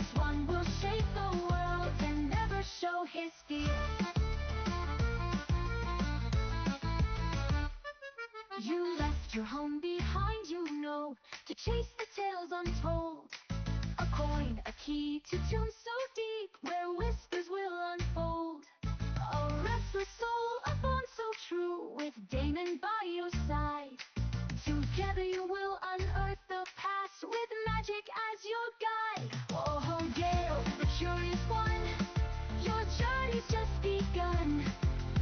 curious one will shape the world and never show his fear. You left your home behind, you know, to chase the tales untold. A coin, a key to tunes so deep, where whispers will unfold. A restless soul, a bond so true, with Damon by your side. Together you will unearth the past, with magic as your guide. Oh, Giel, the curious one, your journey's just begun.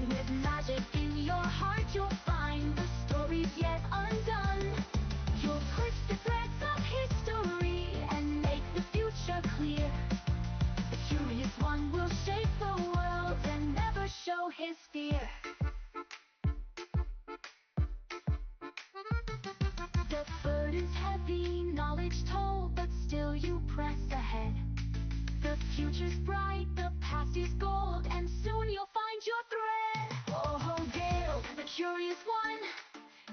With magic in your heart you'll find the stories yet undone. You'll twist the threads of history and make the future clear. The curious one will shape the world and never show his fear. The burden's heavy, knowledge told, but still you press ahead. The future's bright, the past is gold, and soon you'll find your thread. Oh, Giel, the curious one,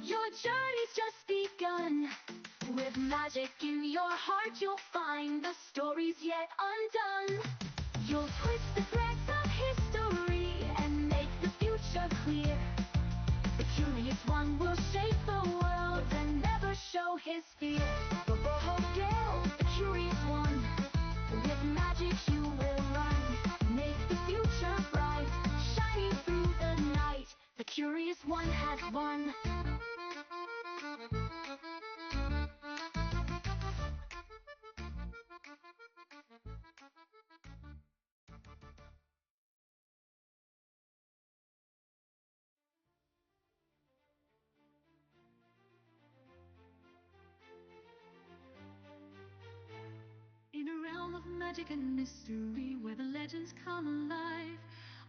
your journey's just begun. With magic in your heart you'll find the stories yet undone. You'll twist the threads of history and make the future clear. The curious one will shape the world and never show his fear. Oh, Giel, the curious one, with magic you will run. Make the future bright, shining through the night. The curious one has won. In a realm of magic and mystery, where the legends come alive,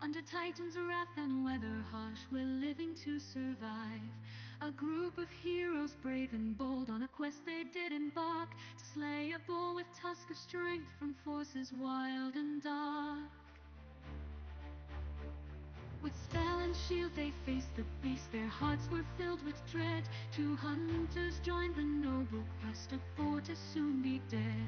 under Titan's wrath and weather harsh, we're living to survive. A group of heroes brave and bold, on a quest they did embark, to slay a bull with tusk of strength from forces wild and dark. With spell and shield they faced the beast, their hearts were filled with dread. Two hunters joined the noble quest, a foe to soon be dead.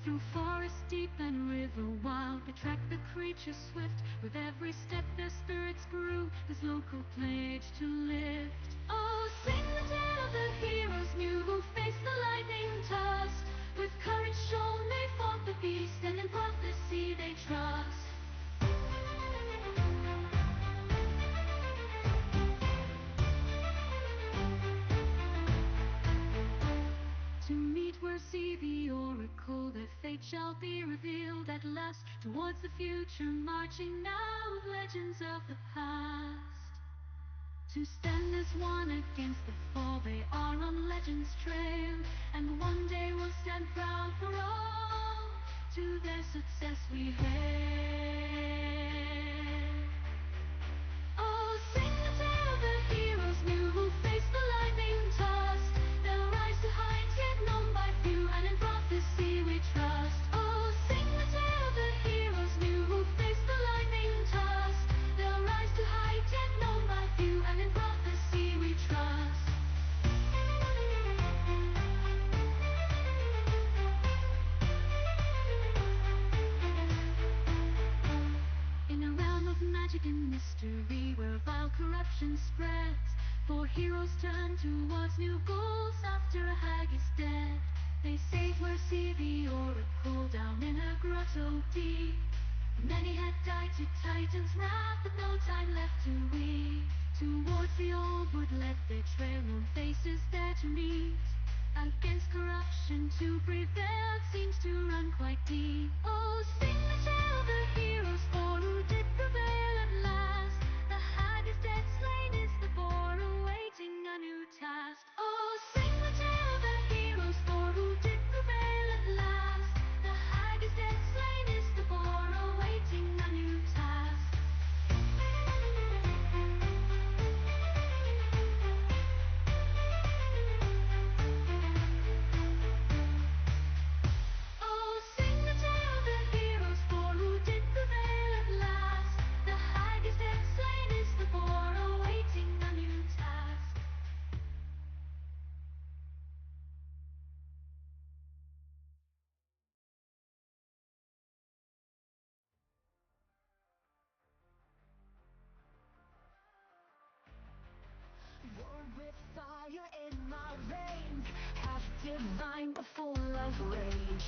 Through forest deep and river wild, they tracked the creatures swift. With every step their spirits grew, this local pledge to lift. Oh, sing the tale of the heroes new, who faced the lightning tusk. With courage shown they fought the beast, and in prophecy they trust. To meet where see the oracle, their fate shall be revealed at last. Towards the future marching now, with legends of the past. To stand as one against the fall, they are on legends trail. And one day we'll stand proud for all, to their success we hail. Oh, sing the tale of the heroes new, who faced the lightning tusk. They'll rise to heights yet known by few, and in prophecy we trust. Oh, sing the tale of the heroes new, who faced the lightning tusk. They'll rise to heights yet known by few, and in prophecy we trust. divine but full of rage.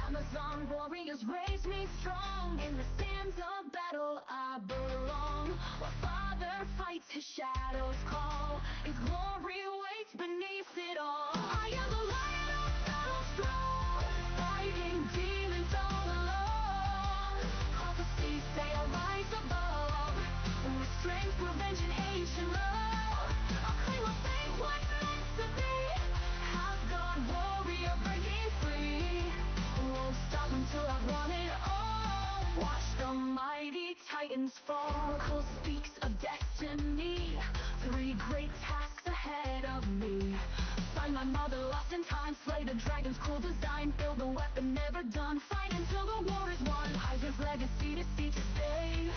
Amazon warriors raise me strong. In the sands of battle I belong. While Father fights, his shadows call. His glory waits beneath it all. I am the lion of battle strong, fighting demons all alone. Prophecies say I rise above, with strength, revenge, and ancient love. I'll claim what fate was meant to be. Have God, warrior, breaking free. Won't stop until I've won it all. Watch the mighty titans fall. Cole speaks of destiny. 3 great tasks ahead of me. Find my mother lost in time. Slay the dragon's cruel design. Build a weapon never done. Fight until the war is won. Hide his legacy to see to save.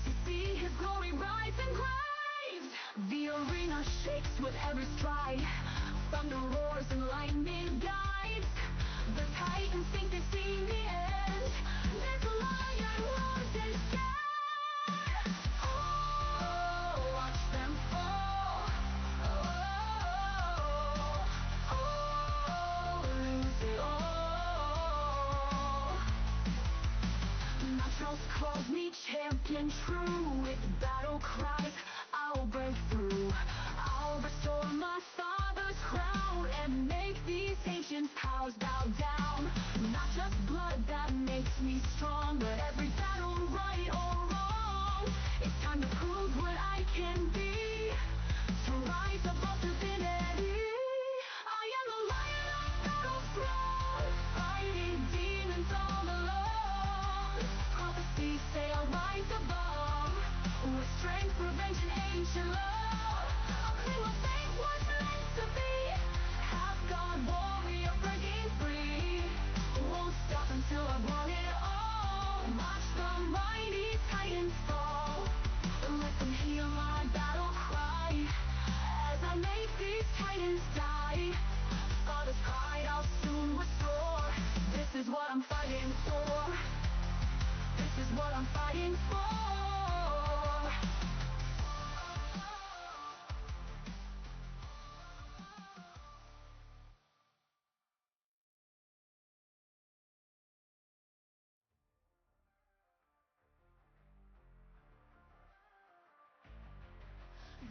To see his glory rise engraved. The arena shakes with every stride. Thunder roars and lightning guides. The titans think they've seen the end. There's a lion roars and scared. Oh, watch them fall. Lose it all. Naturals calls me champion true. With battle cries, I'll break through. I'll restore my father's crown and make these ancient powers bow down. Not just blood that makes me strong, but every battle, right or wrong. It's time to prove what I can be, to rise above divinity. I am the lion of battle throne, fighting demons all alone. Prophecies say I'll rise above, with strength, revenge, and ancient love. I'll claim what fate was meant to be. Have God, warrior, breaking free. Won't stop until I've won it all. Watch the mighty titans fall. Let them hear my battle cry. As I make these titans die, Father's pride I'll soon restore. This is what I'm fighting for. This is what I'm fighting for.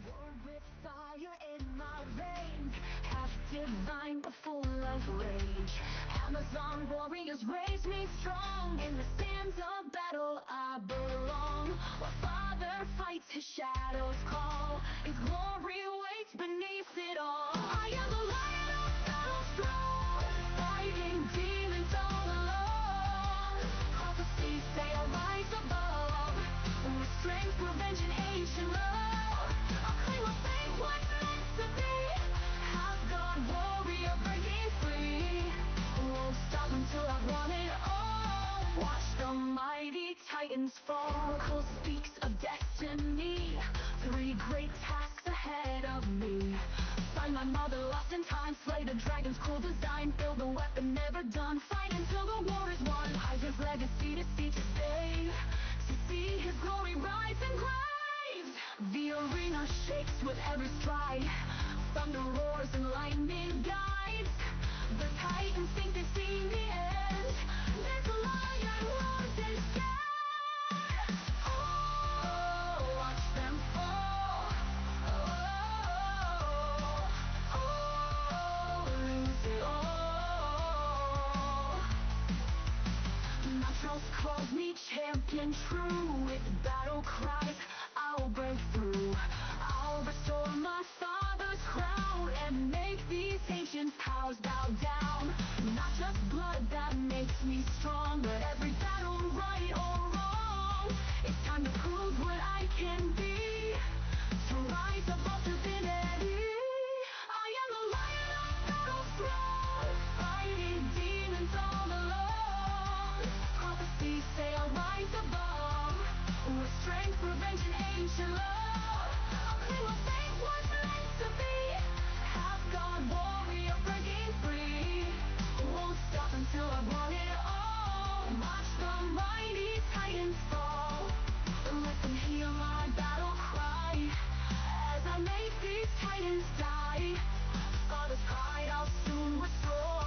Born with fire in my veins, half divine but full of rage. Amazon warriors raise me strong. In the sands of battle I belong. While Father fights, his shadows call. His glory waits beneath it all. I am the lion of battle strong, fighting demons all alone. Prophecies say I rise above, with strength, revenge, and ancient love. I'll claim what fate was meant to be. Have God, warrior, breaking free. Won't stop until I've won it all. Watch the mighty titans fall. Cole speaks of destiny. 3 great tasks ahead of me. Find my mother lost in time. Slay the dragon's cruel design. Build a weapon never done. Fight until the war is won. Hide his legacy to see to save. To see his glory rise engraved. The arena shakes with every stride. Thunder roars and lightning guides. The titans think they've seen the end. There's a lion roars and scared. Oh, watch them fall. Lose it all. Naturals calls me champion true. With battle cries, I'll break through. I'll restore my father's crown and make these ancient powers bow down. Not just blood that makes me strong, but every battle, right or wrong. It's time to prove what I can be, to rise above divinity. I am the lion of battle throne, fighting demons all alone. Prophecies say I'll rise above, with strength, revenge, and ancient love. I'll claim what fate was meant to be. Have God, warrior, breaking free. Won't stop until I've won it all. Watch the mighty titans fall. Let them hear my battle cry. As I make these titans die, Father's pride I'll soon restore.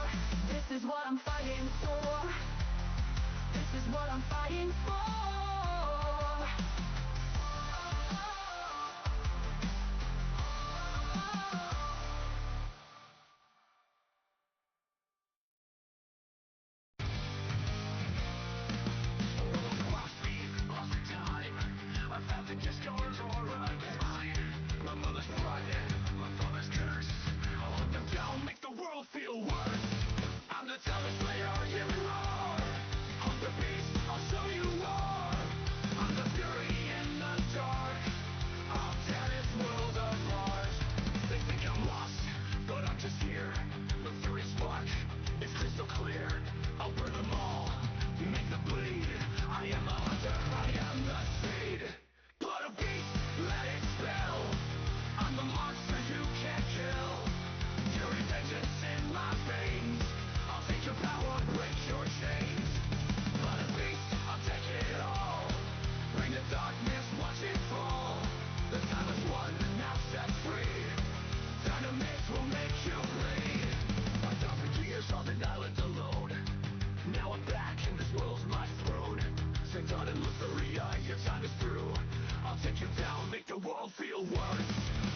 take you down, make the world feel worse.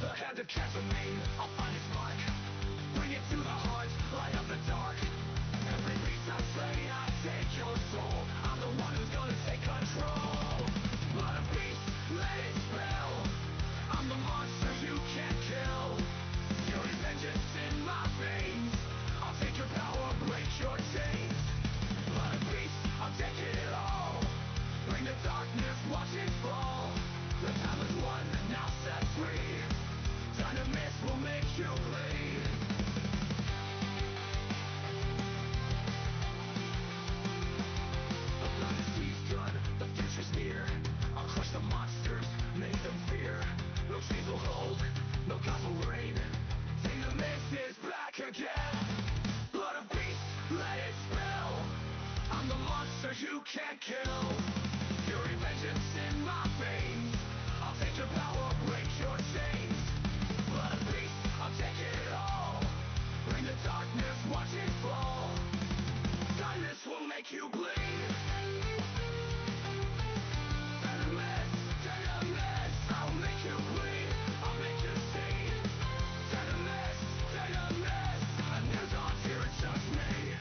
The hand of Casamine, I'll find its mark. Bring it to the heart, light up the dark. Every beast I slay, I take your soul. I'm the one who's gonna take control. Blood of beast, let it spill. I'm the monster you can't kill. Fury vengeance in my veins. I'll take your power, break your chains. Blood of beast, I'm taking it all. Bring the darkness, watch it fall. The time is won, now set free. Time to miss will make you bleed. The Odyssey's done, the future's near. I'll crush the monsters, make them fear. No chains will hold, no gods will reign. Sing the mist is back again. Blood of beast, let it spill. I'm the monster you can't kill. Fury vengeance in my veins. I'll take your power, break your chains. Blood of beast, I'm taking it all. Bring the darkness, watch it fall. Kindness will make you bleed. Venomous, I'll make you bleed. I'll make you see. Venomous, a new dawn's here, it's just me.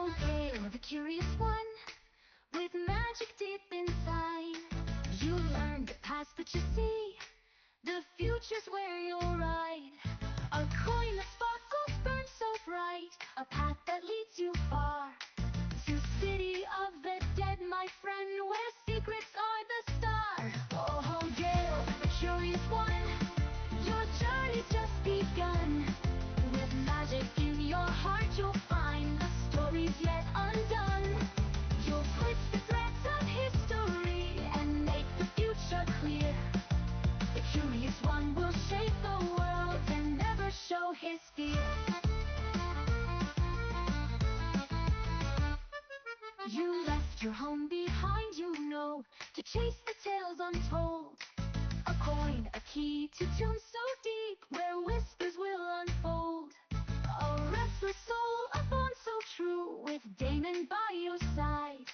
Oh, Giel, the curious one, with magic deep inside. You learn the past, but you see the future's where you'll ride. A coin that sparkles burns so bright, a path that leads you far to city of the dead, my friend, where secrets are the star. Oh, Giel, the curious one, your journey's just begun. With magic in your heart, you'll find the stories yet undone. You'll twist the threads of history and make the future clear. The curious one will shape the world and never show his fear. You left your home behind, you know, to chase the tales untold. A coin, a key to tombs so deep, where whispers will unfold. A restless soul, a bond so true, with Damon by your side.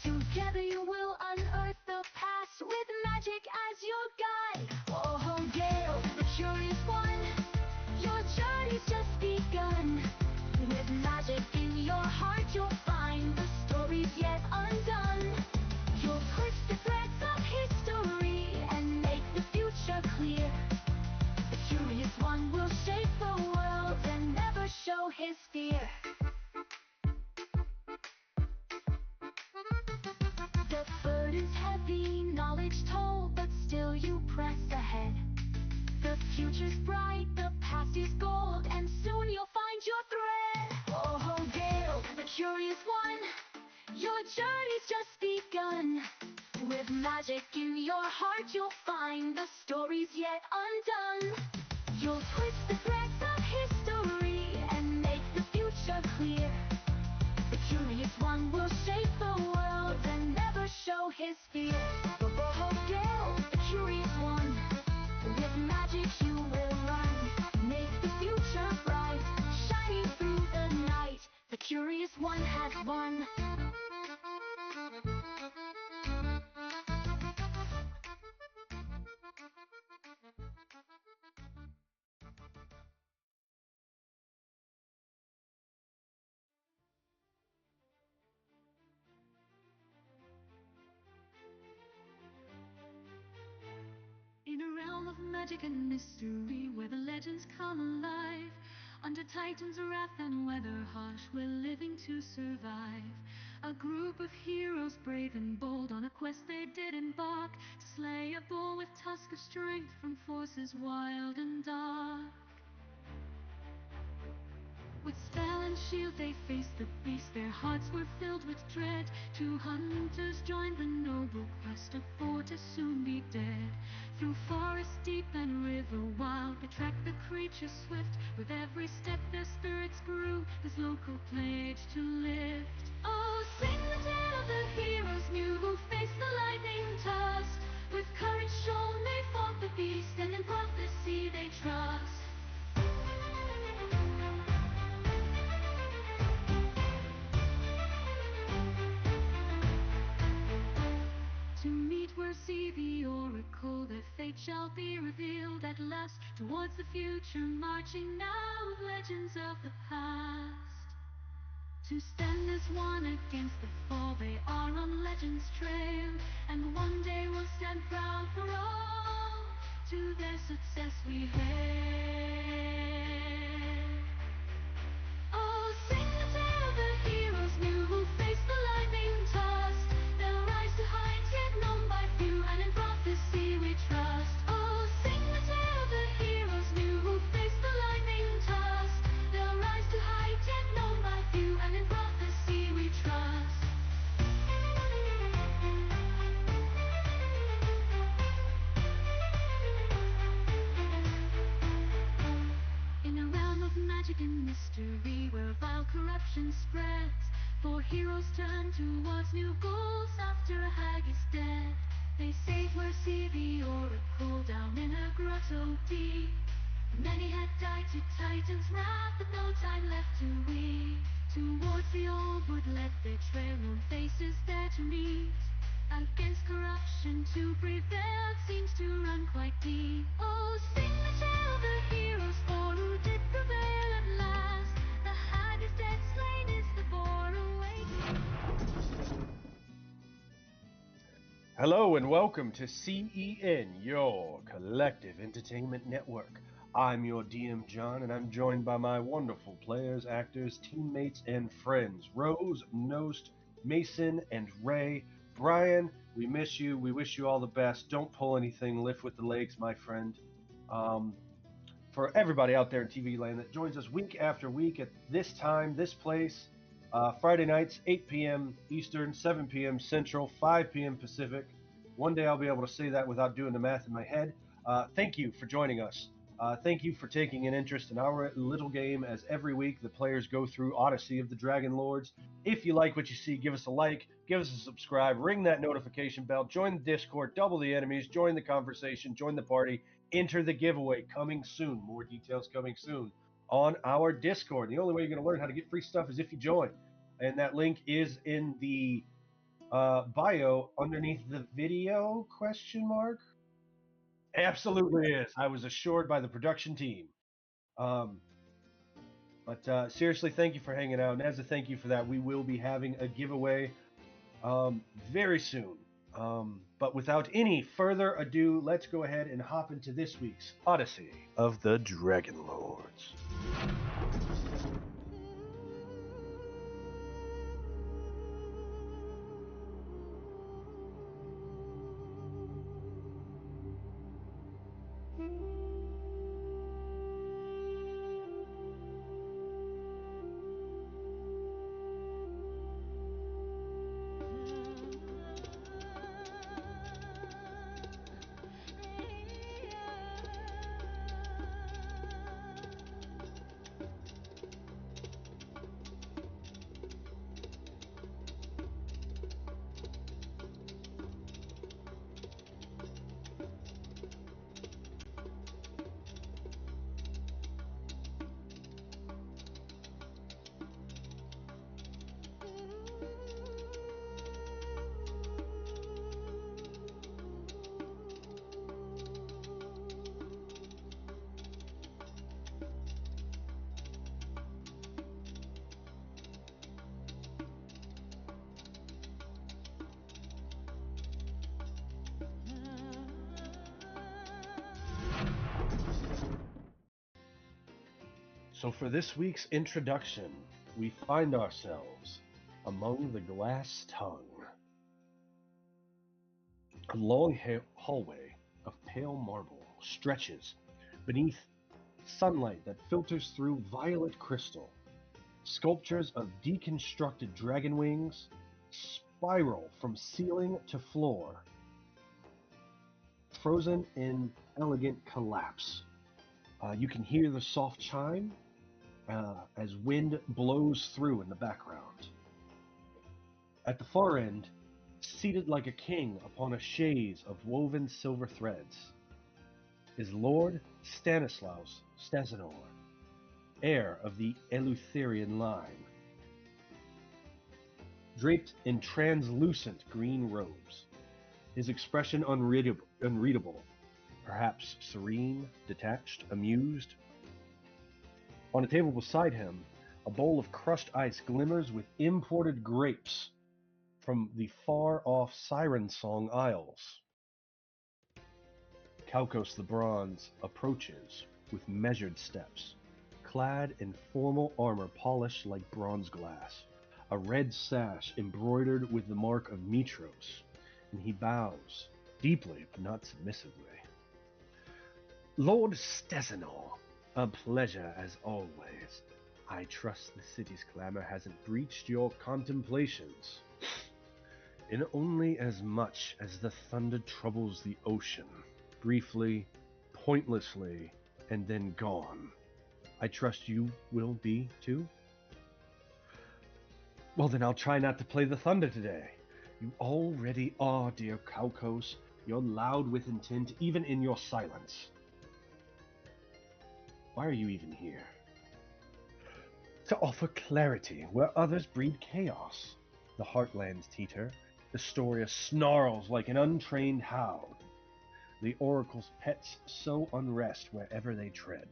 Together you will unearth the past, with magic as your guide. Oh, Giel, the curious one, your journey's just begun. With magic in your heart, you'll find the stories yet undone. You'll twist the threads of history and make the future clear. The curious one will shape the world and never show his fear. The burden's heavy, knowledge told, but still you press ahead. The future's bright, the past is gold, and soon you'll find your thread. Oh, Giel, the curious one, your journey's just begun. With magic in your heart, you'll find the stories yet undone. You'll twist the threads of history and make the future clear. The curious one will shape the world and never show his fear. Oh, Giel, the curious one, with magic you will run. Make the future bright, shining through the night. The curious one has won. In a realm of magic and mystery, where the legends come alive, under Titan's wrath and weather harsh, we're living to survive. A group of heroes brave and bold, on a quest they did embark, to slay a bull with tusk of strength from forces wild and dark. With spell and shield they faced the beast, their hearts were filled with dread. Two hunters joined the noble quest, a foe to soon be dead. Through forest deep and river wild, they tracked the creature swift. With every step their spirits grew, this local pledge to lift. Oh, sing the tale of the heroes new, who faced the lightning tusk. With courage shown they fought the beast, and in prophecy they trust. To meet where see the oracle, their fate shall be revealed at last. Towards the future marching now, with legends of the past. To stand as one against the fall, they are on legend's trail. And one day we'll stand proud for all, to their success we hail. Oh, sing the tale of the heroes new, who faced the lightning tusk. They'll rise to heights yet known by few, and in prophecy we trust. Oh, sing the tale of the heroes new, who faced the lightning tusk. They'll rise to heights yet known by few, and in prophecy we trust. In a realm of magic and mystery, where vile corruption spreads, four heroes turn towards new goals after a hag is dead. They save where see the oracle down in a grotto deep. Many had died to Titan's wrath, but no time left to weep. Towards the old wood led their trail, known faces there to meet. Against corruption to prevail seems to run quite deep. Oh, sing the tale of the heroes, for who did prevail at last. The hag is dead, slain is the for awake. Hello and welcome to CEN, your collective entertainment network. I'm your DM John, and I'm joined by my wonderful players, actors, teammates, and friends, Rose, Nost, Mason, and Ray. Brian, we miss you. We wish you all the best. Don't pull anything. Lift with the legs, my friend. For everybody out there in TV land that joins us week after week at this time, this place, Friday nights, 8 p.m. Eastern, 7 p.m. Central, 5 p.m. Pacific. One day I'll be able to say that without doing the math in my head. Thank you for joining us. Thank you for taking an interest in our little game, as every week the players go through Odyssey of the Dragonlords. If you like what you see, give us a like, give us a subscribe, ring that notification bell, join the Discord, double the enemies, join the conversation, join the party, enter the giveaway coming soon. More details coming soon on our Discord. The only way you're going to learn how to get free stuff is if you join. And that link is in the bio underneath the video, question mark? Absolutely is. I was assured by the production team. But seriously, thank you for hanging out. And as a thank you for that, we will be having a giveaway very soon. But without any further ado, let's go ahead and hop into this week's Odyssey of the Dragonlords. So for this week's introduction, we find ourselves among the glass tongue. A long hallway of pale marble stretches beneath sunlight that filters through violet crystal. Sculptures of deconstructed dragon wings spiral from ceiling to floor, frozen in elegant collapse. You can hear the soft chime as wind blows through in the background. At the far end, seated like a king upon a chaise of woven silver threads, is Lord Stanislaus Stasinor, heir of the Eleutherian line. Draped in translucent green robes, his expression unreadable, perhaps serene, detached, amused. On a table beside him, a bowl of crushed ice glimmers with imported grapes from the far-off Siren Song Isles. Kalkos the Bronze approaches with measured steps, clad in formal armor polished like bronze glass, a red sash embroidered with the mark of Mitros, and he bows, deeply but not submissively. Lord Stasinor, a pleasure as always. I trust the city's clamor hasn't breached your contemplations. In only as much as the thunder troubles the ocean, briefly, pointlessly, and then gone. I trust you will be too? Well then I'll try not to play the thunder today. You already are, dear Kalkos. You're loud with intent, even in your silence. Why are you even here? To offer clarity where others breed chaos. The Heartlands teeter. Astoria snarls like an untrained hound. The Oracle's pets sow unrest wherever they tread.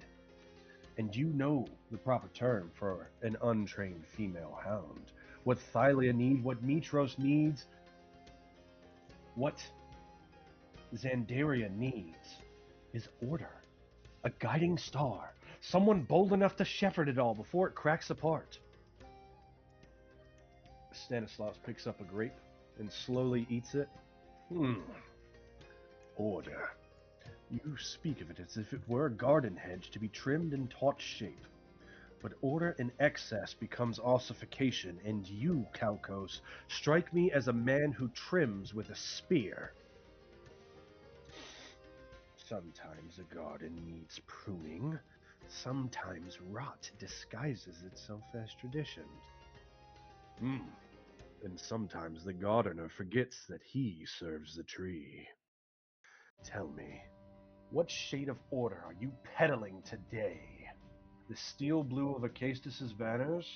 And you know the proper term for an untrained female hound. What Thylea needs, what Mitros needs, what Xandaria needs is order. A guiding star. Someone bold enough to shepherd it all before it cracks apart. Stanislaus picks up a grape and slowly eats it. Order. You speak of it as if it were a garden hedge to be trimmed and taught shape. But order in excess becomes ossification, and you, Calcos, strike me as a man who trims with a spear. Sometimes a garden needs pruning. Sometimes rot disguises itself as tradition. And sometimes the gardener forgets that he serves the tree. Tell me, what shade of order are you peddling today? The steel blue of Acastus' banners?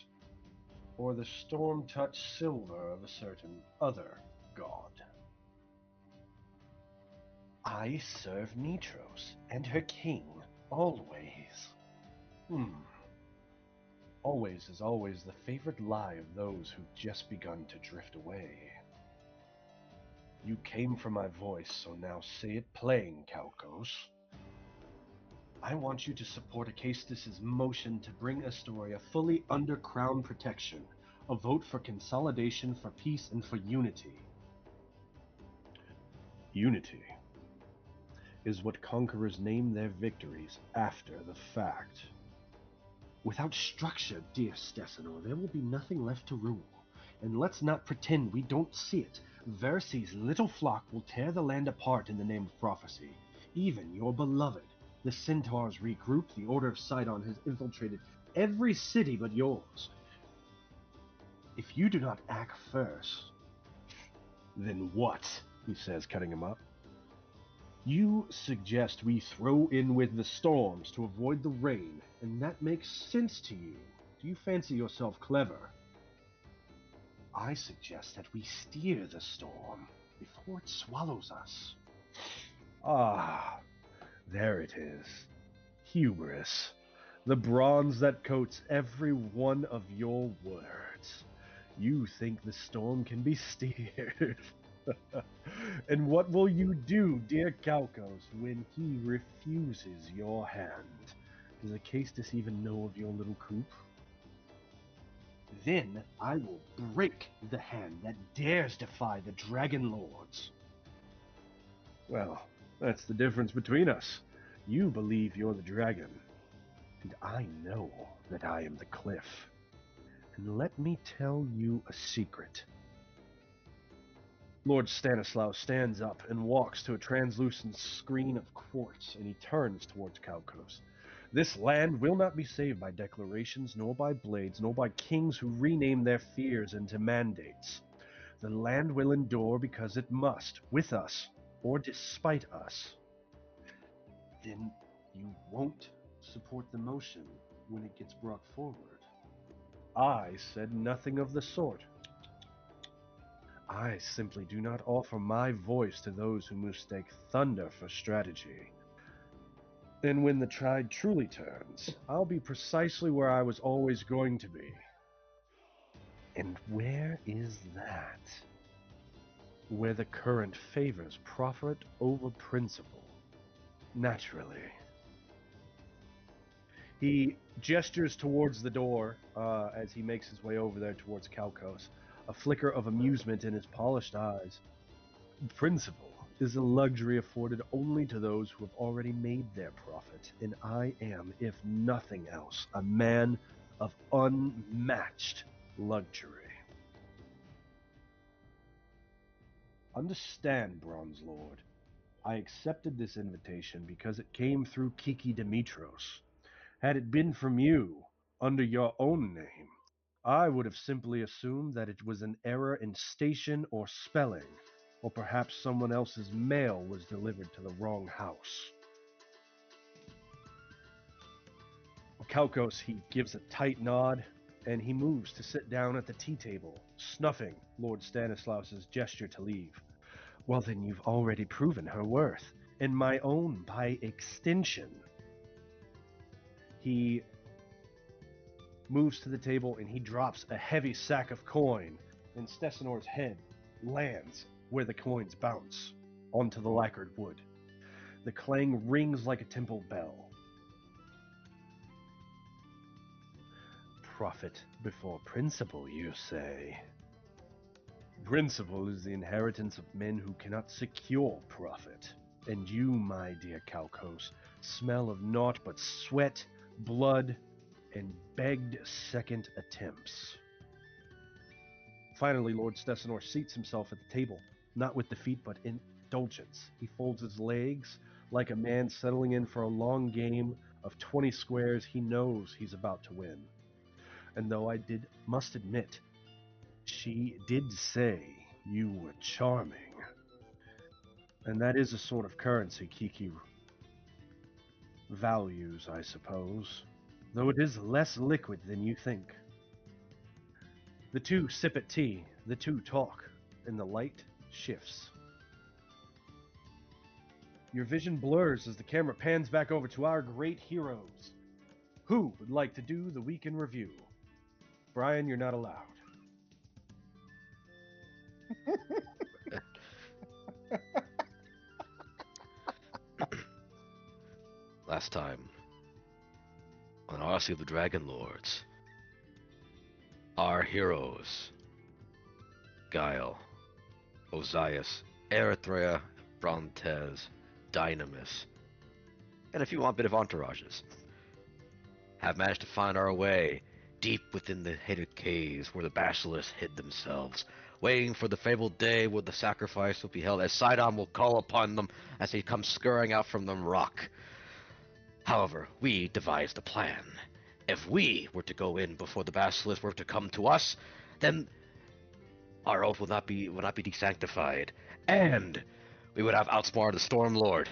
Or the storm-touched silver of a certain other god? I serve Mitros and her king, always. Always is always the favorite lie of those who've just begun to drift away. You came for my voice, so now say it plain, Calcos. I want you to support Acastus' motion to bring Astoria fully under crown protection, a vote for consolidation, for peace, and for unity. Unity is what conquerors name their victories after the fact. Without structure, dear Stesanor, there will be nothing left to rule. And let's not pretend we don't see it. Verces' little flock will tear the land apart in the name of prophecy. Even your beloved. The Centaurs regroup, the Order of Sidon has infiltrated every city but yours. If you do not act first, then what? He says, cutting him up. You suggest we throw in with the storms to avoid the rain, and that makes sense to you. Do you fancy yourself clever? I suggest that we steer the storm before it swallows us. Ah, there it is. Hubris. The bronze that coats every one of your words. You think the storm can be steered. And what will you do, dear Calcos, when he refuses your hand? Does Acastus even know of your little coup? Then I will break the hand that dares defy the Dragonlords. Well, that's the difference between us. You believe you're the dragon, and I know that I am the cliff. And let me tell you a secret. Lord Stanislaus stands up and walks to a translucent screen of quartz, and he turns towards Calcos. This land will not be saved by declarations, nor by blades, nor by kings who rename their fears into mandates. The land will endure because it must, with us, or despite us. Then you won't support the motion when it gets brought forward. I said nothing of the sort. I simply do not offer my voice to those who mistake thunder for strategy. And when the tide truly turns, I'll be precisely where I was always going to be. And where is that? Where the current favors profit over principle. Naturally. He gestures towards the door as he makes his way over there towards Calcos, a flicker of amusement in his polished eyes. Principle is a luxury afforded only to those who have already made their profit, and I am, if nothing else, a man of unmatched luxury. Understand, Bronze Lord, I accepted this invitation because it came through Kiki Dimitros. Had it been from you, under your own name, I would have simply assumed that it was an error in station or spelling, or perhaps someone else's mail was delivered to the wrong house. Calcos, he gives a tight nod, and he moves to sit down at the tea table, snuffing Lord Stanislaus's gesture to leave. Well, then you've already proven her worth, and my own by extension. he moves to the table and he drops a heavy sack of coin, and Stesanor's head lands where the coins bounce onto the lacquered wood. The clang rings like a temple bell. Profit before principle, you say? Principle is the inheritance of men who cannot secure profit. And you, my dear Calcos, smell of naught but sweat, blood, and begged second attempts. Finally, Lord Stesanor seats himself at the table, not with defeat but indulgence. He folds his legs like a man settling in for a long game of 20 squares he knows he's about to win. And though I must admit, she did say you were charming. And that is a sort of currency Kiki values, I suppose. Though it is less liquid than you think. The two sip at tea, the two talk, and the light shifts. Your vision blurs as the camera pans back over to our great heroes. Who would like to do the week in review? Brian, you're not allowed. Last time, on Odyssey of the Dragonlords, our heroes, Giel, Ozias, Erythrea, Brontes, Dynamis, and if you want a bit of entourages, have managed to find our way deep within the hidden caves where the basilisks hid themselves, waiting for the fabled day where the sacrifice will be held, as Sidon will call upon them as he comes scurrying out from the rock. However, we devised a plan. If we were to go in before the basilisks were to come to us, then our oath would not be desanctified, and we would have outsmarted the Storm Lord.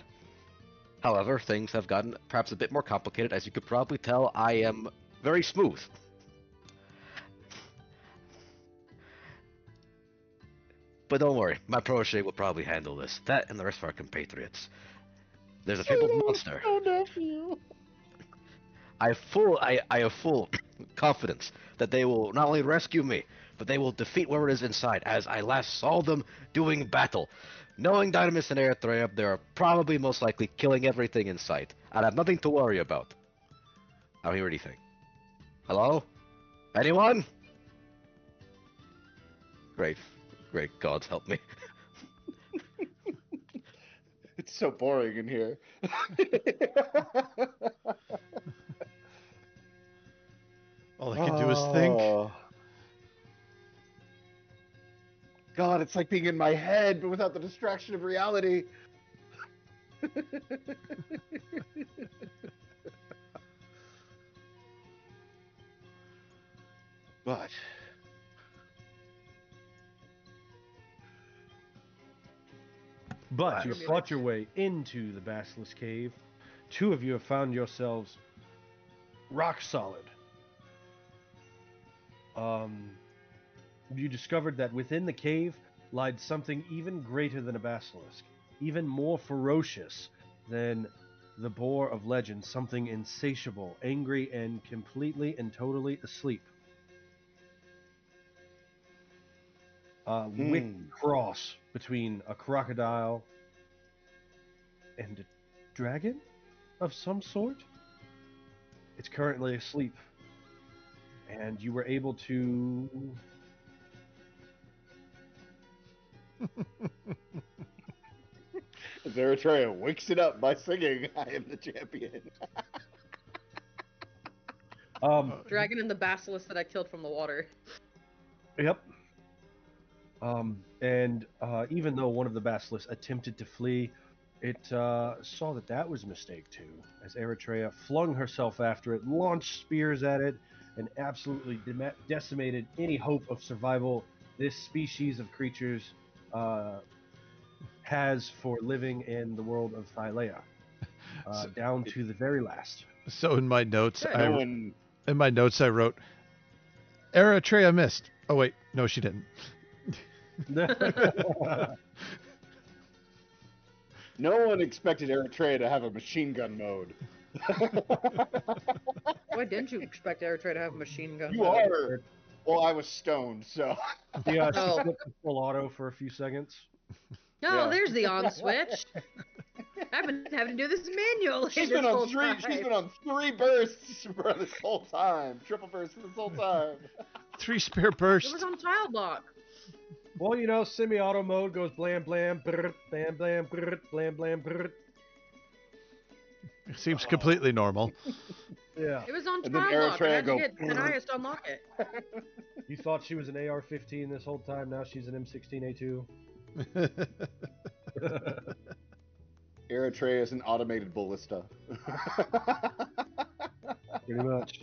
However, things have gotten perhaps a bit more complicated. As you could probably tell, I am very smooth. But don't worry, my protege will probably handle this. That and the rest of our compatriots. There's a fabled monster. Oh, nephew. I have full confidence that they will not only rescue me, but they will defeat whatever is inside, as I last saw them doing battle. Knowing Dynamis and Erythrea, they are probably most likely killing everything in sight. I have nothing to worry about. I don't hear anything. Hello? Anyone? Great gods help me. It's so boring in here. All I can do is think. Oh. God, it's like being in my head, but without the distraction of reality. But you've fought your way into the Basilisk Cave. Two of you have found yourselves rock solid. You discovered that within the cave lied something even greater than a basilisk, even more ferocious than the boar of legend, something insatiable, angry, and completely and totally asleep. Wicked cross between a crocodile and a dragon of some sort. It's currently asleep, and you were able to Erythrea wakes it up by singing, "I am the champion." Dragon and the basilisk that I killed from the water. Yep. And even though one of the basilisks attempted to flee, it saw that was a mistake too, as Erythrea flung herself after it, launched spears at it, and absolutely decimated any hope of survival this species of creatures has for living in the world of Thylea, down to the very last. So in my notes, No I wrote, Erythrea missed. Oh wait, no, she didn't. No one expected Erythrea to have a machine gun mode. Why didn't you expect Eritrea to have a machine gun? You are. Well, I was stoned, so. Yeah, she Oh. flipped to full auto for a few seconds. Oh, Yeah. there's the on switch. I've been having to do this manually. She's this been on whole three. time. She's been on 3 bursts for this whole time. Triple bursts this whole time. 3 spare It bursts. was on child lock. Well, you know, semi-auto mode goes blam blam, brr, blam blam, brr, blam blam, brr. Seems completely normal. Yeah. It was on And then child lock. I Eritrea had to go, get Ananias to unlock it. You thought she was an AR-15 this whole time. Now she's an M16A2. Eritrea is an automated ballista. Pretty much.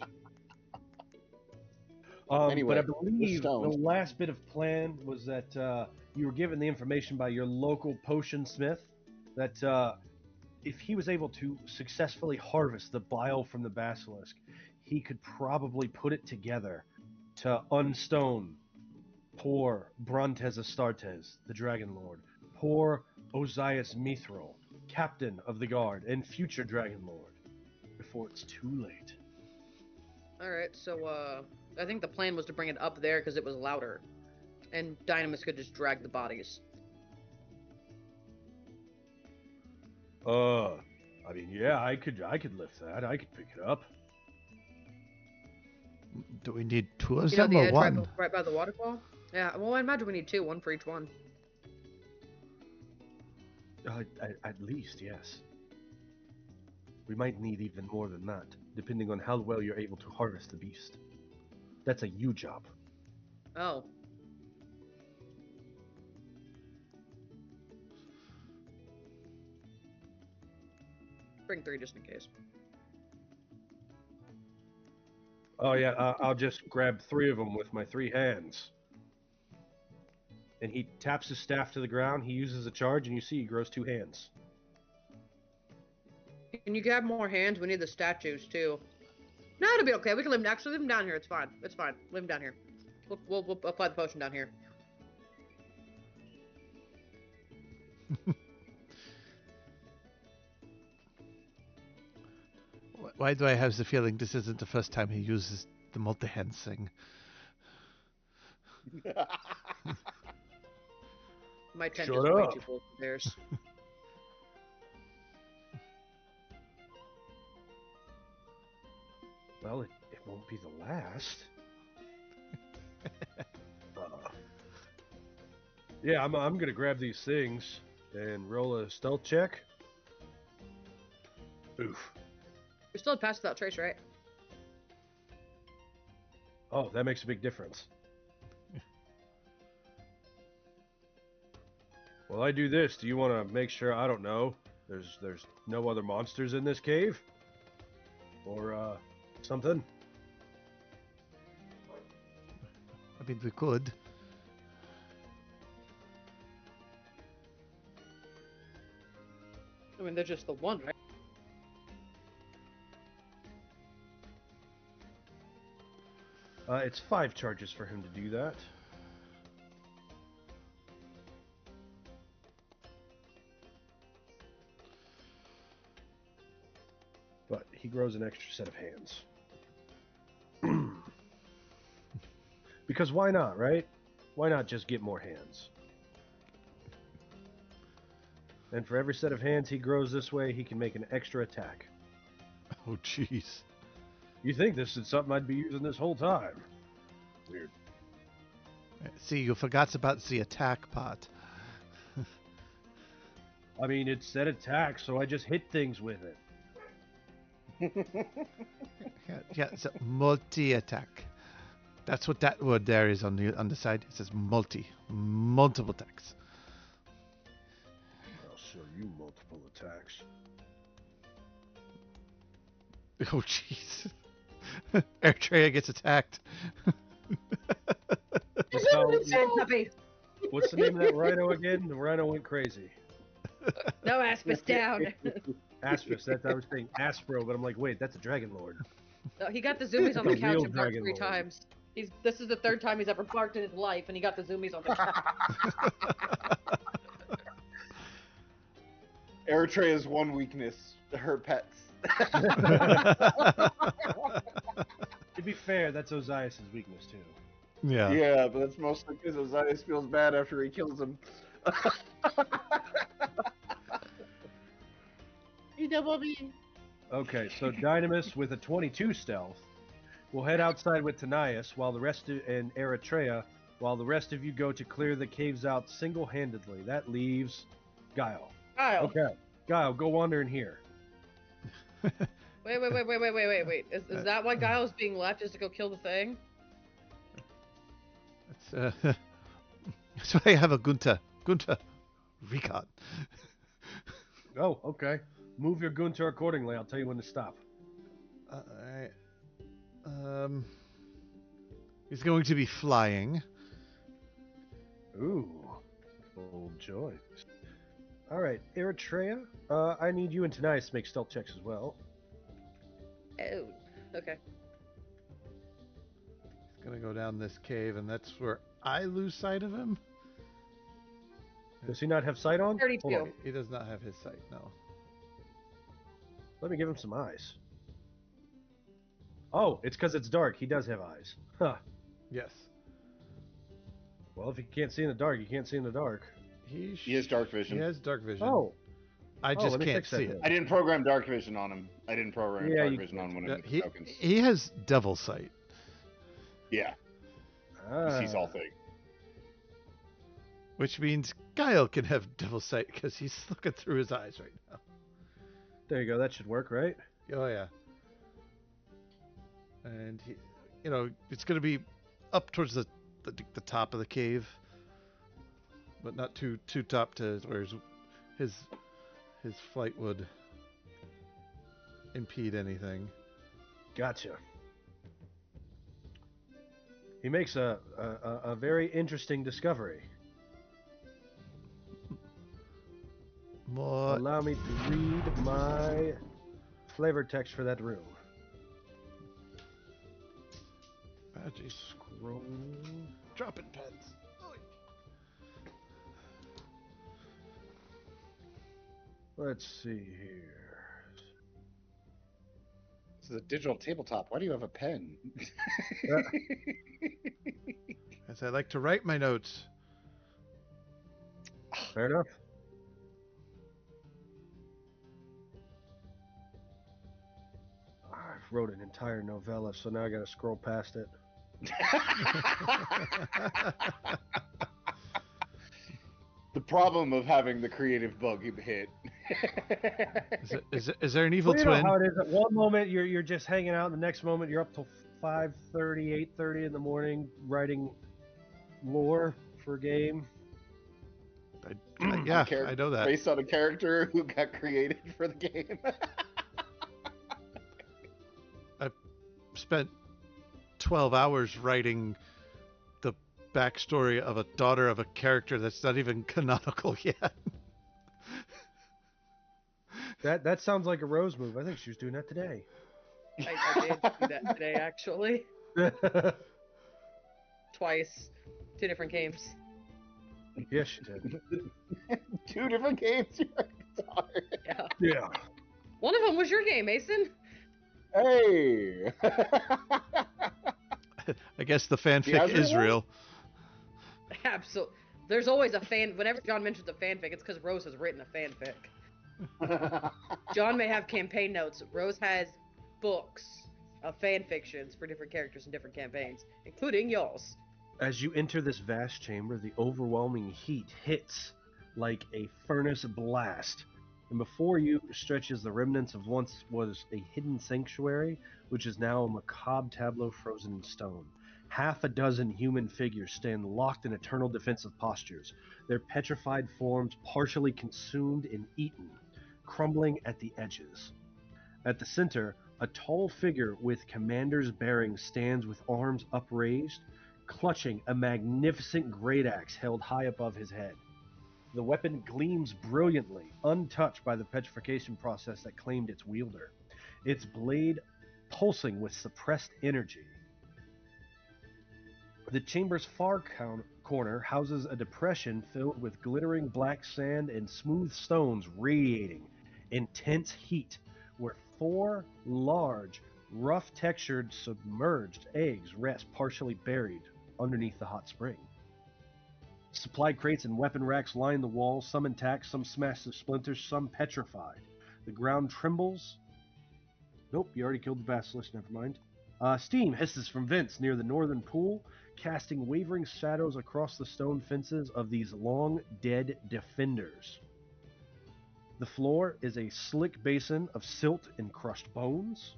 Anyway, but I believe the stoned. last bit of plan was that you were given the information by your local potion smith that if he was able to successfully harvest the bile from the basilisk, he could probably put it together to unstone poor Bruntes Astartes, the Dragonlord, poor Ozias Mithril, captain of the guard and future Dragonlord, before it's too late. Alright, so, I think the plan was to bring it up there because it was louder. And Dynamis could just drag the bodies. I mean, yeah, I could lift that. I could pick it up. Do we need 2 of You know them the or edge 1? right by the waterfall? Yeah, well, I imagine we need 2, one for each one. At least, yes. We might need even more than that, depending on how well you're able to harvest the beast. That's a you job. Oh. Bring 3 just in case. Oh yeah, I'll just grab 3 of them with my 3 hands. And he taps his staff to the ground, he uses a charge, and you see he grows 2 hands. Can you grab more hands? We need the statues, too. No, it'll be okay. We can leave them down here. It's fine. It's fine. Leave them down here. We'll apply the potion down here. Why do I have the feeling this isn't the first time he uses the multi-hand thing? My tent Shut is way up. too full for theirs. Well, it won't be the last. Yeah, I'm gonna grab these things and roll a stealth check. Oof. We're still past without trace, right? Oh, that makes a big difference. Well, I do this. Do you want to make sure, I don't know, there's no other monsters in this cave? Or, something? I mean, we could. I mean, they're just the one, right? It's 5 charges for him to do that. But he grows an extra set of hands. Because why not, right? Why not just get more hands? And for every set of hands he grows this way, he can make an extra attack. Oh, jeez. You think this is something I'd be using this whole time? Weird. See, you forgot about the attack part. I mean, it said attack, so I just hit things with it. Yeah, it's a multi-attack. That's what that word there is on the side. It says multiple attacks. I'll show you multiple attacks. Oh, jeez. Eritrea gets attacked. That's how- Puppy. what's the name of that rhino again? The rhino went crazy. No Aspis down. Aspis, that I was saying Aspro, but I'm like, wait, that's a Dragonlord. No, he got the zoomies on the The couch real and barked Dragon 3 Lord. times. This is the 3rd time he's ever barked in his life, and he got the zoomies on the couch. Eritrea's one weakness, her pets. To be fair, that's Ozias' weakness too. Yeah. Yeah, but that's mostly because Ozias feels bad after he kills him. He double me. Okay, so Dynamis with a 22 stealth will head outside with Tanias while the rest and Eritrea, while the rest of you go to clear the caves out single-handedly. That leaves Giel. Kyle. Okay, Giel, go wander in here. Wait. Is that why Giles being left is to go kill the thing? That's that's why I have a Gunta recon. Oh, okay. Move your Gunter accordingly. I'll tell you when to stop. Alright. He's going to be flying. Ooh, bold choice. All right, Eritrea. I need you and Tanias to make stealth checks as well. Oh, okay. He's gonna go down this cave, and that's where I lose sight of him. Does he not have sight on? 32. Hold on. He does not have his sight, no. Let me give him some eyes. Oh, it's because it's dark. He does have eyes. Huh. Yes. Well, if he can't see in the dark, he can't see in the dark. He has dark vision. He has dark vision. Oh, I just let me can't fix that see then. it. I didn't program dark vision on him. I didn't program Yeah, dark you- vision on one Yeah, of the he, tokens. he has devil sight, Yeah, he sees all things. which means Guile can have devil sight because he's looking through his eyes right now. There you go. That should work, right? Oh yeah. And he, it's going to be up towards the top of the cave, but not too top to where his flight would impede anything. Gotcha. He makes a very interesting discovery. More Allow me to read my flavor text for that room. magic scroll. Dropping pens. Let's see here. This is a digital tabletop. Why do you have a pen? As I like to write my notes. Fair enough. I wrote an entire novella, so now I gotta scroll past it. The problem of having the creative bug hit. Is there an evil Well, you know twin? how it is. At one moment you're just hanging out, and the next moment you're up till 5:30, 8:30 in the morning writing lore for a game. Yeah, I know that. Based on a character who got created for the game. Spent 12 hours writing the backstory of a daughter of a character that's not even canonical yet. That sounds like a Rose move. I think she was doing that today. I did do that today, actually. Twice. 2 different games. Yes, she did. 2 different games. Yeah. Yeah. One of them was your game, Mason. Hey. I guess the fanfic Yeah, is real. Absolutely. There's always a fan. Whenever John mentions a fanfic, it's because Rose has written a fanfic. John may have campaign notes. Rose has books of fan fictions for different characters and different campaigns, including yours. As you enter this vast chamber, the overwhelming heat hits like a furnace blast. And before you stretches the remnants of once was a hidden sanctuary, which is now a macabre tableau frozen in stone. Half a dozen human figures stand locked in eternal defensive postures, their petrified forms partially consumed and eaten, crumbling at the edges. At the center, a tall figure with commander's bearings stands with arms upraised, clutching a magnificent great axe held high above his head. The weapon gleams brilliantly, untouched by the petrification process that claimed its wielder, its blade pulsing with suppressed energy. The chamber's far corner houses a depression filled with glittering black sand and smooth stones radiating intense heat where 4 large, rough-textured, submerged eggs rest partially buried underneath the hot spring. Supply crates and weapon racks line the walls, some intact, some smashed to splinters, some petrified. The ground trembles. Nope, you already killed the basilisk, never mind. Steam hisses from vents near the northern pool, casting wavering shadows across the stone fences of these long-dead defenders. The floor is a slick basin of silt and crushed bones.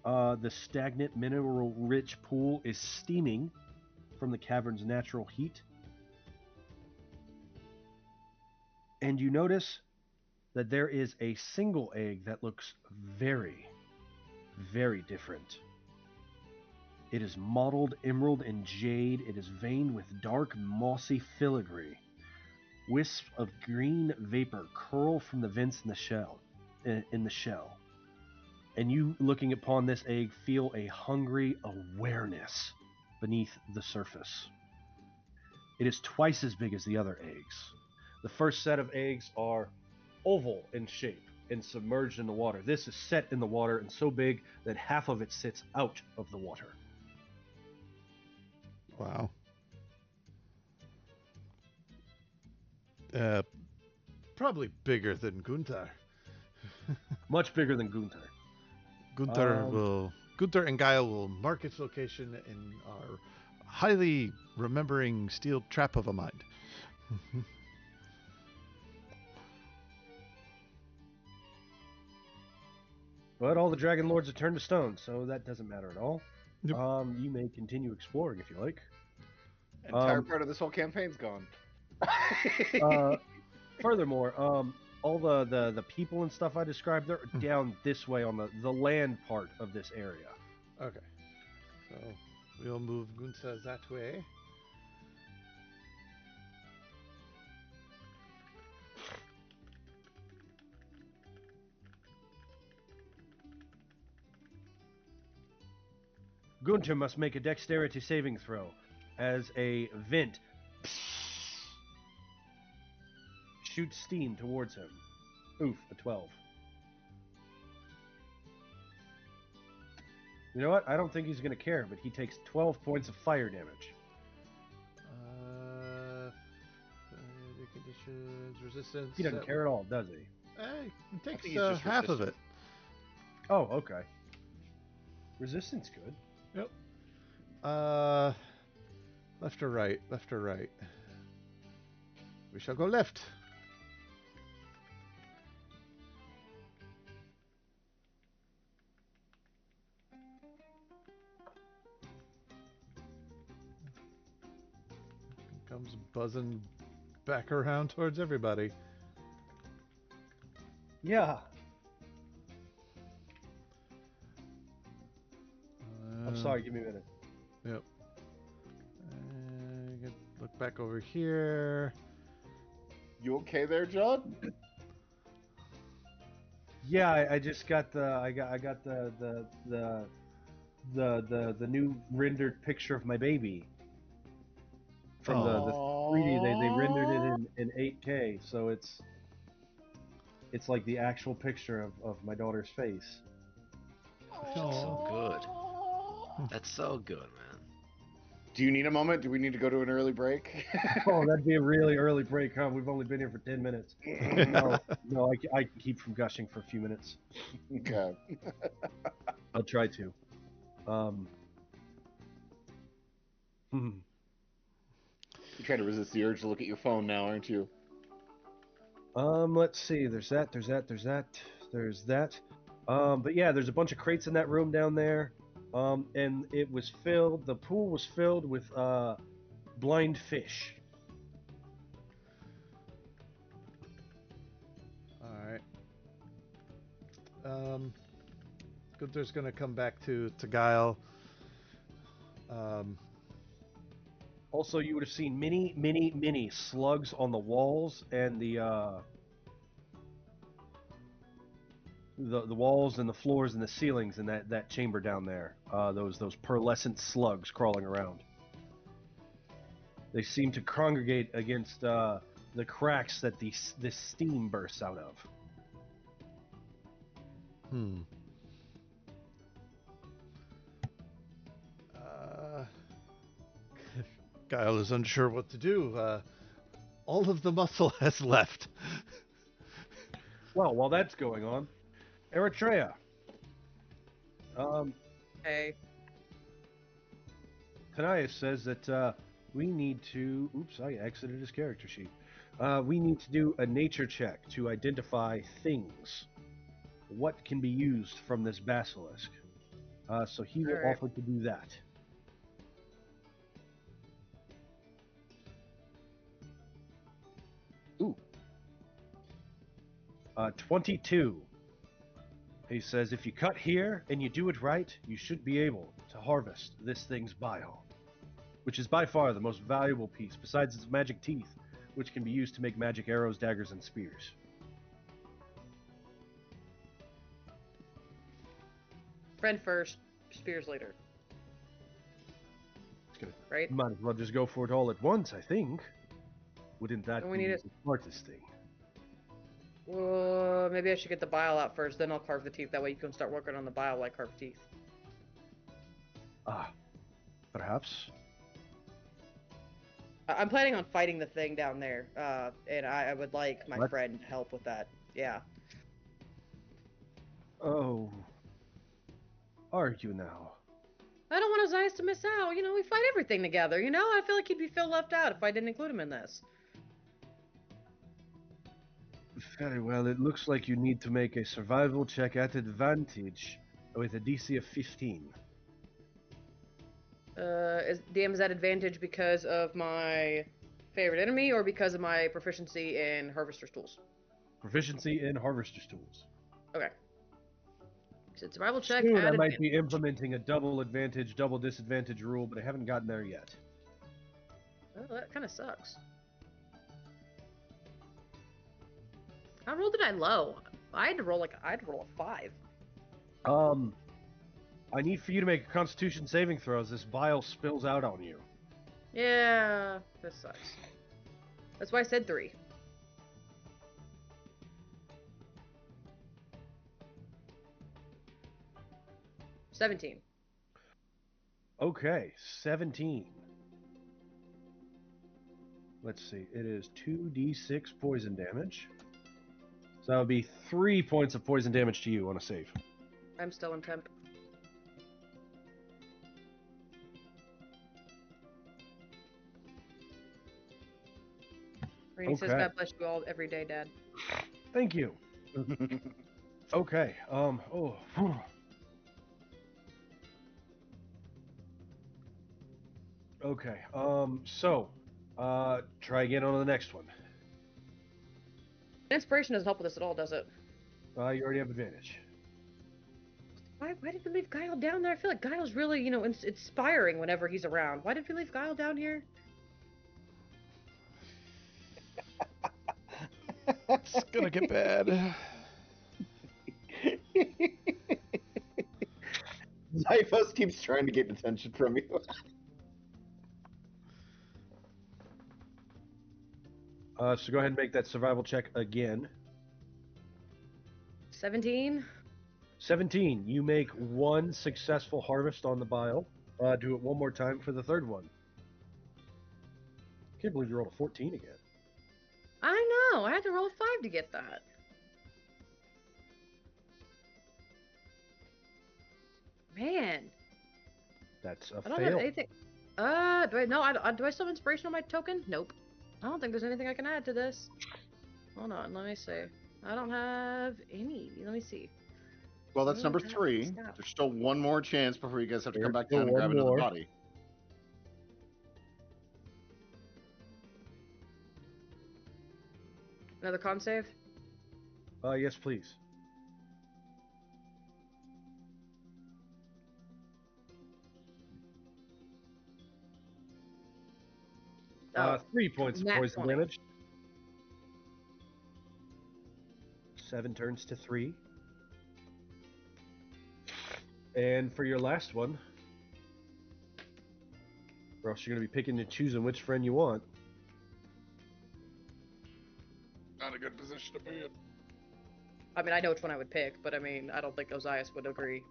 The stagnant, mineral-rich pool is steaming from the cavern's natural heat. And you notice that there is a single egg that looks very, very different. It is mottled emerald and jade. It is veined with dark, mossy filigree. Wisps of green vapor curl from the vents in the shell. And you, looking upon this egg, feel a hungry awareness beneath the surface. It is twice as big as the other eggs. The first set of eggs are oval in shape and submerged in the water. This is set in the water and so big that half of it sits out of the water. Wow. Probably bigger than Gunther. Much bigger than Gunther. Gunther and Giel will mark its location in our highly remembering steel trap of a mind. But all the Dragonlords are turned to stone, so that doesn't matter at all. Yep. You may continue exploring if you like. Entire part of this whole campaign's gone. Furthermore, all the people and stuff I described, they're down this way on the land part of this area. Okay. So we'll move Gunther that way. Gunther must make a dexterity saving throw as a vent shoots steam towards him. Oof, a 12. You know what? I don't think he's going to care, but he takes 12 points of fire damage. Conditions, resistance. He doesn't care at all, does he? He takes he's just half of it. Oh, okay. Resistance good. Yep. Left or right? Left or right? We shall go left. Comes buzzing back around towards everybody. Yeah. I'm sorry, give me a minute. Yep. Look back over here. You okay there, John? Yeah, I just got the new rendered picture of my baby from the 3D. They rendered it in 8K, so it's like the actual picture of my daughter's face. That's so good. That's so good, man. Do you need a moment? Do we need to go to an early break? Oh, that'd be a really early break, huh? We've only been here for 10 minutes. No, I can keep from gushing for a few minutes. Okay. I'll try to. You're trying to resist the urge to look at your phone now, aren't you? Let's see. There's that. But yeah, there's a bunch of crates in that room down there. And it was filled. The pool was filled with blind fish. All right. Gunther's gonna come back to Giel. Also, you would have seen many slugs on the walls and the walls and the floors and the ceilings in that chamber down there. Those pearlescent slugs crawling around. They seem to congregate against the cracks that this steam bursts out of. Hmm. Uh, Guile is unsure what to do. All of the muscle has left. Well, while that's going on, Eritrea. Hey. Tanaya says that we need to. Oops, I exited his character sheet. We need to do a nature check to identify things. What can be used from this basilisk? So he will Alright. offer to do that. Ooh. 22. He says if you cut here and you do it right, you should be able to harvest this thing's bile, which is by far the most valuable piece, besides its magic teeth, which can be used to make magic arrows, daggers, and spears. Friend first, spears later. It's gonna, Right? might as well just go for it all at once, I think. Wouldn't that Don't we be need the it? smartest thing? Maybe I should get the bile out first, then I'll carve the teeth. That way you can start working on the bile like carved teeth. Ah, perhaps. I'm planning on fighting the thing down there, and I would like my What? friend help with that. Yeah. Oh. Are you now? I don't want Ozias to miss out. You know, we fight everything together, you know? I feel like he'd feel left out if I didn't include him in this. Very well, it looks like you need to make a survival check at advantage with a DC of 15. Is that advantage because of my favorite enemy or because of my proficiency in harvester's tools? Proficiency in harvester's tools. Okay. Said survival check Soon at I might advantage. be implementing a double advantage, double disadvantage rule, but I haven't gotten there yet. Well, that kind of sucks. How rolled it I low? I had to roll a 5. I need for you to make a Constitution saving throw as this bile spills out on you. Yeah, this sucks. That's why I said 3. $17. Okay, 17. Let's see, it is 2d6 poison damage. So that would be 3 points of poison damage to you on a save. I'm still in temp. Rainy says, Okay. God bless you all every day, Dad. Thank you. Okay, oh, whew. Okay, try again on the next one. Inspiration doesn't help with this at all, does it? You already have advantage. Why did we leave Giel down there? I feel like Giel's really, you know, inspiring whenever he's around. Why did we leave Giel down here? It's gonna get bad. Zyphos keeps trying to get attention from you. So go ahead and make that survival check again. 17? 17. You make one successful harvest on the bile. Do it one more time for the third one. Can't believe you rolled a 14 again. I know. I had to roll a 5 to get that. Man. That's a I don't fail. have anything. Do I still have inspiration on my token? Nope. I don't think there's anything I can add to this. Hold on, let me see. I don't have any. Let me see. Well, that's Oh, number God, 3. stop. There's still one more chance before you guys have to come There's back down and still grab one another more. body. Another con save? Yes, please. Oh, 3 points of nat poison 20. damage. 7 turns to 3. And for your last one, or else you're going to be picking and choosing which friend you want. Not a good position to be in. I mean, I know which one I would pick, but I mean, I don't think Ozias would agree.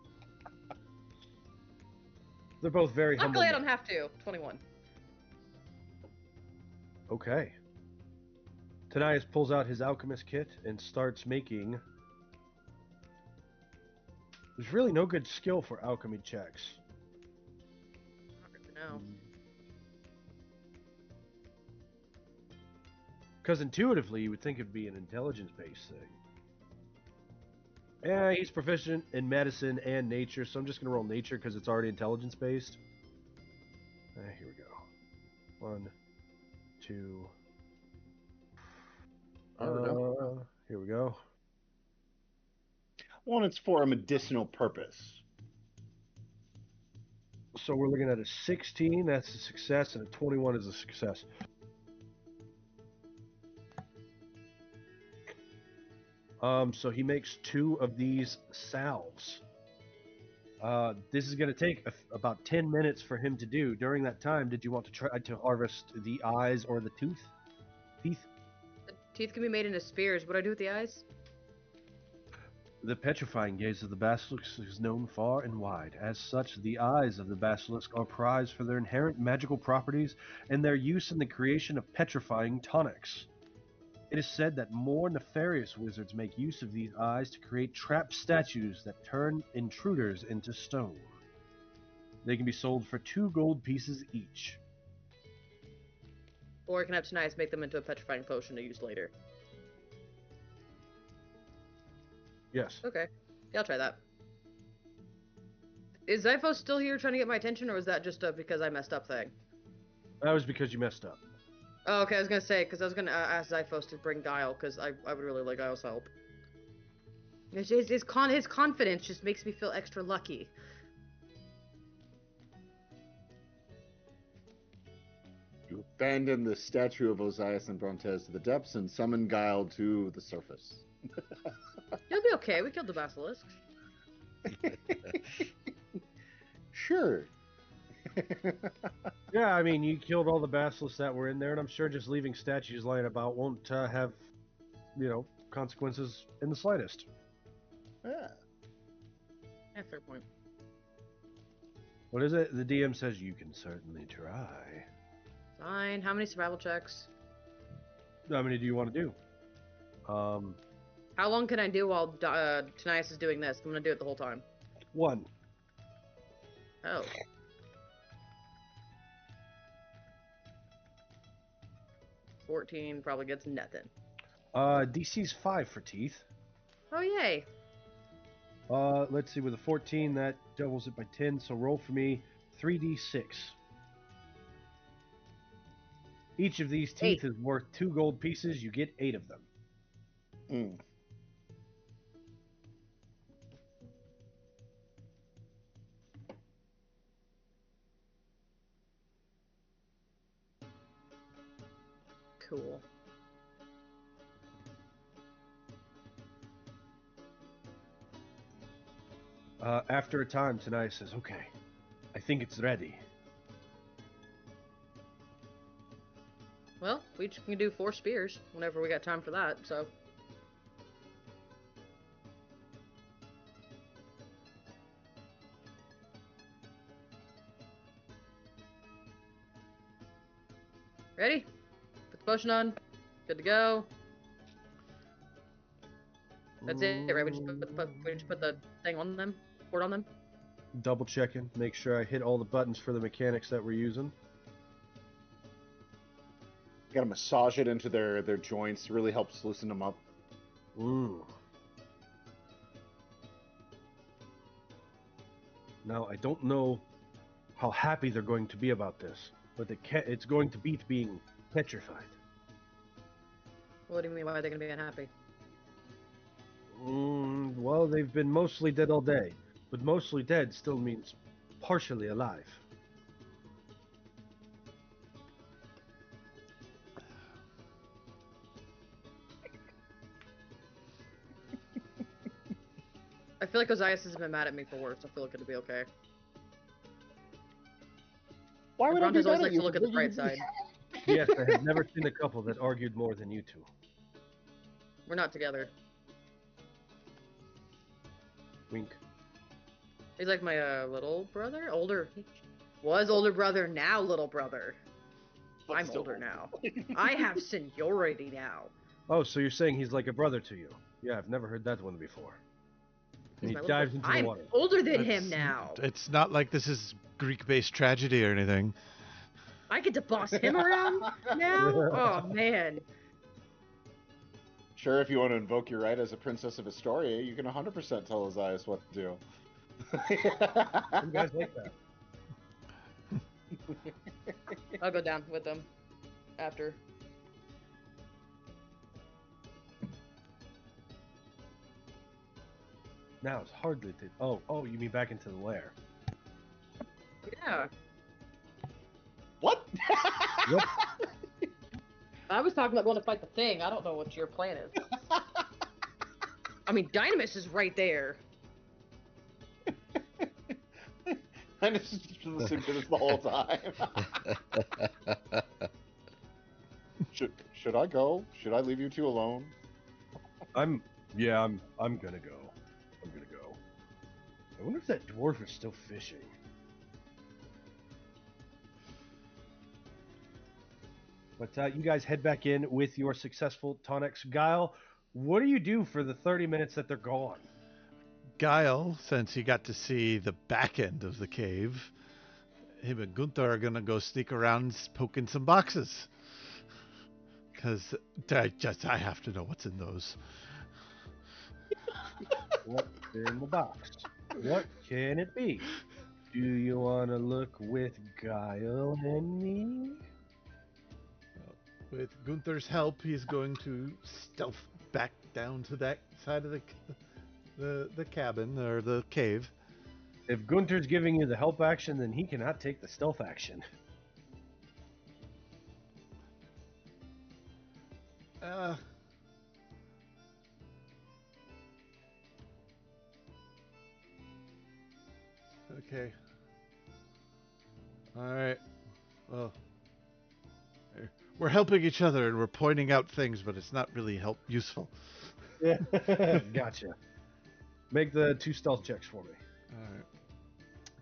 They're both very humble. Luckily, I don't have to. 21. Okay. Tanias pulls out his alchemist kit and starts making... There's really no good skill for alchemy checks. Not good to know. Because intuitively, you would think it'd be an intelligence-based thing. Yeah, he's proficient in medicine and nature, so I'm just going to roll nature because it's already intelligence-based. Here we go. 1, 2... here we go. Well, it's for a medicinal purpose. So we're looking at a 16, that's a success, and a 21 is a success. So he makes 2 of these salves. This is going to take about 10 minutes for him to do. During that time, did you want to try to harvest the eyes or the teeth? The teeth can be made into spears. What do I do with the eyes? The petrifying gaze of the basilisk is known far and wide. As such, the eyes of the basilisk are prized for their inherent magical properties and their use in the creation of petrifying tonics. It is said that more nefarious wizards make use of these eyes to create trapped statues that turn intruders into stone. They can be sold for 2 gold pieces each. Or I can have Tanias make them into a petrifying potion to use later. Yes. Okay. Yeah, I'll try that. Is Zyphos still here trying to get my attention, or was that just a because I messed up thing? That was because you messed up. Oh, okay, I was gonna say, because I was gonna ask Zyphos to bring Giel, because I would really like Giel's help. His confidence just makes me feel extra lucky. You abandon the statue of Ozias and Brontes to the depths and summon Giel to the surface. You'll be okay, we killed the basilisk. Sure. Yeah, I mean, you killed all the basilisks that were in there, and I'm sure just leaving statues lying about won't have, consequences in the slightest. Yeah. Yeah, fair point. What is it? The DM says you can certainly try. Fine. How many survival checks? How many do you want to do? How long can I do while Tanias is doing this? I'm gonna do it the whole time. 1. Oh. $14 probably gets nothing. DC's 5 for teeth. Oh, yay. Let's see, with a 14, that doubles it by 10, so roll for me 3d6. Each of these teeth is worth 2 gold pieces. You get 8 of them. Mm. Cool. After a time, Tanai says, okay, I think it's ready. Well, we can do 4 spears whenever we got time for that, so. Ready? Put the potion on. Good to go. That's it, right? We just put the thing on them? Port on them? Double checking, make sure I hit all the buttons for the mechanics that we're using. Got to massage it into their joints. Really helps loosen them up. Ooh. Now, I don't know how happy they're going to be about this, but it's going to beat being petrified. What do you mean, why are they going to be unhappy? Well, they've been mostly dead all day, but mostly dead still means partially alive. I feel like Ozias has been mad at me for worse. I feel like it'll be okay. Why would I do Brontes always that? likes to look at the bright side. Yes, I have never seen a couple that argued more than you two. We're not together. Wink. He's like my little brother? Was older brother, now little brother. But I'm still older now. I have seniority now. Oh, so you're saying he's like a brother to you? Yeah, I've never heard that one before. And He's he my little dives brother. into the I'm water. older than him now. It's not like this is Greek-based tragedy or anything. I get to boss him around now? Oh, man. Sure, if you want to invoke your right as a princess of Astoria, you can 100% tell Ozias what to do. Some guys like that. I'll go down with them after. Now it's hardly to. Oh, you mean back into the lair? Yeah. What? Yep. I was talking about going to fight the thing. I don't know what your plan is. I mean, Dynamis is right there. I just been listening to this the whole time. Should I go? Should I leave you two alone? I'm gonna go. I'm gonna go. I wonder if that dwarf is still fishing. But you guys head back in with your successful tonics. Guile, what do you do for the 30 minutes that they're gone? Giel, since he got to see the back end of the cave, him and Gunther are gonna go sneak around poking some boxes. Because I have to know what's in those. What's in the box? What can it be? Do you want to look with Guile and me? With Gunther's help, he's going to stealth back down to that side of the cabin or the cave. If Gunter's giving you the help action, then he cannot take the stealth action. Okay. All right. Well, we're helping each other and we're pointing out things, but it's not really useful. Yeah, gotcha. Make the 2 stealth checks for me. All right.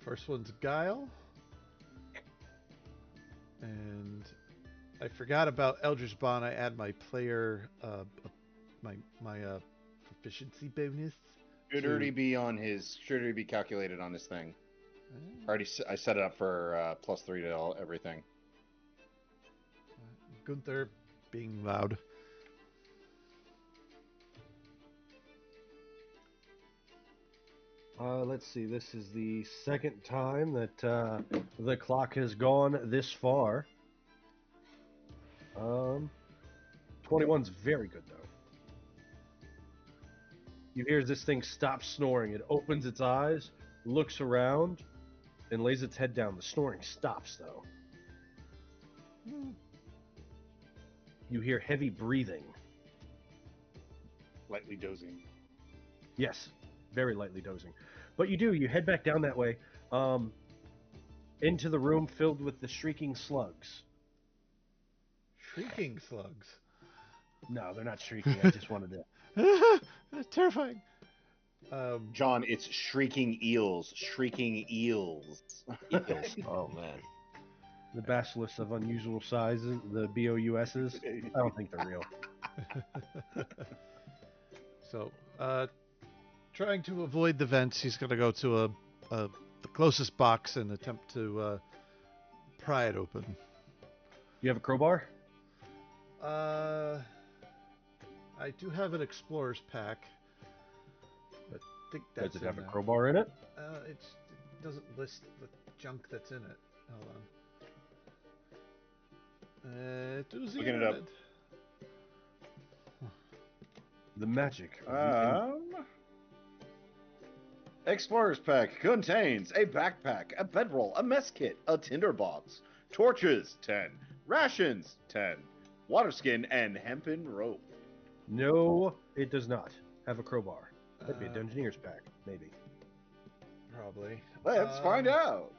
First one's Guile. And I forgot about Eldritch Bond. I add my player, my proficiency bonus. Should already be on his. Should already be calculated on his thing. I set it up for +3 to everything. Gunther being loud. Let's see. This is the second time that the clock has gone this far. 21's very good, though. You hear this thing stop snoring. It opens its eyes, looks around, and lays its head down. The snoring stops, though. You hear heavy breathing. Lightly dozing. Yes, very lightly dozing. But you head back down that way, into the room filled with the shrieking slugs. Shrieking slugs? No, they're not shrieking. I just wanted to... That's terrifying. John, it's shrieking eels. Shrieking eels. Oh man. The basilisks of unusual sizes, the BOUSs. I don't think they're real. So, trying to avoid the vents, he's going to go to the closest box and attempt to pry it open. You have a crowbar? I do have an explorer's pack, but I think that's Does it have a there. crowbar in it? It doesn't list the junk that's in it. Hold on. Looking it up. The magic. Explorer's pack contains a backpack, a bedroll, a mess kit, a tinderbox, torches 10, rations 10, water skin, and hempen rope. No, it does not have a crowbar. That'd be a Dungeoneer's pack, maybe. Probably. Let's find out.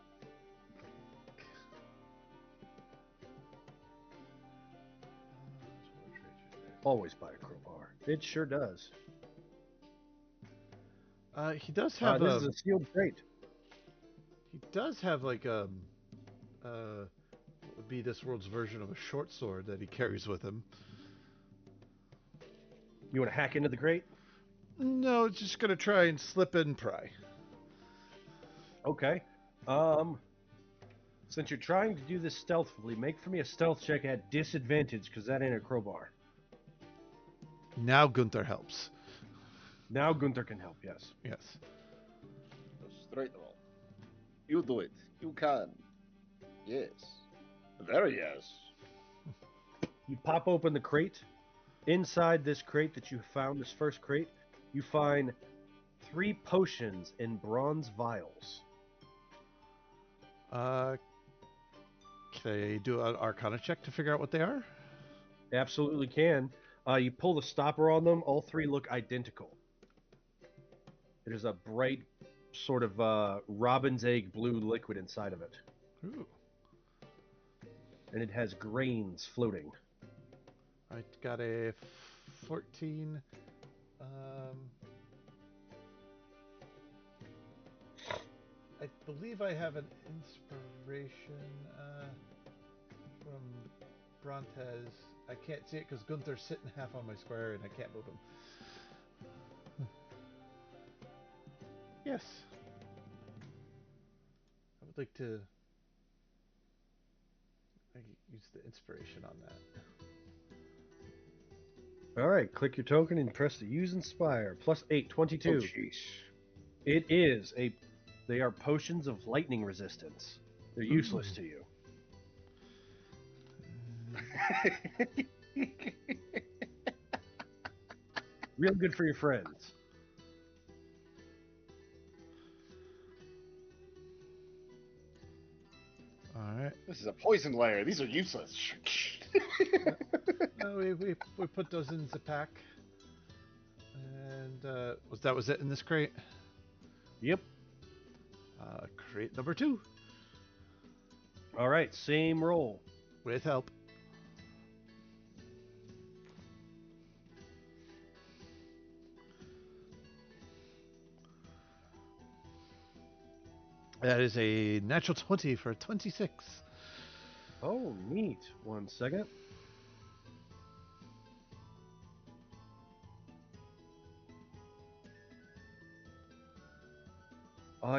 Always buy a crowbar. It sure does. He does have This is a sealed crate. He does have like what would be this world's version of a short sword that he carries with him. You want to hack into the crate? No, just gonna try and slip and pry. Okay. Since you're trying to do this stealthily, make for me a stealth check at disadvantage, because that ain't a crowbar. Now Gunther helps. Now Gunther can help, yes. Yes. Straight roll. You do it. You can. Yes. Very yes. You pop open the crate. Inside this crate that you found, this first crate, you find 3 potions in bronze vials. Can I do an Arcana check to figure out what they are? Absolutely can. You pull the stopper on them. All 3 look identical. It is a bright sort of robin's egg blue liquid inside of it. Ooh. And it has grains floating. I got a 14. I believe I have an inspiration from Brontes. I can't see it because Gunther's sitting half on my square and I can't move him. Yes. I would like to use the inspiration on that. All right, click your token and press the use inspire. Plus 8, 22. Oh, jeez. It is a... They are potions of lightning resistance. They're useless to you. Real good for your friends. Alright. This is a poison layer. These are useless. No, we put those in the pack. And was it in this crate? Yep. Crate number 2. All right, same roll. With help. That is a natural 20 for 26. Oh, neat. 1 second.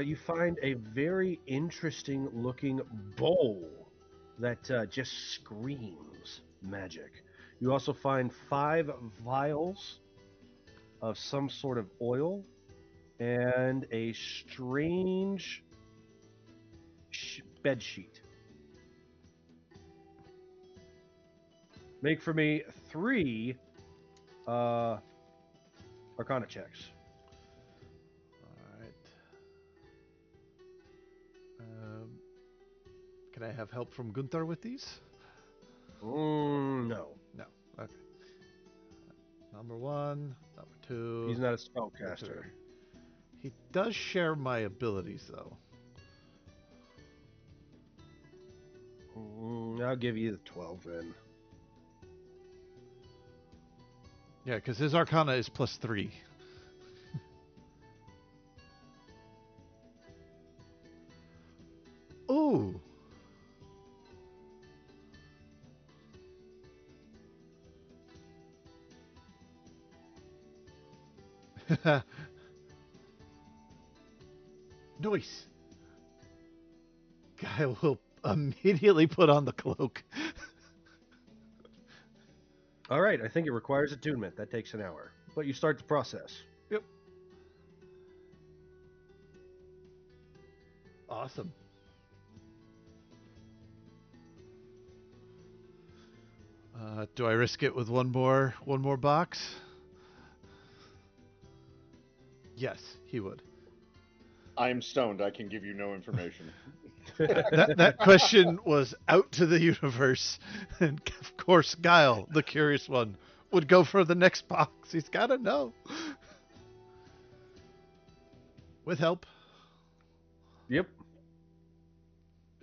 You find a very interesting looking bowl that just screams magic. You also find 5 vials of some sort of oil and a strange bed sheet. Make for me 3 Arcana checks. Alright. Can I have help from Gunther with these? No. No. Okay. Number 1, number 2. He's not a number spellcaster. 3. He does share my abilities, though. I'll give you the 12 then. Yeah, because his Arcana is plus 3. Ooh. Nice. Guy will immediately put on the cloak. All right, I think it requires attunement. That takes an hour. But you start the process. Yep. Awesome. Do I risk it with one more box? Yes, he would. I'm stoned. I can give you no information. That question was out to the universe, and of course, Giel, the curious one, would go for the next box. He's got to know. With help. Yep.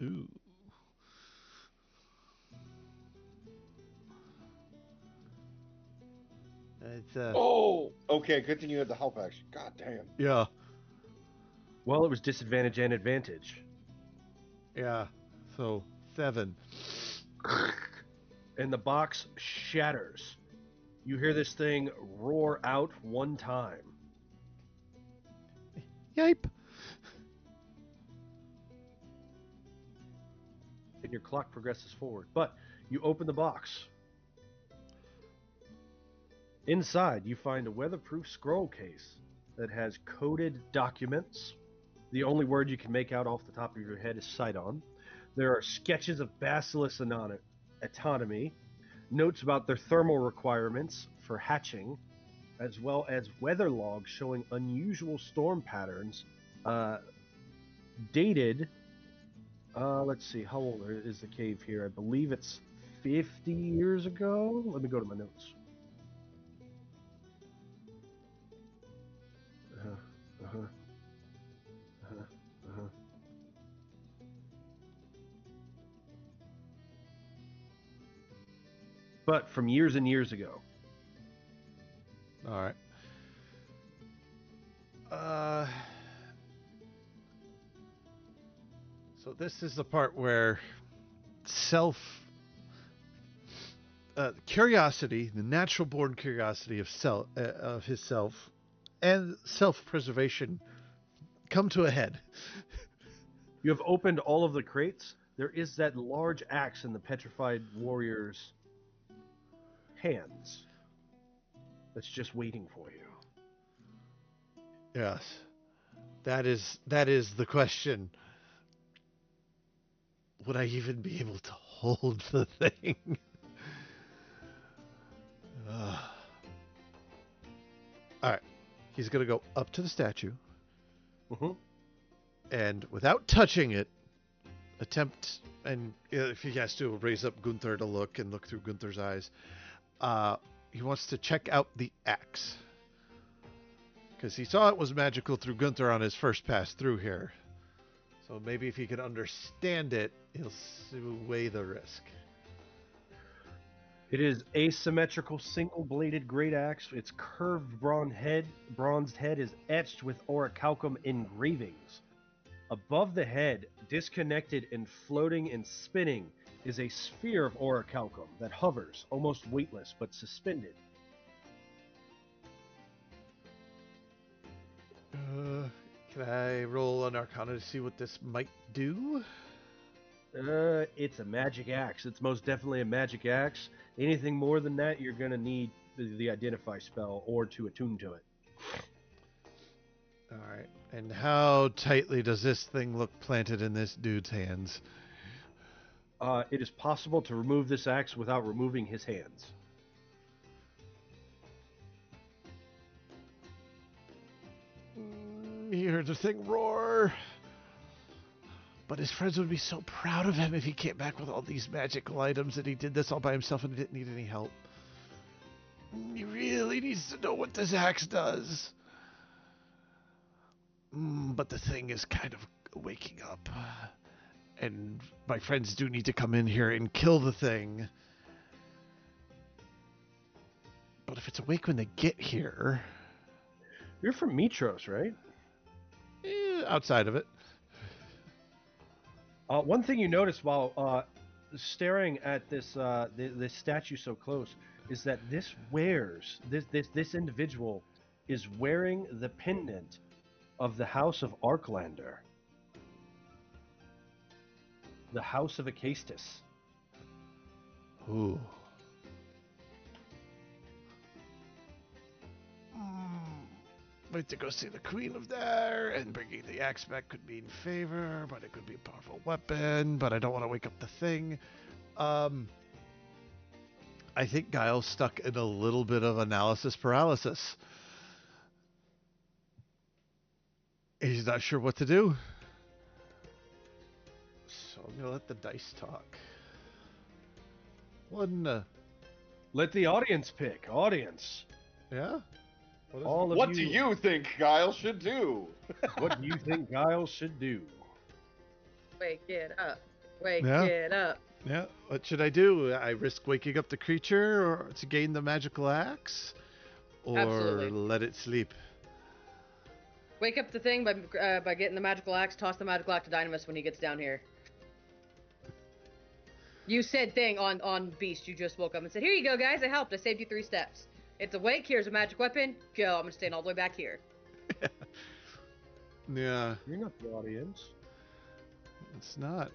Ooh. It's Oh, okay. Good thing you had the help action. God damn. yeah. Well, it was disadvantage and advantage. Yeah. So 7. And the box shatters. You hear this thing roar out one time. Yipe. And your clock progresses forward. But you open the box. Inside, you find a weatherproof scroll case that has coded documents. The only word you can make out off the top of your head is Sidon. There are sketches of basilisk autonomy, notes about their thermal requirements for hatching, as well as weather logs showing unusual storm patterns, dated. Let's see, how old is the cave here? I believe it's 50 years ago. Let me go to my notes. But from years and years ago. All right. So this is the part where curiosity, the natural-born curiosity of his self, and self-preservation come to a head. You have opened all of the crates. There is that large axe in the petrified warrior's hands that's just waiting for you. Yes. That is the question. Would I even be able to hold the thing? All right. He's going to go up to the statue. And without touching it, attempt, and if he has to, raise up Gunther to look and look through Gunther's eyes. He wants to check out the axe. Because he saw it was magical through Gunther on his first pass through here. So maybe if he can understand it, he'll weigh the risk. It is asymmetrical, single-bladed great axe. Its curved bronzed head is etched with orichalcum engravings. Above the head, disconnected and floating and spinning, is a sphere of orichalcum that hovers, almost weightless but suspended. Can I roll an Arcana to see what this might do? It's a magic axe. It's most definitely a magic axe. Anything more than that, you're going to need the Identify spell or to attune to it. All right. And how tightly does this thing look planted in this dude's hands? It is possible to remove this axe without removing his hands. He heard the thing roar. But his friends would be so proud of him if he came back with all these magical items and he did this all by himself and he didn't need any help. He really needs to know what this axe does. But the thing is kind of waking up. And my friends do need to come in here and kill the thing. But if it's awake when they get here... You're from Mitros, right? Outside of it. One thing you notice while staring at this this statue so close is that this individual is wearing the pendant of the House of Arklander, the House of Acastus. Ooh. Wait to go see the Queen of there, and bringing the axe back could mean favor, but it could be a powerful weapon, but I don't want to wake up the thing. I think Giel's stuck in a little bit of analysis paralysis. He's not sure what to do. So I'm going to let the dice talk. Let the audience pick. Audience. Yeah? What do you think Giel should do? What do you think Giel should do? Wake it up. Wake it up. Yeah, what should I do? I risk waking up the creature or to gain the magical axe? Or Absolutely. let it sleep? Wake up the thing by getting the magical axe. Toss the magical axe to Dynamis when he gets down here. You said thing on Beast. You just woke up and said, "Here you go, guys. I helped. I saved you 3 steps. It's awake. Here's a magic weapon. Go. I'm gonna stand all the way back here." Yeah, You're not the audience. it's not.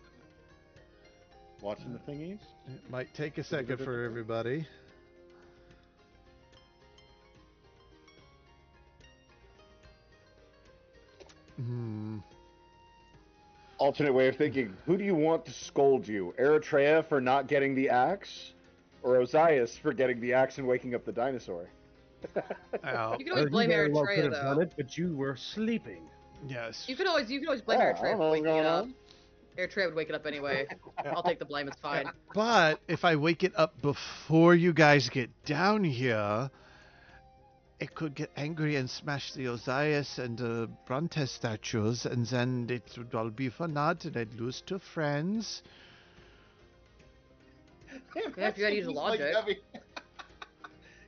Watching the thingies? It might take a second for everybody. Alternate way of thinking. Who do you want to scold you? Eritrea for not getting the axe? Or Ozias for getting the axe and waking up the dinosaur? Ow. You can always blame Eritrea though. Done it, but you were sleeping. Yes. You can always blame Yeah, I Eritrea don't for know what's waking going it up. on. Eritrea would wake it up anyway. I'll take the blame. It's fine. But if I wake it up before you guys get down here, it could get angry and smash the Ozias and Bronte statues, and then it would all be for naught, and I'd lose 2 friends. Yeah, if you gotta use He's, logic.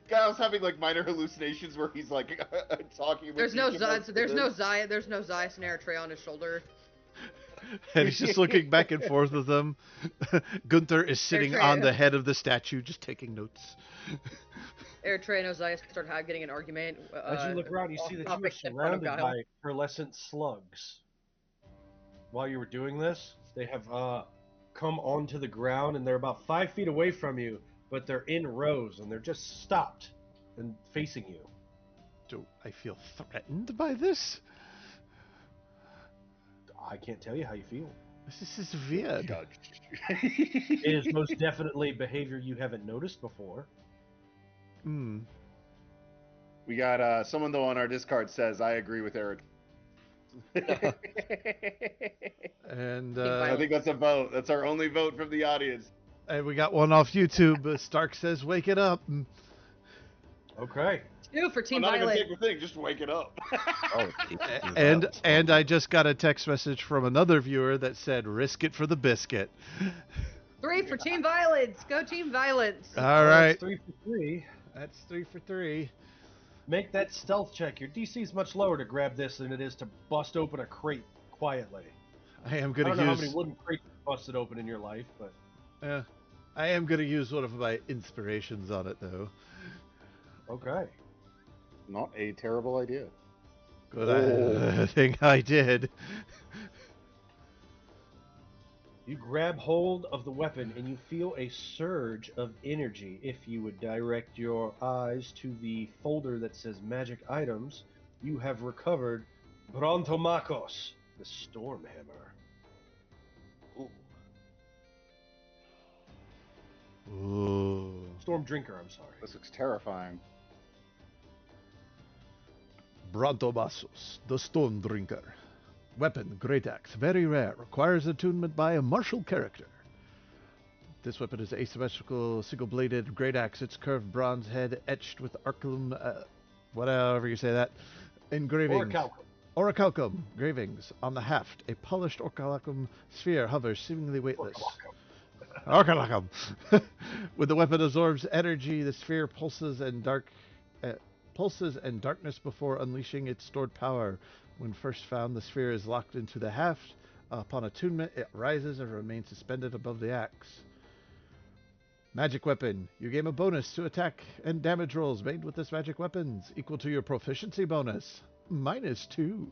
Giles having like minor hallucinations where he's like talking with There's no each of us. there's no Zias and Eritrea on his shoulder. And he's just looking back and forth with them. Gunther is sitting on the head of the statue, just taking notes. Eritrea and Zias start getting an argument. As you look around, you see that you were surrounded by pearlescent slugs. While you were doing this, they have come onto the ground, and they're about 5 feet away from you, but they're in rows, and they're just stopped and facing you. Do I feel threatened by this? I can't tell you how you feel. This is weird. It is most definitely behavior you haven't noticed before. We got someone though on our Discord says, I agree with Eric. And I think that's a vote. That's our only vote from the audience. and we got one off YouTube. Stark says, "Wake it up." Okay. 2 for Team I'm not Violet. gonna take the thing. Just wake it up. And I just got a text message from another viewer that said, "Risk it for the biscuit." 3 for Team Violence. Go Team Violence. All right. That's 3 for 3. That's 3 for 3. Make that stealth check. Your DC is much lower to grab this than it is to bust open a crate quietly. I am I going don't to know use. how many wooden crates you've busted open in your life, but I am going to use one of my inspirations on it, though. okay. Not a terrible idea. Good thing I did. You grab hold of the weapon and you feel a surge of energy. If you would direct your eyes to the folder that says magic items, you have recovered Brontomakos, the Storm Hammer. Ooh. Storm Drinker, I'm sorry. This looks terrifying. Brontomasos, the Stone Drinker. Weapon, Great Axe, very rare, requires attunement by a martial character. This weapon is asymmetrical, single-bladed Great Axe, its curved bronze head etched with arculum, whatever you say that, engravings. Orichalcum engravings. On the haft, a polished orichalcum sphere hovers, seemingly weightless. Orichalcum. When the weapon absorbs energy, the sphere pulses and darkness before unleashing its stored power. When first found, the sphere is locked into the haft. Upon attunement, it rises and remains suspended above the axe. Magic weapon. You gain a bonus to attack and damage rolls made with this magic weapons, equal to your proficiency bonus. -2.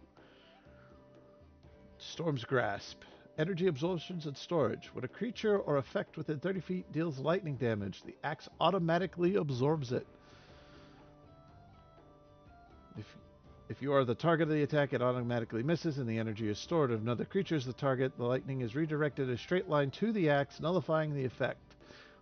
Storm's Grasp. Energy absorptions and storage. When a creature or effect within 30 feet deals lightning damage, the axe automatically absorbs it. If you are the target of the attack, it automatically misses and the energy is stored. If another creature is the target, the lightning is redirected in a straight line to the axe, nullifying the effect.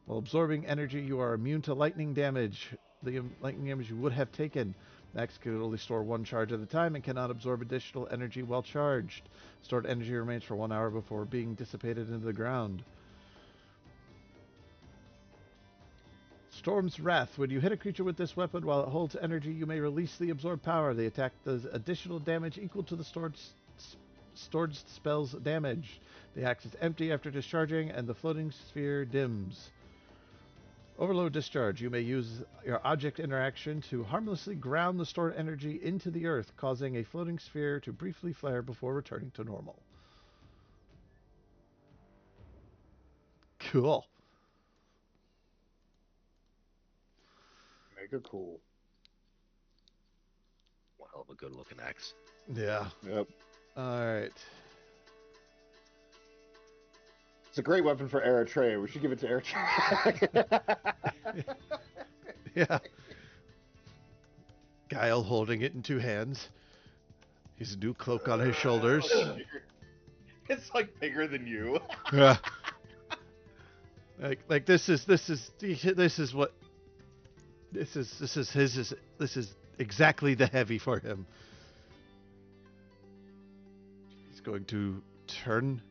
While absorbing energy, you are immune to lightning damage. The lightning damage you would have taken. The axe can only store 1 charge at a time and cannot absorb additional energy while charged. Stored energy remains for 1 hour before being dissipated into the ground. Storm's Wrath. When you hit a creature with this weapon while it holds energy, you may release the absorbed power. The attack does additional damage equal to the stored spell's damage. The axe is empty after discharging, and the floating sphere dims. Overload discharge. You may use your object interaction to harmlessly ground the stored energy into the earth, causing a floating sphere to briefly flare before returning to normal. Cool. Mega cool. Well, a good looking axe. Yeah. Yep. All right. It's a great weapon for Eritrea. We should give it to Eritrea. Yeah. Giel holding it in two hands. His new cloak on his shoulders. It's like bigger than you. Yeah. Like this is exactly the heavy for him. He's going to turn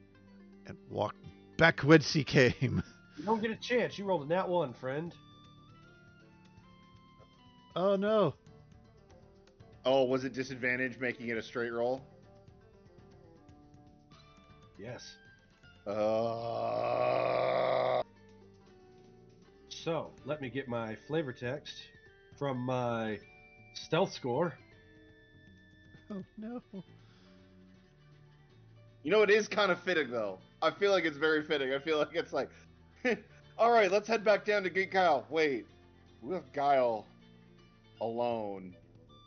and walk back whence he came. You don't get a chance. You rolled a nat 1, friend. Oh no. Oh, was it disadvantage making it a straight roll? Yes. So, let me get my flavor text from my stealth score. Oh no. You know, it is kind of fitting, though. I feel like it's very fitting. I feel like it's like, all right, let's head back down to get Guile. Wait, we have Guile alone.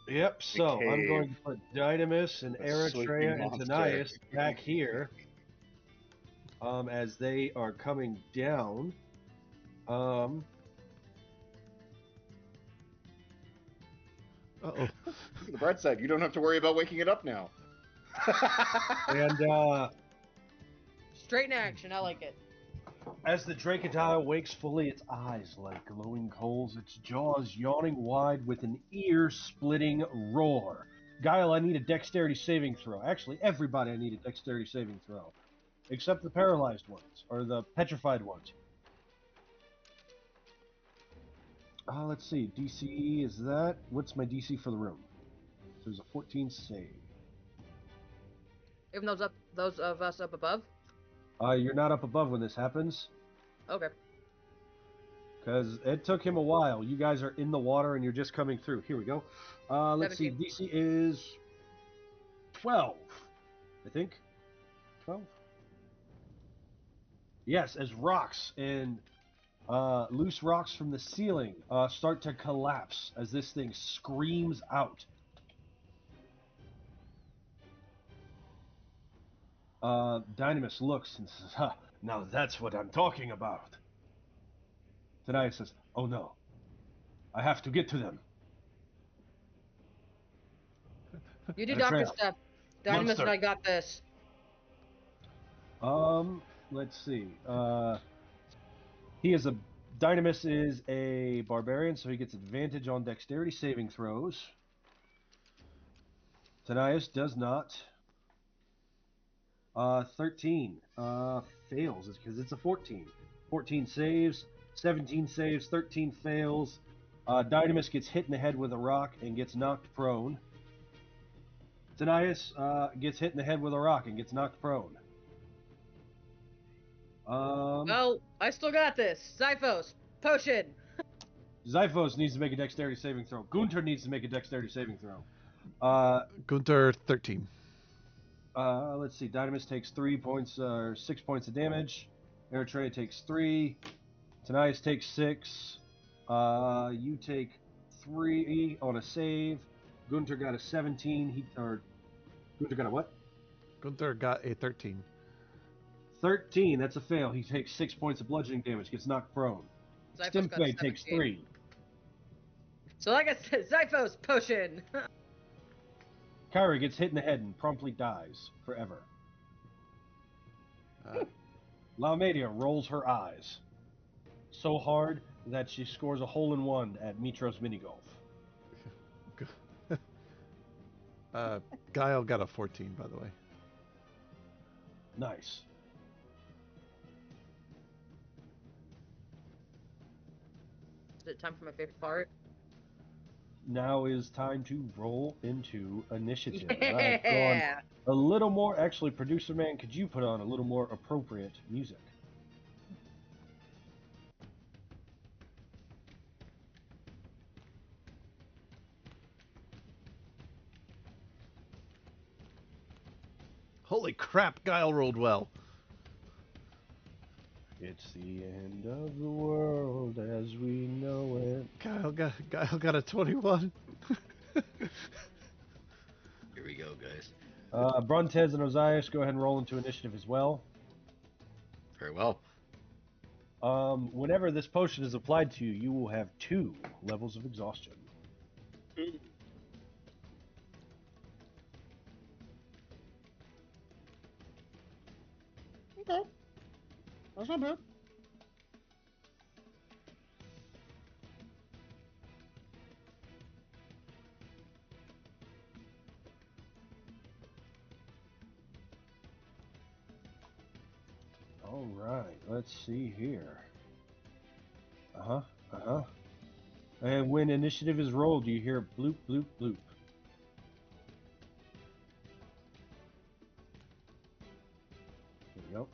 Yep, so cave. I'm going to put Dynamis and The Eritrea sleeping and monster. Tanias back here as they are coming down. Uh-oh. The bright side, you don't have to worry about waking it up now. And Straight in action. I like it. as the Dracodile wakes fully, its eyes like glowing coals, its jaws yawning wide with an ear-splitting roar. Guile, I need a dexterity saving throw. Actually, everybody I need a dexterity saving throw. Except the paralyzed ones, or the petrified ones. Let's see, DC is that? What's my DC for the room? So there's a 14 save. Even those of us up above. You're not up above when this happens, Okay. because it took him a while. You guys are in the water and you're just coming through. Here we go. Let's see, 17. DC is 12, I think. 12? Yes, as rocks and loose rocks from the ceiling start to collapse as this thing screams out. Dynamis looks and says, "Ha, now that's what I'm talking about." Tanias says, "Oh no, I have to get to them." You do Eritrea. doctor stuff. Dynamis Monster. and I got this. Let's see. He is a Dynamis is a barbarian, so he gets advantage on dexterity saving throws. Tanias does not. 13 fails because it's a 14. 14 saves, 17 saves, 13 fails. Dynamis gets hit in the head with a rock and gets knocked prone. Tanias gets hit in the head with a rock and gets knocked prone. Well, I still got this. Zyphos, potion. Zyphos needs to make a dexterity saving throw. Gunter needs to make a dexterity saving throw. Gunther 13. Let's see. Dynamis takes 6 points of damage. Eritrea takes 3. Tanias takes 6. You take 3 on a save. Gunter got a 17. Gunter got a what? Gunther got a 13. 13. That's a fail. He takes 6 points of bludgeoning damage. Gets knocked prone. Zyphos got Stimfei takes 17. 3. So like I said, Zyphos, potion. Kyra gets hit in the head and promptly dies forever. Laumedia rolls her eyes so hard that she scores a hole-in-one at Mitros Minigolf. Guile got a 14, by the way. Nice. Is it time for my favorite part? Now is time to roll into initiative. And I've gone Yeah. a little more. Actually, producer man, could you put on a little more appropriate music? Holy crap, Guile rolled well. It's the end of the world as we know it. Guile got a 21. Here we go, guys. Brontez and Ozias, go ahead and roll into initiative as well. Very well. Whenever this potion is applied to you, you will have 2 levels of exhaustion. Okay. That's not bad. All right, let's see here. And when initiative is rolled, you hear bloop, bloop, bloop. There we go.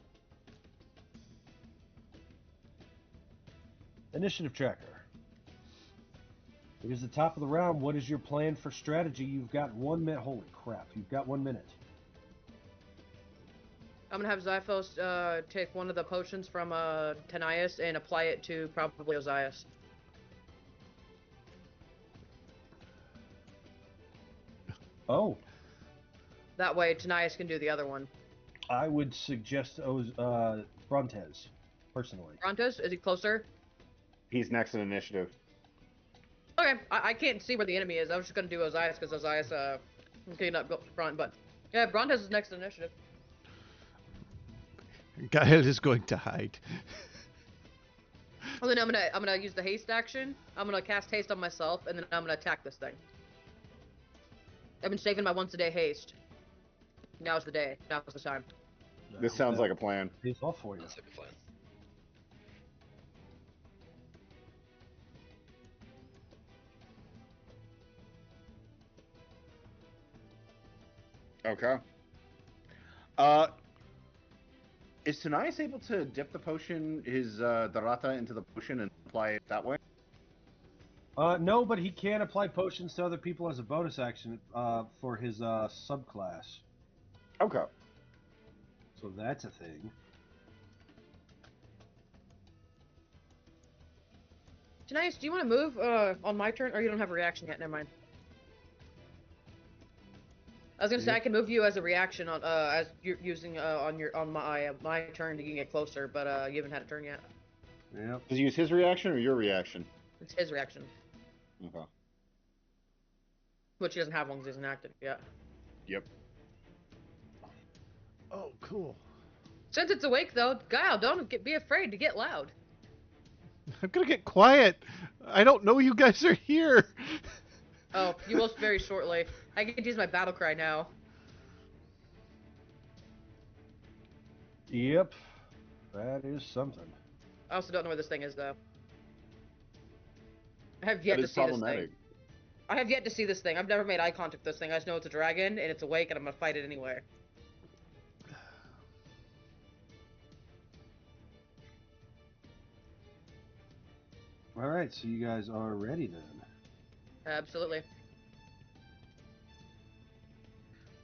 Initiative tracker. It is the top of the round. What is your plan for strategy? You've got 1 minute. Holy crap, you've got 1 minute. I'm gonna have Zyphos take one of the potions from Tanias and apply it to probably Ozias. Oh, That way Tanias can do the other one. I would suggest Brontez, personally. Brontos, is he closer? He's next in initiative. Okay, I can't see where the enemy is. I was just gonna do Ozias because Ozias came up front, but yeah, Brontos is next in initiative. Guile is going to hide. Well, then I'm gonna use the haste action. I'm gonna cast haste on myself, and then I'm gonna attack this thing. I've been saving my once a day haste. Now's the day. Now's the time. This sounds like a plan. Pays off for you. That's like a plan. Okay. Is Tanias able to dip the potion, his Darata, into the potion and apply it that way? No, but he can apply potions to other people as a bonus action for his subclass. Okay. So that's a thing. Tanias, do you want to move on my turn, or you don't have a reaction yet? Never mind. I was gonna say I can move you as a reaction on as you're using on my turn to get closer, but you haven't had a turn yet. Yeah. Does he use his reaction or your reaction? It's his reaction, Okay. which he doesn't have one because he hasn't acted yet. Yep. Oh, cool. Since it's awake though, Guile, don't be afraid to get loud. I'm gonna get quiet. I don't know you guys are here. Oh, you will very shortly. I can use my battle cry now. Yep. That is something. I also don't know where this thing is though. I have yet That to is see this problematic. thing. I have yet to see this thing. I've never made eye contact with this thing. I just know it's a dragon and it's awake and I'm gonna fight it anyway. All right, so you guys are ready then. Absolutely.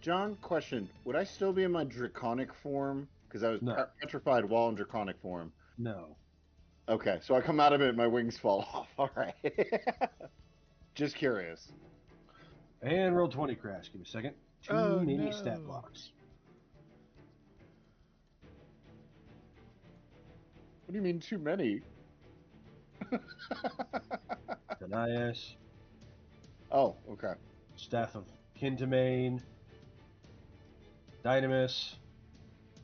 John, question. Would I still be in my draconic form? Because I was No. petrified while in draconic form. No. Okay, so I come out of it and my wings fall off. Alright. Just curious. And roll 20 crash. Give me a second. Too Oh, many no. stat blocks. What do you mean too many? Denias, Oh, okay. Staff of Kintamane, Dynamis,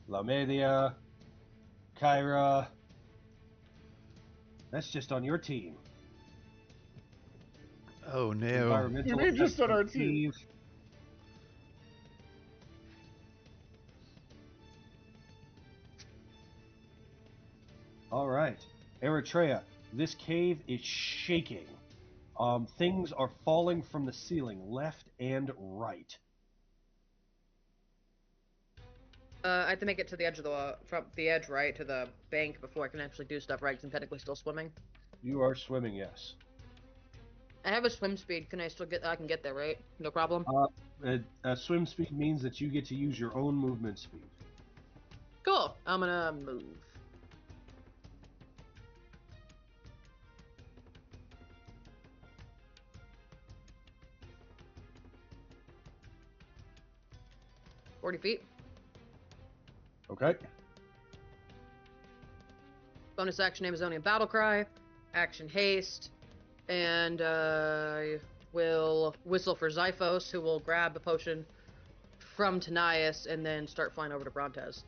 Lamedia, Kyra. That's just on your team. Oh no. Environmental You mean just on our Assessment team? Steve. All right, Eritrea. This cave is shaking. Things are falling from the ceiling, left and right. I have to make it to the edge of from the edge, right, to the bank before I can actually do stuff, right? 'Cause I'm technically still swimming. You are swimming, yes. I have a swim speed. Can I still get? I can get there, right? No problem. Swim speed means that you get to use your own movement speed. Cool. I'm gonna move. $40. Okay. Bonus action Amazonian battle cry, action haste, and I will whistle for Zyphos, who will grab a potion from Tanias and then start flying over to Brontez.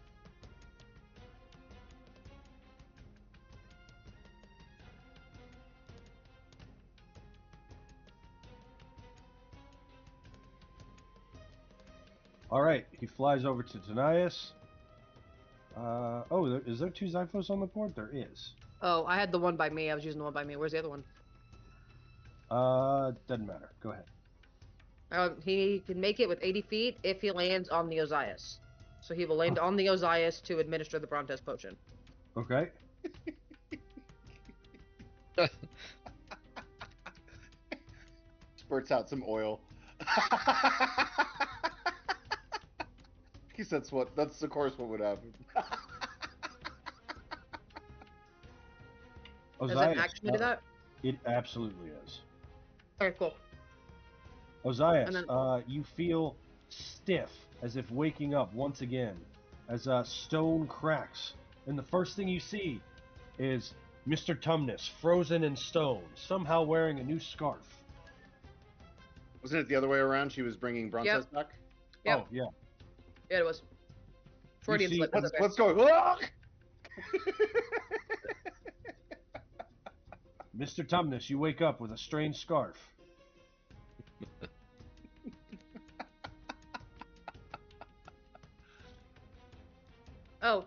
All right. He flies over to Tanias. Is there 2 Zyphos on the board? There is. Oh, I had the one by me. I was using the one by me. Where's the other one? Doesn't matter. Go ahead. He can make it with 80 feet if he lands on the Ozias. So he will land on the Ozias to administer the Brontez potion. Okay. Spurts out some oil. He says that's of course what would happen. Is that an action to do that? It absolutely is. Okay, cool. Ozias, then- you feel stiff, as if waking up once again, as stone cracks. And the first thing you see is Mr. Tumnus, frozen in stone, somehow wearing a new scarf. Wasn't it the other way around? She was bringing Brontez back? Yep. Oh, yeah. Yeah, it was. Freudian see- slip. It's okay. Let's go. Mr. Tumnus, you wake up with a strange scarf. Oh,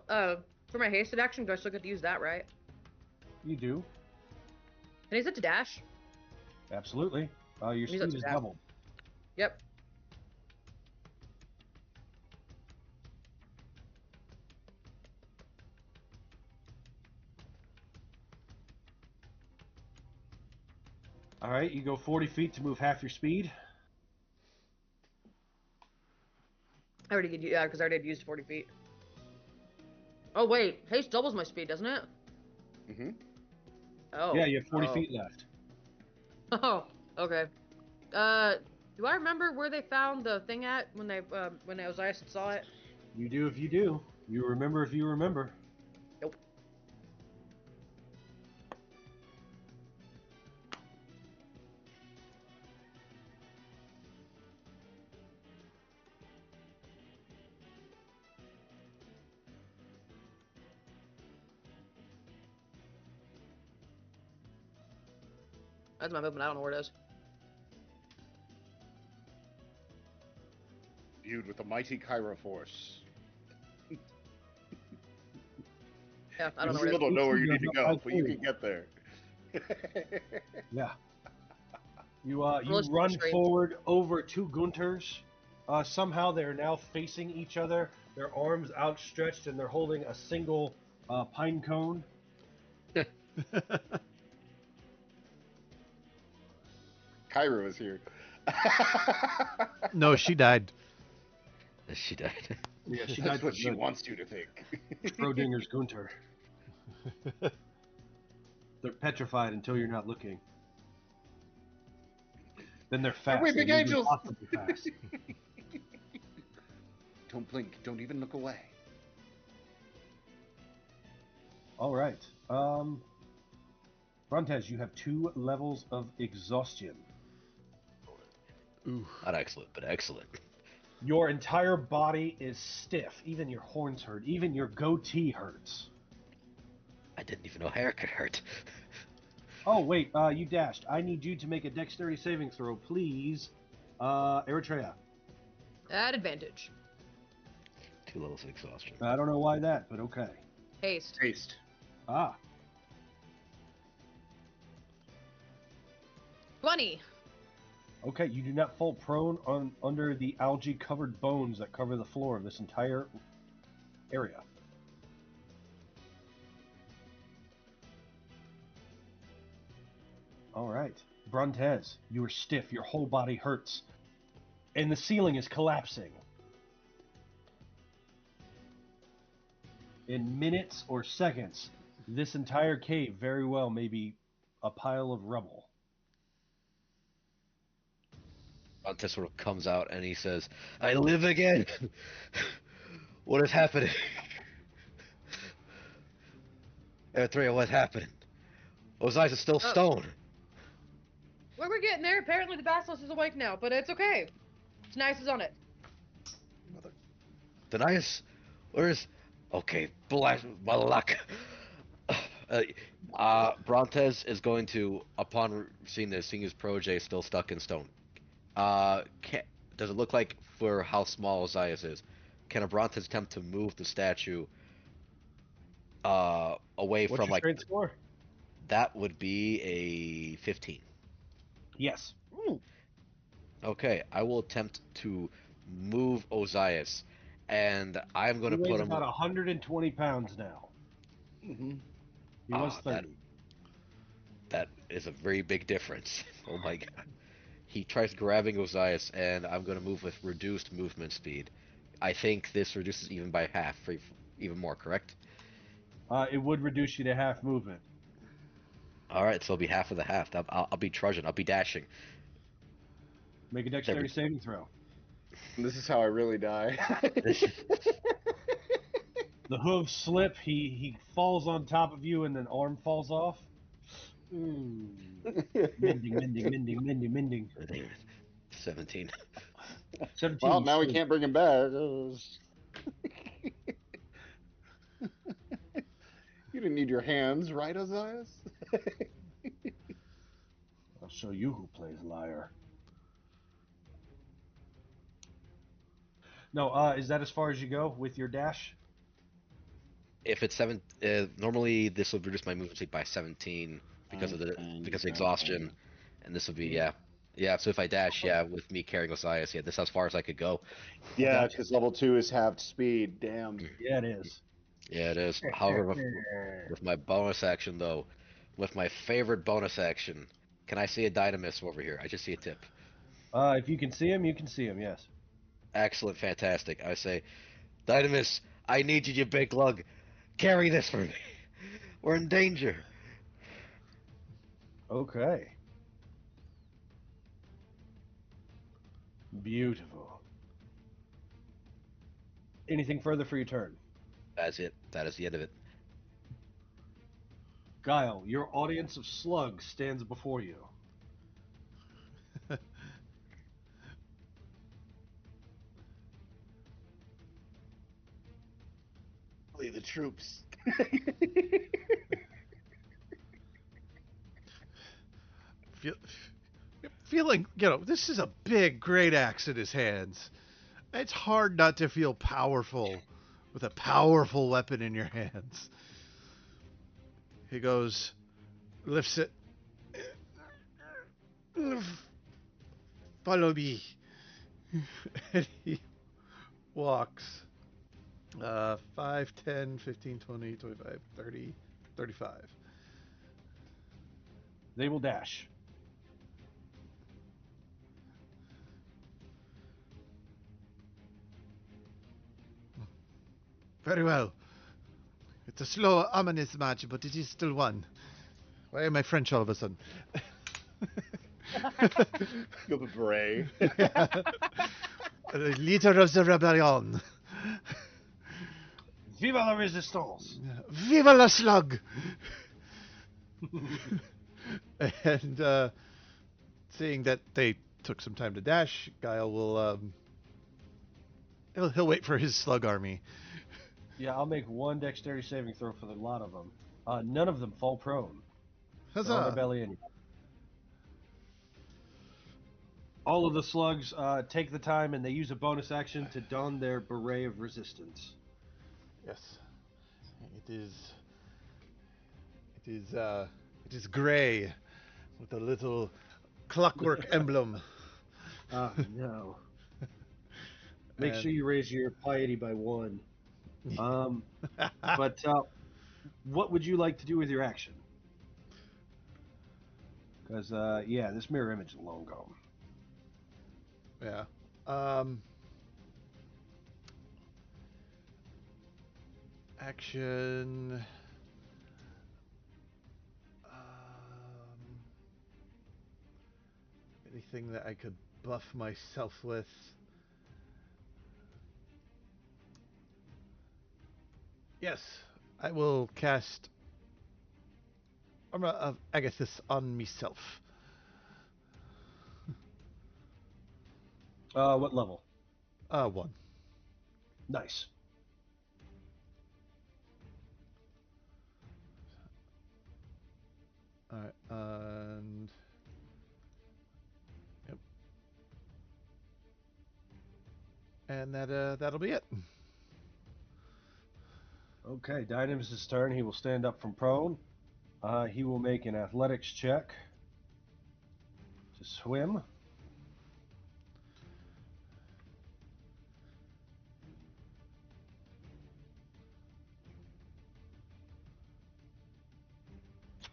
for my hasted action, do I still get to use that, right? You do. Can I use it to dash? Absolutely. Your Use it speed to is dash. doubled. Yep. All right, you go 40 feet to move half your speed. I already did, yeah, because I already had used 40 feet. Oh, wait. Haste doubles my speed, doesn't it? Mm-hmm. Oh. Yeah, you have 40 feet left. Oh, okay. Do I remember where they found the thing at when Osiris saw it? You do if you do. You remember if you remember. Nope. That's my movement. I don't know where it is. Viewed with the mighty Kyra force. Yeah, I don't know You where it still is. don't know where you need to go, but you can get there. Yeah. You Let's run straight. forward over 2 Gunters. Somehow they're now facing each other. Their arms outstretched and they're holding a single pine cone. Kyra is here. No, she died. She died. Yeah, she That's died what for she good. wants you to think. Schrodinger's Gunter. They're petrified until you're not looking. Then they're fast. We're big They're angels. impossibly fast. Don't blink. Don't even look away. All right. Brontez, you have 2 levels of exhaustion. Ooh. Not excellent, but excellent. Your entire body is stiff. Even your horns hurt. Even your goatee hurts. I didn't even know hair could hurt. Oh, wait. You dashed. I need you to make a dexterity saving throw, please. Eritrea. At advantage. 2 levels of exhaustion. I don't know why that, but okay. Haste. Taste. Ah. 20. Okay, you do not fall prone under the algae-covered bones that cover the floor of this entire area. All right. Brontez, you are stiff. Your whole body hurts. and the ceiling is collapsing. In minutes or seconds, this entire cave very well may be a pile of rubble. Brontes sort of comes out and he says, "I live again. What is happening?" Eritrea, what's happening? Osiris is still stone. Well, we're getting there. Apparently the basilisk is awake now, but it's okay. Nice is on it. Denias, where's... Okay, bless my luck. Brontes is going to, upon seeing this, seeing his protege still stuck in stone. Does it look like, for how small Osiris is, can a Brontes attempt to move the statue away What's from, your like... strength score? That would be a 15. Yes. Okay, I will attempt to move Osiris, and I'm going He to weighs put him... about 120 pounds now. Mm-hmm. He was that- 30. That is a very big difference. Oh my god. He tries grabbing Osiris, and I'm going to move with reduced movement speed. I think this reduces even by half, even more, correct? It would reduce you to half movement. Alright, so it'll be half of the half. I'll be trudging, I'll be dashing. Make a dexterity saving throw. This is how I really die. The hooves slip. He falls on top of you, and an arm falls off. Mending. 17. 17. Well, now we straight. can't bring him back. You didn't need your hands, right, Osiris? I'll show you who plays liar. No, is that as far as you go with your dash? If it's 7, normally this will reduce my movement speed by 17 because of the exhaustion, and this will be yeah. So if I dash, with me carrying Osiris, this is as far as I could go. Yeah, because level 2 is halved speed. Damn. Yeah, it is. Yeah, it is. However, with my bonus action though, with my favorite bonus action, can I see a dynamis over here? I just see a tip. If you can see him, you can see him. Yes. Excellent, fantastic. I say, Dynamis, I need you, you big lug. Carry this for me. We're in danger. Okay. Beautiful. Anything further for your turn? That's it. That is the end of it. Giel, your audience of slugs stands before you. The troops. Feeling, this is a big, great axe in his hands. It's hard not to feel powerful with a powerful weapon in your hands. He goes, lifts it. Follow me. And he walks 5, 10, 15, 20, 25, 30, 35. They will dash. Very well. It's a slow, ominous match, but it is still one. Why am I French all of a sudden? You're the beret. Leader of the rebellion. Viva la resistance! Viva la slug! And seeing that they took some time to dash, Giel will he'll wait for his slug army. Yeah, I'll make one dexterity saving throw for the lot of them. None of them fall prone. They're on their Huzzah! belly anyway. All of the slugs take the time and they use a bonus action to don their beret of resistance. Yes, it is gray with a little clockwork emblem. Oh no! Make And- sure you raise your piety by 1. But what would you like to do with your action? Because this mirror image is long gone. Yeah. Um, action. Anything that I could buff myself with. Yes, I will cast. I guess this on myself. What level? 1. Nice. All right, and yep, and that'll be it. Okay, Dynamis' turn. He will stand up from prone. He will make an athletics check to swim.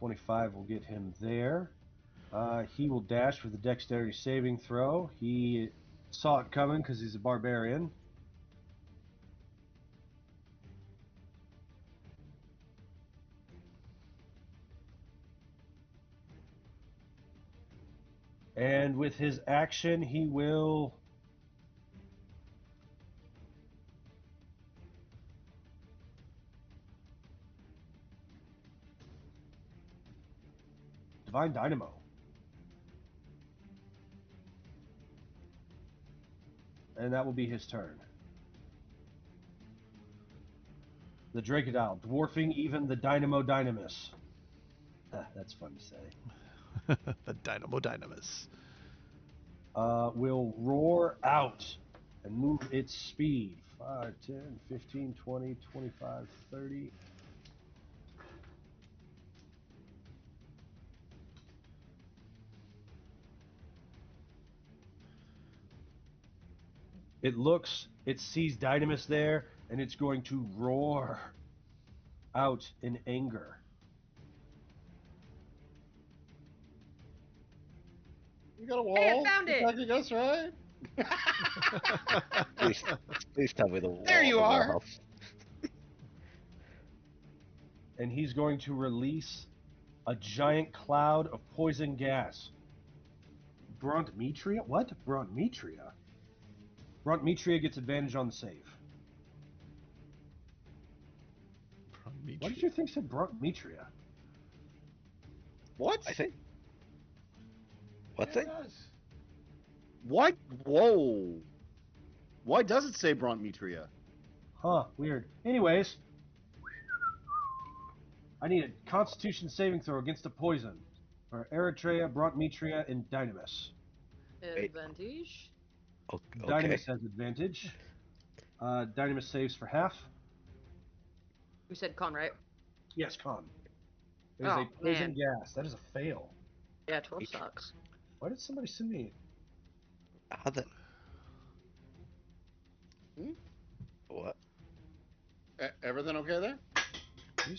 .25 will get him there. He will dash with a dexterity saving throw. He saw it coming because he's a barbarian. And with his action, he will Divine Dynamo. And that will be his turn. The Dracodile, dwarfing even the Dynamo Dynamis. That's fun to say. The Dynamo Dynamis. Will roar out and move its speed. 5, 10, 15, 20, 25, 30. It sees Dynamis there, and it's going to roar out in anger. You got a wall? Hey, I found it! Attacking us, right? Please tell me the wall. There you the are. wall. And he's going to release a giant cloud of poison gas. Brontmetria? What? Brontmetria? Brontmetria gets advantage on the save. What did you think said Brontmetria? What? I think. What thing? What? Whoa. Why does it say Brontmetria? Huh, weird. Anyways, I need a Constitution saving throw against a poison for Eritrea, Brontmetria, and Dynamis. Advantage. Okay. Dynamis has advantage. Dynamis saves for half. We said con, right? Yes, con. It is Oh, a poison man. gas. That is a fail. Yeah, 12 sucks. Why did somebody send me? How the? Hmm? What? Everything okay there?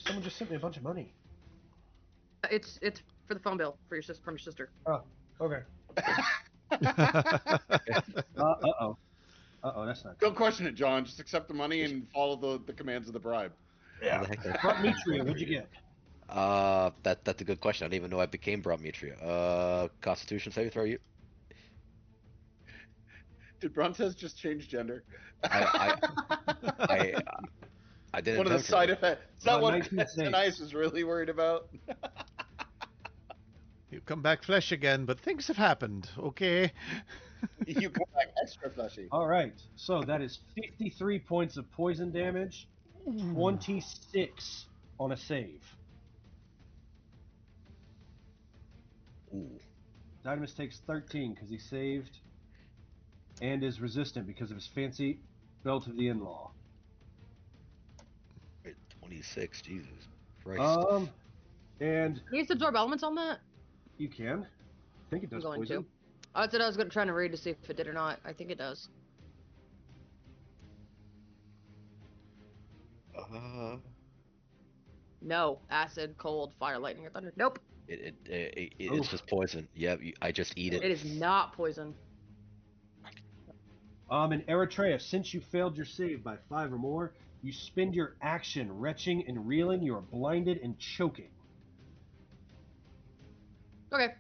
Someone just sent me a bunch of money. It's for the phone bill for your from your sister. Oh, okay. Uh-oh, that's not good. Don't question it, John. Just accept the money and follow the commands of the bribe. How the heck did I- Brontmetria, what'd you get? That's a good question. I didn't even know I became Brontmetria. Constitution saving throw. You. Did Brontez just change gender? I didn't. One of the attempt side to. effects. Is that what 19 saves. Denise was really worried about? You come back flesh again, but things have happened, okay? You come back extra fleshy. All right, so that is 53 points of poison damage, 26 on a save. Ooh. Dynamis takes 13 because he saved and is resistant because of his fancy belt of the in-law. 26. Jesus Christ. And Can you absorb elements on that? you can. I think it does I'm going poison. to. That's what I was trying to read to see if it did or not. I think it does. No. Acid, cold, fire, lightning, or thunder. Nope. It's just poison. Yeah, I just eat it. It is not poison. And Eritrea, since you failed your save by 5 or more, you spend your action retching and reeling. You are blinded and choking. Okay.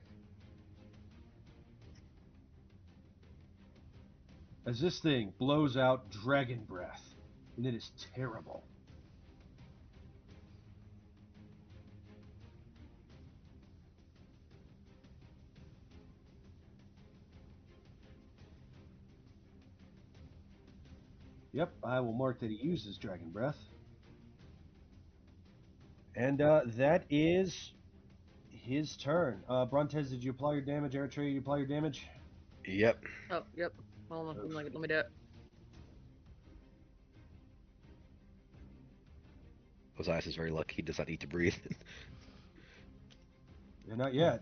As this thing blows out dragon breath, and it is terrible. Yep, I will mark that he uses dragon breath. And that is his turn. Brontez, did you apply your damage? Eritrea, did you apply your damage? Yep. Oh, yep. Hold on, let me do it. Ozias is very lucky. He does not need to breathe. Yeah, not yet.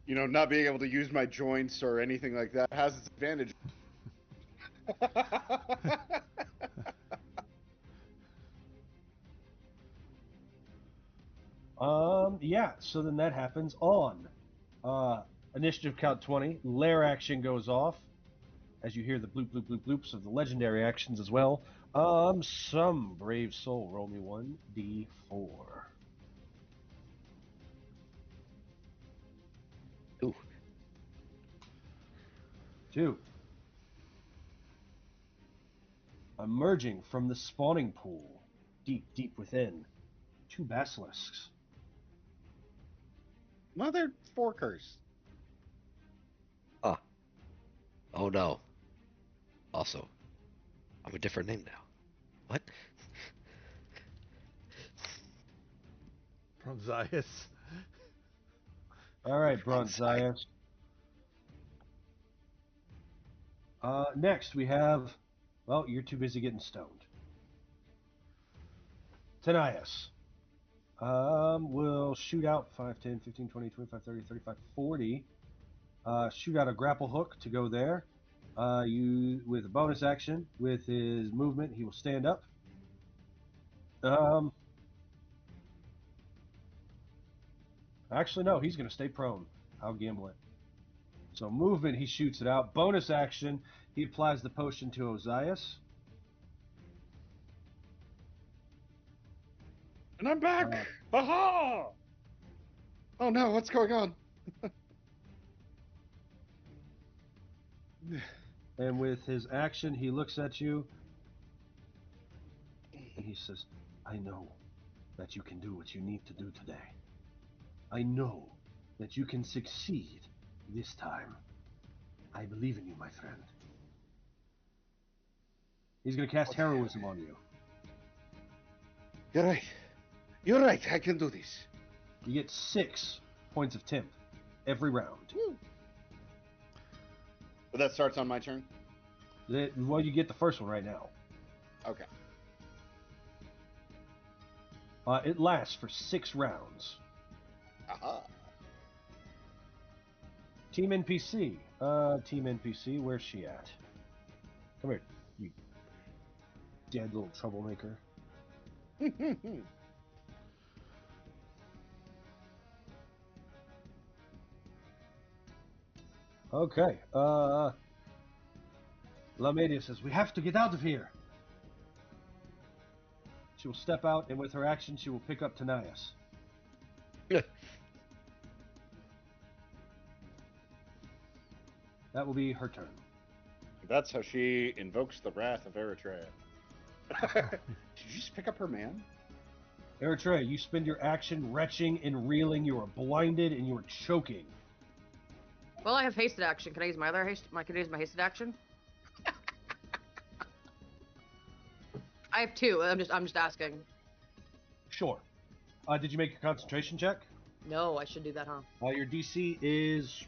You know, not being able to use my joints or anything like that has its advantage. Yeah, so then that happens on initiative count 20. Lair action goes off as you hear the bloop bloop bloop bloops of the legendary actions as well. Some brave soul, roll me 1d4. Ooh. 2. Emerging from the spawning pool, deep, deep within, 2 basilisks. Mother forkers. Ah. Oh no. Also, I'm a different name now. What? Bronzias. All right, Bronzias. Next we have, well, you're too busy getting stoned. Tanias. We'll shoot out 5, 10, 15, 20, 25, 30, 35, 40. Shoot out a grapple hook to go there. You, with a bonus action, with his movement, he will stand up. Actually, no, he's going to stay prone. I'll gamble it. So movement, he shoots it out. Bonus action, he applies the potion to Ozias. And I'm back! Aha! Oh no, what's going on? And with his action, he looks at you and he says, I know that you can do what you need to do today. I know that you can succeed this time. I believe in you, my friend. He's going to cast heroism on you. You're right. You're right, I can do this. You get 6 points of temp every round. But that starts on my turn? Well, you get the first one right now. Okay. It lasts for 6 rounds. Aha. Team NPC. Team NPC, where's she at? Come here, you dead little troublemaker. Okay. Lamedia says, we have to get out of here. She will step out, and with her action, she will pick up Tanias. That will be her turn. That's how she invokes the wrath of Eritrea. Did you just pick up her man? Eritrea, you spend your action retching and reeling. You are blinded and you are choking. Well, I have hasted action. Can I use my other haste? Can I use my hasted action? I have 2. I'm just asking. Sure. Did you make your concentration check? No, I should do that, huh? Your DC is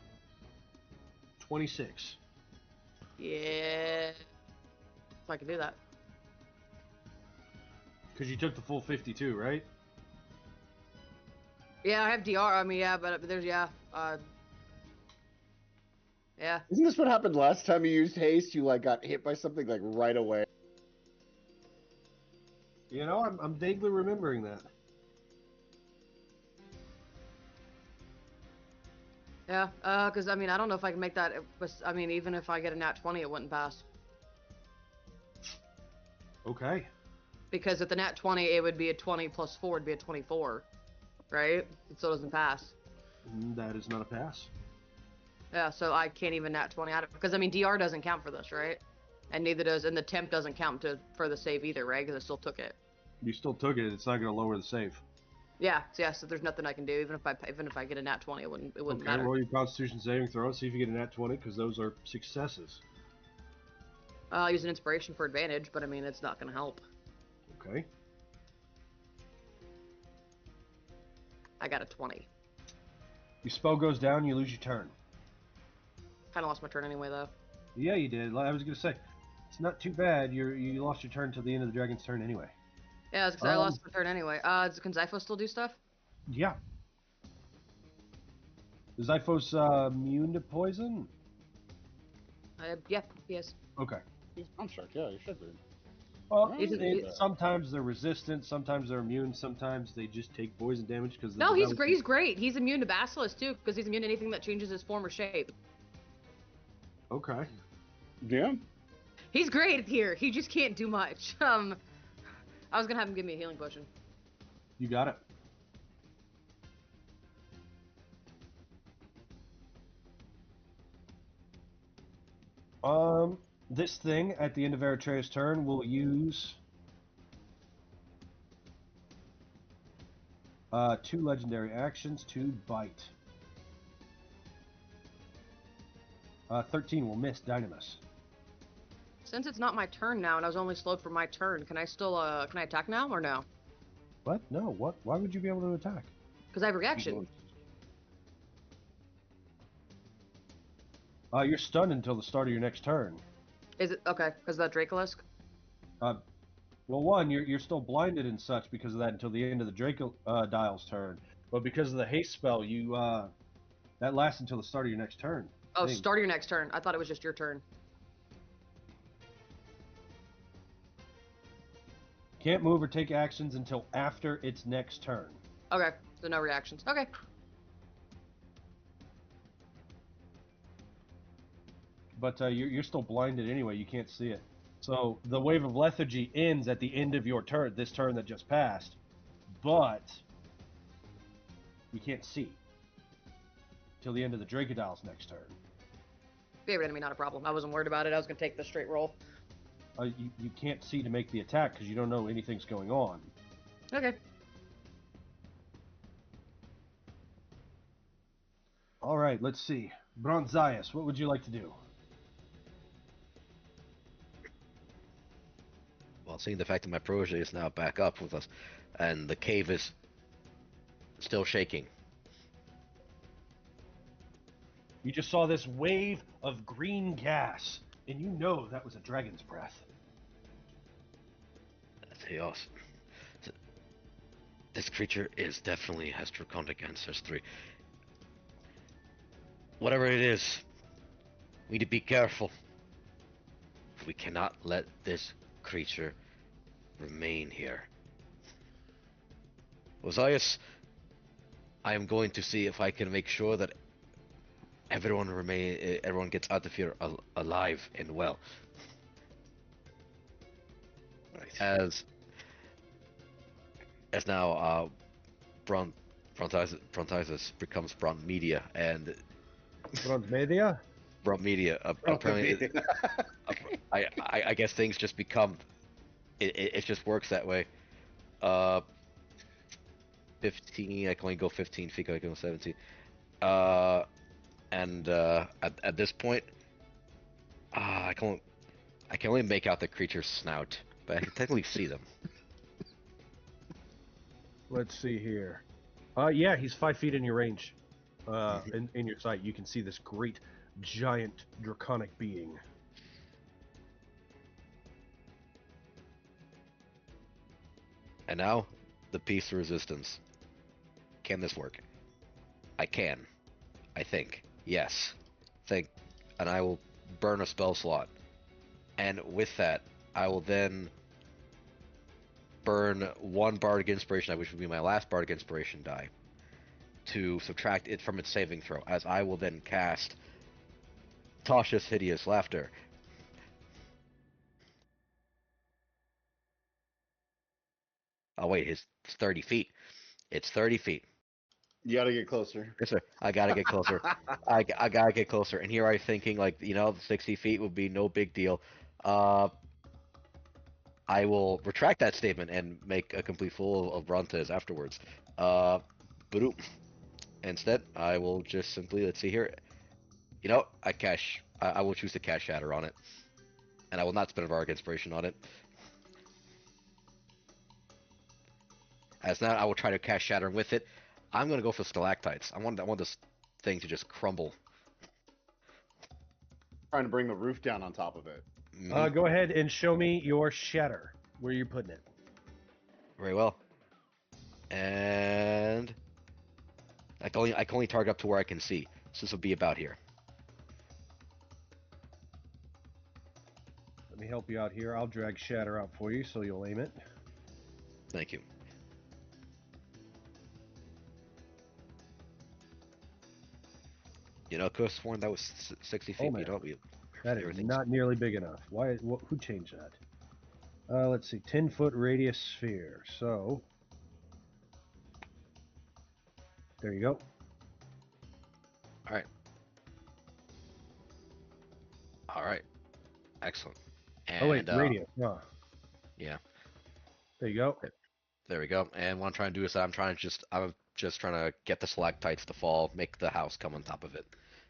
26. Yeah. So I can do that. Because you took the full 52, right? Yeah, I have DR. I mean, yeah, but there's yeah. Yeah. Isn't this what happened last time you used haste? You like got hit by something like right away. You know, I'm vaguely remembering that. Yeah, because I mean, I don't know if I can make that. I mean, even if I get a nat 20, it wouldn't pass. Okay. Because with the nat 20, it would be a 20 plus 4 would be a 24, right? It still doesn't pass. That is not a pass. Yeah, so I can't even nat 20 out of it. Because, I mean, DR doesn't count for this, right? And neither does, and the temp doesn't count for the save either, right? Because I still took it. You still took it. It's not going to lower the save. Yeah, so there's nothing I can do. Even if I get a nat 20, it wouldn't Okay, matter. roll your Constitution saving throw. See if you get a nat 20, because those are successes. I'll use an inspiration for advantage, but I mean, it's not going to help. Okay. I got a 20. Your spell goes down, you lose your turn. Kind of lost my turn anyway, though. Yeah, you did. I was going to say, it's not too bad. You lost your turn till the end of the dragon's turn anyway. Yeah, because I lost my turn anyway. Can Zyphos still do stuff? Yeah. Is Zyphos immune to poison? Yeah, he is. Okay. He's construct, yeah, you should be. Well, He's- sometimes they're resistant, sometimes they're immune, sometimes they just take poison damage because. No, he's great. He's great. He's immune to basilisk too, because he's immune to anything that changes his form or shape. Okay. Yeah. He's great here. He just can't do much. I was gonna have him give me a healing potion. You got it. This thing at the end of Eritrea's turn will use 2 legendary actions to bite. 13 will miss Dynamis. Since it's not my turn now, and I was only slowed for my turn, can I still can I attack now or no? What? No. What? Why would you be able to attack? Because I have reaction. You're stunned until the start of your next turn. Is it okay? Because that Dracolisc. Well, one, you're still blinded and such because of that until the end of the Dracodile's turn. But because of the haste spell, you that lasts until the start of your next turn. Oh, start of your next turn. I thought it was just your turn. Can't move or take actions until after its next turn. Okay, so no reactions. Okay. But you're still blinded anyway. You can't see it. So the wave of lethargy ends at the end of your turn, this turn that just passed. But you can't see till the end of the Dracodile's next turn. Favorite enemy, not a problem. I wasn't worried about it. I was gonna take the straight roll. You can't see to make the attack because you don't know anything's going on. Okay. All right, let's see. Bronzias, what would you like to do? Well, seeing the fact that my protege is now back up with us, and the cave is still shaking. You just saw this wave of green gas, and you know that was a dragon's breath. That's chaos. This creature definitely has draconic ancestry. Whatever it is, we need to be careful. We cannot let this creature remain here. Ozias, I am going to see if I can make sure that everyone gets out of here alive and well. Right. As now Brontisis becomes Bron Media, and Bronzmedia? Bron Media apparently I guess things just become it just works that way. 15, I can only go 15 feet, I can go 17. At this point, I can only make out the creature's snout, but I can technically see them. Let's see here. Yeah, he's 5 feet in your range. In your sight, you can see this great, giant, draconic being. And now, the piece of resistance. Can this work? I can. I think. Yes. And I will burn a spell slot. And with that, I will then burn 1 Bardic Inspiration die, which would be my last Bardic Inspiration die. to subtract it from its saving throw, as I will then cast Tasha's Hideous Laughter. Oh wait, it's 30 feet. It's 30 feet. You gotta get closer. Yes, sir. I gotta get closer. I gotta get closer. And here I'm thinking, like, 60 feet would be no big deal. Uh, I will retract that statement and make a complete fool of Brontes afterwards. Boop. Instead, I will just simply, let's see here. I will choose to cast Shatter on it. And I will not spend a Bardic Inspiration on it. As now, I will try to cast Shatter with it. I'm going to go for Stalactites. I want this thing to just crumble. Trying to bring the roof down on top of it. Go ahead and show me your shatter. Where you're putting it. Very well. And I can only target up to where I can see. So this will be about here. Let me help you out here. I'll drag shatter out for you so you'll aim it. Thank you. Could have sworn that was 60 feet. man. We That is not nearly big enough. Why? Who changed that? Let's see. 10-foot radius sphere. So there you go. All right. All right. Excellent. And, oh wait, radius. Yeah. There you go. There we go. And what I'm trying to do is I'm just trying to get the stalactites to fall, make the house come on top of it.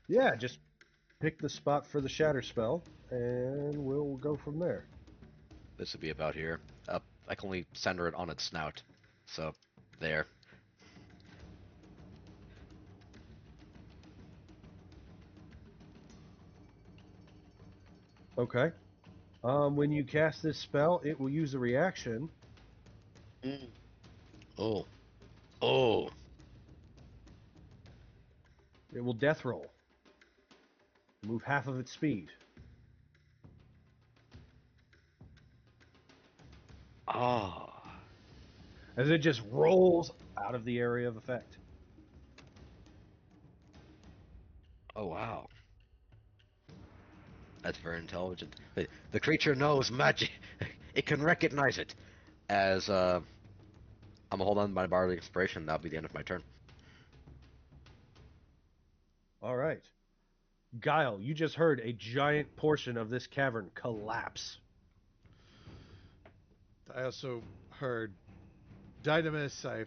Yeah, just pick the spot for the shatter spell, and we'll go from there. This would be about here. I can only center it on its snout. So, there. Okay. When you cast this spell, it will use a reaction. Oh. Oh. It will death roll. Move half of its speed. Ah. As it just rolls out of the area of effect. Oh, wow. That's very intelligent. The creature knows magic. It can recognize it. As, I'm gonna hold on to my Bardic Inspiration. That'll be the end of my turn. All right. Giel, you just heard a giant portion of this cavern collapse. I also heard Dynamis. I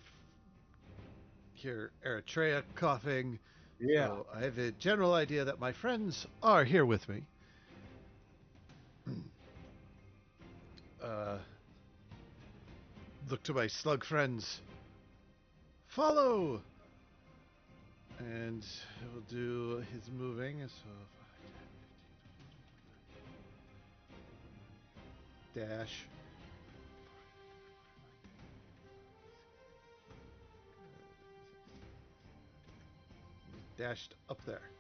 hear Eritrea coughing. Yeah. So I have a general idea that my friends are here with me. Look to my slug friends. Follow! And he'll do his moving. So dash. Dashed up there.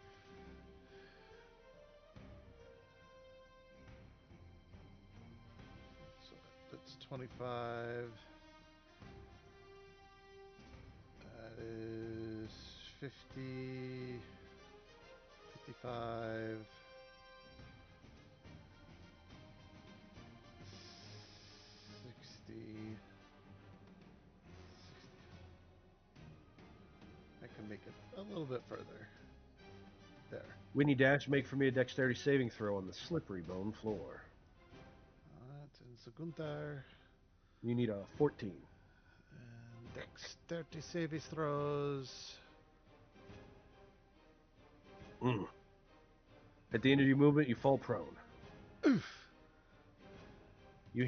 So that's 25. That is 50, 55, 60. I can make it a little bit further. There. When you dash, make for me a dexterity saving throw on the slippery bone floor. Alright, and Zaguntar. You need a 14. And dexterity saving throws. At the end of your movement, you fall prone. Oof. You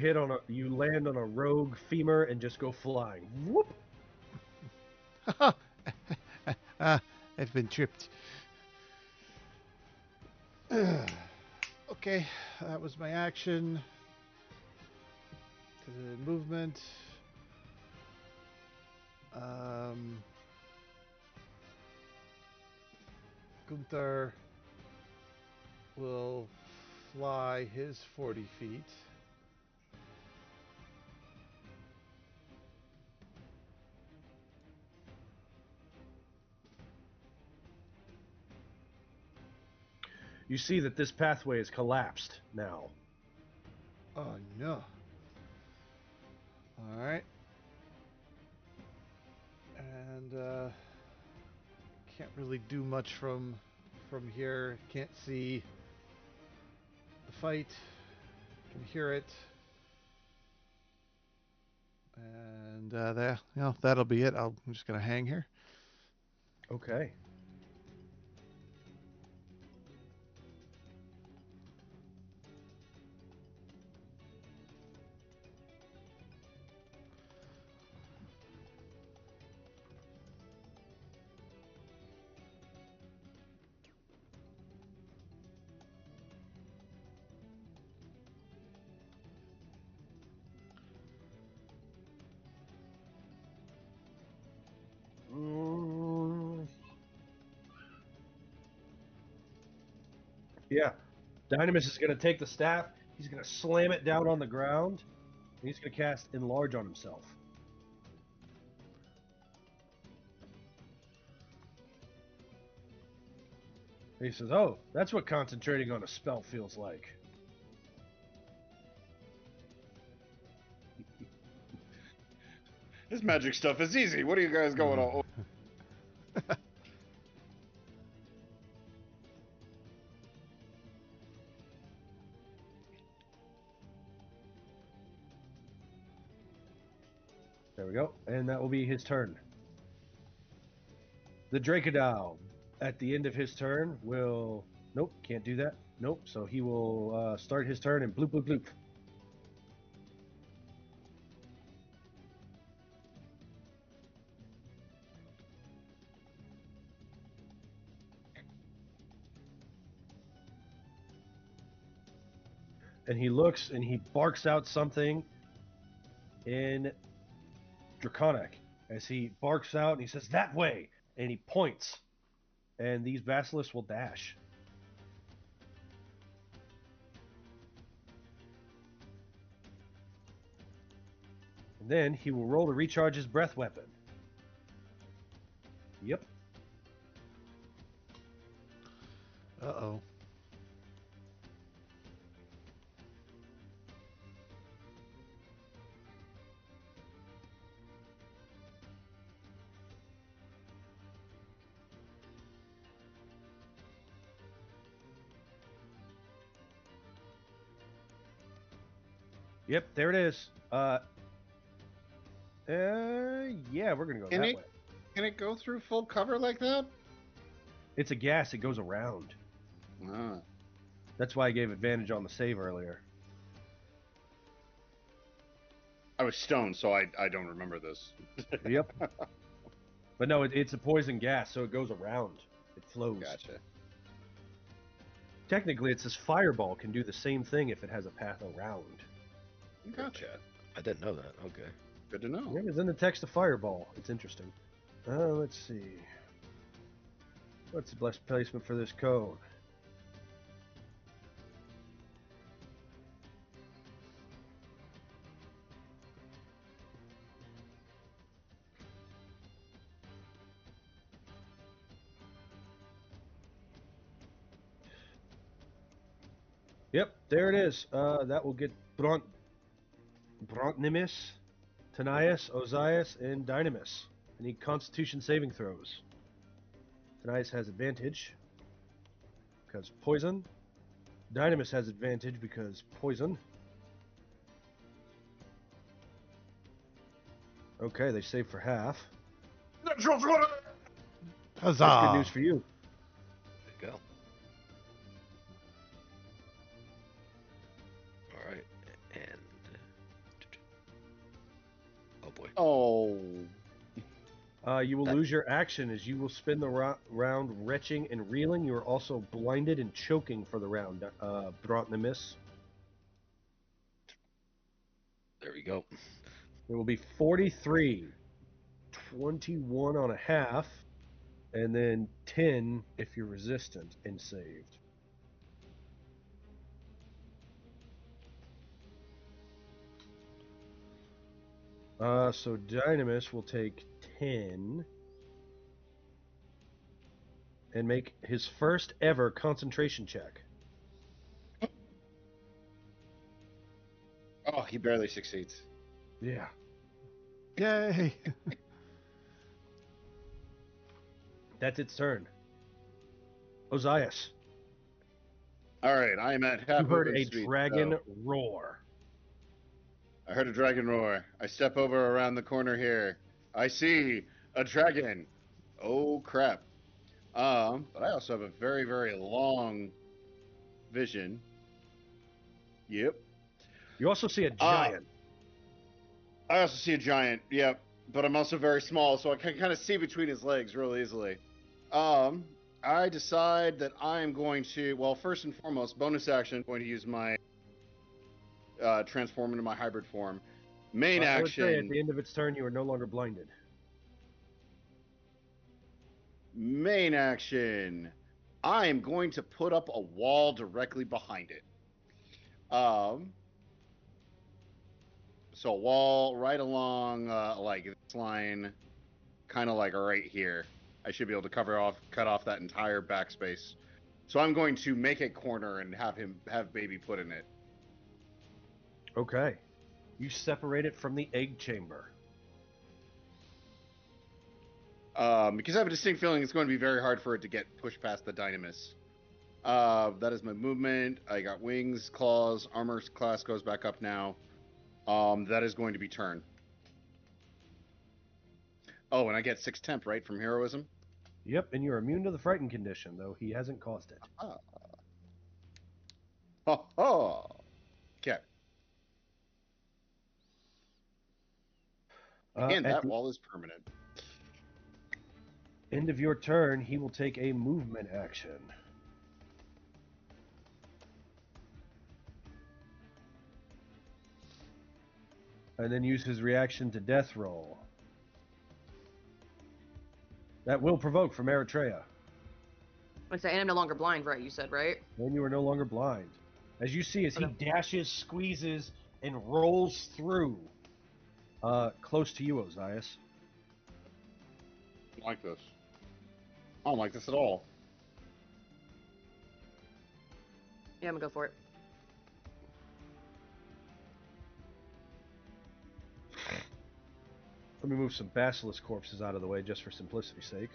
land on a rogue femur and just go flying. Whoop! I've been tripped. Okay, that was my action. To the movement. Gunther will fly his 40 feet. You see that this pathway is collapsed now. Oh no. Alright. And can't really do much from here. Can't see the fight. Can hear it. And there, that'll be it. I'm just gonna hang here. Okay. Yeah. Dynamis is going to take the staff. He's going to slam it down on the ground. And he's going to cast Enlarge on himself. He says, oh, that's what concentrating on a spell feels like. This magic stuff is easy. What are you guys going on? There we go. And that will be his turn. The Dracodow, at the end of his turn, will... Nope, can't do that. Nope, so he will start his turn and bloop, bloop, bloop. And he looks and he barks out something in Draconic as he barks out and he says, that way! And he points. And these basilisks will dash. And then he will roll to recharge his breath weapon. Yep. Uh-oh. Yep, there it is. Yeah, we're gonna go that way. Can it go through full cover like that? It's a gas, it goes around. Ah. That's why I gave advantage on the save earlier. I was stoned, so I don't remember this. Yep. But no, it's a poison gas, so it goes around. It flows. Gotcha. Technically, it's this fireball can do the same thing if it has a path around. Gotcha. I didn't know that. Okay. Good to know. Yeah, it's in the text of fireball. It's interesting. Let's see. What's the best placement for this cone? Yep, there it is. That will get Brontnimis, Tanias, Ozias, and Dynamis. I need Constitution saving throws. Tanias has advantage because poison. Dynamis has advantage because poison. Okay, they save for half. Huzzah! That's good news for you. There you go. All right, and oh boy. Oh. You will lose your action as you will spend the round retching and reeling. You are also blinded and choking for the round, Brontnimis. There we go. It will be 43, 21 on a half, and then 10 if you're resistant and saved. So Dynamis will take 10, and make his first ever concentration check. Oh, he barely succeeds. Yeah. Yay! That's its turn. Ozias, All right, I am at half you heard movement a speed. dragon so- roar. I heard a dragon roar. I step over around the corner here. I see a dragon. Oh crap. But I also have a very, very long vision. Yep. You also see a giant. I also see a giant. Yep. But I'm also very small, so I can kind of see between his legs real easily. I decide that I am going to, well, first and foremost, bonus action, going to use my transform into my hybrid form. Main I would say at action. the end of its turn, you are no longer blinded. Main action. I am going to put up a wall directly behind it. So a wall right along like this line, kind of like right here. I should be able to cut off that entire backspace. So I'm going to make a corner and have baby put in it. Okay. You separate it from the egg chamber. Because I have a distinct feeling it's going to be very hard for it to get pushed past the dynamis. That is my movement. I got wings, claws, armor class goes back up now. That is going to be turn. Oh, and I get 6 temp, right, from heroism? Yep, and you're immune to the frightened condition, though he hasn't caused it. Okay. Uh, And at that the wall is permanent. end of your turn, he will take a movement action. And then use his reaction to death roll. That will provoke from Eritrea. I'd say, and I'm no longer blind, right? You said, right? Then you are no longer blind. As you see, as he Okay. dashes, squeezes, and rolls through, close to you, Ozias. I don't like this. I don't like this at all. Yeah, I'm gonna go for it. Let me move some basilisk corpses out of the way just for simplicity's sake.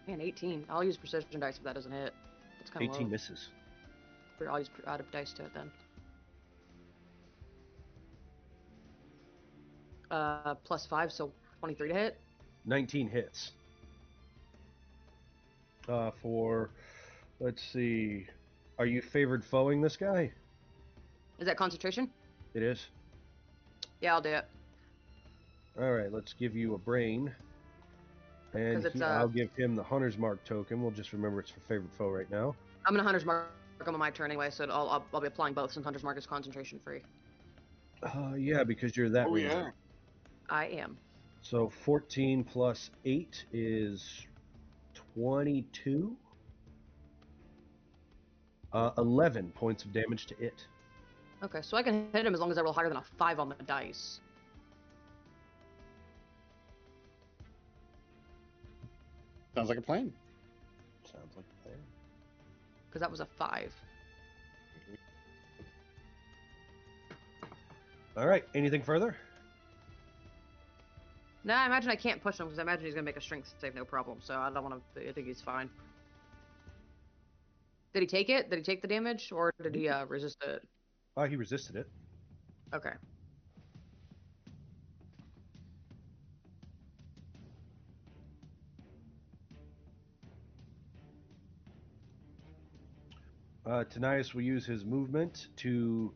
Man, 18. I'll use precision dice if that doesn't hit. It's kind of 18 low. misses. I'll use out of dice to it then. +5, so 23 to hit. 19 hits. Let's see, are you favored foeing this guy? Is that concentration? It is. Yeah, I'll do it. All right, let's give you a brain. And 'Cause it's, I'll give him the Hunter's Mark token. We'll just remember it's for favored foe right now. I'm gonna Hunter's Mark on my turn anyway, so I'll be applying both since Hunter's Mark is concentration free. Yeah, because you're that way. Yeah. I am. So 14 plus 8 is 22. 11 points of damage to it. Okay, so I can hit him as long as I roll higher than a 5 on the dice. Sounds like a plan. Sounds like a plan. Because that was a 5. All right, anything further? No, I imagine I can't push him because I imagine he's gonna make a strength save no problem. So I don't want to. I think he's fine. Did he take it? Did he take the damage, or did he resist it? Oh, he resisted it. Okay. Tanias will use his movement to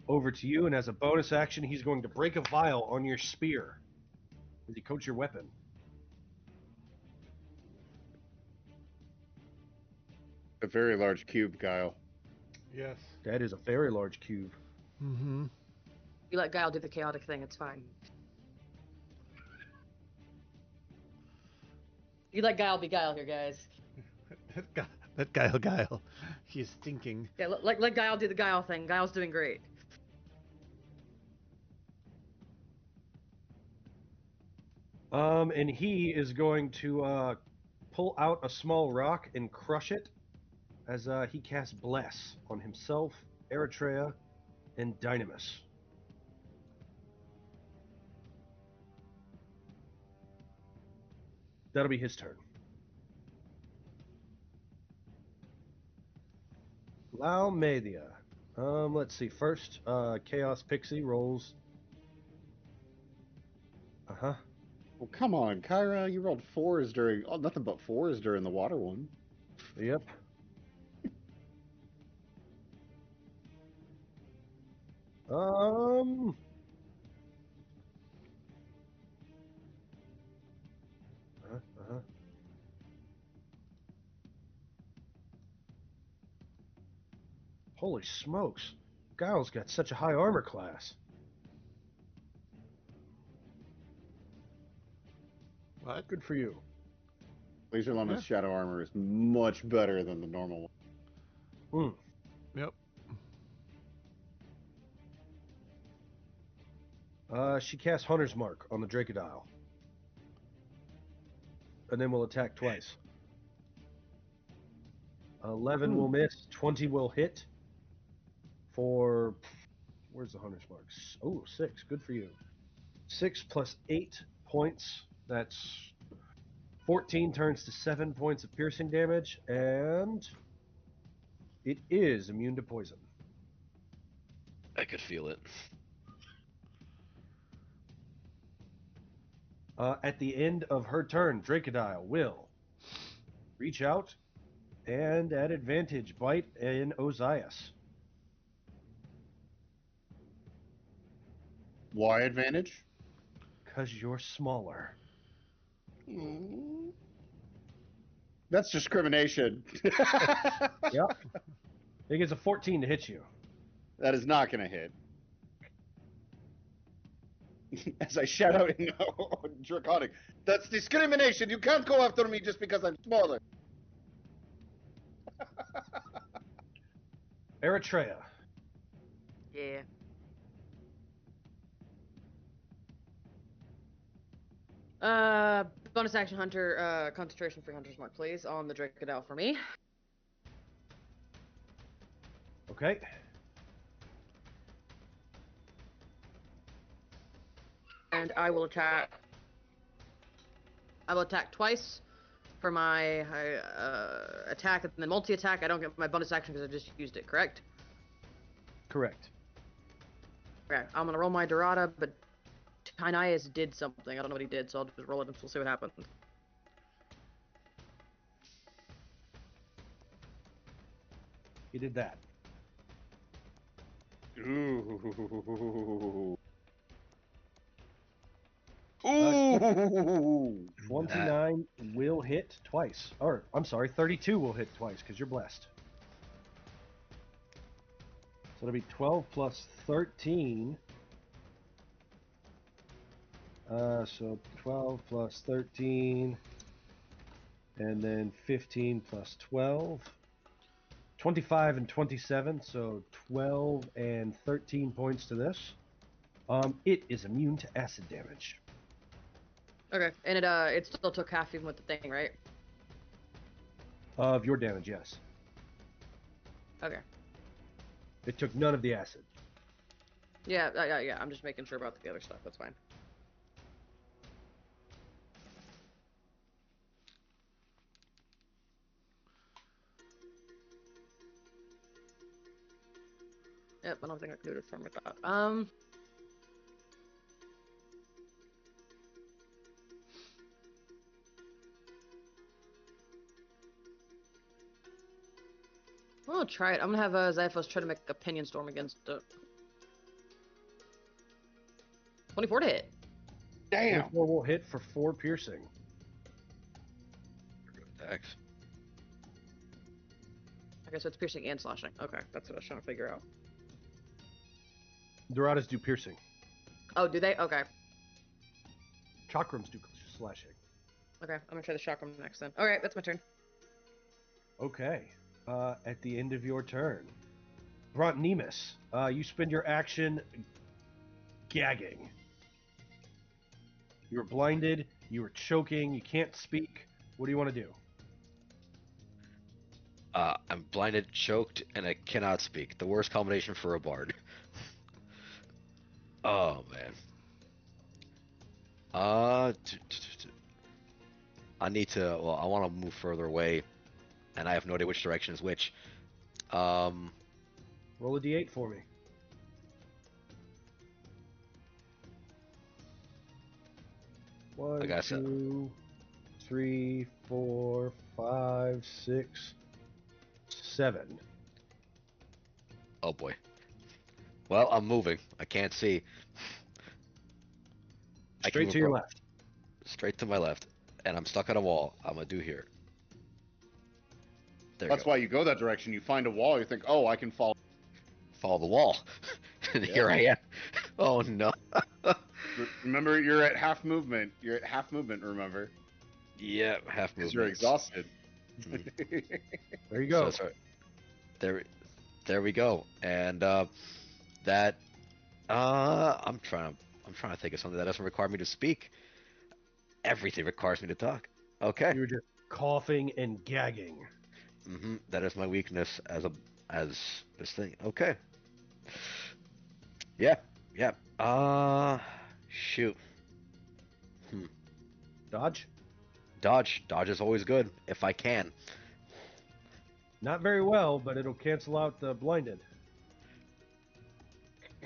over to you, and as a bonus action, he's going to break a vial on your spear as he coats your weapon. A very large cube, Guile. Yes. That is a very large cube. Mm-hmm. You let Giel do the chaotic thing. It's fine. You let Giel be Giel here, guys. That Guile. He's stinking. Yeah, let Giel do the Giel thing. Giel's doing great. And he is going to pull out a small rock and crush it as he casts Bless on himself, Eritrea, and Dynamis. That'll be his turn. Laumedia. Let's see. First, Chaos Pixie rolls. Uh-huh. Well, come on, Kyra. You rolled fours during... Oh, nothing but fours during the water one. Yep. Uh-huh. Holy smokes. Giel's got such a high armor class. What? Good for you. Laser Llama's Yeah. shadow armor is much better than the normal one. Yep. She casts Hunter's Mark on the Dracodile. And then we'll attack twice. 11 will miss, 20 will hit. For... Where's the Hunter's Mark? Oh, 6. Good for you. 6 plus 8 points. That's 14 turns to 7 points of piercing damage, and it is immune to poison. I could feel it. At the end of her turn, Dracodile will reach out and at advantage bite in Ozias. Why advantage? Because you're smaller. That's discrimination. Yep. It gets a 14 to hit you. That is not going to hit. As I shout out in Draconic, that's discrimination. You can't go after me just because I'm smaller. Eritrea. Yeah. Bonus action hunter, concentration free hunter's mark, please, on the Dracodile for me. Okay. And I will attack. I will attack twice for my attack and then multi-attack. I don't get my bonus action because I just used it, correct? Correct. Okay, I'm gonna roll my Dorada, but Tinias did something. I don't know what he did, so I'll just roll it and we'll see what happens. He did that. Ooh. Ooh! 29 will hit twice. Or, I'm sorry, 32 will hit twice because you're blessed. So it'll be 12 plus 13. So 12 plus 13. And then 15 plus 12. 25 and 27, so 12 and 13 points to this. It is immune to acid damage. Okay, and it still took half even with the thing, right? Of your damage, yes. Okay. It took none of the acid. Yeah, yeah. I'm just making sure about the other stuff. That's fine. Yep, I don't think I can do it from without. I'll try it. I'm gonna have Zyphos try to make Opinion Storm against it. 24 to hit. Damn. 4 will hit for 4 piercing. Attacks. Okay, so it's piercing and slashing. Okay, that's what I was trying to figure out. Doradas do piercing. Oh, do they? Okay. Chakrams do slashing. Okay, I'm gonna try the chakram next then. Alright, that's my turn. Okay. At the end of your turn, Brontnemus, you spend your action gagging. You're blinded. You are choking. You can't speak. What do you want to do? I'm blinded, choked, and I cannot speak. The worst combination for a bard. Oh man. I need to. Well, I want to move further away, and I have no idea which direction is which. Um, Roll a d8 for me. One, Like I said. 2, 3, 4, 5, 6, 7. oh boy. Well, I'm moving. I can't see. I can Straight move to your pro- left. Straight to my left, and I'm stuck on a wall. I'm gonna do here. There That's you go. why you go that direction. You find a wall. You think, oh, I can follow. Follow the wall, and here I am. Oh no. Remember, you're at half movement. You're at half movement. Remember, Yeah, half because movement. you're exhausted. There you So go. that's right. There we go. And that I'm trying to think of something that doesn't require me to speak. Everything requires me to talk. Okay. You were just coughing and gagging. That is my weakness as this thing. Okay. Yeah. Shoot. Dodge? Dodge is always good if I can. Not very well, but it'll cancel out the blinded.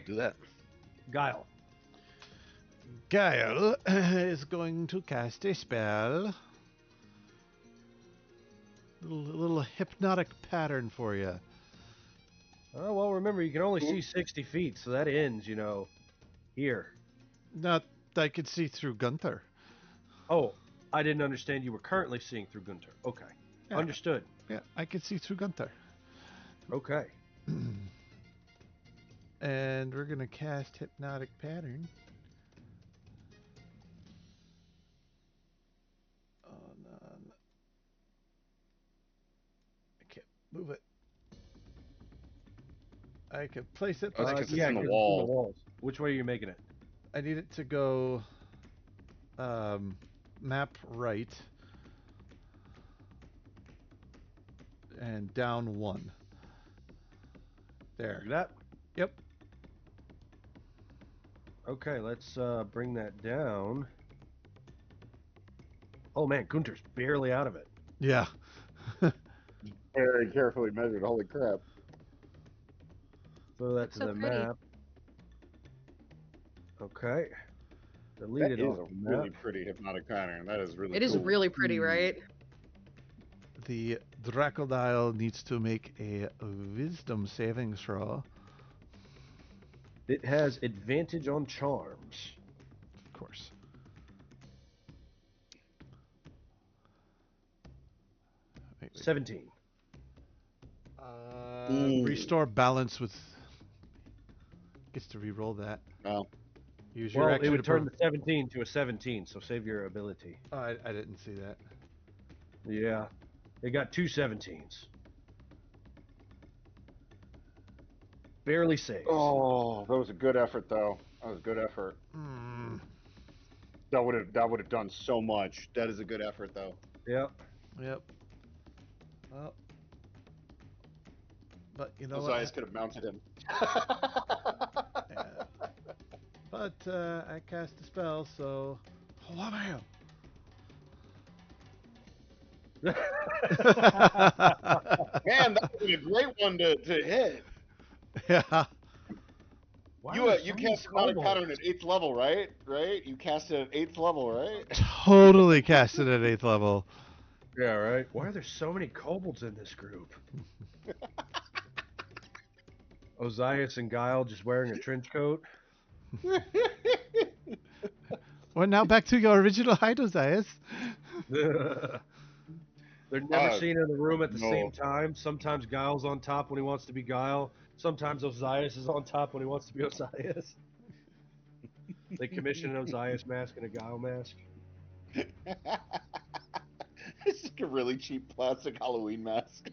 Do that. Guile. Giel is going to cast a spell. Little hypnotic pattern for you. Oh, well, remember, you can only see 60 feet, so that ends, here. Not I could see through Gunther. Oh, I didn't understand you were currently seeing through Gunter. Okay. Yeah. Understood. Yeah, I could see through Gunther. Okay. And we're gonna cast hypnotic pattern. Oh no. I can't move it. I can place it, Oh, but it's 'cause it's yeah, in the 'cause wall. walls. Which way are you making it? I need it to go map right and down 1. There. Like that? Yep. Okay, let's bring that down. Oh man, Gunter's barely out of it. Yeah. Very carefully measured. Holy crap! Throw that Looks to so the pretty. map. Okay. Delete That it is off a the really map. pretty hypnotic pattern. That is really. It is cool. really pretty, right? The Draconlord needs to make a wisdom saving throw. It has advantage on charms. Of course. Wait. 17. Restore balance with. Gets to re-roll that. Oh. Use your Well, action it would to turn the 17 to a 17, so save your ability. Oh, I didn't see that. Yeah. It got 2 17s. Barely saved. Oh, that was a good effort, though. That was a good effort. That would have done so much. That is a good effort, though. Yep. Yep. Well. But you know Ozias what? could have mounted him. Yeah. But I cast a spell, so. Oh, man. Man, that would be a great one to hit. Yeah. Why You are there you so many cast hypnotic kobolds? pattern at 8th level, right? Right? You cast it at 8th level, right? Totally casted at 8th level. Yeah, right. Why are there so many kobolds in this group? Ozias and Guile just wearing a trench coat. Well, now back to your original height, Ozias. They're never seen in the room at the no. same time. Sometimes Guile's on top when he wants to be Guile. Sometimes Ozias is on top when he wants to be Ozias. They commission an Ozias mask and a Guile mask. It's like a really cheap plastic Halloween mask.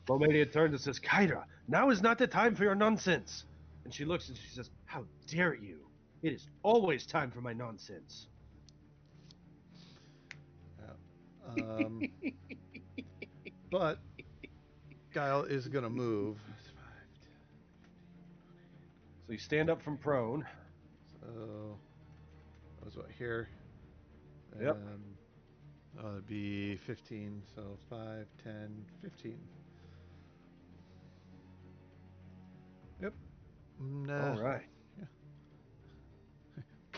Bomania turns and says, Kyra, now is not the time for your nonsense. And she looks and she says, how dare you? It is always time for my nonsense. But Giel is gonna move. So you stand up from prone. So that was what here? Yep. It'd be 15. So 5, 10, 15. Yep. All right.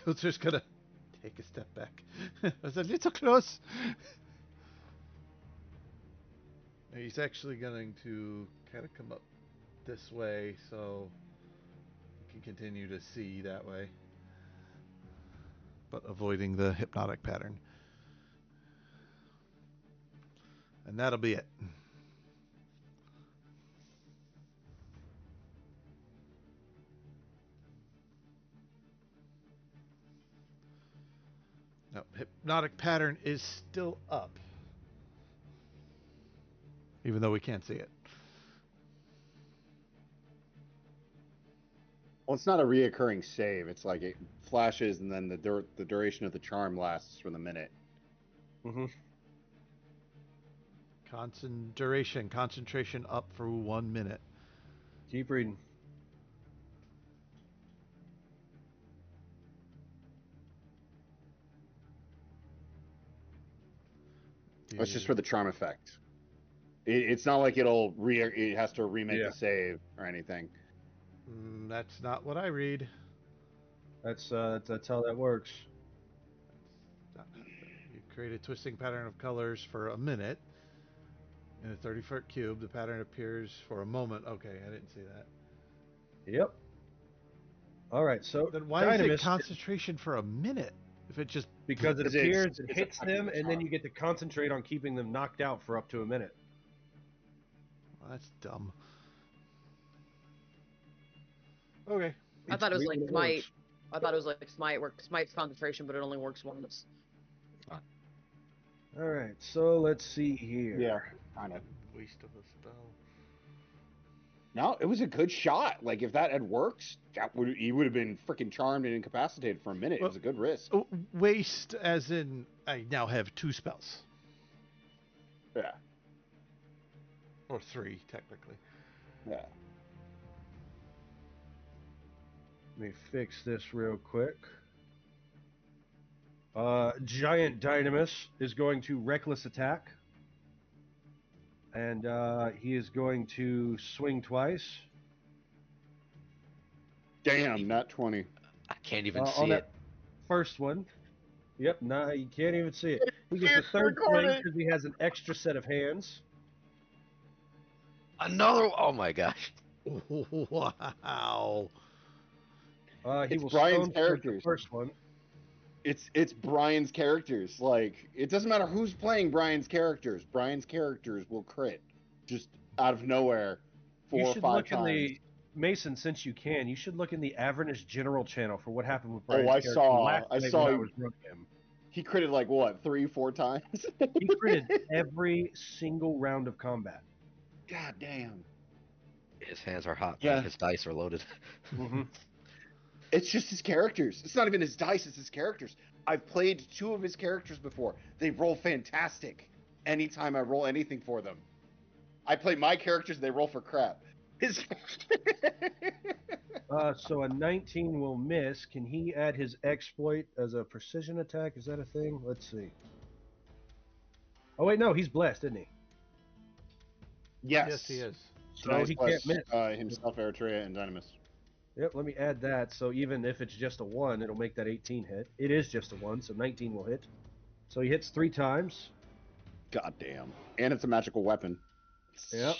Gunther's gonna take a step back. I was a little close. He's actually going to kind of come up this way so he can continue to see that way, but avoiding the hypnotic pattern. And that'll be it. No, hypnotic pattern is still up, even though we can't see it. Well, it's not a reoccurring save. It's like it flashes, and then the duration of the charm lasts for the minute. Mm-hmm. Concentration up for 1 minute. Keep reading. That's just for the charm effect. It's not like it has to remake the save or anything. That's not what I read. That's how that works. You create a twisting pattern of colors for a minute in a 30-foot cube. The pattern appears for a moment. Okay, I didn't see that. Yep. All right, so then why is it concentration for a minute? If it just because it appears, it hits them, and then you get to concentrate on keeping them knocked out for up to a minute. Well, that's dumb. Okay. I thought it was like Smite. I thought it was like Smite, where Smite's concentration, but it only works once. All right, so let's see here. Yeah, kind of. Waste of a spell. No, it was a good shot. Like, if that had worked, he would have been freaking charmed and incapacitated for a minute. It was a good risk. Waste as in, I now have 2 spells. Yeah. Or 3, technically. Yeah. Let me fix this real quick. Giant Dynamis is going to reckless attack. And he is going to swing twice. Damn, not 20. I can't even see on it. That first one. Yep, no, you can't even see it. He gets a third swing because he has an extra set of hands. Another. Oh my gosh. Wow. He will Brian's stone characters. The first one. It's Brian's characters. Like, it doesn't matter who's playing Brian's characters. Brian's characters will crit just out of nowhere 4 or 5 times. Mason, since you can, you should look in the Avernus General channel for what happened with Brian's I character. I saw I was running him. He critted like what, 3-4 times? He critted every single round of combat. God damn. His hands are hot. Yeah. His dice are loaded. Mm-hmm. It's just his characters. It's not even his dice, it's his characters. I've played 2 of his characters before. They roll fantastic anytime I roll anything for them. I play my characters, they roll for crap. His So a 19 will miss. Can he add his exploit as a precision attack? Is that a thing? Let's see. Oh wait, no, he's blessed, isn't he? Yes, he is. So he can't miss. Himself, Eritrea, and Dynamis. Yep, let me add that. So even if it's just a 1, it'll make that 18 hit. It is just a 1, so 19 will hit. So he hits 3 times. God damn. And it's a magical weapon. Yep.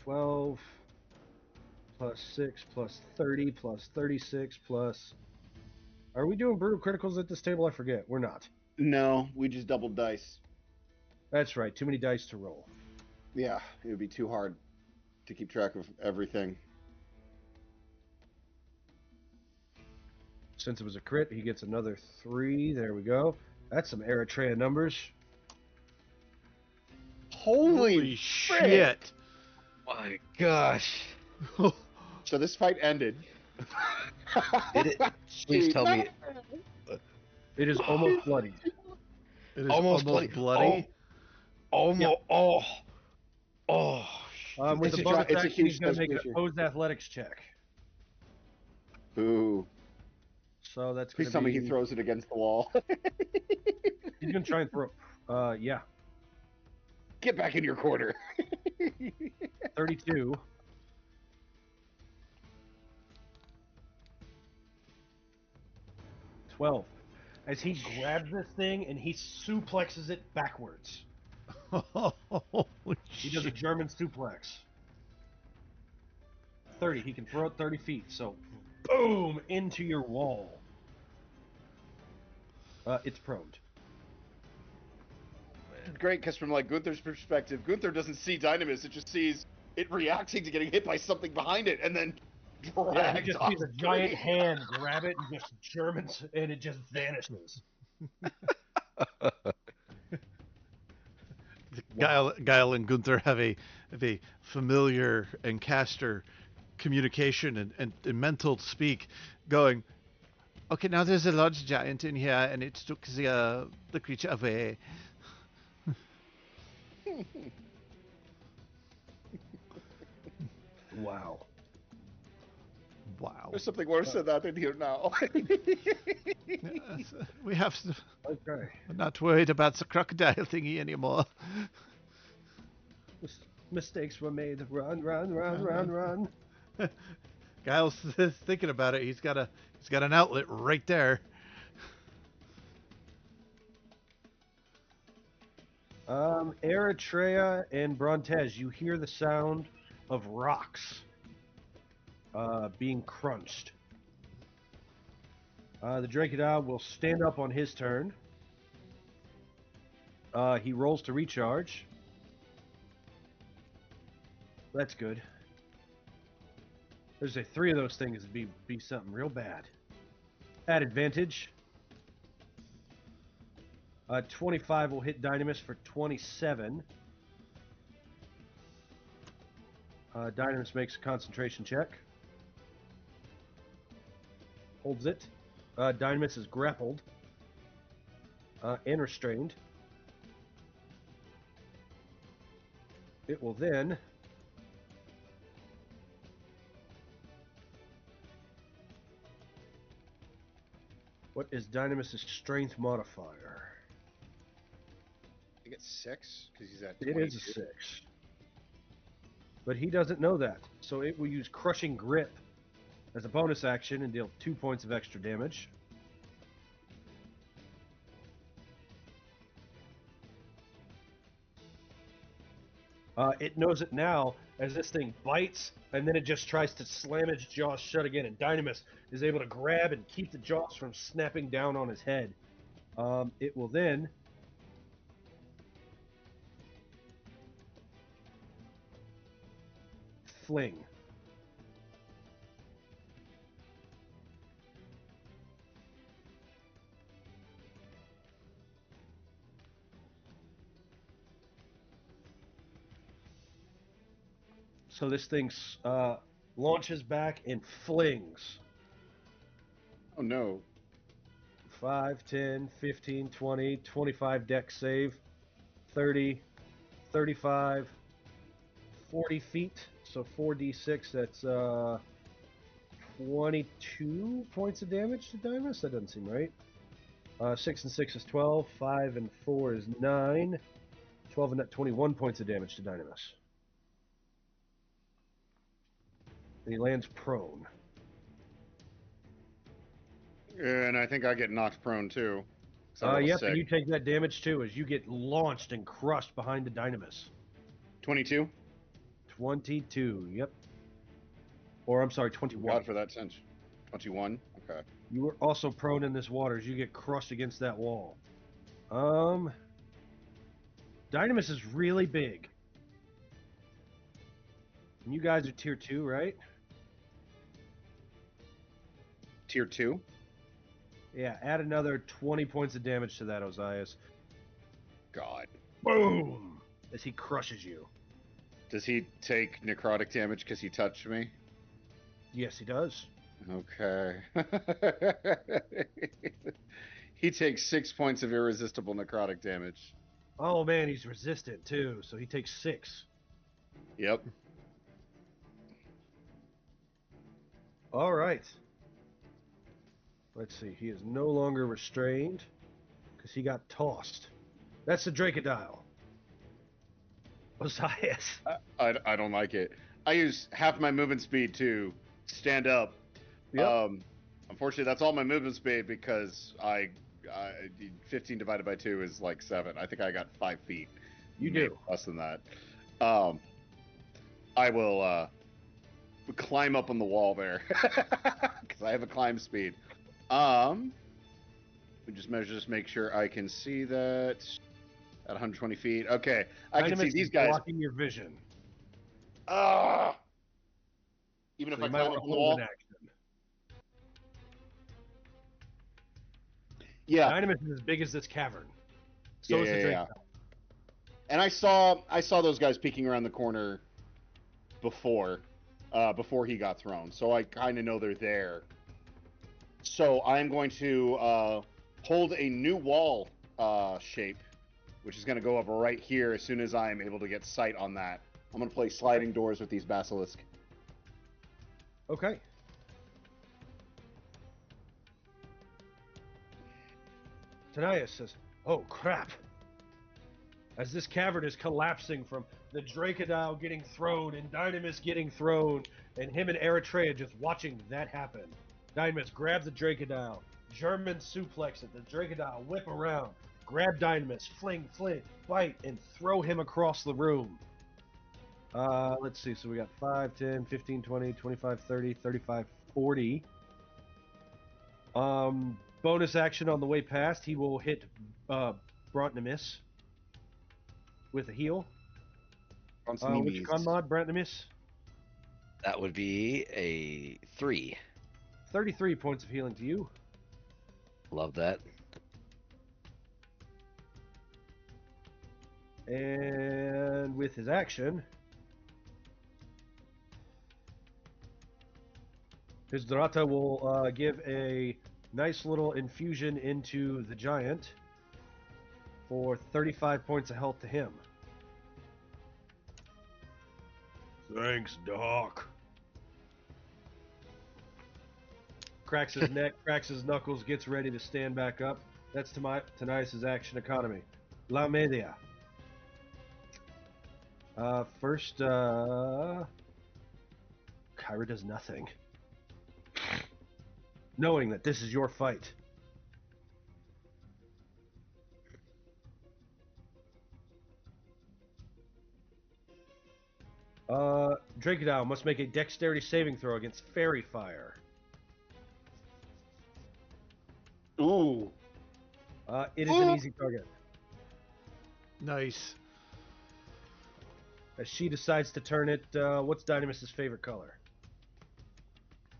12 plus 6 plus 30 plus 36 plus... Are we doing brutal criticals at this table? I forget. We're not. No, we just doubled dice. That's right. Too many dice to roll. Yeah, it would be too hard to keep track of everything. Since it was a crit, he gets another 3. There we go. That's some Eritrea numbers. Holy shit! My gosh. So this fight ended. Did it? Please tell me. It is almost bloody. It is Almost almost bloody. bloody. Almost. Oh. Oh. With It's the a bonus it's a action, he's huge going to size make an creature. opposed athletics check. Boo. So that's going Please to tell me he be. throws it against the wall. He's going to try and throw. Yeah, Get back in your corner. 32. $12. As he grabs this thing and he suplexes it backwards. He does a German suplex. 30. He can throw it 30 feet. So, boom, into your wall. It's prone. Great, because from like Gunther's perspective, Gunther doesn't see Dynamis. It just sees it reacting to getting hit by something behind it, and then dragged Yeah, he just off sees a giant screen. hand grab it and just Germans, and it just vanishes. Giel and Gunther have a familiar and caster communication and mental speak going, okay, now there's a large giant in here and it took the creature away. Wow. Wow. There's something worse than that in here now. Yes, we have to, Okay. we're not worried about the crocodile thingy anymore. Mistakes were made. Run, run, run, run, run. Giles is thinking about it. He's got an outlet right there. Eritrea and Brontez, you hear the sound of rocks being crunched. The Draconid will stand up on his turn. He rolls to recharge. That's good. There's 3 of those things would be something real bad. At advantage. 25 will hit Dynamis for 27. Dynamis makes a concentration check. Holds it. Dynamis is grappled and restrained. It will then what is Dynamis' strength modifier? I think it's 6 because he's at It 22. is a 6. But he doesn't know that, so it will use Crushing Grip as a bonus action and deal 2 points of extra damage. It knows it now as this thing bites, and then it just tries to slam its jaws shut again, and Dynamis is able to grab and keep the jaws from snapping down on his head. It will then fling. So this thing launches back and flings. Oh no. 5, 10, 15, 20, 25 dex save, 30, 35, 40 feet. So 4d6, that's 22 points of damage to Dynamis? That doesn't seem right. 6 and 6 is 12, 5 and 4 is 9, 12 and 21 points of damage to Dynamis. And he lands prone. And I think I get knocked prone too. 'cause I rolled a Yep, 6. and you take that damage too as you get launched and crushed behind the Dynamis. 22. 22, yep. Or I'm sorry, 21. God for that sense. 21. Okay. You were also prone in this water as you get crushed against that wall. Dynamis is really big. And you guys are tier 2, right? Tier 2. Yeah, add another 20 points of damage to that, Ozias. God. Boom! As he crushes you. Does he take necrotic damage because he touched me? Yes, he does. Okay. He takes 6 points of irresistible necrotic damage. Oh man, he's resistant too, so he takes 6. Yep. All right. Let's see. He is no longer restrained because he got tossed. That's the Dracodile. Osias. I don't like it. I use half my movement speed to stand up. Yep. Unfortunately, that's all my movement speed because I 15 divided by 2 is like 7. I think I got 5 feet. You Maybe do. less than that. I will climb up on the wall there because I have a climb speed. We just measure, just make sure I can see that at 120 feet. Okay, I can see these guys blocking your vision. Even So if I you might climb want up to on the hold wall. an action. Yeah. Dynamis is as big as this cavern. So is the Dracodile. And I saw those guys peeking around the corner before he got thrown. So I kind of know they're there. So I'm going to hold a new wall shape, which is going to go up right here as soon as I'm able to get sight on that. I'm going to play sliding doors with these basilisk. Okay. Tanias says, "Oh crap!" As this cavern is collapsing from the Dracodile getting thrown and Dynamis getting thrown, and him and Eritrea just watching that happen. Dynamis grabs the Dracodile, German suplex it, the Dracodile whip around, grab Dynamis, fling, bite, and throw him across the room. Let's see, so we got 5, 10, 15, 20, 25, 30, 35, 40. Bonus action on the way past, he will hit Brontnimis with a heal. What's your con mod, Brontnimis? That would be a 3. 33 points of healing to you. Love that. And with his action, his Drata will give a nice little infusion into the giant for 35 points of health to him. Thanks, Doc. Cracks his neck, cracks his knuckles, gets ready to stand back up. That's Tanias' action economy. La Media. First, Kyra does nothing. Knowing that this is your fight. Dracodile must make a dexterity saving throw against fairy fire. Ooh. It is an easy target. Nice. As she decides to turn it, what's Dynamis' favorite color?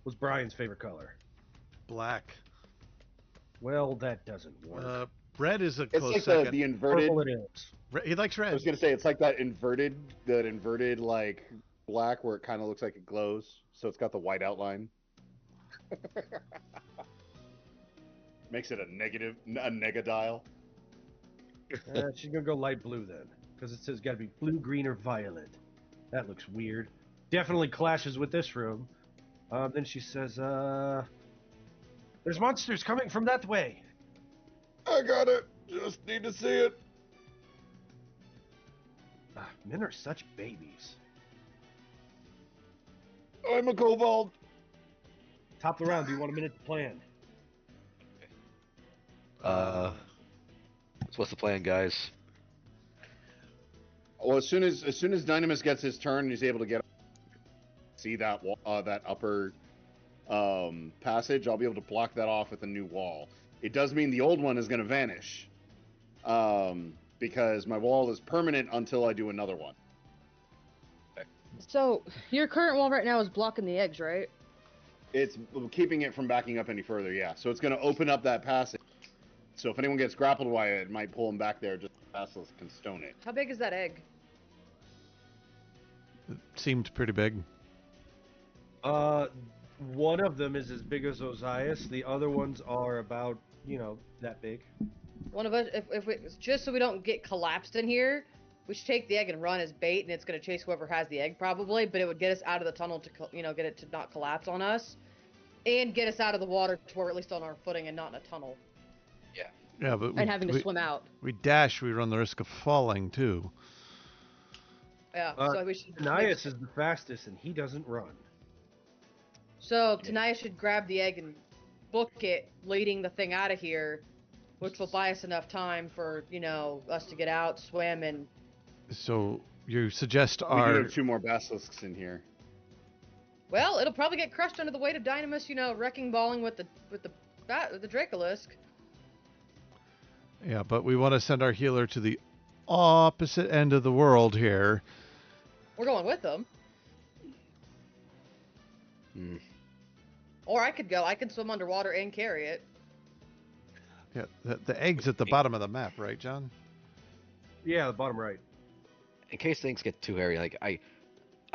What's Brian's favorite color? Black. Well, that doesn't work. Red is a It's close like second. the inverted. Purple it is. He likes red. I was gonna say it's like that inverted like black where it kind of looks like it glows. So it's got the white outline. Makes it a negadile. She's gonna go light blue then, because it says got to be blue, green, or violet. That looks weird. Definitely clashes with this room. Then she says, "There's monsters coming from that way." I got it. Just need to see it. Men are such babies. I'm a kobold. Top of the round. Do you want a minute to plan? So what's the plan, guys? Well, as soon as Dynamis gets his turn and he's able to get see that that upper passage, I'll be able to block that off with a new wall. It does mean the old one is going to vanish because my wall is permanent until I do another one. So, your current wall right now is blocking the eggs, right? It's keeping it from backing up any further, yeah. So it's going to open up that passage. So if anyone gets grappled by it, it might pull them back there just so the basilisk can stone it. How big is that egg? It seemed pretty big. One of them is as big as Osias. The other ones are about that big. One of us, if we, just so we don't get collapsed in here, we should take the egg and run as bait, and it's gonna chase whoever has the egg probably, but it would get us out of the tunnel to, get it to not collapse on us, and get us out of the water to where we're at least on our footing and not in a tunnel. Yeah, but And having to swim out. We dash, we run the risk of falling too. Yeah, so we should. Tanias is the fastest, and he doesn't run. So Tanias should grab the egg and book it, leading the thing out of here, which will buy us enough time for us to get out, swim, and. So you suggest We our do have 2 more basilisks in here. Well, it'll probably get crushed under the weight of Dynamis, wrecking balling with the Dracolisk. Yeah, but we want to send our healer to the opposite end of the world here. We're going with them. Or I could go. I could swim underwater and carry it. Yeah, the egg's at the bottom of the map, right, John? Yeah, the bottom right. In case things get too hairy, like I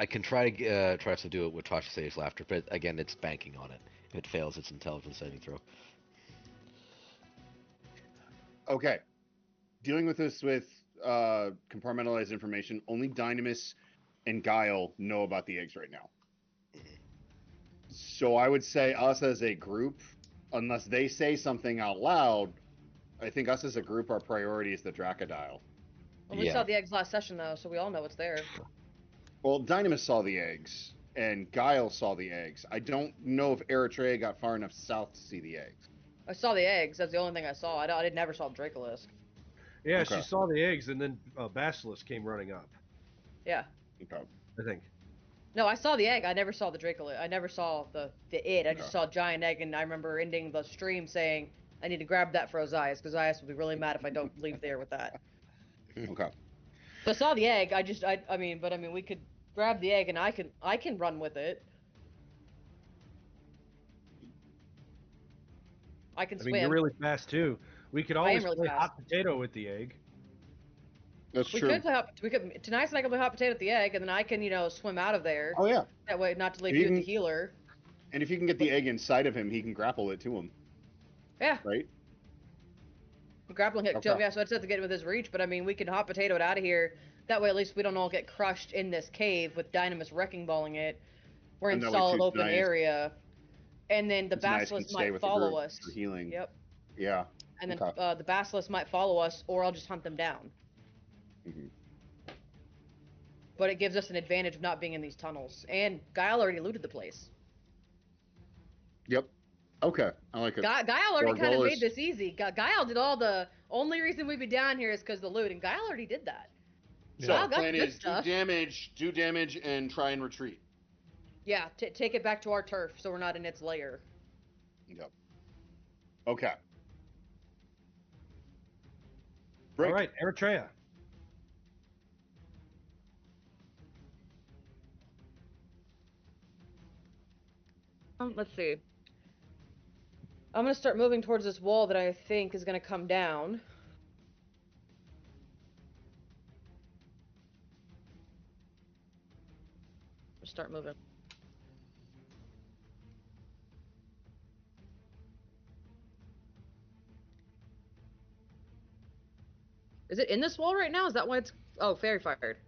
can try to do it with Tasha Sage's laughter, but again, it's banking on it. If it fails, it's intelligence saving throw. Okay. Dealing with this with compartmentalized information, only Dynamis and Giel know about the eggs right now. So I would say us as a group, unless they say something out loud, I think us as a group, our priority is the Dracodile. Well, we saw the eggs last session, though, so we all know it's there. Well, Dynamis saw the eggs, and Giel saw the eggs. I don't know if Eritrea got far enough south to see the eggs. I saw the eggs. That's the only thing I saw. I never saw the Dracolisk. Yeah, Okay. she saw the eggs, and then Basilisk came running up. Yeah. Okay. I think. No, I saw the egg. I never saw the Dracolisk. I never saw the it. I just saw a giant egg, and I remember ending the stream saying, I need to grab that for Ozias, because Ozias will be really mad if I don't leave there with that. Okay. So I saw the egg. I mean, we could grab the egg, and I can run with it. I can swim. You're really fast too. We could always really play fast. hot potato with the egg. That's We true. could play tonight and I can play hot potato with the egg, and then I can swim out of there. Oh, yeah. That way, not to leave If you you with the can- healer. And if you can get the egg inside of him, he can grapple it to him, Yeah, right? grappling hook. Okay. Yeah, so it's not to get with his reach, but we can hot potato it out of here. That way, at least we don't all get crushed in this cave with Dynamis wrecking balling it. We're in And that way, solid too, open Tanias- area, and then the Tanias can basilisk stay might with the follow group us. for healing. Yep. Yeah. And then Okay. the basilisk might follow us, or I'll just hunt them down. Mhm. But it gives us an advantage of not being in these tunnels. And Giel already looted the place. Yep. Okay. I like it. Giel already Our kind of goal made is- this easy. Giel did all the only reason we'd be down here is because the loot, and Giel already did that. So Giel the got plan the good is stuff. do damage, and try and retreat. Yeah, take it back to our turf so we're not in its lair. Yep. Okay. Break. All right, Eritrea. Let's see. I'm gonna start moving towards this wall that I think is gonna come down. Just start moving. Is it in this wall right now? Is that why it's... Oh, fairy fired.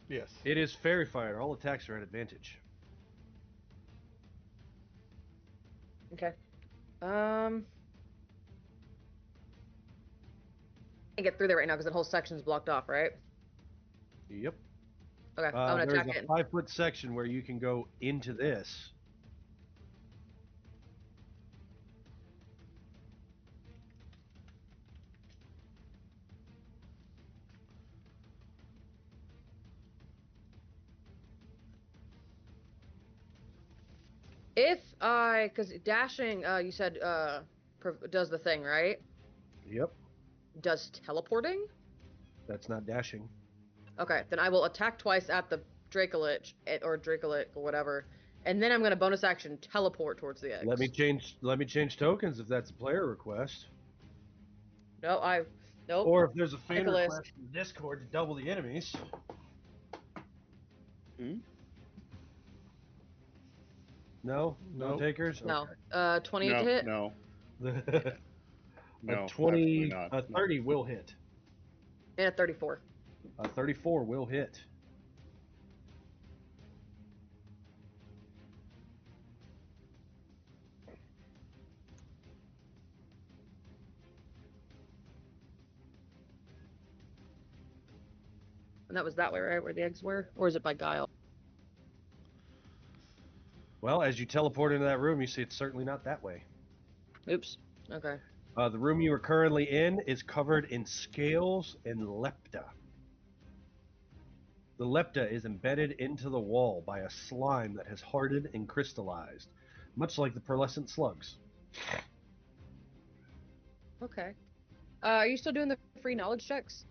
Yes. It is fairy fire. All attacks are at advantage. Okay. I can't get through there right now because that whole section's blocked off, right? Yep. Okay, I'm gonna There's attack a it. 5-foot section where you can go into this. Because dashing, you said, does the thing, right? Yep. Does teleporting? That's not dashing. Okay, then I will attack twice at the Dracolich, or whatever, and then I'm gonna bonus action teleport towards the eggs. Let me change tokens if that's a player request. No, nope. Or if there's a fan Nicholas. request in the Discord to double the enemies. Hmm? No? No Nope. takers? No. Okay. 28 No, to hit? no. No, A 20, absolutely not. a 30 will hit. And a 34. A 34 will hit. And that was that way, right? Where the eggs were? Or is it by Giel? Well, as you teleport into that room, you see it's certainly not that way. Oops. Okay. The room you are currently in is covered in scales and lepta. The lepta is embedded into the wall by a slime that has hardened and crystallized, much like the pearlescent slugs. Okay. Are you still doing the free knowledge checks?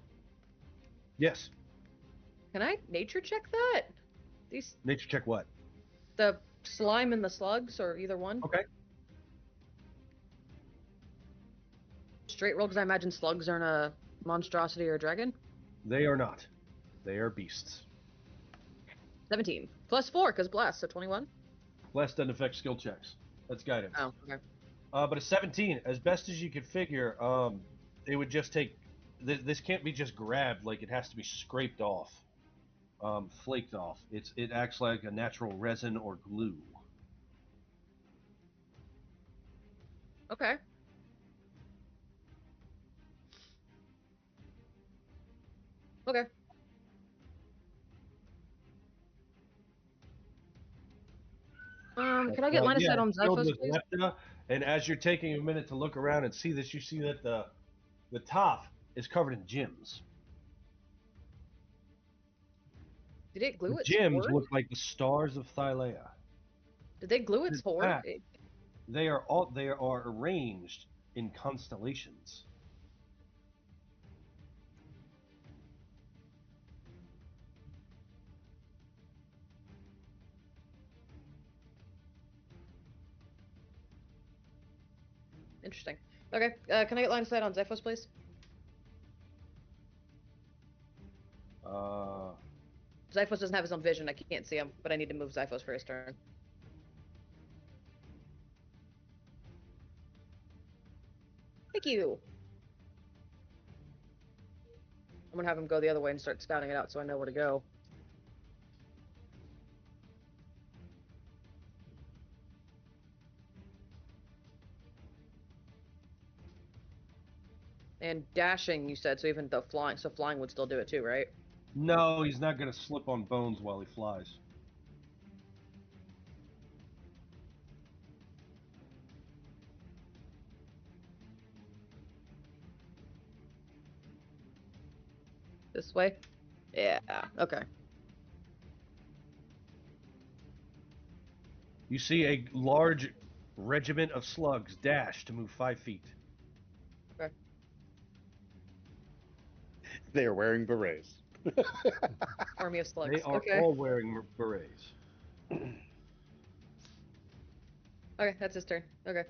Yes. Can I nature check that? Nature check what? The slime and the slugs, or either one? Okay. Straight roll, because I imagine slugs aren't a monstrosity or a dragon. They are not. They are beasts. 17. Plus 4, because blast, so 21. Blast doesn't affect skill checks. That's guidance. Oh, okay. But a 17, as best as you can figure, it would just take. This can't be just grabbed, like it has to be scraped off, flaked off. It acts like a natural resin or glue. Okay. Okay. Can I get line of sight on filled Zyphos, with please? lepta, and as you're taking a minute to look around and see this, you see that the top is covered in gems. Did it glue The its gems hoard? look like the stars of Thylea. Did they glue its In hoard? fact, they are arranged in constellations. Interesting. Okay. Can I get line of sight on Zyphos, please? Zyphos doesn't have his own vision. I can't see him, but I need to move Zyphos for his turn. Thank you. I'm gonna have him go the other way and start scouting it out so I know where to go. And dashing, you said, so even the flying, so flying would still do it too, right? No, he's not going to slip on bones while he flies. This way? Yeah, okay. You see a large regiment of slugs dash to move 5 feet. Okay. They are wearing berets. Army of slugs. They are Okay. all wearing berets. Okay, that's his turn. Okay.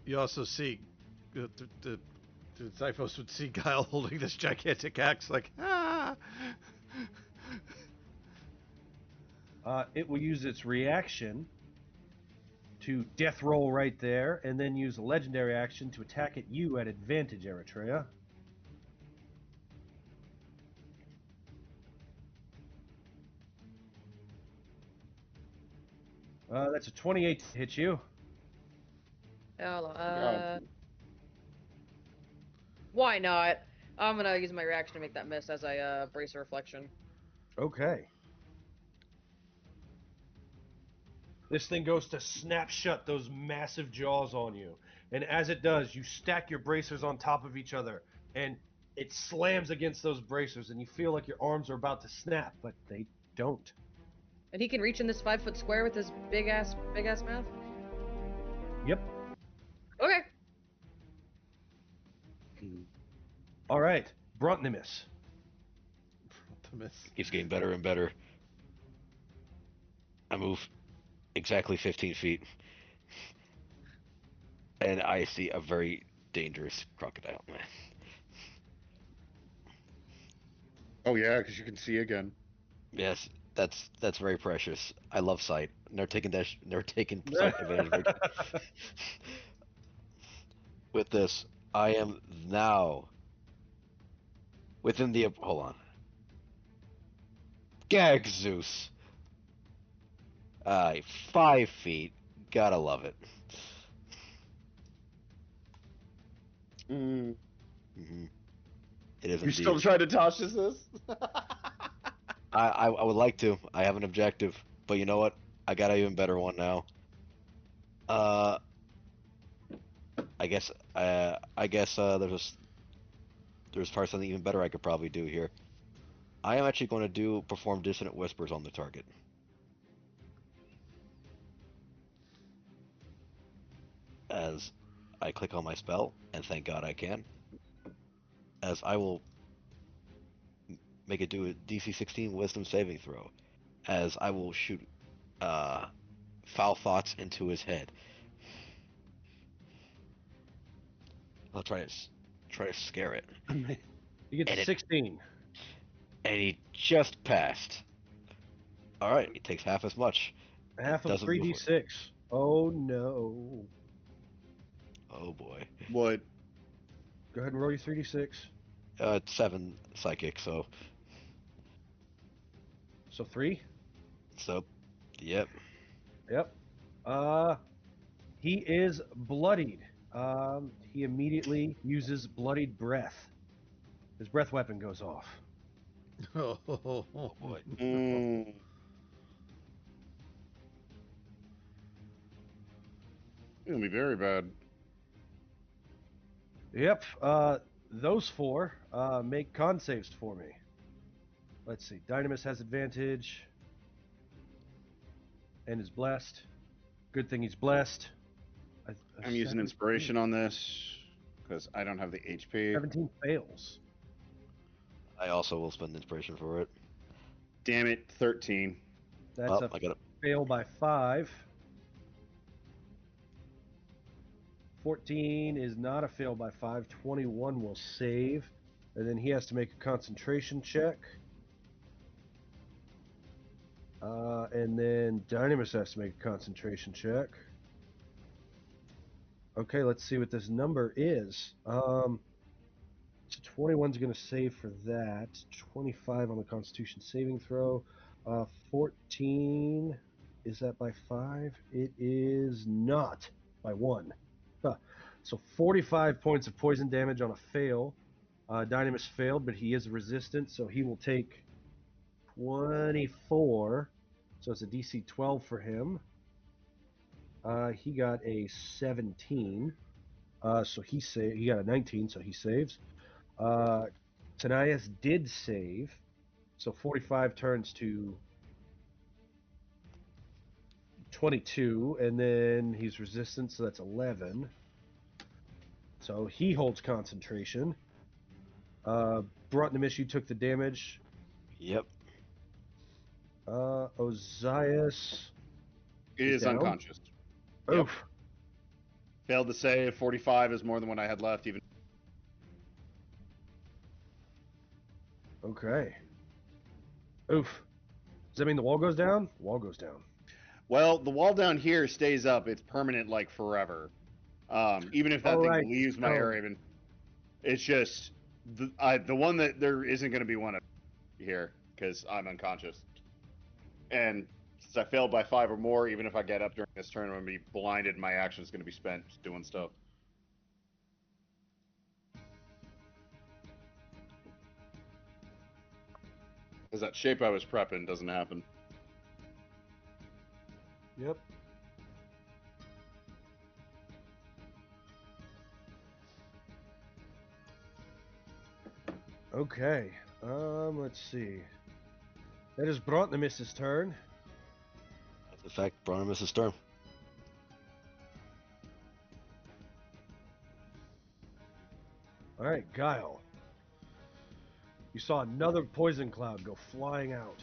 You also see the Zyphos would see Guile holding this gigantic axe, like, ah! It will use its reaction to death roll right there, and then use a legendary action to attack at you at advantage, Eritrea. That's a 28 to hit you. Why not? I'm gonna use my reaction to make that miss as I brace a reflection. Okay. This thing goes to snap shut those massive jaws on you. And as it does, you stack your bracers on top of each other, and it slams against those bracers, and you feel like your arms are about to snap, but they don't. And he can reach in this 5-foot square with his big ass mouth? Yep. Okay. All right. Bruntnimus. Keeps getting better and better. I move exactly 15 feet. And I see a very dangerous crocodile, man. Oh yeah, because you can see again. Yes, that's very precious. I love sight. Never taken sight advantage of it. With this, I am now within the hold on. Gag Zeus. 5 feet. Gotta love it. Mm. Hmm. It is You indeed. still trying to toss this? I would like to. I have an objective, but you know what? I got an even better one now. Uh, I guess there's probably something even better I could probably do here. I am actually going to perform dissonant whispers on the target. As I click on my spell, and thank God I can. As I will make it do a DC 16 Wisdom saving throw. As I will shoot uh, foul thoughts into his head. I'll try to scare it. You get And to it 16. and he just passed. All right, he takes half as much. And Half of doesn't move. 3d6. Oh no. Oh boy. What? Go ahead and roll your 3d6. It's 7 psychic, so So 3? yep. Yep. He is bloodied. He immediately uses bloodied breath. His breath weapon goes off. Oh, Oh boy. Mm. It's gonna be very bad. Yep. Those 4 make con saves for me. Let's see. Dynamis has advantage and is blessed. Good thing he's blessed. I'm using inspiration on this because I don't have the HP. 17 fails. I also will spend inspiration for it. Damn it, 13. That's Oh, a I got it. fail by 5. 14 is not a fail by 5. 21 will save. And then he has to make a concentration check. And then Dynamis has to make a concentration check. Okay, let's see what this number is. So 21's going to save for that. 25 on the Constitution saving throw. 14, is that by 5? It is not, by 1. Huh. So 45 points of poison damage on a fail. Dynamis failed, but he is resistant, so he will take 24. So it's a DC 12 for him. He got a 17. So he got a 19, so he saves. Tanias did save, so 45 turns to 22, and then he's resistant, so that's 11. So he holds concentration. Brought you took the damage. Yep. Ozias It is down. unconscious. Oof. Yep. Failed to save. 45 is more than what I had left. Even. Okay. Oof. Does that mean the wall goes down? The wall goes down. Well, the wall down here stays up. It's permanent, like forever. Even if that thing Right. leaves my area, even it's just the one that there isn't going to be one of here because I'm unconscious. And since I failed by 5 or more, even if I get up during this turn, I'm going to be blinded. My action is going to be spent just doing stuff. Because that shape I was prepping doesn't happen. Yep. Okay. Let's see. That is Brontnemis's turn. That's in fact Bronimus' turn. All right, Giel. You saw another poison cloud go flying out.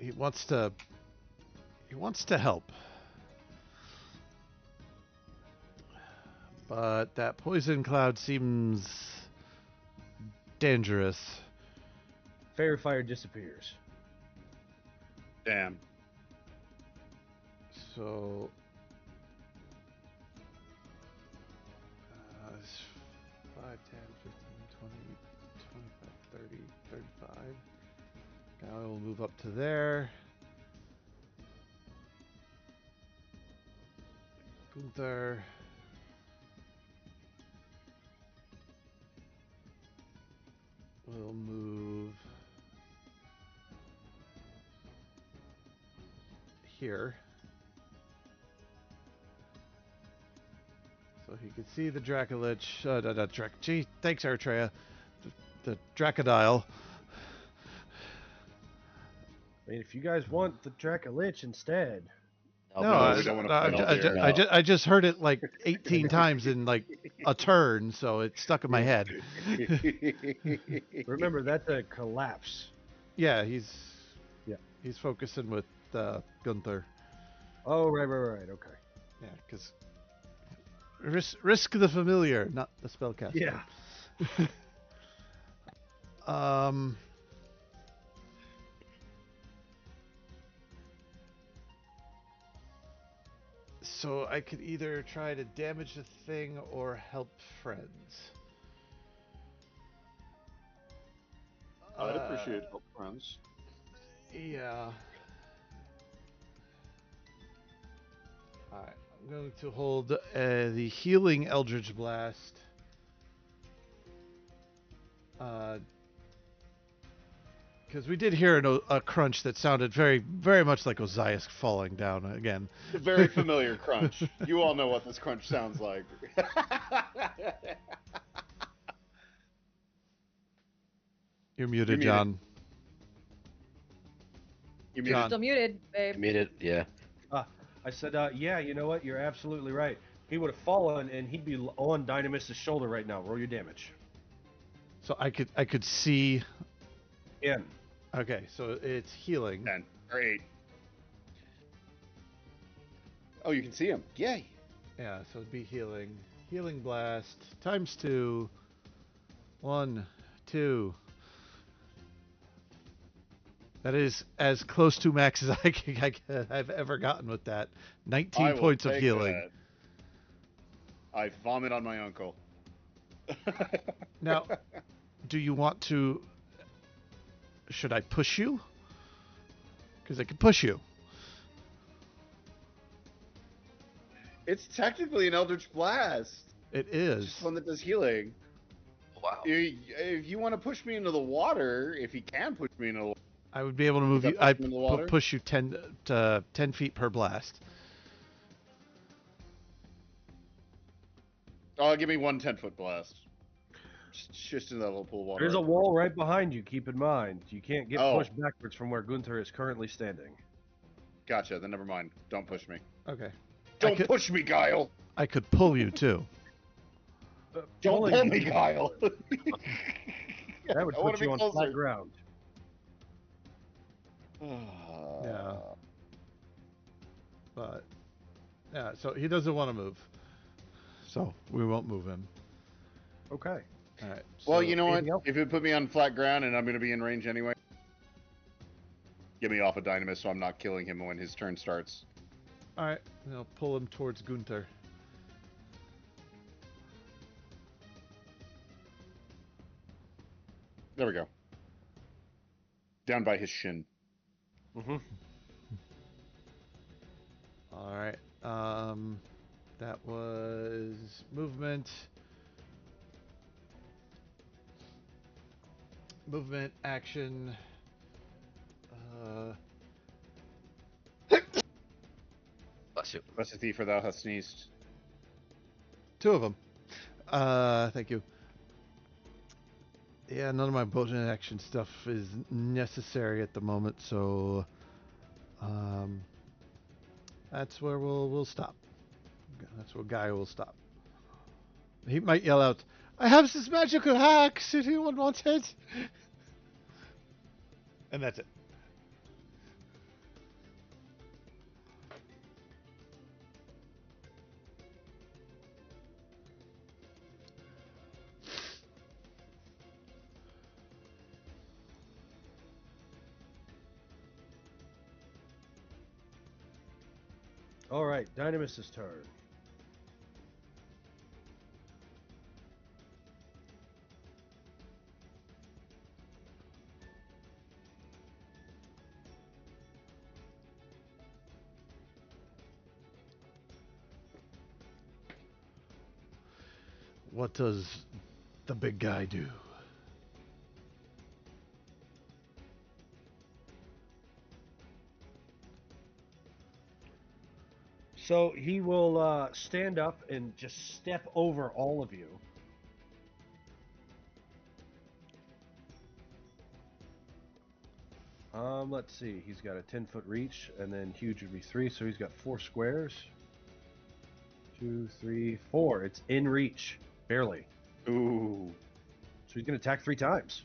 He wants to help. But that poison cloud seems dangerous. Fairy fire disappears. Damn. So, it's 5, 10, 15, 20, 25, 30, 35. Now I will move up to there. Gunther. We'll move here. So he can see the Dracolich. Gee, thanks, Eritrea. The Dracodile. I mean, if you guys want the Dracolich instead. No, we don't want to fight all day. I just heard it like 18 times in like a turn, so it stuck in my head. Remember, that's a collapse. Yeah, he's Yeah. he's focusing with Gunther. Oh, right, okay. Yeah, because risk the familiar, not the spellcaster. Yeah. So I could either try to damage the thing or help friends. I'd appreciate help, friends. Yeah. Alright, I'm going to hold the healing Eldritch Blast. Because we did hear a crunch that sounded very, very much like Ozias falling down again. A very familiar crunch. You all know what this crunch sounds like. You're muted, muted. John. You John. Still muted, babe. Muted, yeah. I said, yeah, you know what? You're absolutely right. He would have fallen, and he'd be on Dynamis' shoulder right now. Roll your damage. So I could see. In. Okay, so it's healing. 10 or 8. Oh, you can see him. Yay. Yeah, so it'd be healing. Healing blast times 2. 1, 2. That is as close to max as I've ever gotten with that. 19 I will points of take healing. that. I vomit on my uncle. Now, do you want to... Should I push you? Because I can push you. It's technically an Eldritch Blast. It It's is. just one that does healing. Wow. If you want to push me into the water, if he can push me into the water. I would be able to move that you. push I him in the water? push you 10 feet per blast. Oh, give me one 10-foot blast. Just in that little pool of water. There's a wall right behind you. Keep in mind, you can't get Oh. pushed backwards from where Gunther is currently standing. Gotcha, then never mind. Don't push me. Okay. Don't could- push me, Giel! I could pull you too. Don't pulling pull you- me, Giel! That would I wanna put be you on closer. flat ground. Yeah. But yeah, so he doesn't want to move. So we won't move him. Okay. All right. Well, so- you know what? anything else? If it put me on flat ground and I'm going to be in range anyway, get me off of Dynamis so I'm not killing him when his turn starts. All right. I'll pull him towards Gunther. There we go. Down by his shin. Mm-hmm. All right. That was movement. Movement, action. Bless you. Bless thee, for thou hast sneezed. 2 of them. Thank you. Yeah, none of my bonus action stuff is necessary at the moment, so that's where we'll stop. That's where Guy will stop. He might yell out, "I have this magical axe if anyone wants it," and that's it. All right, Dynamis' turn. What does the big guy do? So he will stand up and just step over all of you. Let's see. He's got a 10-foot reach, and then huge would be 3, so he's got 4 squares. 2, 3, 4. It's in reach, barely. Ooh. So he's going to attack 3 times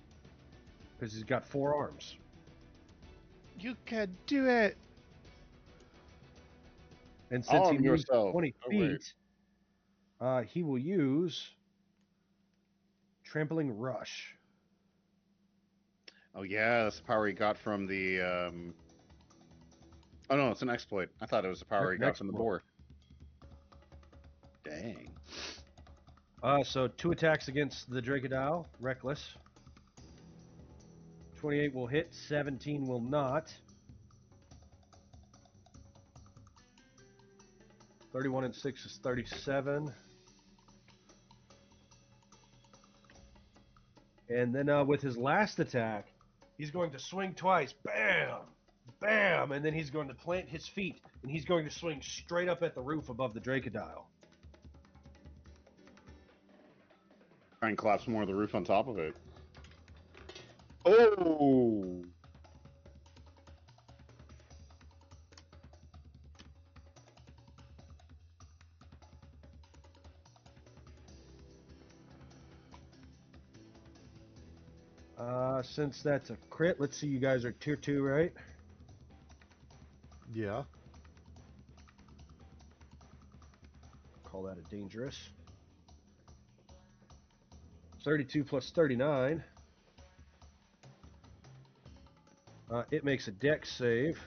because he's got 4 arms. You can do it. And since he Arm moves yourself. 20 Oh, wait. feet, he will use Trampling Rush. Oh yeah, that's the power he got from the. Oh no, it's an exploit. I thought it was the power he got from the boar. Dang. So 2 attacks against the Dracodile, reckless. 28 will hit, 17 will not. 31 and 6 is 37. And then with his last attack, he's going to swing twice. Bam! Bam! And then he's going to plant his feet, and he's going to swing straight up at the roof above the Dracodile. Try and collapse more of the roof on top of it. Oh! Since that's a crit, let's see, you guys are tier 2, right? Yeah. Call that a dangerous. 32 plus 39. It makes a dex save.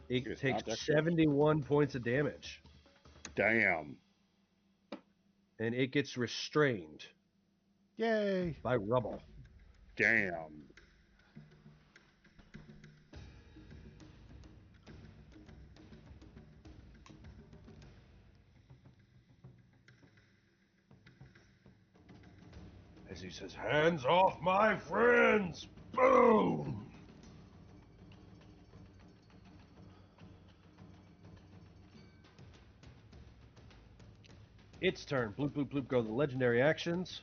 It It's takes not dex. 71 points of damage. Damn. And it gets restrained Yay. by rubble. Damn. As he says, "Hands off my friends!" Boom! Its turn. Bloop, bloop, bloop go the legendary actions.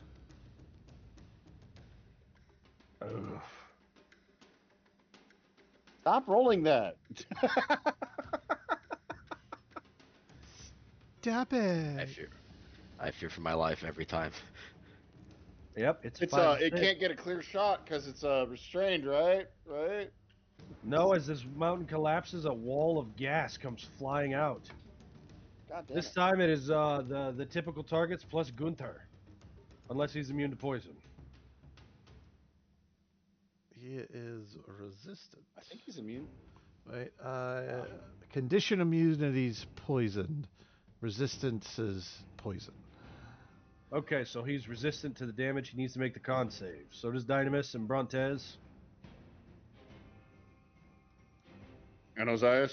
Ugh. Stop rolling that. Stop I it. fear. I fear for my life every time. Yep, it's It's 5 it 6. can't get a clear shot because it's restrained, right? Right? No, as this mountain collapses, a wall of gas comes flying out. God damn This it. time it is the typical targets plus Gunther, unless he's immune to poison. He is resistant. I think he's immune. Wait, condition immunity's poisoned. Resistance is poison. Okay, so he's resistant to the damage. He needs to make the con save. So does Dynamis and Brontez. And Ozias?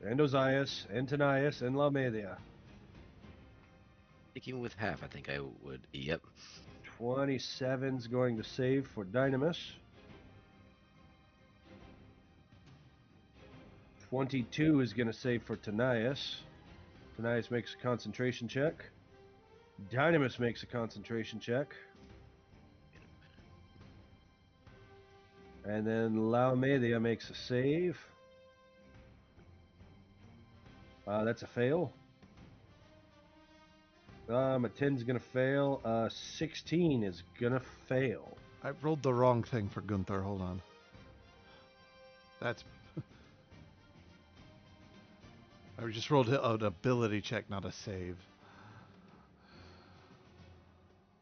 And Ozias, and Tanias, and Lamedia. I think even with half, I think I would. Yep. 27's going to save for Dynamis. 22 is going to save for Tanias. Tanias makes a concentration check. Dynamis makes a concentration check. And then Lamedia makes a save. That's a fail. A 10's gonna fail. 16 is gonna fail. I rolled the wrong thing for Gunther. Hold on. That's. I just rolled an ability check, not a save.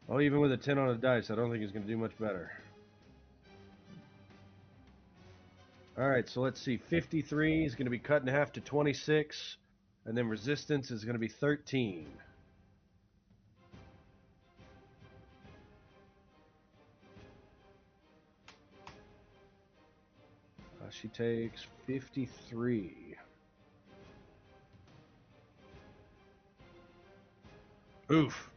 Oh, even with a 10 on a dice, I don't think he's gonna do much better. All right, so let's see. 53 is going to be cut in half to 26, and then resistance is going to be 13. She takes 53. Oof.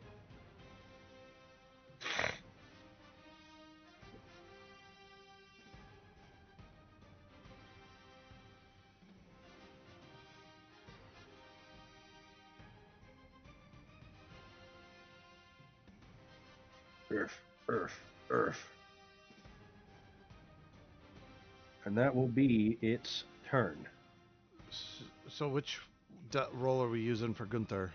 Earth. And that will be its turn. So which roll are we using for Gunther?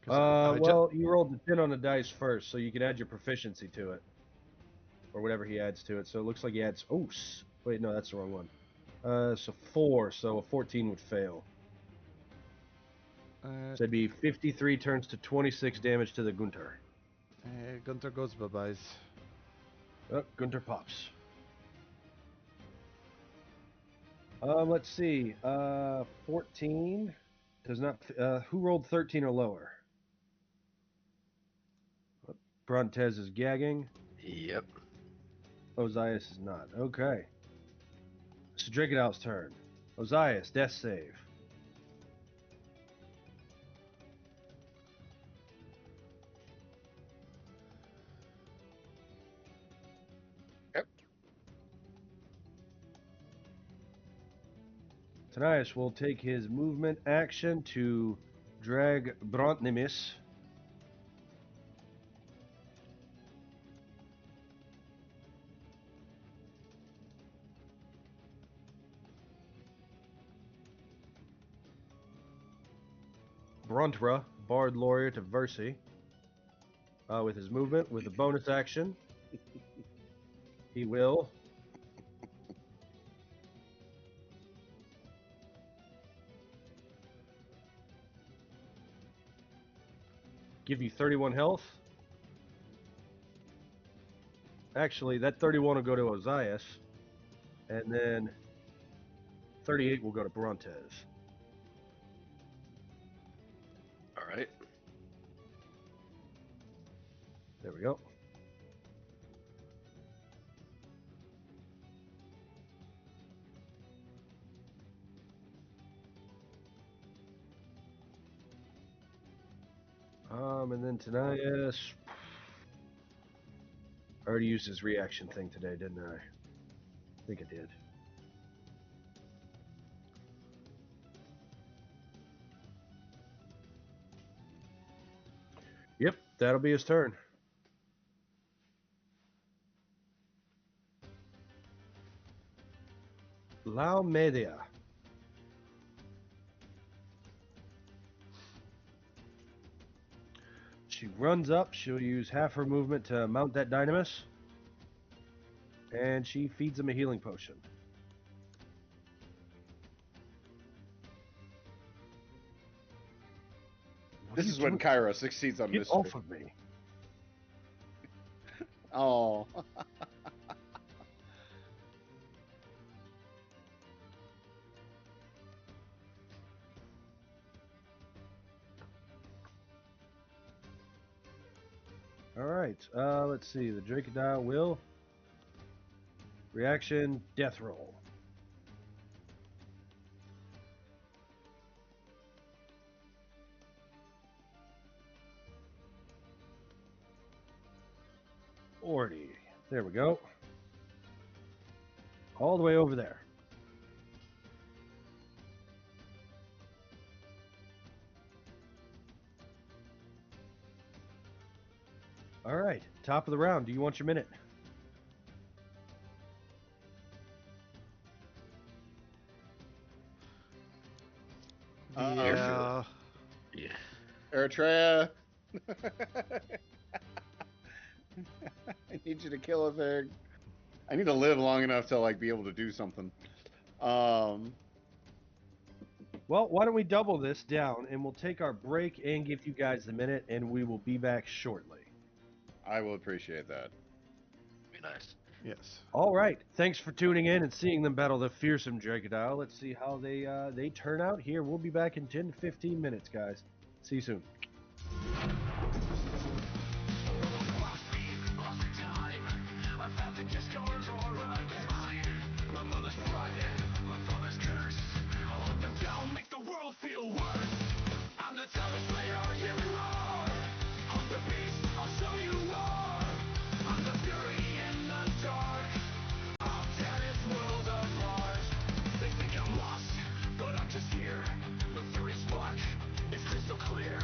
Well, you rolled the 10 on the dice first, so you can add your proficiency to it. Or whatever he adds to it. So it looks like he adds... Oh, wait, no, that's the wrong one. So 4, so a 14 would fail. So it'd be 53 turns to 26 damage to the Gunther. Gunther goes bye-byes. Oh, Gunther pops. Let's see. 14 does not... who rolled 13 or lower? Brontez is gagging. Yep. Ozias is not. Okay. So Dragonow's turn. Ozias, death save. Yep. Tanias will take his movement action to drag Brontnimis. Brontra, Bard Laureate of Versi, with his movement, with a bonus action. He will give you 31 health. Actually, that 31 will go to Ozias, and then 38 will go to Brontez. All right. There we go. And then Tanias. I already used his reaction thing today, didn't I? I think I did. Yep, that'll be his turn. Lao Media. She runs up. She'll use half her movement to mount that dynamis. And she feeds him a healing potion. This is when Kyra succeeds on Get mystery. off of me. Oh. All right. Let's see. The Dracodile will reaction death roll. There we go. All the way over there. All right. Top of the round. Do you want your minute? Yeah. Yeah. Eritrea. I need you to kill a thing. I need to live long enough to like be able to do something. Well, why don't we double this down and we'll take our break and give you guys the minute and we will be back shortly. I will appreciate that. Be nice. Yes. All right. Thanks for tuning in and seeing them battle the fearsome Dracodile. Let's see how they turn out here. We'll be back in 10 to 15 minutes, guys. See you soon. Feel worse. I'm the toughest player you are. I'm the beast, I'll show you war. I'm the fury in the dark. I'll tear this world apart. They think I'm lost, but I'm just here. The fury spark is crystal clear.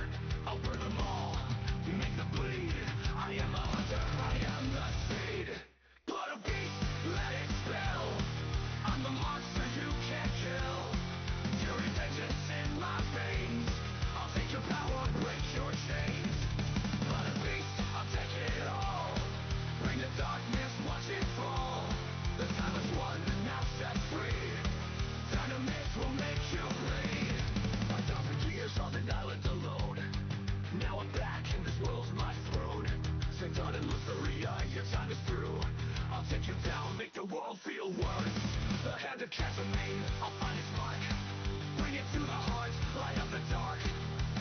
I'll burn them all, make them bleed. I am the hunter, I am the seed. Blood of beast, let it spill. I'm the monster you can't kill. Fury vengeance in my veins. I'll take your power, break your chains. Blood of beast, I'll take it all. Bring the darkness, watch it fall. The time is won, now set free. Time to mix will make you bleed. 5,000 years on an island alone. Now I'm back and this world's my throne. Sent on in Lutheria, your time is through. I'll take you down, make the world feel worse. The hand of Casamine, I'll find its mark. Bring it to the heart, light up the dark.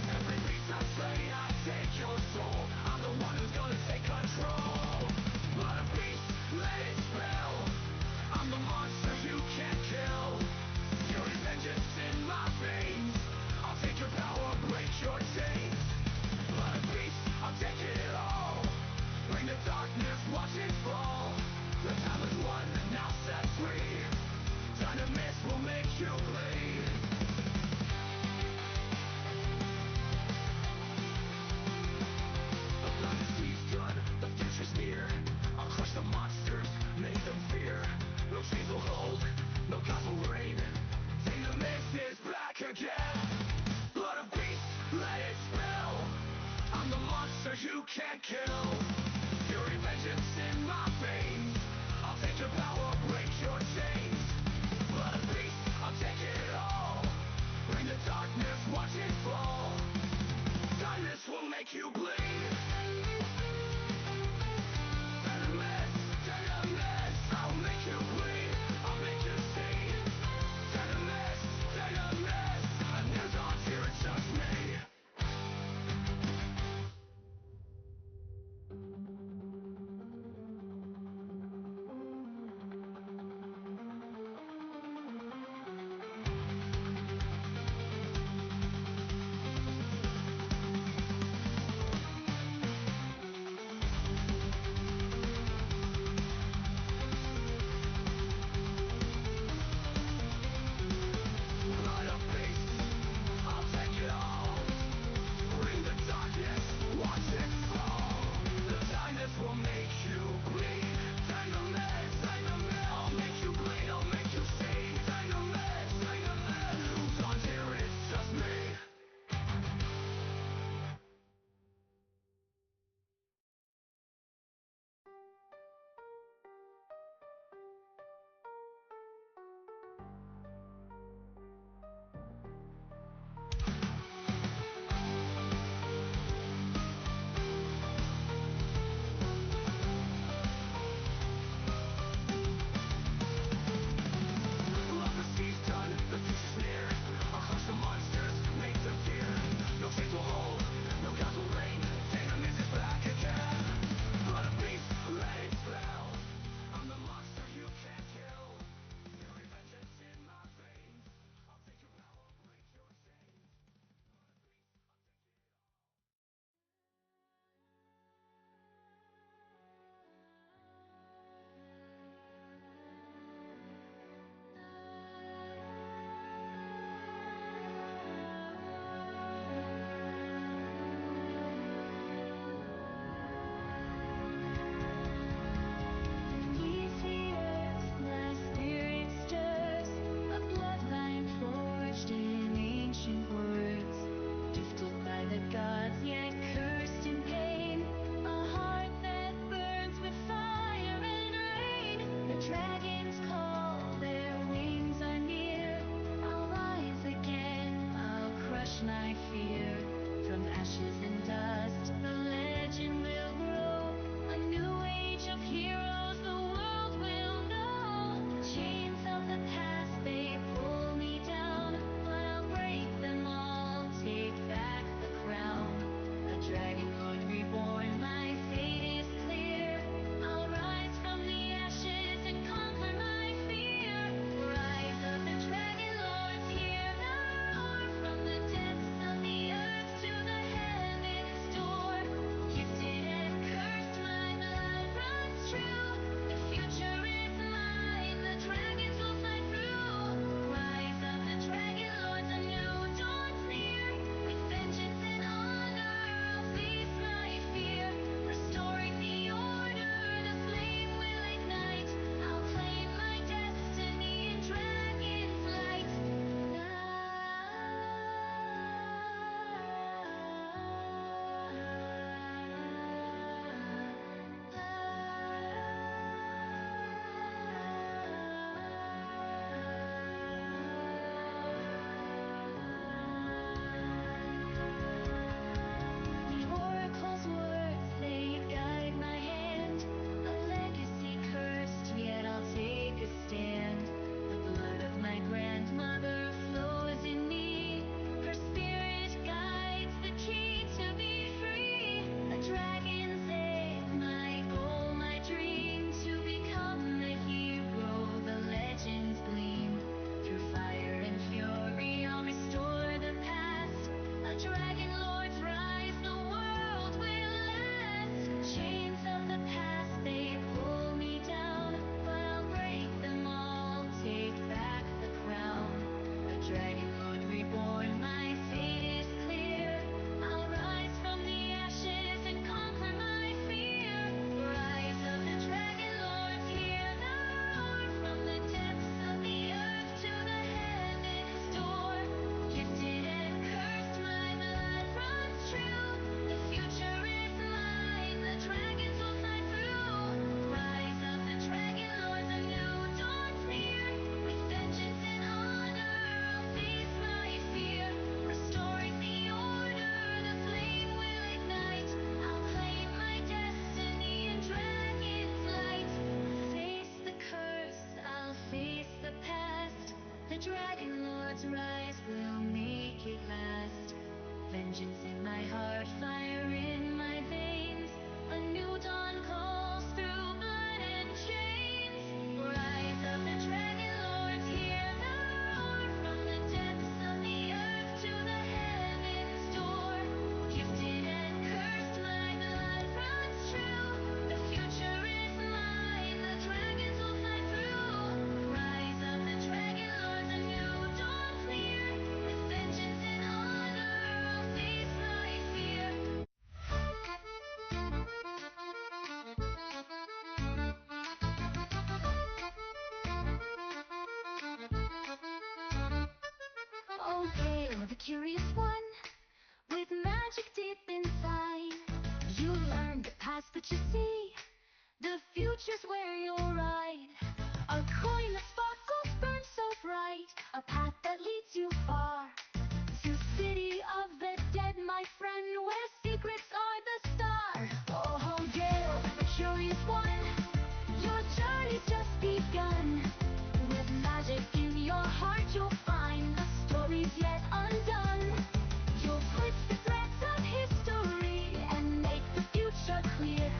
Every beast I slay, I take your soul. I'm the one who's gonna take control. Blood of beast, let it spill. I'm the monster you can't kill. Fury vengeance in my veins. I'll take your power, break your chains. Blood of beast, I'll take it all. Bring the darkness, watch it fall. The time is won, now set free. Time to miss will make you bleed. The blood is done, the future's near. I'll crush the monsters, make them fear. No chains will hold, no gods will reign. Take the mist is back again. Blood of beast, let it spill. the curious one, with magic deep inside. You learn the past, but you see the future's where you'll ride. A coin that sparkles, burns so bright, a path that leads you far. To city of the dead, my friend, where secrets are the star. Oh, Giel, the curious one, your journey's just begun. With magic in your heart, you'll find the stories yet undone. You'll twist the threads of history and make the future clear.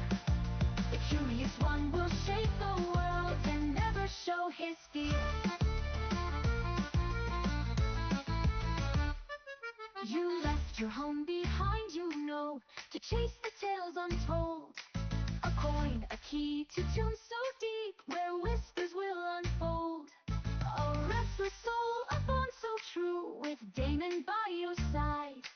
The curious one will shape the world and never show his fear. You left your home behind, you know, to chase the tales untold. A coin, a key to tunes so deep, where whispers will unfold. A restless soul, a bond so true, with Damon by your side.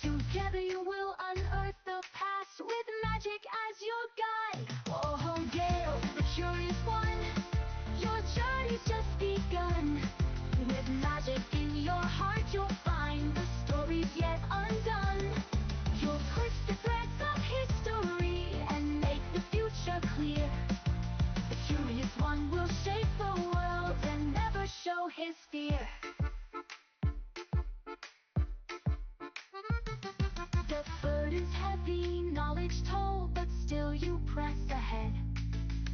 Together you will unearth the past, with magic as your guide. Oh, Giel, the curious one, your journey's just begun. With magic in your heart, you'll find the stories yet undone. You'll twist the threads of history and make the future clear. The curious one will shape the world and never show his fear. The burden's heavy, knowledge told, but still you press ahead.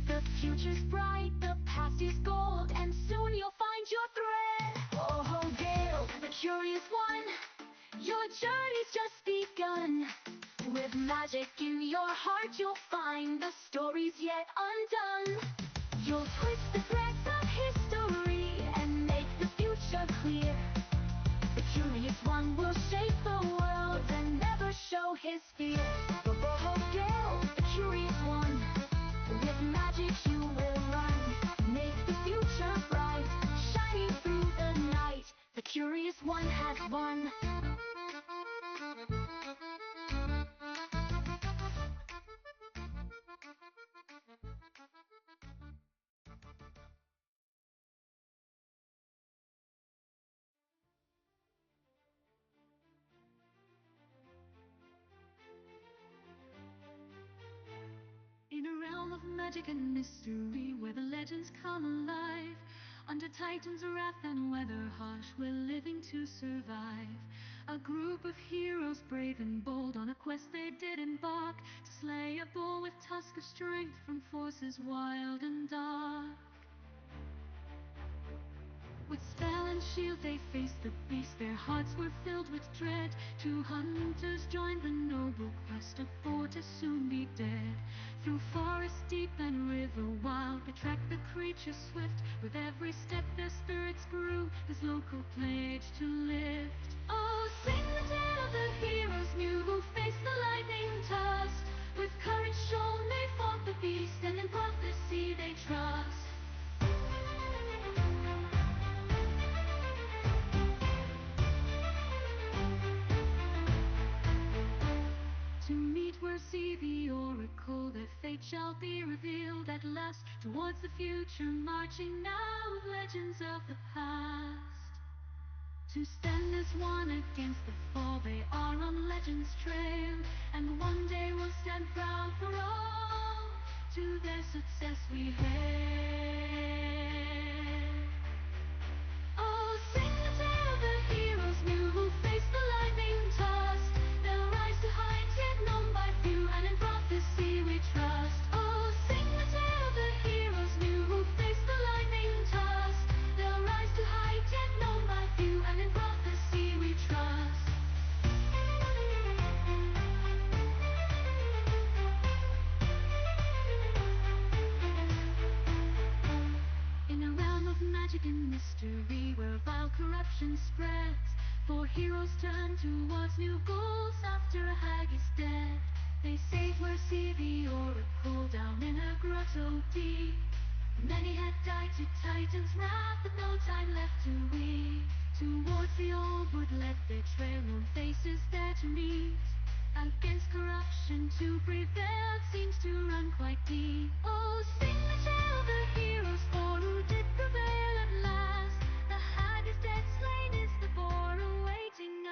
The future's bright, the past is gold, and soon you'll find your thread. Oh, Giel, the curious one, your journey's just begun. With magic in your heart, you'll find the stories yet undone. You'll twist the threads of history and make the future clear. The curious one will shape the world and never show his fear. Oh, Giel, the curious one, with magic you will run. Make the future bright, shining through the night. The curious one has won. In a realm of magic and mystery, where the legends come alive, under Titan's wrath and weather harsh, we're living to survive. A group of heroes brave and bold, on a quest they did embark, to slay a bull with tusk of strength from forces wild and dark. With spell and shield they faced the beast, their hearts were filled with dread. 2 hunters joined the noble quest, a foe to soon be dead. Through forest deep and river wild, they tracked the creature swift. With every step their spirits grew, this local pledge to lift. Oh, sing the tale of the heroes new, who faced the lightning tusk. With courage shown they fought the beast, and in prophecy they trust. To meet where see the oracle, their fate shall be revealed at last. Towards the future marching now, with legends of the past. To stand as one against the fall, they are on legend's trail. And one day we'll stand proud for all, to their success we hail. Oh, sing the tale of the heroes new, who faced the lightning tusk. They'll rise to heights yet known by few, and in prophecy we trust. Oh, sing the tale of the heroes new, who faced the lightning tusk. They'll rise to heights yet known by few, and in prophecy we trust. In a realm of magic and mystery, where vile corruption spreads, 4 heroes turn towards new goals after a hag is dead. They save where see the oracle, down in a grotto deep. Many had died to Titan's wrath, but no time left to weep. Towards the old wood led their trail, known faces there to meet. Against corruption to prevail seems to run quite deep. Oh, sing the tale of the heroes, for who did prevail at last. The hag is dead, slain is the boar awaiting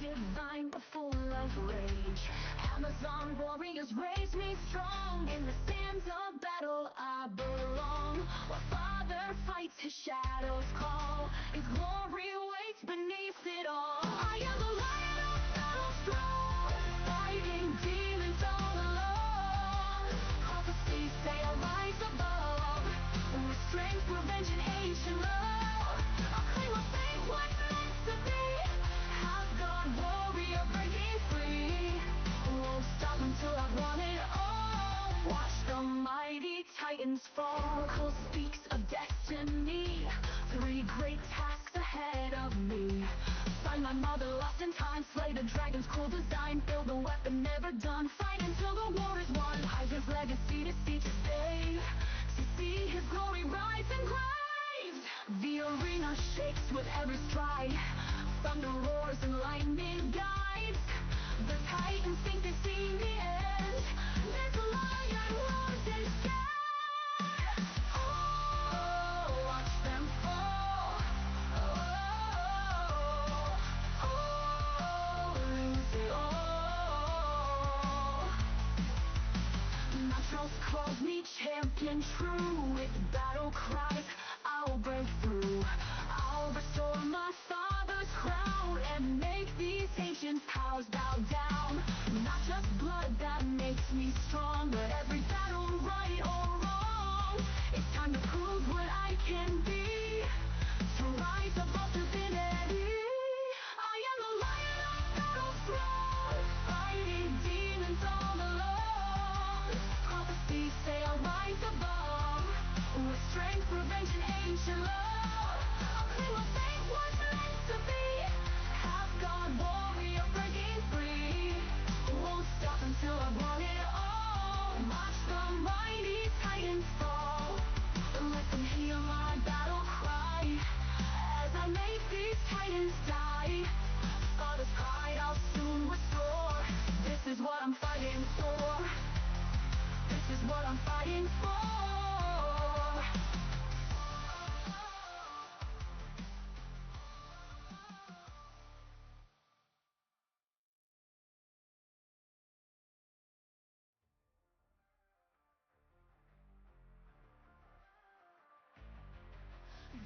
divine but full of rage. Amazon warriors raise me strong. In the sands of battle I belong. While father fights, his shadows call. His glory waits beneath it all. I am the lion of battle strong, fighting demons all alone. Prophecies say I rise above, with strength, revenge, and ancient love. I'll claim my fate, what's meant to be. Half God warrior breaking free. Won't stop until I've won it all. Watch the mighty titans fall. Cole speaks of destiny. 3 great tasks ahead of me. Find my mother lost in time. Slay the dragon's cruel design. Build a weapon never done. Fight until the war is won. Hide his legacy to see to stay. To see his glory rise and graves. The arena shakes with every stride. Thunder roars and lightning guides. The titans think they see the end. This lion roars and scared. Oh, watch them fall. Lose it all. Naturals calls me champion true. With battle cries, I'll break through. I'll restore my father's crown and make these ancient powers bow down. Not just blood that makes me strong, but every battle, right or wrong. It's time to prove what I can be, to rise above divinity. I am the lion of battle throne, fighting demons all alone. Prophecies say I'll rise above, with strength, revenge, and ancient love. I'll claim my fate, what's meant to be. Half God warrior breaking free. Won't stop until I've won it all. Watch the mighty titans fall. Let them hear my battle cry. As I make these titans die. Father's pride I'll soon restore. This is what I'm fighting for. This is what I'm fighting for.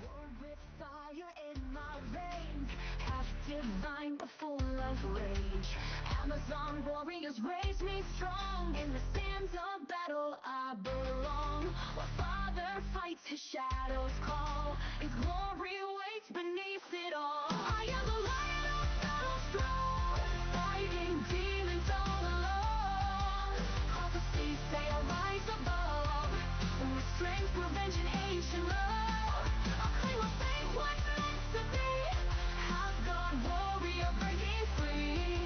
War with fire in my veins, half divine but full of rage. Amazon warriors raise me strong. In the sands of battle I belong. While father fights, his shadows call. His glory waits beneath it all. I am the lion of battle strong, fighting demons all alone. Prophecies say I'll rise above, with strength, revenge, and ancient love. I'll claim my fate, what's meant to be. Half God warrior breaking free.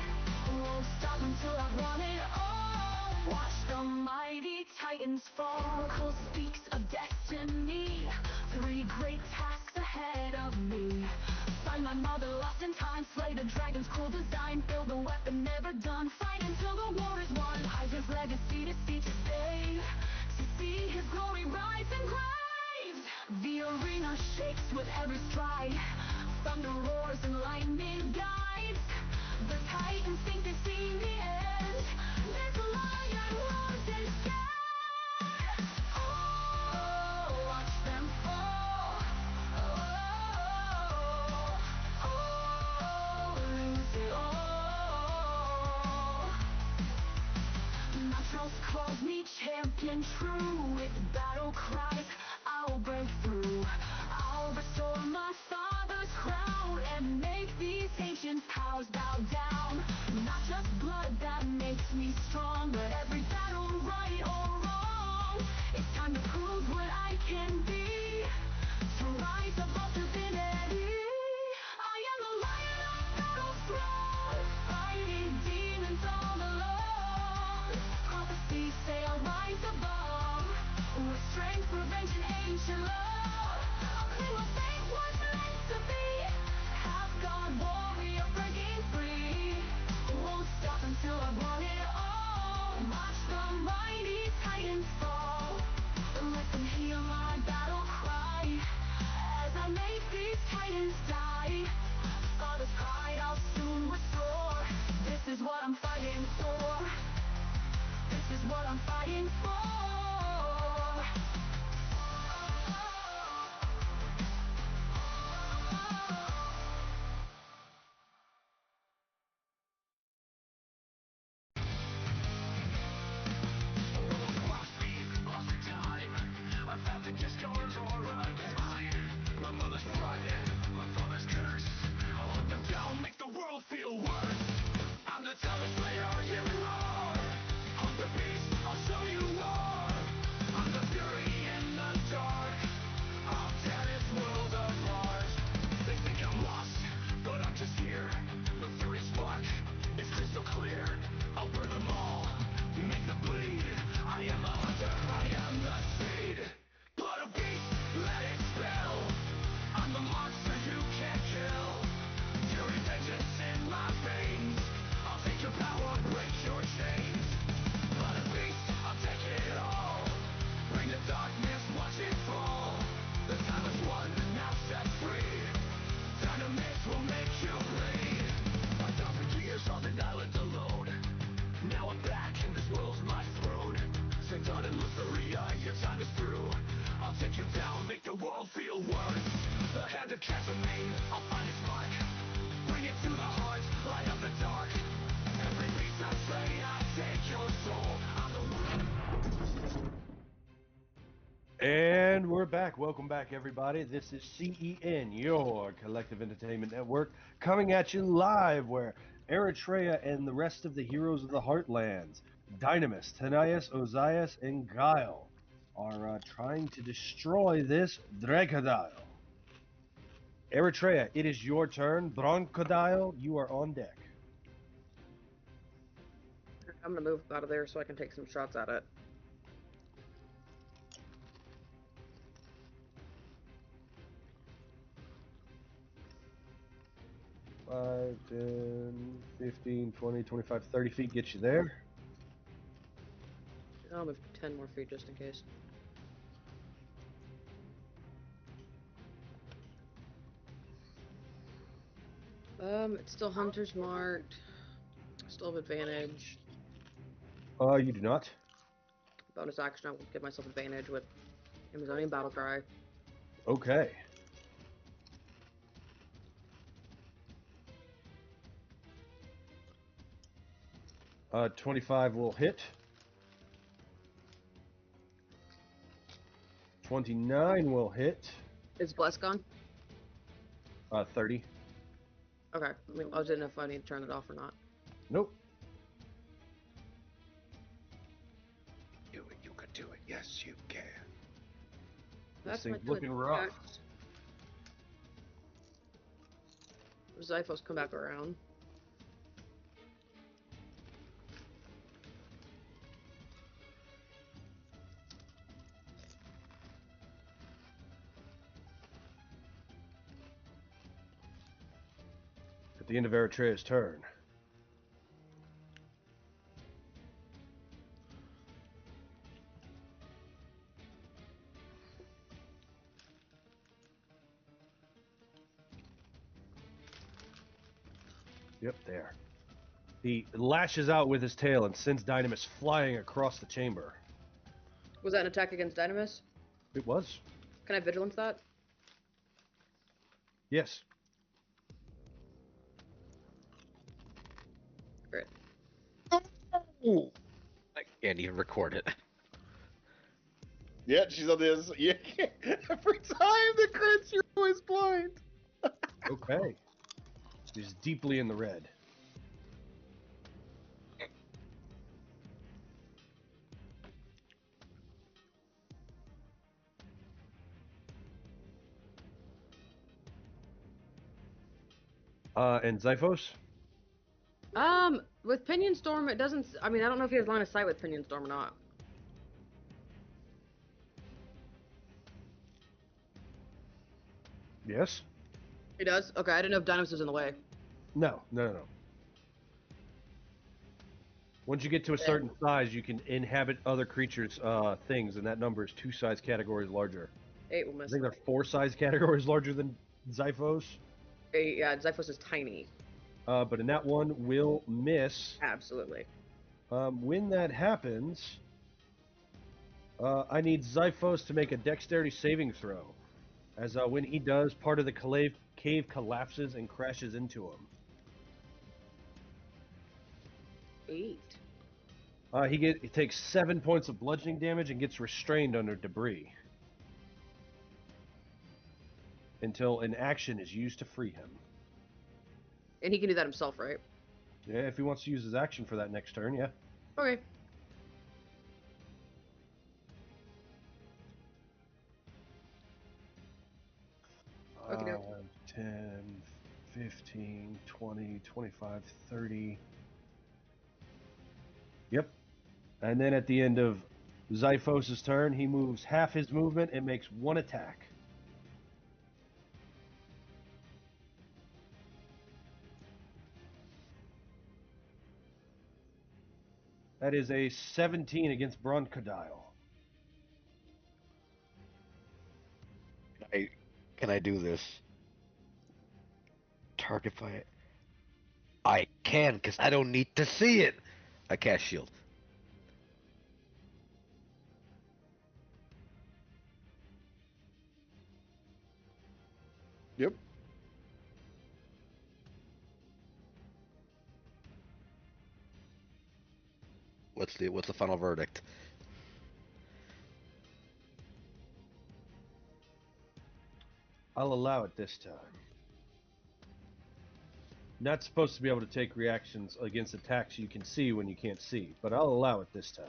Won't stop until I've won it all. Watch the mighty titans fall. Cole speaks of destiny. 3 great tasks ahead of me. Find my mother lost in time. Slay the dragon's cruel design. Build a weapon never done. Fight until the war is won. Hide his legacy to see to stay. To see his glory rise and graves. The arena shakes with every stride. Thunder roars and lightning guides. The titans think they see the end. This lion roars and scared. Oh, watch them fall. Lose it all. Naturals calls me champion true. With battle cries, I'll break through. I'll restore my father's crown and make these ancient powers bow down. Not just blood that makes me strong, but every battle, right or wrong. It's time to prove what I can be, to rise above divinity. I am the lion of battle throne, fighting demons all alone. Prophecies say I'll rise above, with strength, revenge, and ancient love. I'll claim my fate, what's meant to be. Half God warrior breaking free. Won't stop until I've won it all. Watch the mighty titans fall. Let them hear my battle cry. As I make these titans die. Father's pride I'll soon restore. is yours or mine. My mother's pride, my father's curse. I'll hunt them down, make the world feel worse. I'm the toughest player you are. I'm the beast, I'll show you war. I'm the fury in the dark. I'll tear this world apart. They think I'm lost, but I'm just here. The fury spark is crystal clear. I'll burn them all, make them bleed. I am the hunter, I am the seed. Blood of beast, let it spill. I'm the monster you can't kill. Fury vengeance in my veins. I'll take your power, break your chains. Blood of beast, I'll take it all. Bring the darkness, watch it fall. The time is won, now set free. Dynamite will make you bleed. 1,000 years on an island alone. Now I'm back and this world's my throne. Sent on in Lutheria, your time is through. I'll take you down, make the world feel worse. The hand of Casamine, I'll find its mark. Bring it to the heart, light up the dark. Every beast I slay, I take your soul. I'm the one. And we're back. Welcome back, everybody. This is CEN, your collective entertainment network, coming at you live where Eritrea and the rest of the heroes of the Heartlands, Dynamis, Tanias, Ozias, and Giel, are trying to destroy this Dragonlord. Eritrea, it is your turn. Broncodile, you are on deck. I'm gonna move out of there so I can take some shots at it. Five, 10, 15, 20, 25, 30 feet gets you there. I'll move 10 more feet just in case. It's still hunter's marked. Still have advantage. You do not. Bonus action, I will give myself advantage with Amazonian battle cry. Okay. Uh, 25 will hit. 29 will hit. Is Bless gone? 30. Okay. I mean, I didn't know if I need to turn it off or not. Nope. Do it, you can do it. Yes, you can. That's This my thing's looking rough. Zyphos come back around. At the end of Eritrea's turn. Yep, there. He lashes out with his tail and sends Dynamis flying across the chamber. Was that an attack against Dynamis? It was. Can I vigilance that? Yes. Great. Ooh. I can't even record it. Yeah, she's on this. Yeah, every time the crits, you're always blind. Okay. He's deeply in the red. And Zyphos? With Pinion Storm, it doesn't. I mean, I don't know if he has line of sight with Pinion Storm or not. Yes? He does? Okay, I didn't know if Dynamis was in the way. No. Once you get to a certain size, you can inhabit other creatures' things, and that number is 2 size categories larger. 8 will I miss. think they're 4 size categories larger than Zyphos. 8, yeah, Zyphos is tiny. But in that one will miss. Absolutely. When that happens, I need Zyphos to make a dexterity saving throw. As when he does, part of the cave collapses and crashes into him. 8. He takes 7 points of bludgeoning damage and gets restrained under debris. until an action is used to free him. And he can do that himself, right? Yeah, if he wants to use his action for that next turn, yeah. Okay. Okay. 10, 15, 20, 25, 30. Yep. And then at the end of Xiphos' turn, he moves half his movement and makes one attack. That is a 17 against Broncodile. Can I do this? Target fire. I can, because I don't need to see it. I cast shield. Yep. What's the final verdict? I'll allow it this time. Not supposed to be able to take reactions against attacks you can see when you can't see, but I'll allow it this time.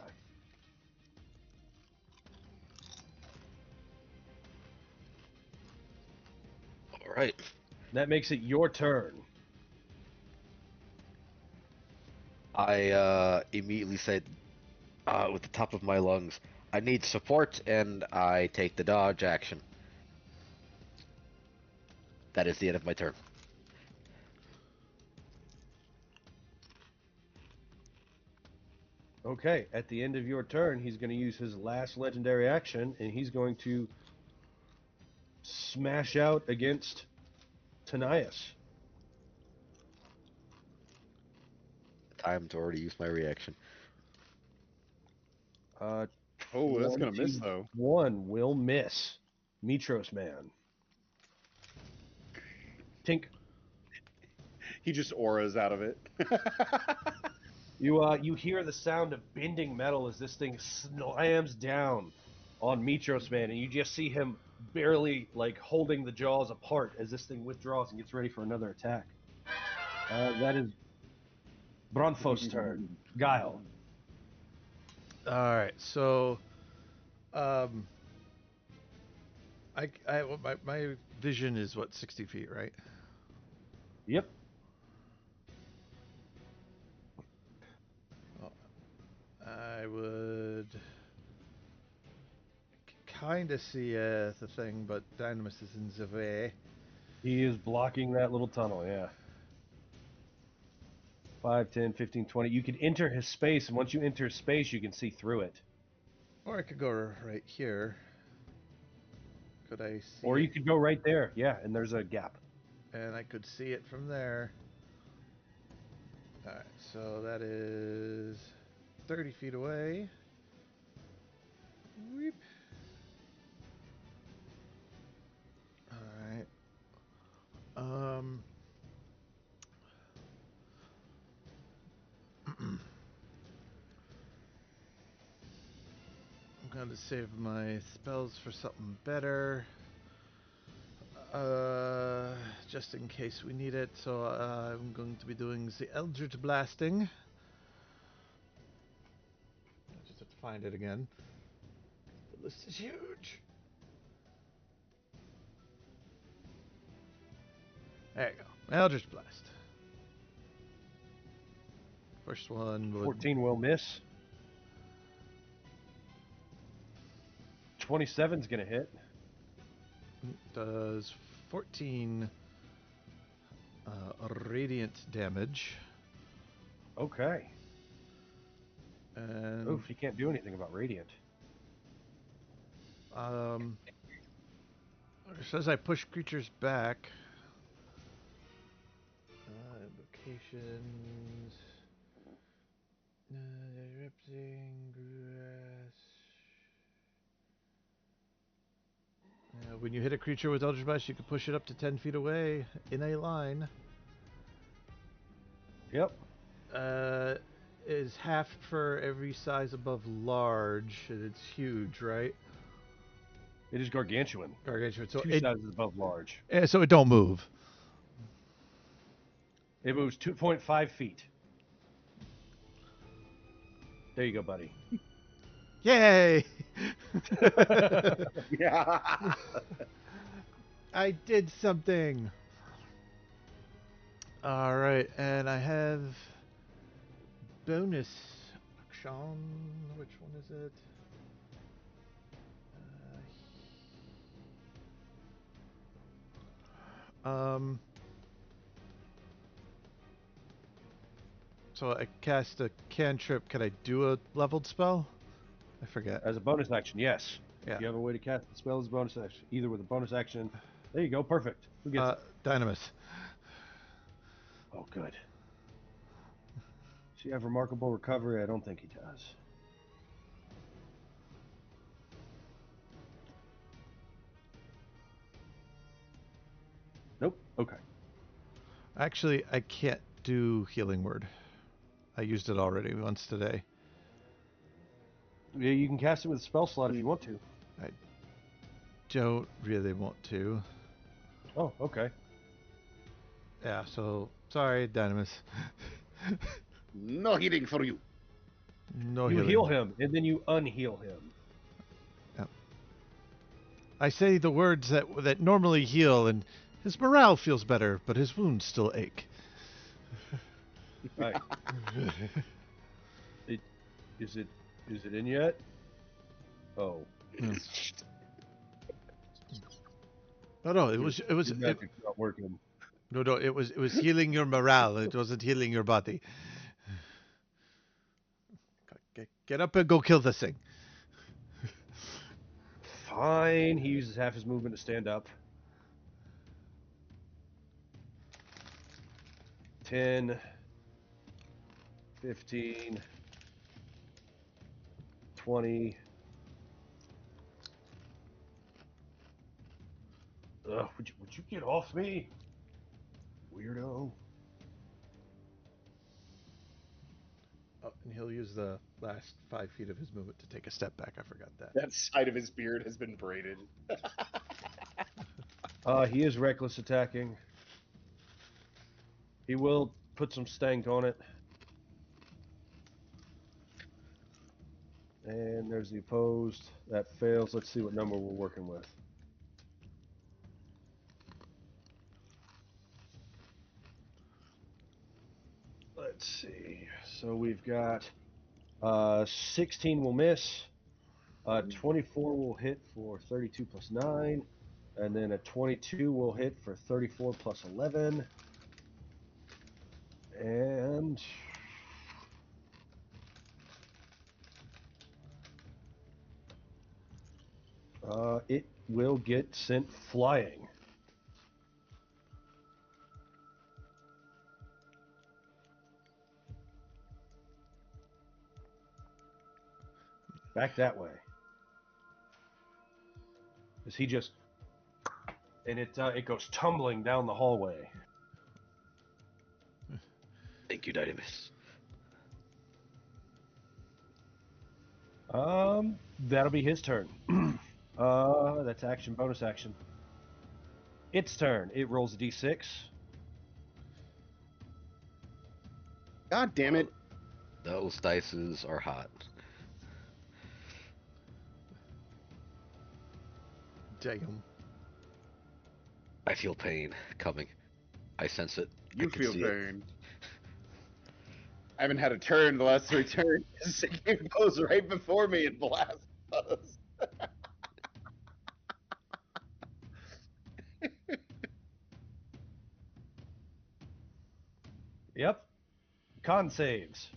All right. That makes it your turn. I immediately said, with the top of my lungs, I need support, and I take the dodge action. That is the end of my turn. Okay, at the end of your turn, he's going to use his last legendary action, and he's going to smash out against Tanias. Time to already use my reaction. Oh, that's gonna miss though. 1 will miss. Mitros man. Tink. He just auras out of it. You hear the sound of bending metal as this thing slams down on Mitros man, and you just see him barely like holding the jaws apart as this thing withdraws and gets ready for another attack. That is Bronfos' turn. Giel. All right, so my vision is what, 60 feet, right? Yep. I would kind of see the thing, but Dynamis is in the way. He is blocking that little tunnel, yeah. 5, 10, 15, 20. You can enter his space, and once you enter space, you can see through it. Or I could go right here. Could I see Or it? you could go right there, yeah, and there's a gap. And I could see it from there. Alright, so that is 30 feet away. Weep. Alright. I'm going to save my spells for something better. Just in case we need it. So I'm going to be doing the Eldritch Blasting. I just have to find it again. The list is huge. There you go. Eldritch Blast. First one would... 14 will miss. 27's going to hit. Does 14 radiant damage. Okay. And Oof, you can't do anything about radiant. it says I push creatures back. Invocations. Erupting grass. When you hit a creature with Eldritch Blast, you can push it up to 10 feet away in a line. Yep. Is half for every size above large, and it's huge, right? It is gargantuan. Gargantuan. So Two it, sizes above large. so it don't move. It moves 2.5 feet. There you go, buddy. Yay! Yeah. I did something. All right, and I have bonus action. Which one is it? So I cast a cantrip. Can I do a leveled spell? I forget. As a bonus action, yes. Yeah. If you have a way to cast the spell as a bonus action, either with a bonus action. There you go, perfect. Who gets it? Dynamis. Oh, good. Does he have remarkable recovery? I don't think he does. Nope. Okay. Actually, I can't do healing word. I used it already once today. Yeah, you can cast it with a spell slot if you want to. I don't really want to. Oh, okay. Yeah, so sorry, Dynamis. No healing for you. No You healing. heal him, and then you unheal him. I say the words that normally heal, and his morale feels better, but his wounds still ache. Right. Is it in yet? Oh. No, it was Your magic's not working. no, it was healing your morale. It wasn't healing your body. Get up and go kill this thing. Fine. He uses half his movement to stand up. 10, 15, 20. Would you get off me? Weirdo. Oh, and he'll use the last 5 feet of his movement to take a step back. I forgot that. That side of his beard has been braided. He is reckless attacking. He will put some stank on it. And there's the opposed. That fails. Let's see what number we're working with. Let's see. So we've got 16 will miss. 24 will hit for 32 plus 9. And then a 22 will hit for 34 plus 11. And it will get sent flying. Back that way. As he just... And it goes tumbling down the hallway. Thank you, Dynamis. That'll be his turn. That's action, bonus action. Its turn. It rolls a d6. God damn it. Those dices are hot. Damn. I feel pain coming. I sense it. I You can feel see it. pain. I haven't had a turn the last 3 turns. It goes right before me and blasts us. Yep. Con saves.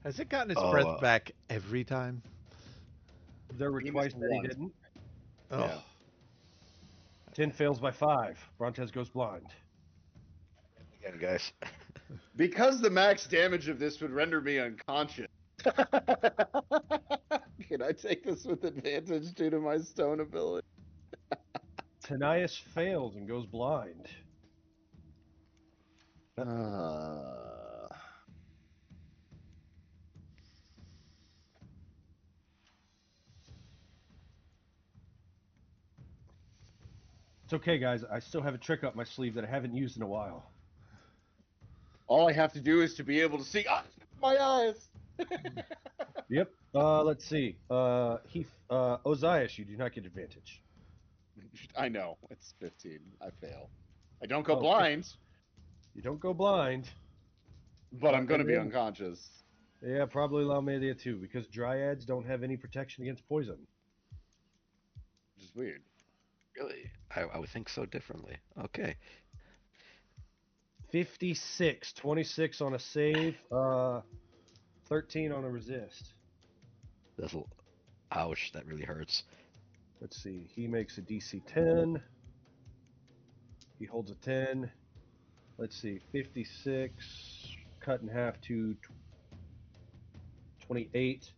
Has it gotten its Oh, breath back every time? There were He twice missed that he once. didn't. Oh. Yeah. 10 fails by 5. Brontez goes blind. again, guys. Because the max damage of this would render me unconscious. Can I take this with advantage due to my stone ability? Tanias fails and goes blind. It's okay, guys. I still have a trick up my sleeve that I haven't used in a while. All I have to do is to be able to see. Ah, my eyes. Yep. Let's see. Ozias, you do not get advantage. I know it's 15. I fail. I don't go Oh, blind, you don't go blind. but I'm going to And be then- unconscious. Yeah, probably Laomedia too, because dryads don't have any protection against poison. Which is weird. Really? I would think so differently. Okay. 56, 26 on a save, 13 on a resist. That's a, ouch, that really hurts. Let's see. He makes a DC 10. He holds a 10. Let's see. 56 cut in half to 28,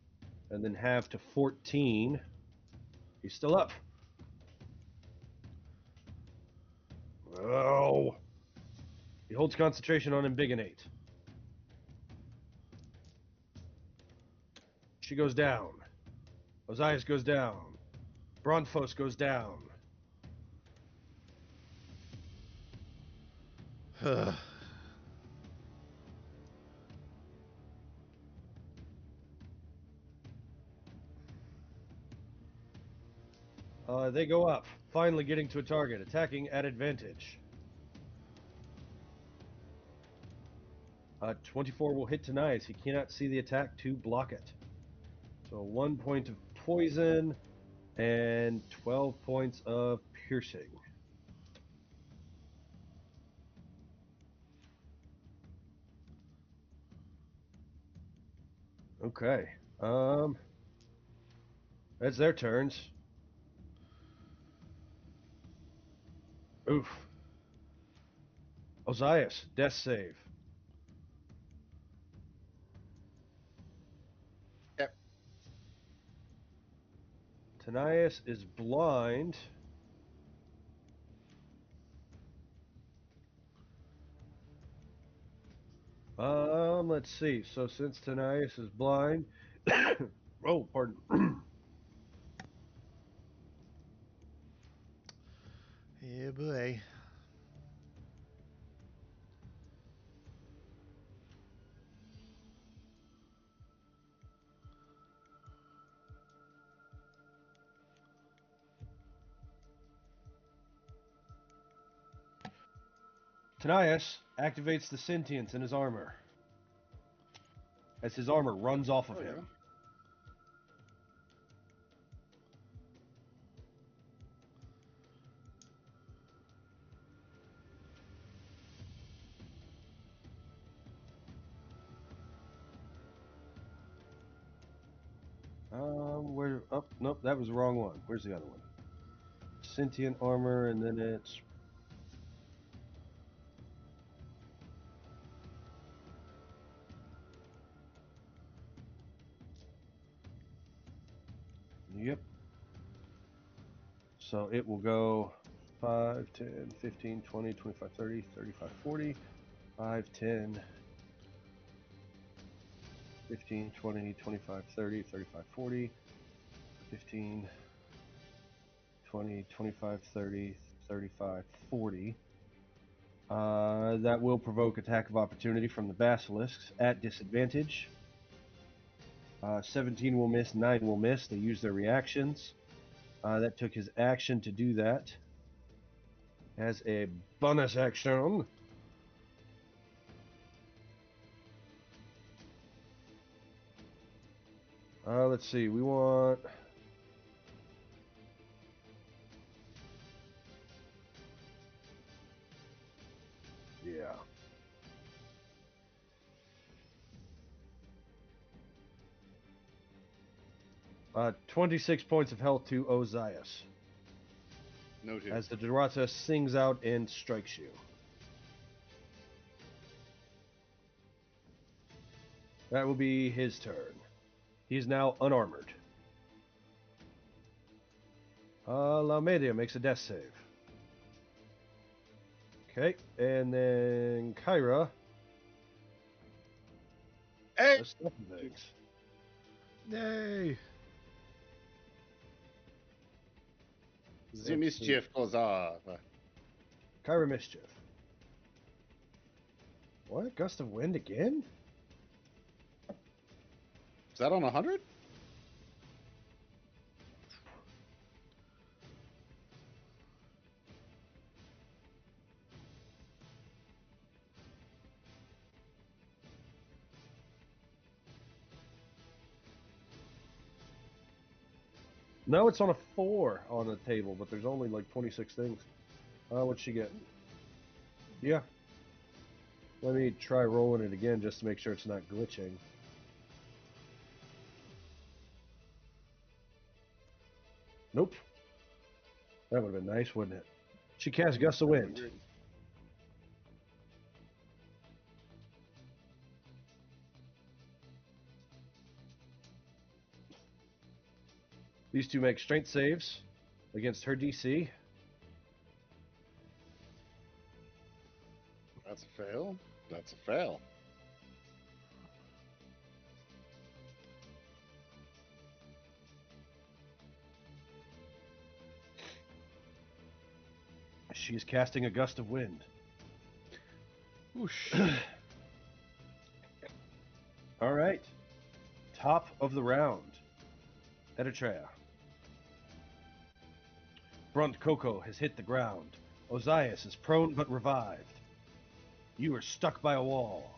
and then half to 14. He's still up. Oh. He holds concentration on Embiggenate. She goes down. Ozias goes down. Bronfos goes down. They go up, finally getting to a target, attacking at advantage. 24 will hit Tanias. He cannot see the attack to block it. So 1 point of poison and 12 points of piercing. Okay. That's their turns. Oof. Ozias, death save. Yep. Tanias is blind. Let's see. So since Tanias is blind, oh, pardon. Yeah, boy. Tanias activates the sentience in his armor as his armor runs off of Oh, yeah. him. Where? Oh, nope, that was the wrong one. Where's the other one? Sentient armor, and then it's. Yep. So it will go 5, 10, 15, 20, 25, 30, 35, 40. 5, 10, 15, 20, 25, 30, 35, 40. 15, 20, 25, 30, 35, 40. That will provoke attack of opportunity from the basilisks at disadvantage. 17 will miss, 9 will miss. They use their reactions. That took his action to do that. As a bonus action. Let's see. We want. Yeah. 26 points of health to Ozias Noted. as the Durata sings out and strikes you. That will be his turn. He is now unarmored. Laomedia makes a death save. Okay, and then Kyra. Hey! The stuff things. Yay! The mischief goes off. Kyra Mischief. What? Gust of wind again? Is that on 100? No, it's on a 4 on the table, but there's only like 26 things. What'd she get? Yeah. Let me try rolling it again just to make sure it's not glitching. Nope. That would have been nice, wouldn't it? She cast Gust of Wind. These two make strength saves against her DC. That's a fail. That's a fail. She's casting a Gust of Wind. Whoosh. All right. Top of the round. Eritrea. Brunt Coco has hit the ground. Ozias is prone but revived. You are stuck by a wall.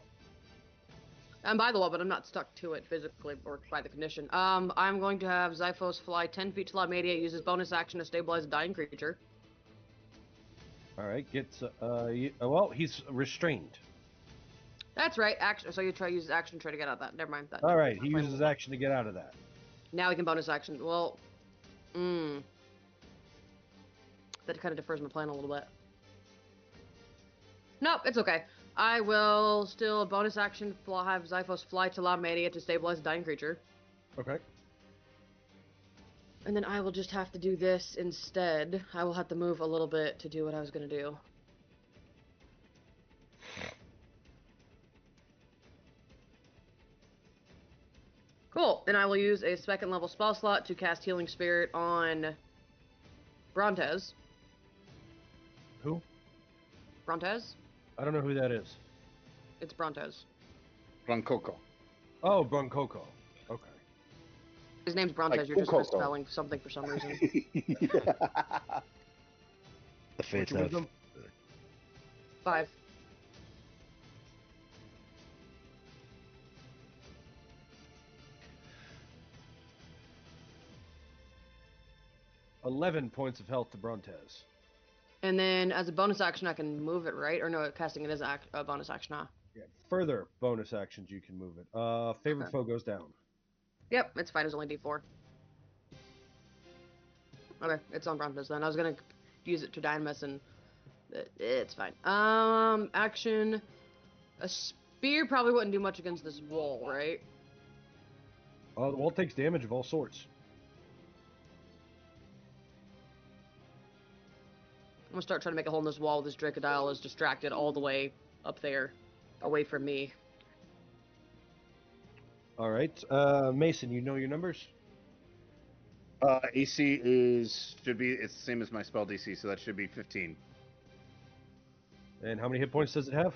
I'm by the wall, but I'm not stuck to it physically or by the condition. I'm going to have Zyphos fly 10 feet to Lamedia, uses bonus action to stabilize a dying creature. All right, gets well, he's restrained. That's right. Action. So you try to use action to try to get out of that. Never mind. That All right, he uses his action to get out of that. Now we can bonus action. Well, that kind of defers my plan a little bit. Nope, it's okay. I will still bonus action have Zyphos fly to Lamedia to stabilize a dying creature. Okay. And then I will just have to do this instead. I will have to move a little bit to do what I was going to do. Cool. Then I will use a second level spell slot to cast Healing Spirit on Brontez. Who? Brontez? I don't know who that is. It's Brontez. Blancoco. Oh, Broncoco. Okay. His name's Brontez, Like you're just Coco. misspelling something for some reason. The fates What's your have. wisdom? 5. 11 points of health to Brontez. And then as a bonus action, I can move it, right? Or no, casting it as a bonus action, huh? Yeah. Further bonus actions, you can move it. Favorite Okay. foe goes down. Yep, it's fine. It's only D4. Okay, it's on Brontez then. I was gonna use it to Dynamis and it's fine. Action. A spear probably wouldn't do much against this wall, right? The wall takes damage of all sorts. I'm gonna start trying to make a hole in this wall. This Dracodile is distracted all the way up there, away from me. All right. Mason, you know your numbers? AC should be it's the same as my spell DC, so that should be 15. And how many hit points does it have?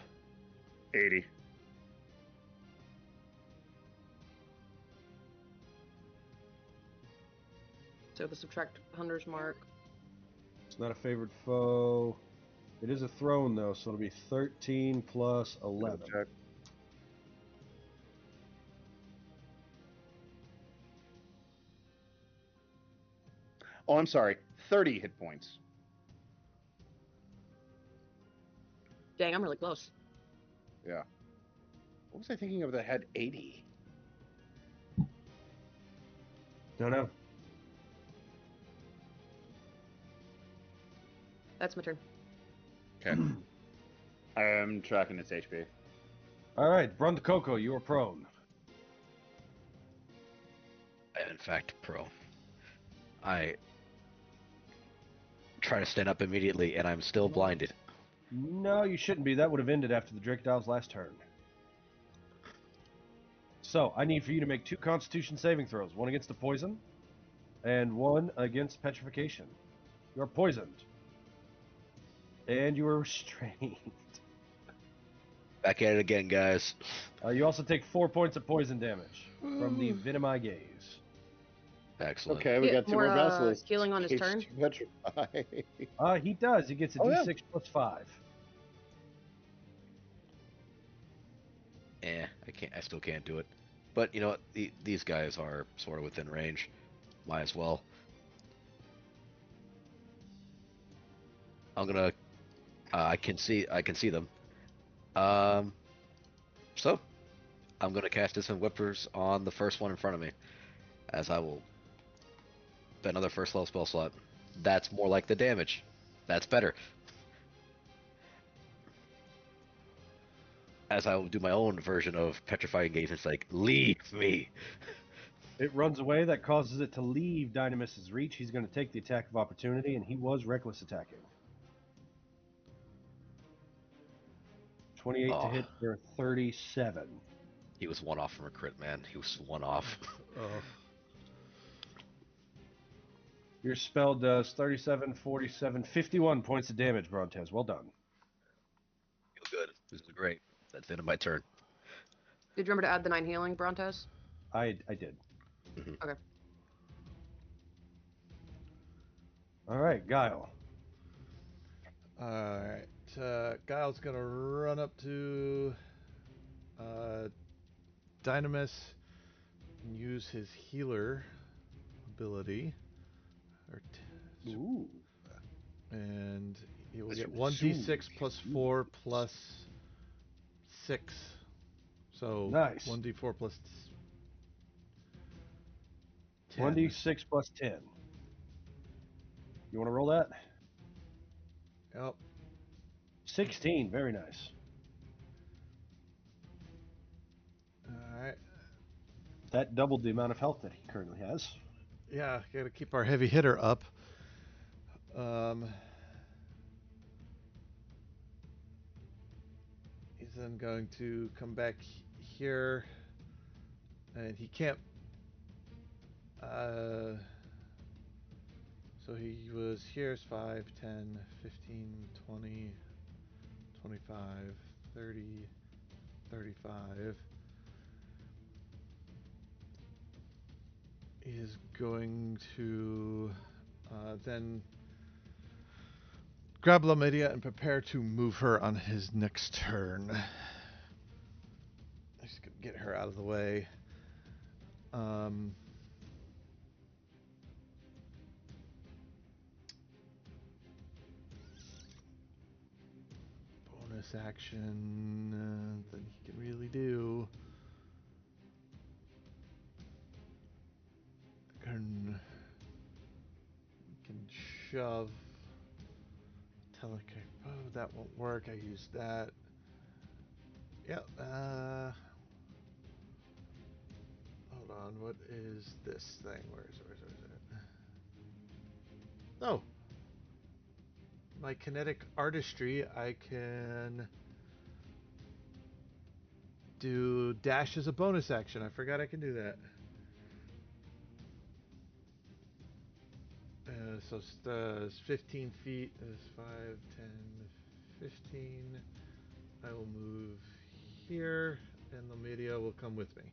80. So the subtract 100's mark. It's not a favored foe. It is a throne, though, so it'll be 13 plus 11. Check. Oh, I'm sorry. 30 hit points. Dang, I'm really close. Yeah. What was I thinking of that had 80? Don't know. That's my turn. Okay. I am tracking its HP. All right, Brunt Coco, you are prone. I am in fact pro. I try to stand up immediately, and I'm still blinded. No, you shouldn't be. That would have ended after the Dracodile's last turn. So, I need for you to make 2 Constitution saving throws. One against the poison, and one against petrification. You're poisoned. And you are restrained. Back at it again, guys. You also take 4 points of poison damage from the Venom Gaze. Excellent. Okay, we got two more basilisks. healing on his Case turn? to petrify. He does. He gets a Oh, yeah. d6 plus 5. I still can't do it. But you know what? These guys are sort of within range. Might as well. I'm gonna. I can see them. So I'm gonna cast Distant Whippers on the first one in front of me, as I will spend another first level spell slot. That's more like the damage. That's better. As I will do my own version of Petrifying Gaze. It's like, leave me. It runs away. That causes it to leave Dynamis' reach. He's going to take the attack of opportunity, and he was reckless attacking. 28 to hit for 37. He was one off from a crit, man. He was one off. Oh. Your spell does 37, 47, 51 points of damage, Brontez. Well done. Feel good. This is great. That's the end of my turn. Did you remember to add the 9 healing, Brontos? I did. Okay. All right, Giel. Alright, Gile's gonna run up to Dynamis and use his healer ability. Ooh. And he will That's get your 1d6 plus 4 plus 6. So nice. 1d4 plus 10. 1d6 plus 10. You want to roll that? Yep. 16. Very nice. Alright. That doubled the amount of health that he currently has. Yeah, gotta keep our heavy hitter up. He's then going to come back here, and he can't. So he was here's 5, 10, 15, 20, 25, 30, 35. He is going to then grab Lamidia and prepare to move her on his next turn. Just gonna get her out of the way. Bonus action that he can really do. Can shove. Telekick. Oh, that won't work. I used that. Yep. Hold on. What is this thing? Where is it? Oh. My kinetic artistry. I can do dash as a bonus action. I forgot I can do that. So it's 15 feet is 5, 10, 15. I will move here, and the media will come with me.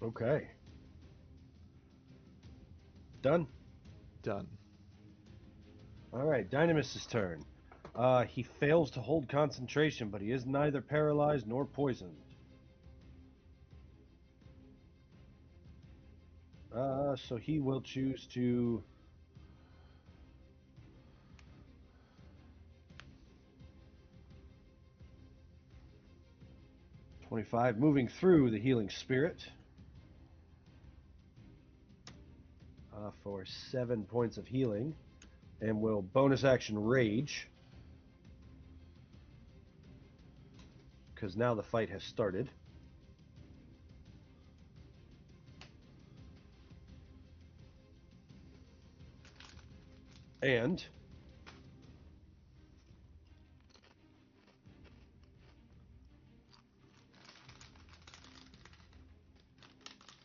Okay. Done? Done. All right, Dynamis' turn. He fails to hold concentration, but he is neither paralyzed nor poisoned. So he will choose to... .25, moving through the healing spirit for 7 points of healing, and will bonus action rage, because now the fight has started. And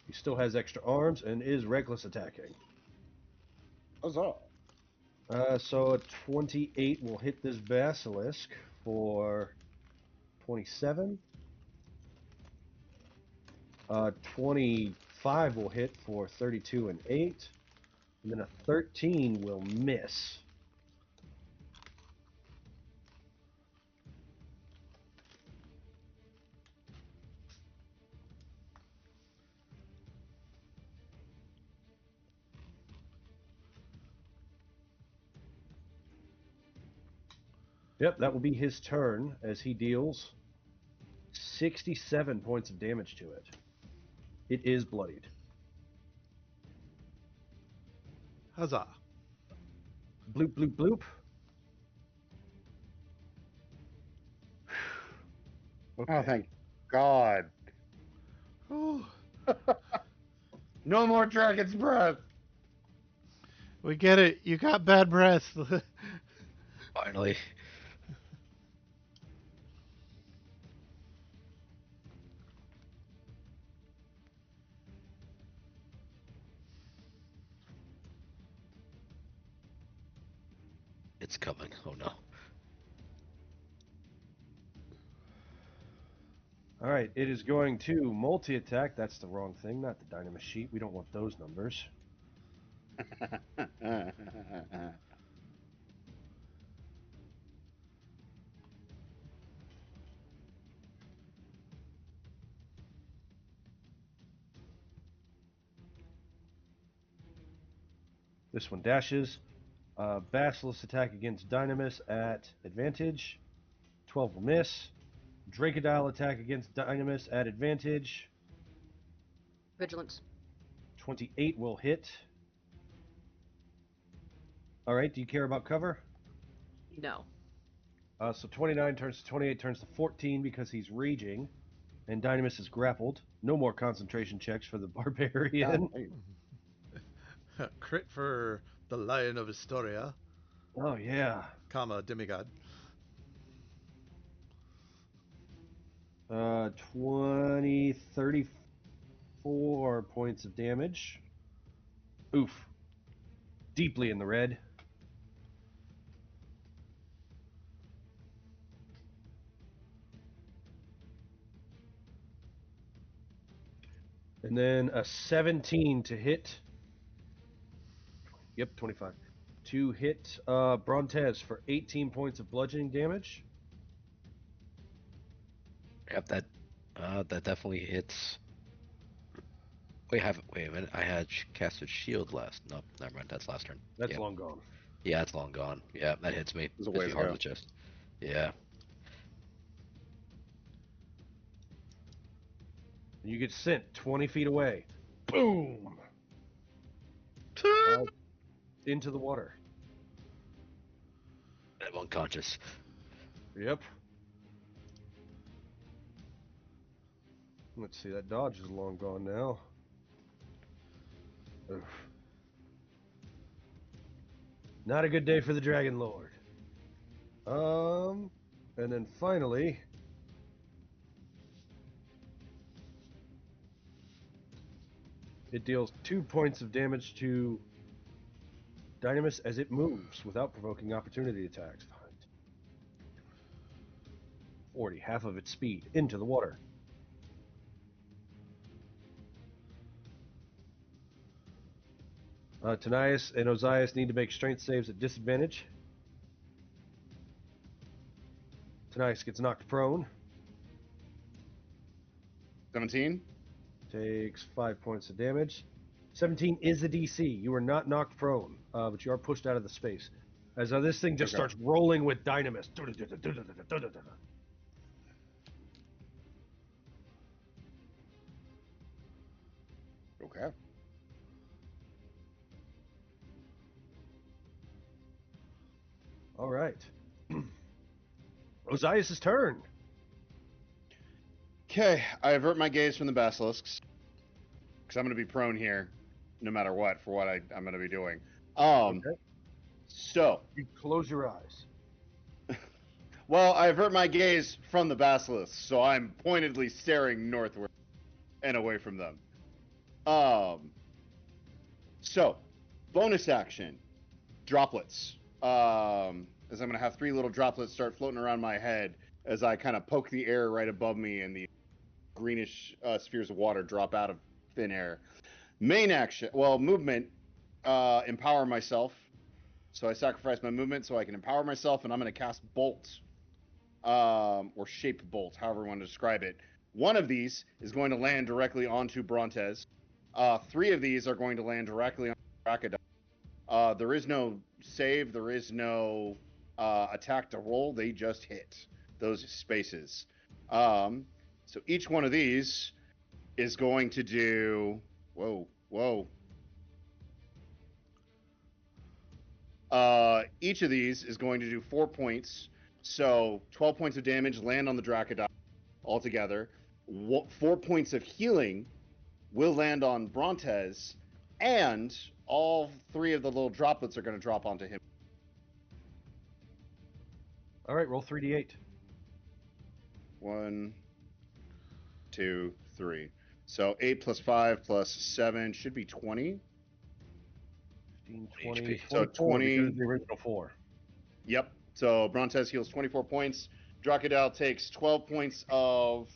he still has extra arms and is reckless attacking. Huzzah. So a 28 will hit this basilisk for 27. 25 will hit for 32 and 8. And then a 13 will miss. Yep, that will be his turn as he deals 67 points of damage to it. It is bloodied. Huzzah. Bloop, bloop, bloop. Okay. Oh, thank God. Ooh. No more dragon's breath. We get it. You got bad breath. Finally. It's coming. Oh no. All right, it is going to multi-attack. That's the wrong thing, not the dynamite sheet. We don't want those numbers. This one dashes. Basilisk attack against Dynamis at advantage. 12 will miss. Dracodile attack against Dynamis at advantage. Vigilance. 28 will hit. All right, do you care about cover? No. So 29 turns to 28 turns to 14 because he's raging. And Dynamis is grappled. No more concentration checks for the barbarian. Crit for the Lion of Historia, Oh, yeah. comma, demigod. 20, 34 points of damage. Oof. Deeply in the red. And then a 17 to hit. Yep, 25. To hit Brontes for 18 points of bludgeoning damage. Yep, that definitely hits. Wait a minute. I had casted shield last. Nope, never mind. That's last turn. That's Yep. long gone. Yeah, it's long gone. Yeah, that hits me. There's a Hits ways me to hard go. in the chest. Yeah. You get sent 20 feet away. Boom! Into the water. I'm unconscious. Yep. Let's see, that dodge is long gone now. Oof. Not a good day for the Dragonlord. And then finally, it deals 2 points of damage to Dynamis as it moves without provoking opportunity attacks. 40, half of its speed, into the water. Tanias and Ozias need to make strength saves at disadvantage. Tanias gets knocked prone. 17? Takes 5 points of damage. 17 is the DC. You are not knocked prone, but you are pushed out of the space. As this thing just Okay. starts rolling with Dynamis. Okay. All right. Ozias' turn. Okay, I avert my gaze from the basilisks. Because I'm going to be prone here, no matter what, for what I'm going to be doing. Okay. So, You close your eyes. well, I avert my gaze from the basilisks, so I'm pointedly staring northward and away from them. So, bonus action. droplets. As I'm going to have 3 little droplets start floating around my head as I kind of poke the air right above me, and the greenish spheres of water drop out of thin air. Main action, movement, empower myself. So I sacrifice my movement so I can empower myself, and I'm going to cast Bolt, or Shape Bolt, however you want to describe it. 1 of these is going to land directly onto Brontes. 3 of these are going to land directly on Dracodon. There is no save. There is no attack to roll. They just hit those spaces. So each one of these is going to do... Whoa. Each of these is going to do 4 points. So 12 points of damage land on the Dracodon altogether. 4 points of healing will land on Brontes, and all 3 of the little droplets are going to drop onto him. All right, roll 3d8. 1, 2, 3. So 8 plus 5 plus 7 should be 20. 15, 20, HP. So 20. Because of the original 4. Yep. So Brontes heals 24 points. Dracodile takes 12 points of...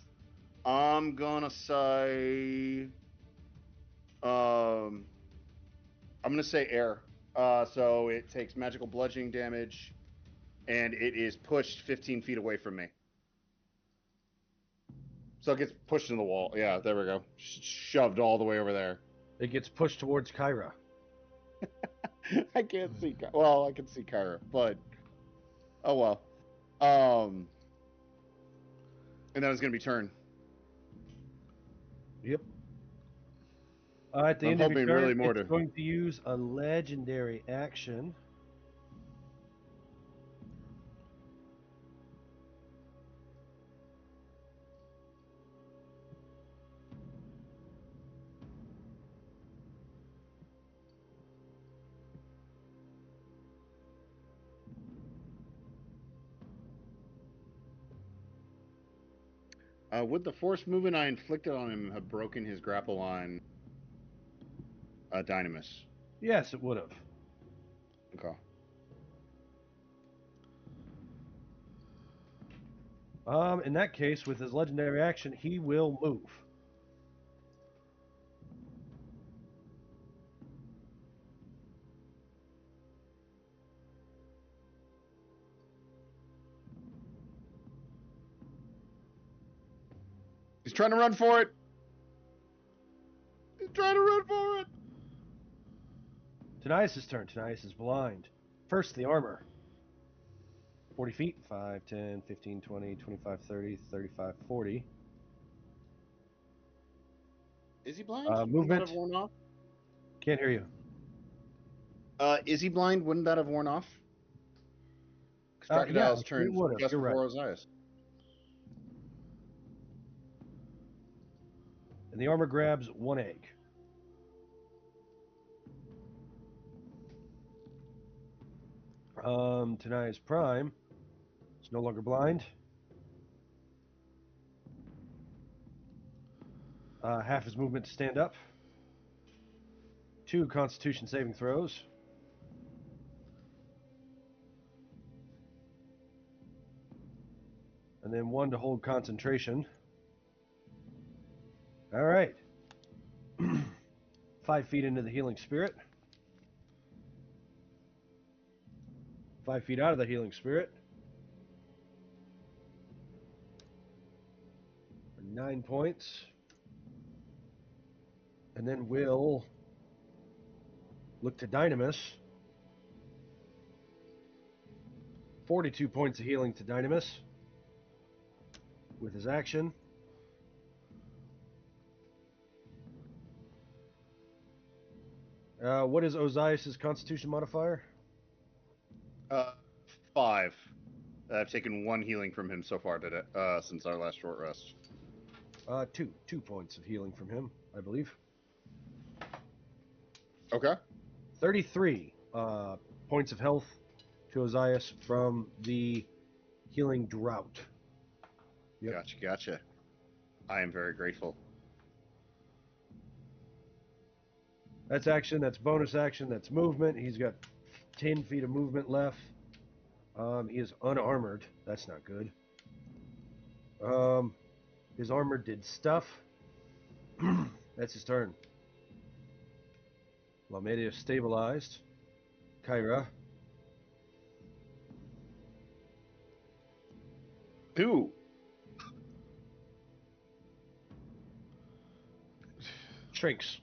I'm gonna say... I'm gonna say air. So it takes magical bludgeoning damage, and it is pushed 15 feet away from me. So it gets pushed in the wall. Yeah, there we go. Shoved all the way over there. It gets pushed towards Kyra. I can't see. Well, I can see Kyra, but oh well. And then it's gonna be turn. Yep. At the I'm end of your hoping turn, really more it's to- going to use a legendary action. Would the force movement I inflicted on him have broken his grapple on Dynamis? Yes, it would have. Okay. In that case, with his legendary action, he will move. He's trying to run for it. He's trying to run for it. Tanias' turn. Tanias is blind. First, the armor. 40 feet. 5, 10, 15, 20, 25, 30, 35, 40. Is he blind? Movement. Wouldn't that have worn off? Can't hear you. Is he blind? Wouldn't that have worn off? Because Yeah, Crocodile's it turned would've, just you're right. before Ozias. And the armor grabs 1 egg. Tanias Prime is no longer blind. Half his movement to stand up. 2 Constitution saving throws. And then 1 to hold concentration. All right. 5 feet into the healing spirit. 5 feet out of the healing spirit. 9 points. And then we'll look to Dynamis. 42 points of healing to Dynamis with his action. What is Ozias' Constitution modifier? 5. I've taken 1 healing from him so far today, since our last short rest. 2 points of healing from him, I believe. Okay. 33 points of health to Ozias from the healing drought. Yep. Gotcha. I am very grateful. That's action, that's bonus action, that's movement. He's got 10 feet of movement left. He is unarmored. That's not good. His armor did stuff. That's his turn. Lameda is stabilized. Kyra. 2. Shrinks.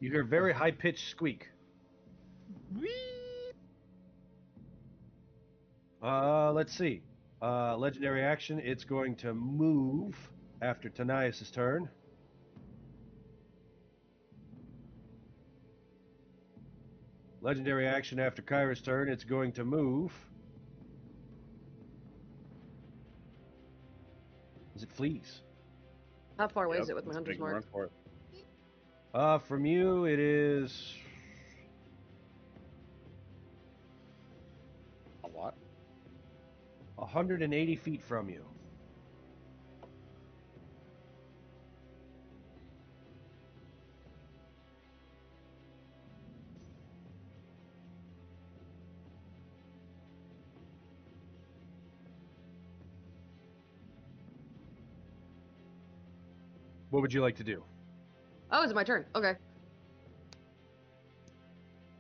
You hear a very high-pitched squeak. Let's see. Legendary action. It's going to move after Tanias' turn. Legendary action after Kyra's turn. It's going to move. As it flees. How far away Yep, is it with my let's hunter's make a run mark? for it. From you, it is A lot. 180 feet from you. What would you like to do? Oh, is it my turn? Okay.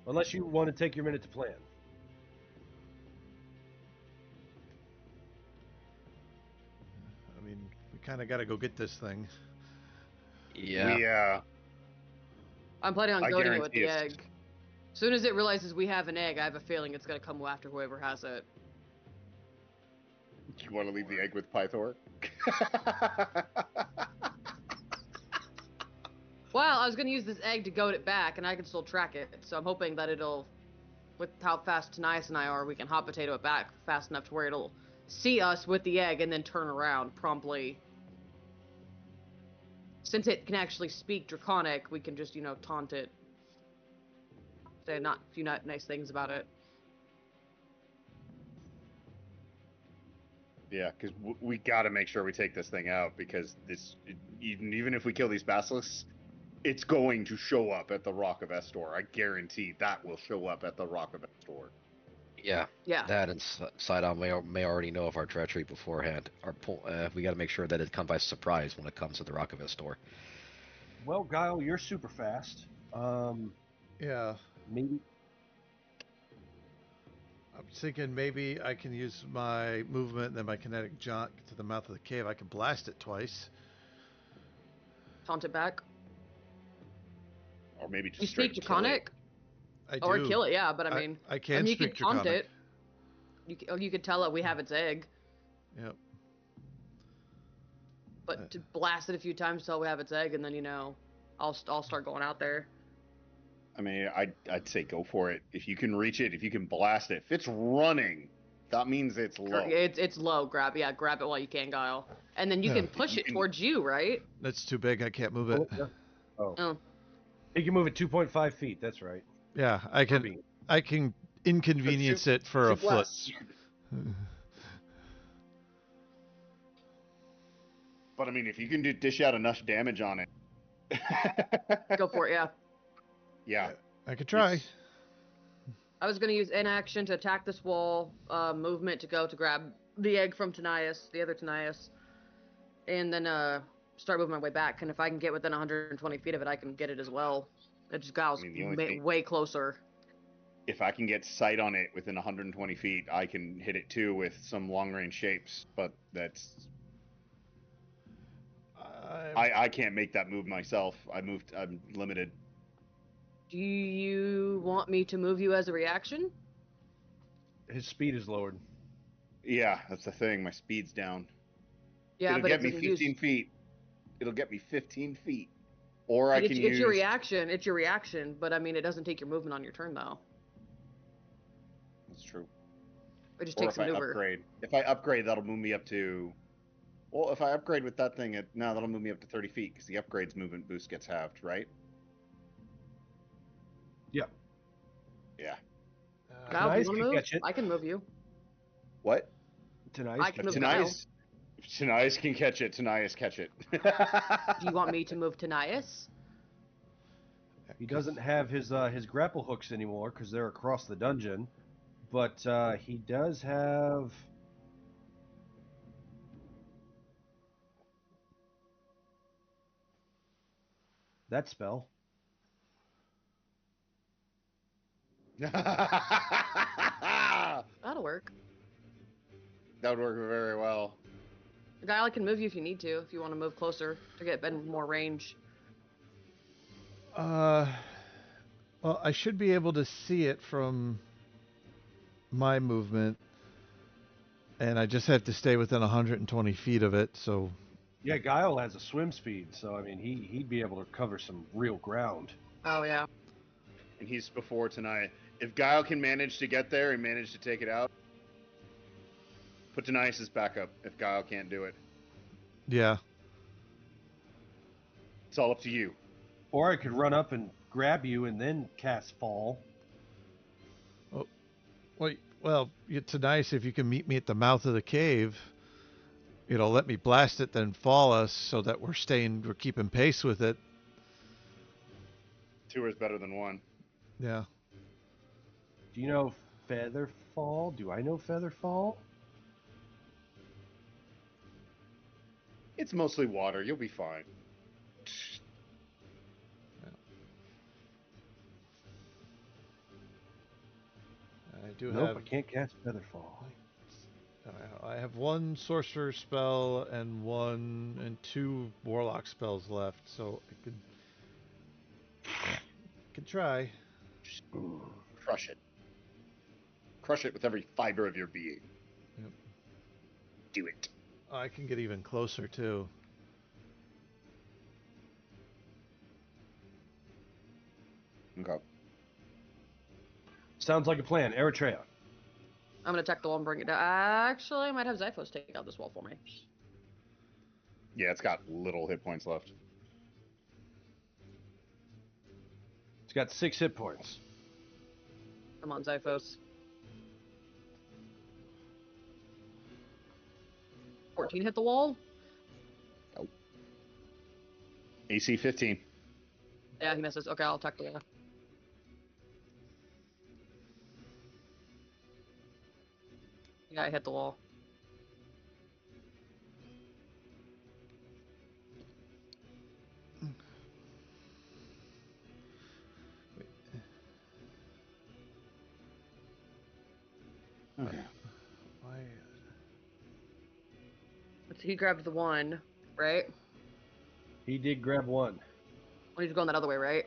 Unless you want to take your minute to plan. I mean, we kind of got to go get this thing. Yeah. We, I'm planning on I goading it with guarantee the it's- egg. As soon as it realizes we have an egg, I have a feeling it's gonna come after whoever has it. you want to leave the egg with Pythor? Well, I was gonna use this egg to goad it back, and I can still track it. So I'm hoping that it'll, with how fast Tanias and I are, we can hot potato it back fast enough to where it'll see us with the egg and then turn around promptly. Since it can actually speak Draconic, we can just, you know, taunt it. Say a few nice things about it. Yeah, because we got to make sure we take this thing out, because even if we kill these basilisks, it's going to show up at the Rock of Estor. I guarantee that will show up at the Rock of Estor. Yeah. Yeah. That and Sidon may already know of our treachery beforehand. We got to make sure that it comes by surprise when it comes to the Rock of Estor. Well, Giel, you're super fast. Yeah. Maybe. I'm thinking maybe I can use my movement and then my kinetic jaunt to the mouth of the cave. I can blast it twice. Taunt it back. Or maybe just You straight speak kill it. Draconic? I do. Or kill it, yeah, but I mean... I can you speak can taunt Draconic. it. You could tell it we have its egg. Yep. But to blast it a few times till we have its egg, and then, you know, I'll start going out there. I mean, I'd say go for it. If you can reach it, if you can blast it. If it's running, that means it's low. It's low. Grab it while you can, Guile. And then you Yeah. can push You it can- towards you, right? That's too big. I can't move it. Oh. Oh. You can move it 2.5 feet. That's right. Yeah, I can inconvenience it for a Shoot foot. less. But I mean, if you can dish out enough damage on it. Go for it, yeah. Yeah. I could try. It's- I was going to use inaction to attack this wall, movement to go to grab the egg from Tanias, the other Tanias, and then start moving my way back. And if I can get within 120 feet of it, I can get it as well. It just Giles I mean, the only thing- way closer. If I can get sight on it within 120 feet, I can hit it too with some long range shapes. But that's I can't make that move myself. I'm limited. Do you want me to move you as a reaction? His speed is lowered. Yeah, that's the thing. My speed's down. Yeah, It'll but get it me doesn't 15 use... feet. It'll get me 15 feet. Or I can It's use. your reaction. It's your reaction, but I mean, it doesn't take your movement on your turn, though. That's true. It just Or takes if I maneuver. upgrade. If I upgrade, that'll move me up to. Well, if I upgrade with that thing, that'll move me up to 30 feet because the upgrade's movement boost gets halved, right? Yeah. Yeah. Val, do Tanias you want can to move? catch it. I can move you. What? Tanias I can can move catch it. Giel. Tanias can catch it. Tanias catch it. Do you want me to move Tanias? He doesn't have his grapple hooks anymore because they're across the dungeon, but he does have. That spell. That'll work. That would work very well. Giel can move you if you need to, if you want to move closer to get more range. Well, I should be able to see it from my movement, and I just have to stay within 120 feet of it, so... Yeah, Giel has a swim speed, so I mean he'd be able to cover some real ground. Oh, yeah. And he's before tonight. If Giel can manage to get there and manage to take it out, put Denias as backup if Giel can't do it. Yeah. It's all up to you. Or I could run up and grab you and then cast Fall. Oh, well, it's nice if you can meet me at the mouth of the cave. Let me blast it, then fall us so that we're keeping pace with it. 2 is better than 1. Yeah. Do you know Feather Fall? Do I know Feather Fall? It's mostly water. You'll be fine. I do Nope, have... I can't cast Feather Fall. I have 1 sorcerer spell and 2 warlock spells left, so I could try. Crush it. Crush it with every fiber of your being. Yep. Do it. I can get even closer too. Okay. Sounds like a plan. Eritrea. I'm gonna attack the wall and bring it down. Actually, I might have Zyphos take out this wall for me. Yeah, it's got little hit points left. It's got 6 hit points. Come on, Zyphos. 14 hit the wall? Nope. AC 15. Yeah, he misses. Okay, I'll attack the wall. Yeah, I hit the wall. Okay. So he grabbed the 1, right? He did grab 1. Well, he's going that other way, right?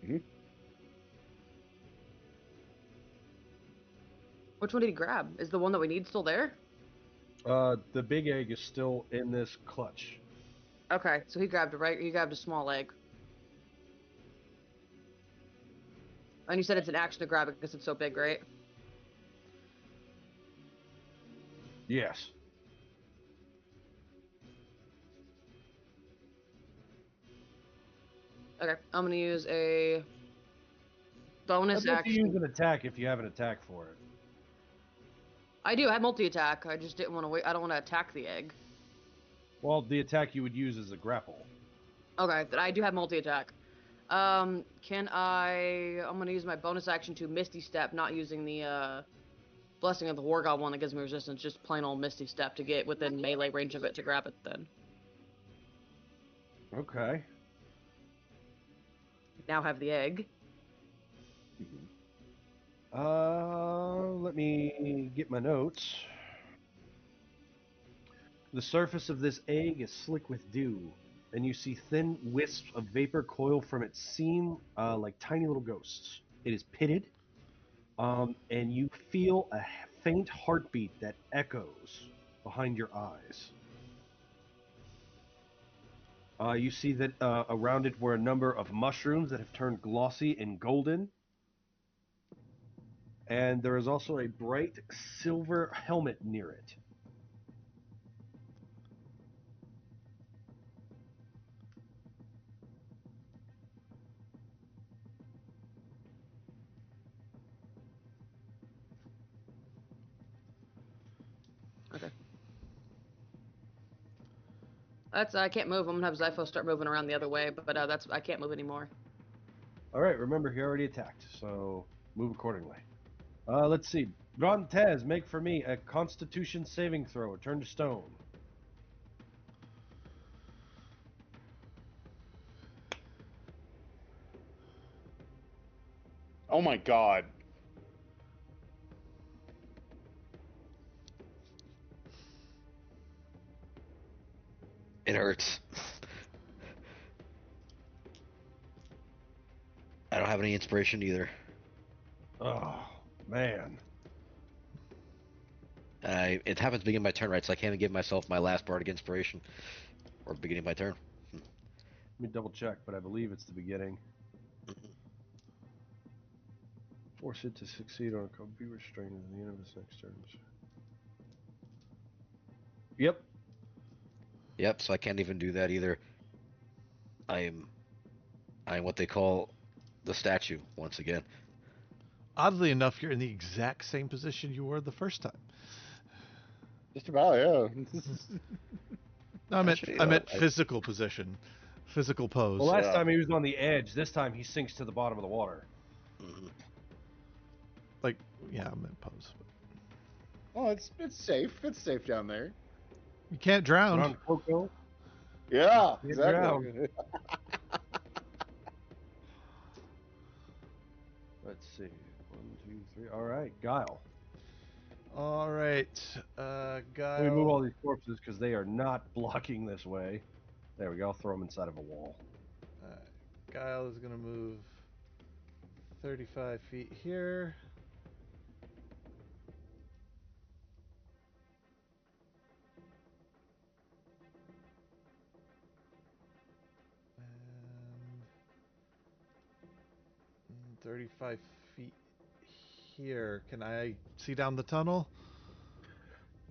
Mm-hmm. Which one did he grab? Is the one that we need still there? The big egg is still in this clutch. Okay, so he grabbed it, right? He grabbed a small egg. And you said it's an action to grab it because it's so big, right? Yes. Okay, I'm gonna use a bonus I'd like to use action. an attack if you have an attack for it. I do. I have multi-attack. I just didn't want to wait. I don't want to attack the egg. Well, the attack you would use is a grapple. Okay, then I do have multi-attack. Can I... I'm gonna use my bonus action to Misty Step, not using the, Blessing of the War God one that gives me resistance, just plain old Misty Step to get within melee range of it to grab it then. Okay. Now have the egg. Let me get my notes. The surface of this egg is slick with dew, and you see thin wisps of vapor coil from its seam like tiny little ghosts. It is pitted, and you feel a faint heartbeat that echoes behind your eyes. You see that around it were a number of mushrooms that have turned glossy and golden. And there is also a bright silver helmet near it. Okay. That's I can't move. I'm gonna have Zypho start moving around the other way, but that's I can't move anymore. All right, remember he already attacked, so move accordingly. Let's see. Brontez, make for me a Constitution saving throw. Turn to stone. Oh my god. It hurts. I don't have any inspiration either. Oh man. It happens to begin my turn, right? So I can't even give myself my last bardic inspiration, or beginning my turn. Let me double check, but I believe it's the beginning. Force it to succeed on a code. Be restrained at the end of its next turn. Yep. Yep. So I can't even do that either. I'm what they call the statue once again. Oddly enough, you're in the exact same position you were the first time. Just about, yeah. No, I meant Actually, physical position, physical pose. Well, last Yeah. time he was on the edge. This time he sinks to the bottom of the water. Like, yeah, I meant pose. Oh, it's safe. It's safe down there. You can't Put on drown. Coco. Yeah, Get exactly. Let's see. 1, 2, 3. All right, Guile. All right, Let me move all Guile. these corpses because they are not blocking this way. There we go. I'll throw them inside of a wall. Guile is gonna move 35 feet here. And 35 feet here. Can I see down the tunnel?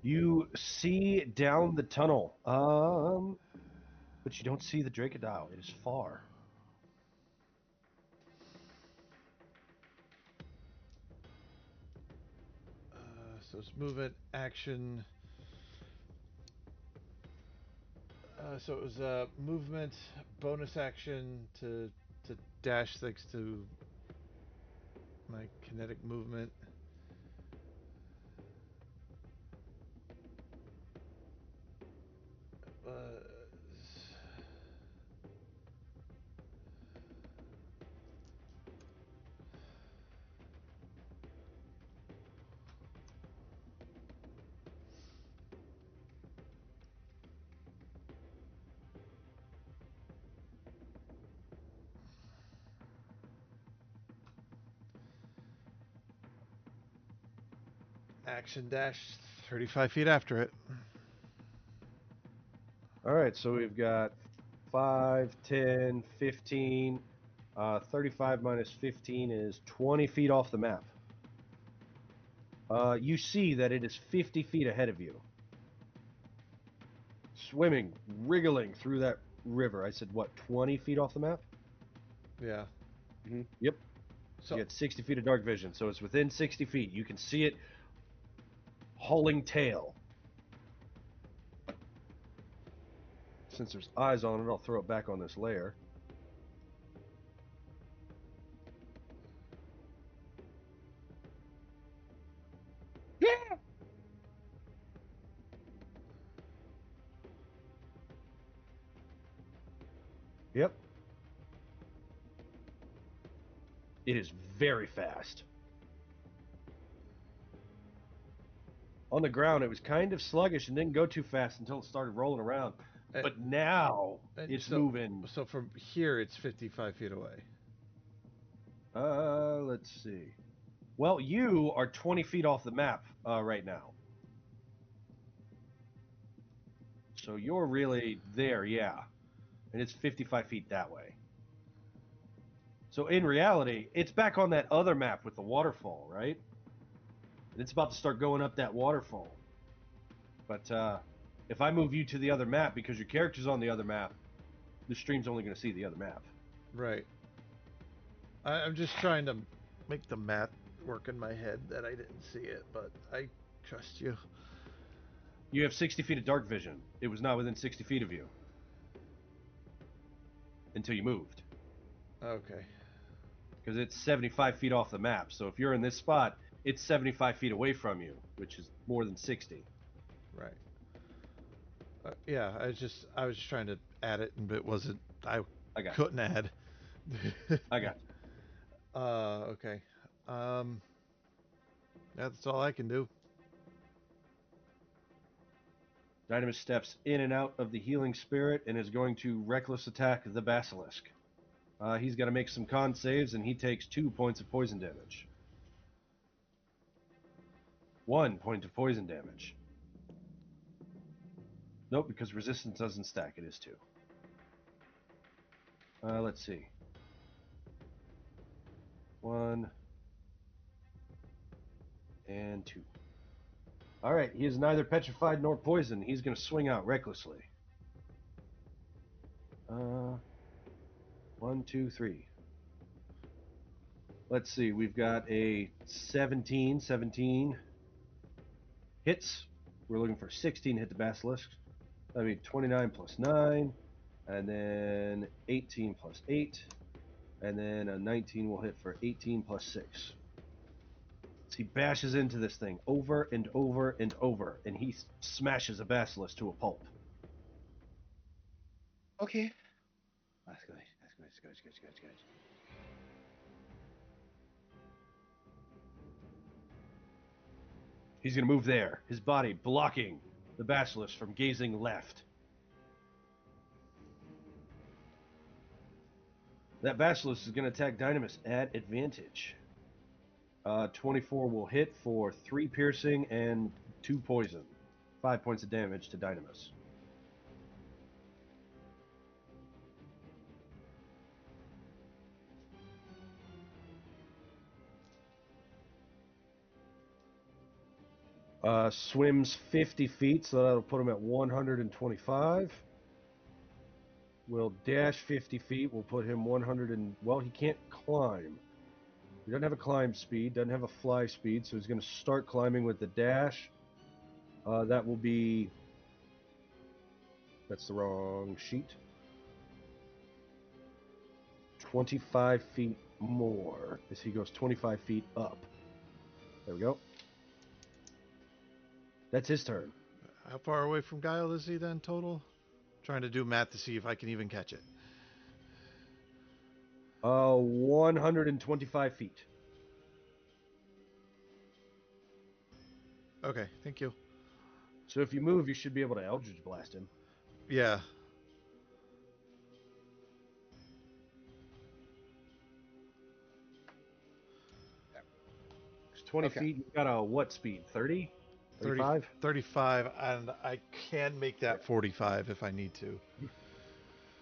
You see down the tunnel, but you don't see the Dracodile. It is far. So it's movement, action. So it was movement, bonus action to dash thanks to my kinetic movement. Uh, Action dash 35 feet after it. All right, so we've got 5, 10, 15. 35 minus 15 is 20 feet off the map. You see that it is 50 feet ahead of you. Swimming, wriggling through that river. I said, what, 20 feet off the map? Yeah. Yep. So You got 60 feet of dark vision, so it's within 60 feet. You can see it hauling tail. Since there's eyes on it, I'll throw it back on this layer. Yeah. Yep. It is very fast. On the ground, it was kind of sluggish and didn't go too fast until it started rolling around. And- But now it's so, moving. So from here, it's 55 feet away. Let's see. Well, you are 20 feet off the map right now. So you're really there, yeah. And it's 55 feet that way. So in reality, it's back on that other map with the waterfall, right? And it's about to start going up that waterfall. But if I move you to the other map because your character's on the other map, the stream's only going to see the other map. Right. I'm just trying to make the math work in my head that I didn't see it, but I trust you. You have 60 feet of dark vision. It was not within 60 feet of you. until you moved. Okay. Because it's 75 feet off the map. So if you're in this spot, it's 75 feet away from you, which is more than 60. Right. Yeah, I was just trying to add it, but it wasn't. I I got couldn't add. I got you. Okay. Um, that's all I can do. Dynamis steps in and out of the healing spirit and is going to reckless attack the basilisk. He's got to make some con saves, and he takes 2 points of poison damage. 1 point of poison damage. Nope, because resistance doesn't stack. It is 2. Let's see. 1 and 2. All right, he is neither petrified nor poisoned. He's going to swing out recklessly. 1, 2, 3. Let's see. We've got a 17. 17 hits. We're looking for 16 hit the basilisk. That'd be 29 plus 9, and then 18 plus 8, and then a 19 will hit for 18 plus 6. So he bashes into this thing over and over and over, and he smashes a basilisk to a pulp. Okay. That's good. That's good. He's going to move there, his body blocking the basilisk from gazing left. That basilisk is going to attack Dynamis at advantage. 24 will hit for 3 piercing and 2 poison. 5 points of damage to Dynamis. Swims 50 feet, so that'll put him at 125. Will dash 50 feet, will put him 100 and... Well, he can't climb. He doesn't have a climb speed, doesn't have a fly speed, so he's going to start climbing with the dash. That will be... That's the wrong sheet. 25 feet more, as he goes 25 feet up. There we go. That's his turn. How far away from Giel is he then total? Trying to do math to see if I can even catch it. 125 feet. Okay, thank you. So if you move, you should be able to Eldritch Blast him. Yeah. It's 20 Okay. feet. You got a what speed? 30? 35? 35, and I can make that 45 if I need to.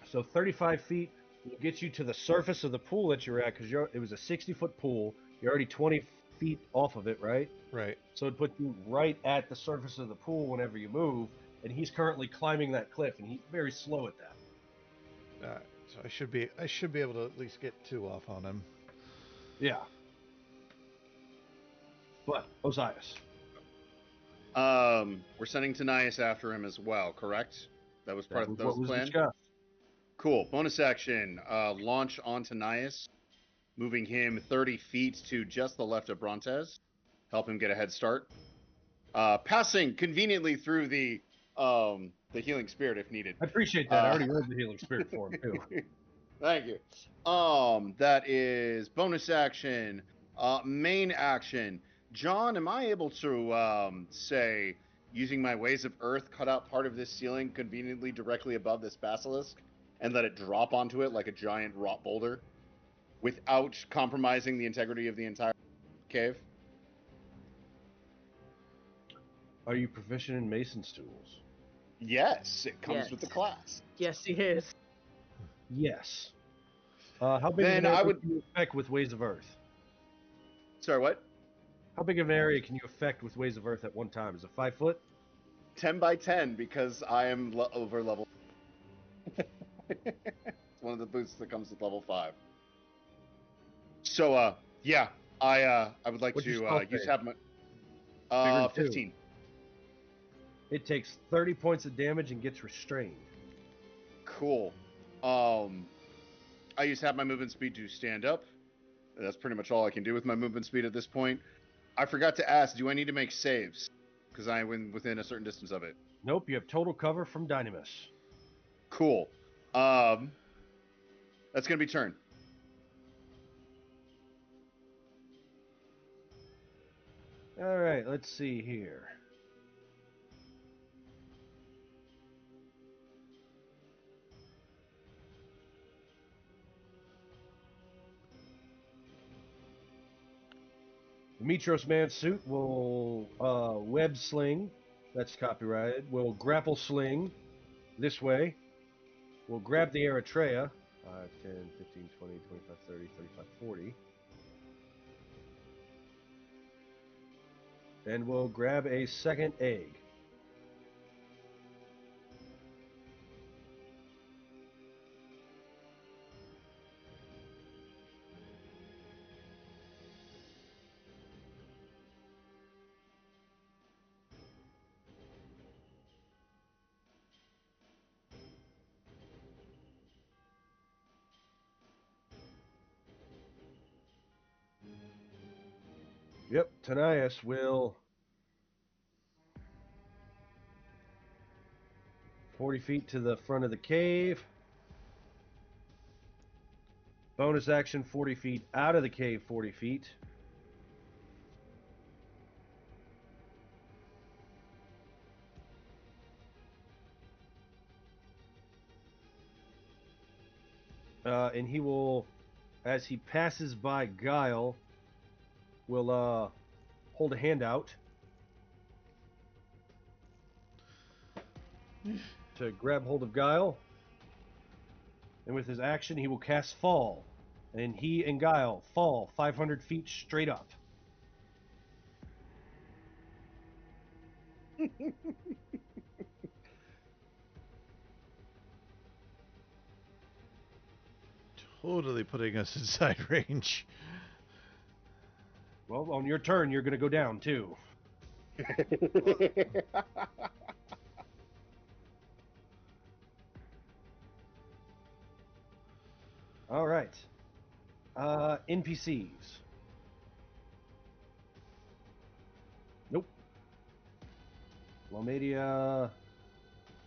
So 35 feet will get you to the surface of the pool that you're at, because it was a 60-foot pool. You're already 20 feet off of it, right? Right. So it puts you right at the surface of the pool whenever you move, and he's currently climbing that cliff, and he's very slow at that. All right. So I should be able to at least get 2 off on him. Yeah. But, Osiris. We're sending Tanias after him as well, correct? That was part of What was plan? discussed. Cool. Bonus action. Launch on Tanias, moving him 30 feet to just the left of Brontes. Help him get a head start. Passing conveniently through the healing spirit if needed. I appreciate that. I already read the healing spirit for him, too. Thank you. That is bonus action. Main action. John, am I able to say, using my ways of earth, cut out part of this ceiling conveniently directly above this basilisk and let it drop onto it like a giant rock boulder without compromising the integrity of the entire cave? Are you proficient in Mason's tools? Yes, it comes Yes. with the class. Yes, he is. Yes. How big Then of an I area would- can you affect with Ways of Earth? Sorry, what? How big of an area can you affect with Ways of Earth at one time? Is it 5 foot? 10 by 10 because I am over level. It's one of the boosts that comes with level 5. So, yeah, I would like What's your to spell use save? have my Bigger than 2. 15. It takes 30 points of damage and gets restrained. Cool. I use half my movement speed to stand up. That's pretty much all I can do with my movement speed at this point. I forgot to ask, do I need to make saves? Because I win within a certain distance of it. Nope, you have total cover from Dynamis. Cool. That's gonna be turn. All right, let's see here. The Mitros Man suit will web sling, that's copyrighted, will grapple sling this way, will grab the Eritrea, 5, 10, 15, 20, 25, 30, 35, 40, and will grab a second egg. Yep, Tanias will 40 feet to the front of the cave. Bonus action 40 feet out of the cave 40 feet. And he will, as he passes by Giel, will hold a hand out to grab hold of Giel. And with his action, he will cast Fall. And he and Giel fall 500 feet straight up. Totally putting us inside range. Well, on your turn, you're going to go down, too. All right. NPCs. Nope. Lomadia.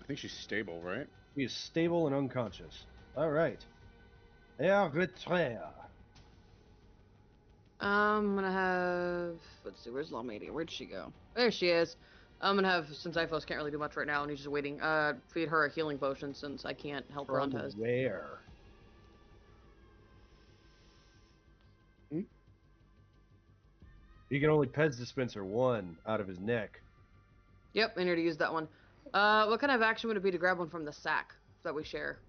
I think she's stable, right? She is stable and unconscious. All right. Eritrea. I'm gonna have. Let's see, where's Lawmedia? Where'd she go? There she is. I'm gonna have, since Zyphos can't really do much right now and he's just waiting, feed her a healing potion since I can't help From Rontes. where? He can only Pez dispenser one out of his neck. Yep, I need to use that one. What kind of action would it be to grab one from the sack that we share?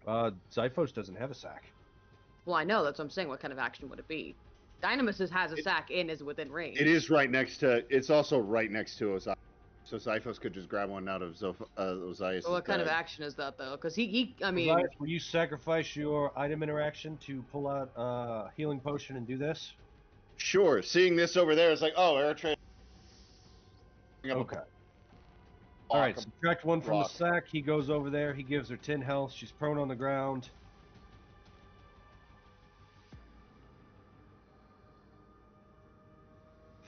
Zyphos doesn't have a sack. Well, I know, that's what I'm saying. What kind of action would it be? Dynamis has a sack and is within range. It is right next to. It's also right next to Osiris. So Zyphos could just grab one out of Osiris. Well, what kind of action is that, though? Because I mean... Osiris, will you sacrifice your item interaction to pull out a healing potion and do this? Sure. Seeing this over there is like, oh, Eritrea. Okay. All right, subtract one from the sack. He goes over there. He gives her 10 health. She's prone on the ground.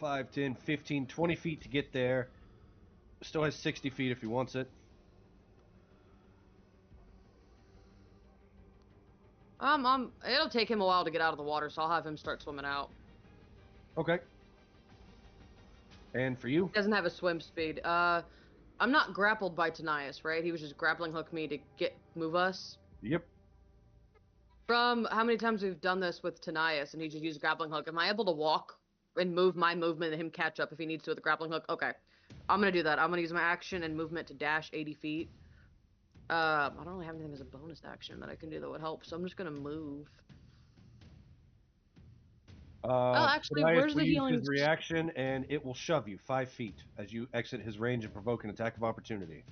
Five, 10, 15, 20 feet to get there. Still has 60 feet if he wants it. It'll take him a while to get out of the water, so I'll have him start swimming out. Okay. And for you? He doesn't have a swim speed. I'm not grappled by Tanias, right? He was just grappling hook me to move us. Yep. From how many times we've done this with Tanias and he just used grappling hook, am I able to walk and move my movement and him catch up if he needs to with the grappling hook? Okay. I'm gonna do that. I'm gonna use my action and movement to dash 80 feet. I don't really have anything as a bonus action that I can do that would help, so I'm just gonna move. Actually, where's the healing? His reaction, and it will shove you 5 feet as you exit his range and provoke an attack of opportunity.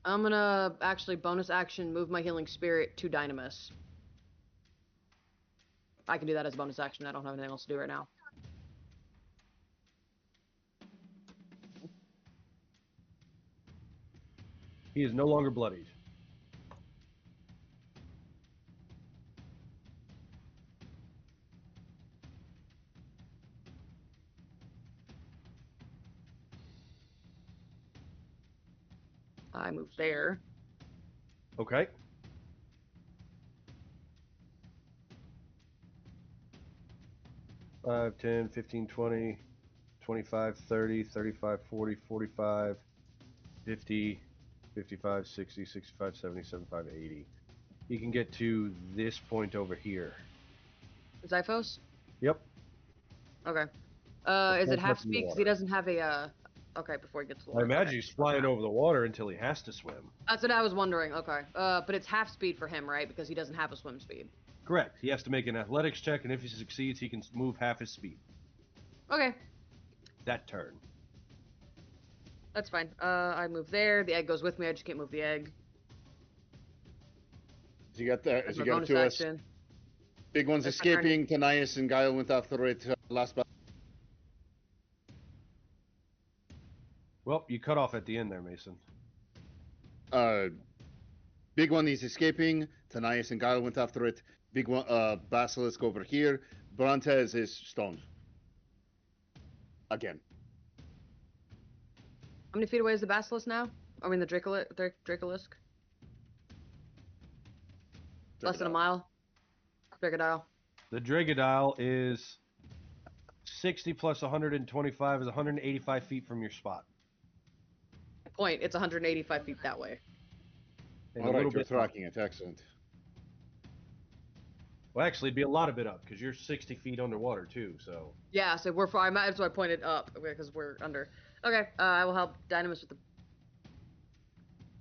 I'm gonna actually bonus action move my healing spirit to Dynamis. I can do that as a bonus action. I don't have anything else to do right now. He is no longer bloodied. I move there. Okay. Five, 10, 15, 20, 25, 30, 35, 40, 45, 50, 55, 60, 65, 70, 75, 80. You can get to this point over here. Zyphos? Yep. Okay. It's Is it not half touching the speed? Because he water. doesn't have a, okay, before he gets to the I water. imagine Okay. he's flying over the water until he has to swim. That's what I was wondering. Okay. But it's half speed for him, right? Because he doesn't have a swim speed. Correct. He has to make an athletics check, and if he succeeds, he can move half his speed. Okay. That turn. That's fine. I move there. The egg goes with me. I just can't move the egg. As you got there, That's as my you got bonus to us, action. big one's That's my turn. escaping. Tanias and Giel went after it last battle. Well, you cut off at the end there, Mason. Big one is escaping. Tanias and Giel went after it. Big one, basilisk over here. Brontez is stoned. Again. How many feet away is the basilisk now? I mean, the Dracolisk? Less than a mile. Dragonlord. The Dragonlord is 60 plus 125 is 185 feet from your spot. Point. It's 185 feet that way. And All a right, little you're bit tracking it. Excellent. Well, actually, it'd be a lot of bit up because you're 60 feet underwater too. So Yeah, so we're fine. That's why I pointed up because we're under. Okay, I will help Dynamis with the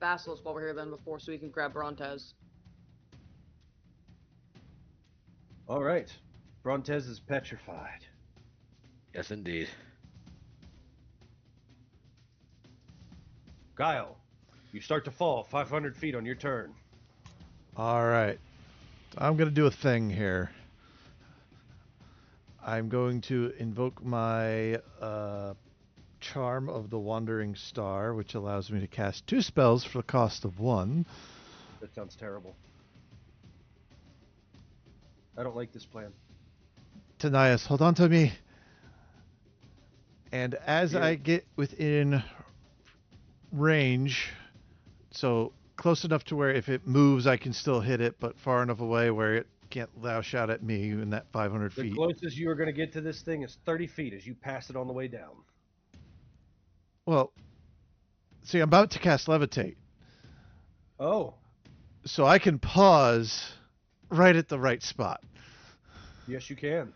basilisk while we're here then before, so we can grab Brontez. all right, Brontez is petrified. Yes, indeed. Giel, you start to fall 500 feet on your turn. All right. I'm going to do a thing here. I'm going to invoke my Charm of the Wandering Star, which allows me to cast 2 spells for the cost of 1. That sounds terrible. I don't like this plan. Tanias, hold on to me. And as Yeah. I get within range, so close enough to where if it moves I can still hit it, but far enough away where it can't lash out at me in that 500 The feet. closest you are going to get to this thing is 30 feet as you pass it on the way down. Well, see, I'm about to cast Levitate, Oh, so I can pause right at the right spot. yes, you can.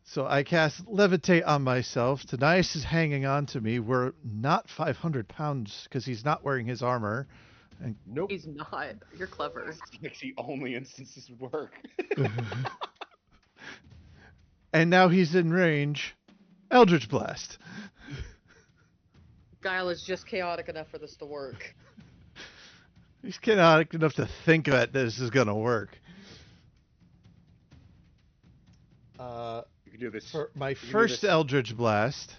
So I cast Levitate on myself. Tanias is hanging on to me. We're not 500 pounds because he's not wearing his armor. And Nope. He's not. You're clever. It's the only instances work. and now he's in range. Eldritch Blast. Giel is just chaotic enough for this to work. He's chaotic enough to think that this is going to work. You can do this. For my can do first this. Eldritch Blast,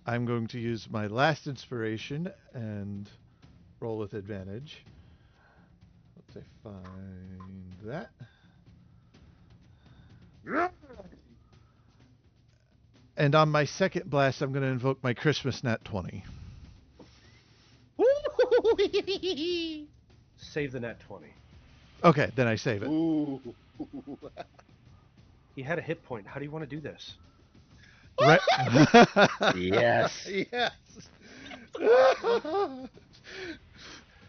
I'm going to use my last inspiration and roll with advantage. Let's find that. And on my second blast, I'm going to invoke my Christmas Nat 20. Save the net 20. Okay, then I save it. Ooh. He had a hit point. How do you want to do this? Right. Yes. Yes.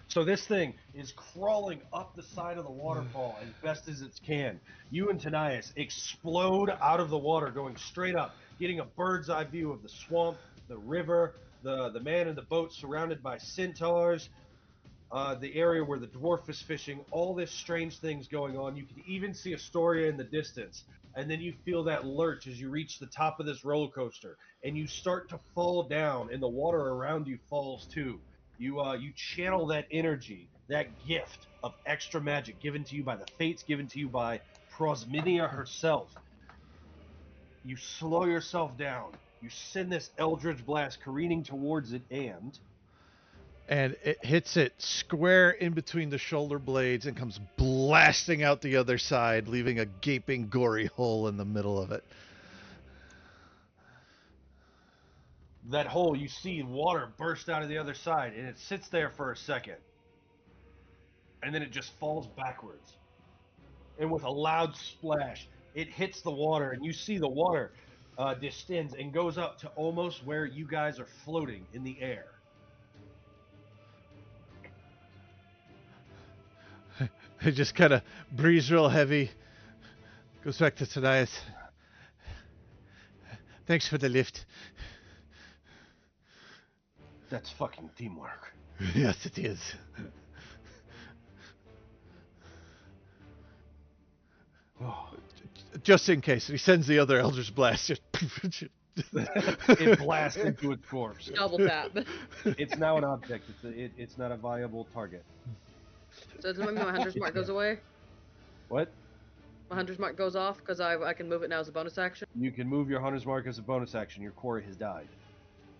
So this thing is crawling up the side of the waterfall as best as it can. You and Tanias explode out of the water, going straight up, getting a bird's eye view of the swamp, the river, the man in the boat surrounded by centaurs, the area where the dwarf is fishing, all this strange things going on. You can even see Astoria in the distance. And then you feel that lurch as you reach the top of this roller coaster, and you start to fall down, and the water around you falls too. You channel that energy, that gift of extra magic given to you by the fates, given to you by Prosminia herself. You slow yourself down. You send this Eldritch Blast careening towards it, and it hits it square in between the shoulder blades and comes blasting out the other side, leaving a gaping, gory hole in the middle of it. that hole, you see water burst out of the other side, and it sits there for a second, and then it just falls backwards. And with a loud splash, it hits the water, and you see the water distends and goes up to almost where you guys are floating in the air. I just kind of breathes real heavy. Goes back to Thylea. Thanks for the lift. That's fucking teamwork. Yes, it is. Oh. Just in case, he sends the other Elder's Blast. It blasts into its corpse. Double tap. It's now an object. It's not a viable target. So does that mean my hunter's mark goes away? What? My hunter's mark goes off because I can move it now as a bonus action? You can move your hunter's mark as a bonus action. Your quarry has died.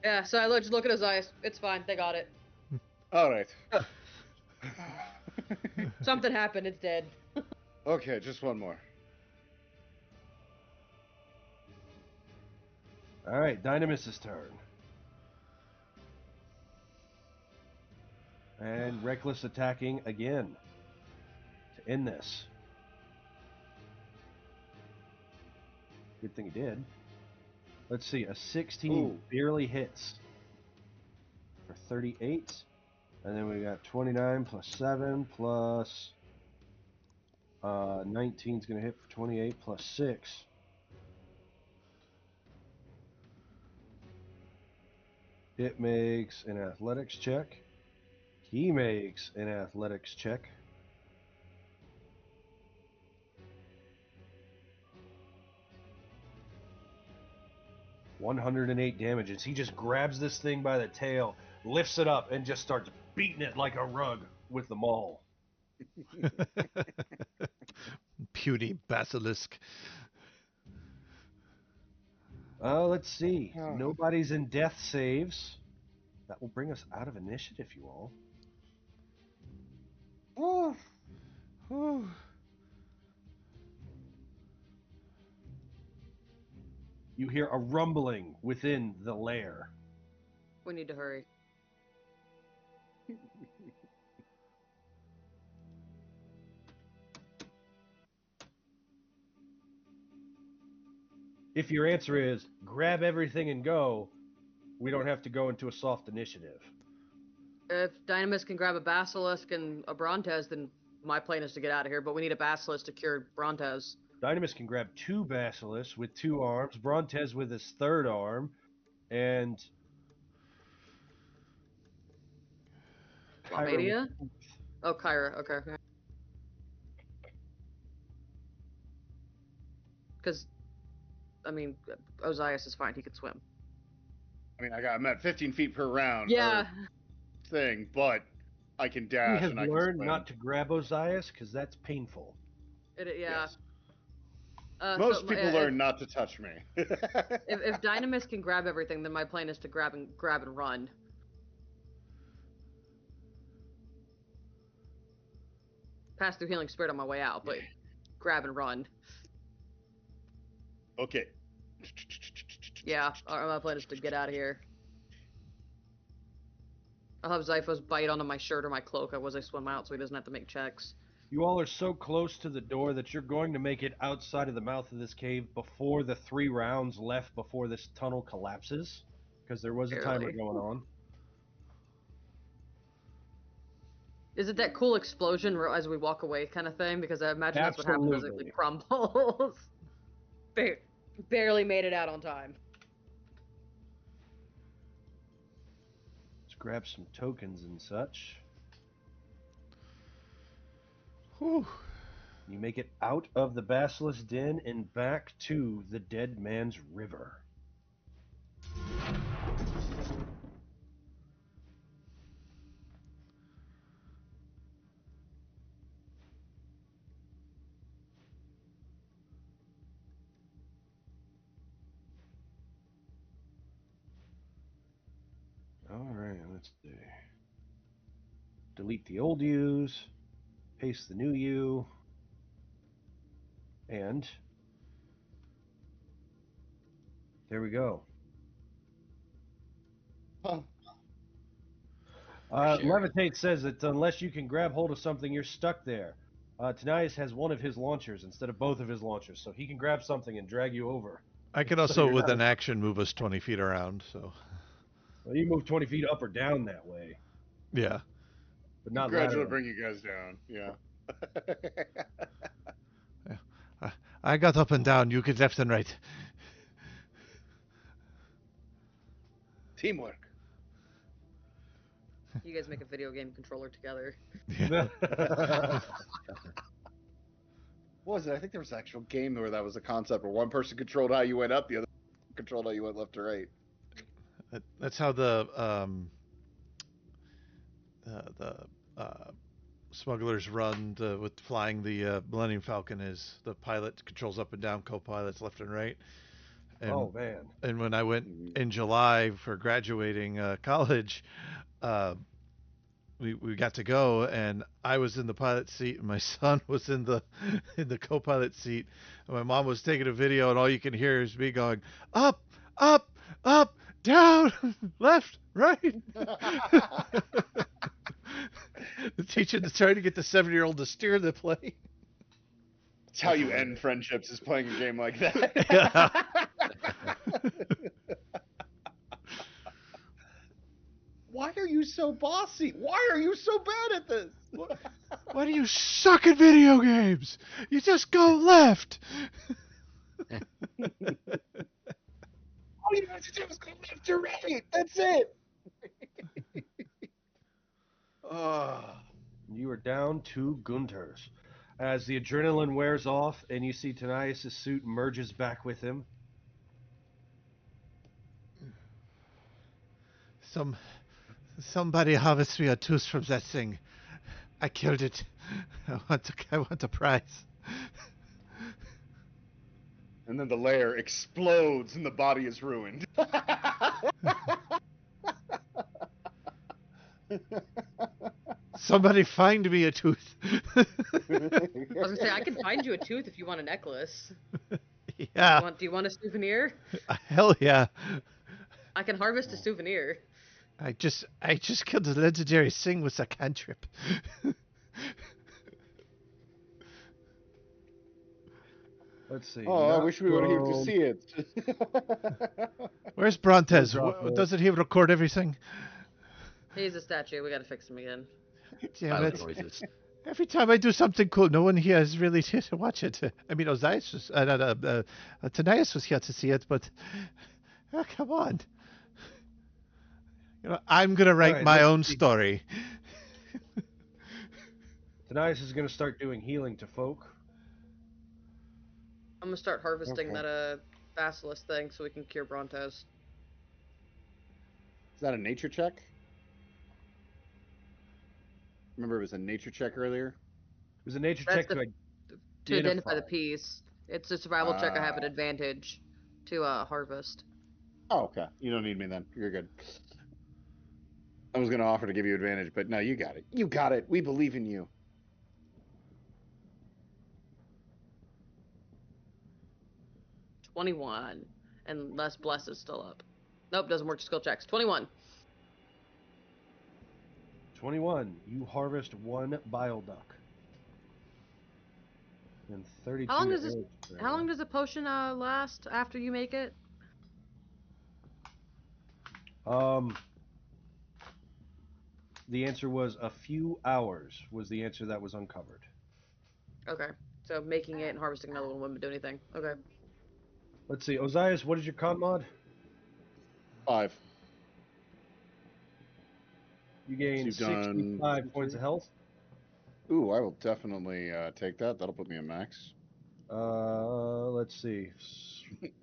Yeah, so I just look at his eyes. It's fine. They got it. All right. Something happened. It's dead. Okay, just one more. All right, Dynamis' turn. And Reckless attacking again to end this. Good thing he did. Let's see, a 16 Ooh. barely hits for 38. And then we got 29 plus 7 plus 19 is going to hit for 28 plus 6. It makes an athletics check. He makes an athletics check. $108 damage as he just grabs this thing by the tail, lifts it up, and just starts beating it like a rug with the maul. Puny basilisk. Let's see. Nobody's in death saves. That will bring us out of initiative, you all. Oh. Oh. You hear a rumbling within the lair. We need to hurry. If your answer is grab everything and go, we don't have to go into a soft initiative. If Dynamis can grab a basilisk and a Brontez, then my plan is to get out of here. But we need a basilisk to cure Brontez. Dynamis can grab 2 basilisks with 2 arms, Brontez with his 3rd arm, and Kyra Lavadia? with- Oh, Kyra. Okay. Because, I mean, Ozias is fine. He can swim. I mean, I'm at 15 feet per round. Yeah. Thing, but I can He dash has and I can learned swim. not to grab Ozias because that's painful. Yeah. Yes. So, Most people learn not to touch me. If Dynamis can grab everything, then my plan is to grab and run. Pass through Healing Spirit on my way out, but grab and run. Okay. Yeah, my plan is to get out of here. I'll have Zyphos bite onto my shirt or my cloak as I swim out so he doesn't have to make checks. You all are so close to the door that you're going to make it outside of the mouth of this cave before the 3 rounds left before this tunnel collapses, because there was a timer Barely. going on. Is it that cool explosion as we walk away kind of thing? Because I imagine that's what happens as Absolutely. it crumbles. Barely made it out on time. Let's grab some tokens and such. Whew. You make it out of the Basilisk Den and back to the Dead Man's River. Alright, let's see. Delete the old U's, paste the new U, and there we go. Huh. Sure. Levitate says that unless you can grab hold of something, you're stuck there. Tanais has one of his launchers instead of both of his launchers, so he can grab something and drag you over. I can So also, you're with not- an action, move us 20 feet around. So Well, you move 20 feet up or down that way, yeah. but not Gradually laterally. bring you guys down. Yeah. I got up and down. You get left and right. Teamwork. You guys make a video game controller together. Yeah. What was it? I think there was an actual game where that was a concept where one person controlled how you went up, the other controlled how you went left to right. That's how the smugglers run with flying the Millennium Falcon. Is the pilot controls up and down, co-pilots left and right. And, Oh man. And when I went Mhm. in July for graduating college, we got to go, and I was in the pilot seat, and my son was in the co-pilot seat, and my mom was taking a video, and all you can hear is me going up, up, up, down, left, right. Trying to get the 7-year-old to steer the plane. It's how you end friendships, is playing a game like that. Yeah. Why are you so bossy? Why are you so bad at this? Why do you suck at video games? You just go left. All you have to do is go left or right. That's it. You are down 2 Gunters. As the adrenaline wears off and you see Tanais' suit merges back with him. Somebody harvest me a tooth from that thing. I killed it. I want a prize. And then the lair explodes and the body is ruined. Somebody find me a tooth. I was gonna say I can find you a tooth if you want a necklace. Yeah. Do you want a souvenir? Hell yeah. I can harvest a souvenir. I just killed a legendary thing with a cantrip. Let's see. Oh, I wish we were here to see it. Where's Brontes? Drop it. Doesn't he record everything? He's a statue. We gotta fix him again. Damn Silent it. noises. Every time I do something cool, no one here is really here to watch it. I mean, Osias was, Tanais was here to see it, but come on. You know, I'm gonna write Alright, my let's own see. story. Tanais is going to start doing healing to folk. I'm gonna start harvesting Okay. that basilisk thing so we can cure Brontes. Is that a nature check? Remember, it was a nature check earlier. It was a nature That's check to To identify the identify. piece. It's a survival check. I have an Ah. advantage to harvest. Oh, okay. You don't need me then. You're good. I was going to offer to give you advantage, but no, you got it. You got it. We believe in you. $21. Unless Bless is still up. Nope, doesn't work. Skill checks. 21. 21. You harvest 1 bile duck. And 32 How long does this- arrows. How long does a potion last after you make it? The answer was a few hours was the answer that was uncovered. Okay. So making it and harvesting another one wouldn't do anything. Okay. Let's see. Osias, what is your con mod? 5. You gain You've done 65 points of health. Ooh, I will definitely take that. That'll put me at max. Let's see.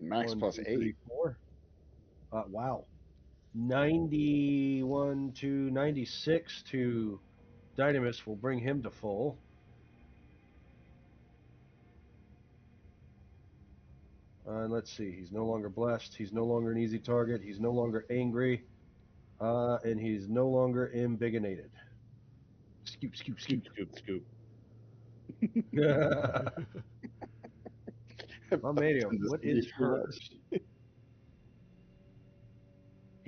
Max 1, plus 2, 8. 3, 4. Wow. 91 to 96 to Dynamis will bring him to full. And let's see. He's no longer blessed. He's no longer an easy target. He's no longer angry. And he's no longer embiggenated. Scoop, scoop, scoop. Scoop. Romanium, what is hers?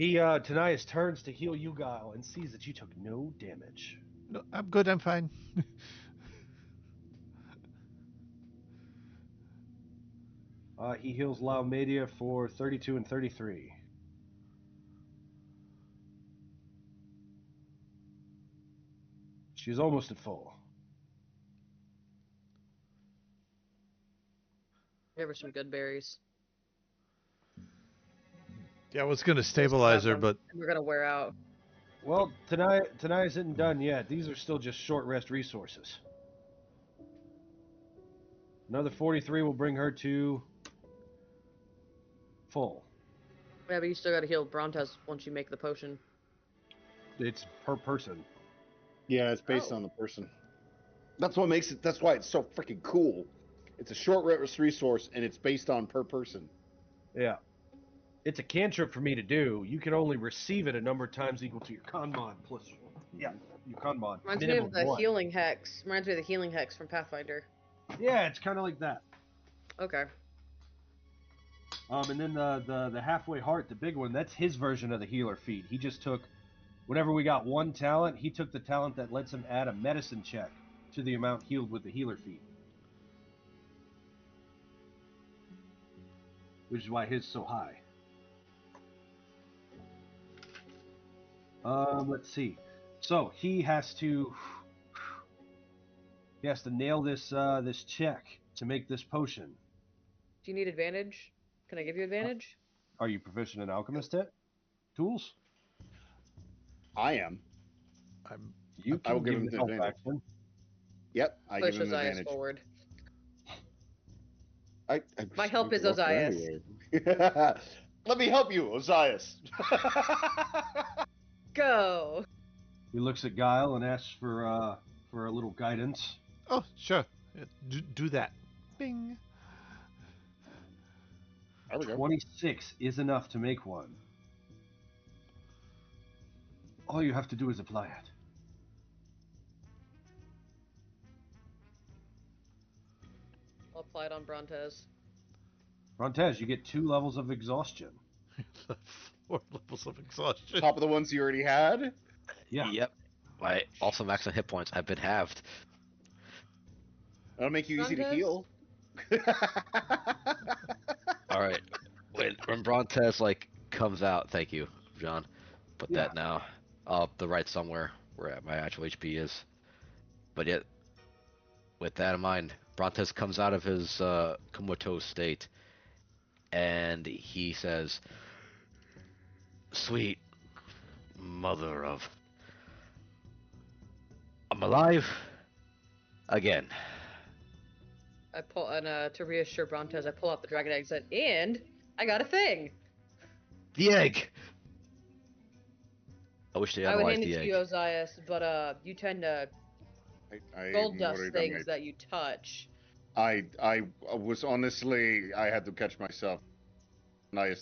He Tanias turns to heal you, Guile, and sees that you took no damage. No, I'm good. I'm fine. He heals Laumedia for 32 and 33. She's almost at full. Give her some good berries. Yeah, I was gonna stabilize her, but We're gonna wear out. Well, tonight isn't done yet. These are still just short rest resources. Another 43 will bring her to full. Yeah, but you still gotta heal Brontes once you make the potion. It's per person. Yeah, it's based Oh. on the person. That's what makes it. That's why it's so freaking cool. It's a short rest resource, and it's based on per person. Yeah. It's a cantrip for me to do. You can only receive it a number of times equal to your con mod plus. Yeah, your con mod. Reminds me of the healing hex. Reminds me of the healing hex from Pathfinder. Yeah, it's kind of like that. Okay. And then the halfway heart, the big one, that's his version of the healer feat. He just took, whenever we got one talent, he took the talent that lets him add a medicine check to the amount healed with the healer feat. Which is why his is so high. Let's see. So he has to nail this this check to make this potion. Do you need advantage? Can I give you advantage? Are you proficient in alchemist tools? I am. You I will can give give him the the help advantage. action. Yep, I Push give him the Ozias advantage. forward. My help is Ozias. Let me help you, Ozias. Go. He looks at Guile and asks for a little guidance. oh, sure. Do that. Bing. There we go. 26 is enough to make one. All you have to do is apply it. I'll apply it on Brontes. Brontes, you get 2 levels of exhaustion. 4 levels of exhaustion. Top of the ones you already had. Yeah. Yep. My also maximum hit points have been halved. That'll make you easy to Brontes? heal. All right. When Brontes like comes out, thank you, John. Put that now. I'll the right somewhere where my actual HP is. But yet, with that in mind, Brontes comes out of his comatose state, and he says, "Sweet mother of, I'm alive again." I pull and to reassure Brontes, I pull out the dragon egg and said, and I got a thing. The egg. I wish they I would analyzed hand it the to egg. you, Ozias, but you tend to I gold dust worried I things might- that you touch. I was honestly, I had to catch myself. I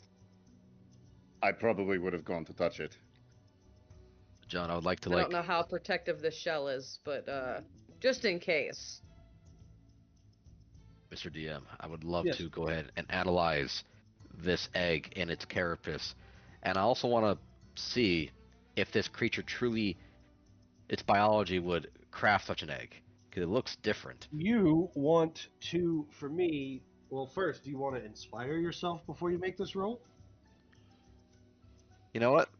probably would have gone to touch it. John, I would like to I don't know how protective this shell is, but just in case. Mr. DM, I would love Yes. to go ahead and analyze this egg and its carapace. And I also want to see if this creature truly, its biology would craft such an egg. Because it looks different. You want to, for me, well, first, do you want to inspire yourself before you make this roll? You know what?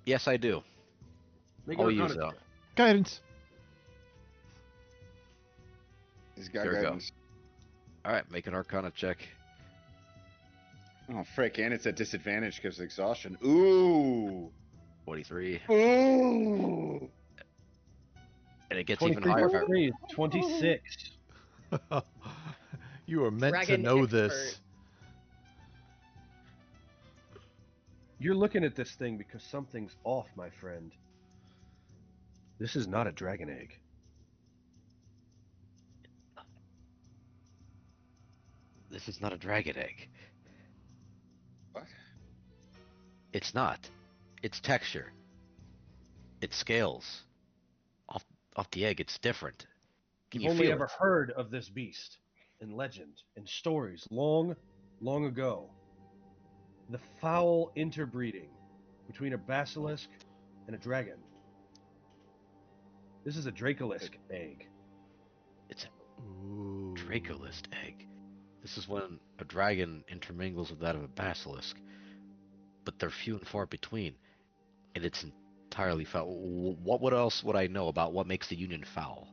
Yes, I do. Make I'll an use Arcana it. check. Guidance. He's got There we go. guidance. Alright, make an Arcana check. Oh, frick, and it's at disadvantage because of exhaustion. Ooh. 43. Ooh. And it gets even 23 higher. plus 3 is 26. You are meant Dragon to know expert. this. You're looking at this thing because something's off, my friend. This is not a dragon egg. This is not a dragon egg. What? It's not. Its texture. Its scales. Off the egg, it's different. Can You've you only feel ever it? heard of this beast in legend, in stories, long, long ago. The foul interbreeding between a basilisk and a dragon. This is a Dracolisk egg. It's a Ooh. Dracolist egg. This is when a dragon intermingles with that of a basilisk, but they're few and far between, and it's entirely foul. What else would I know about what makes the union foul?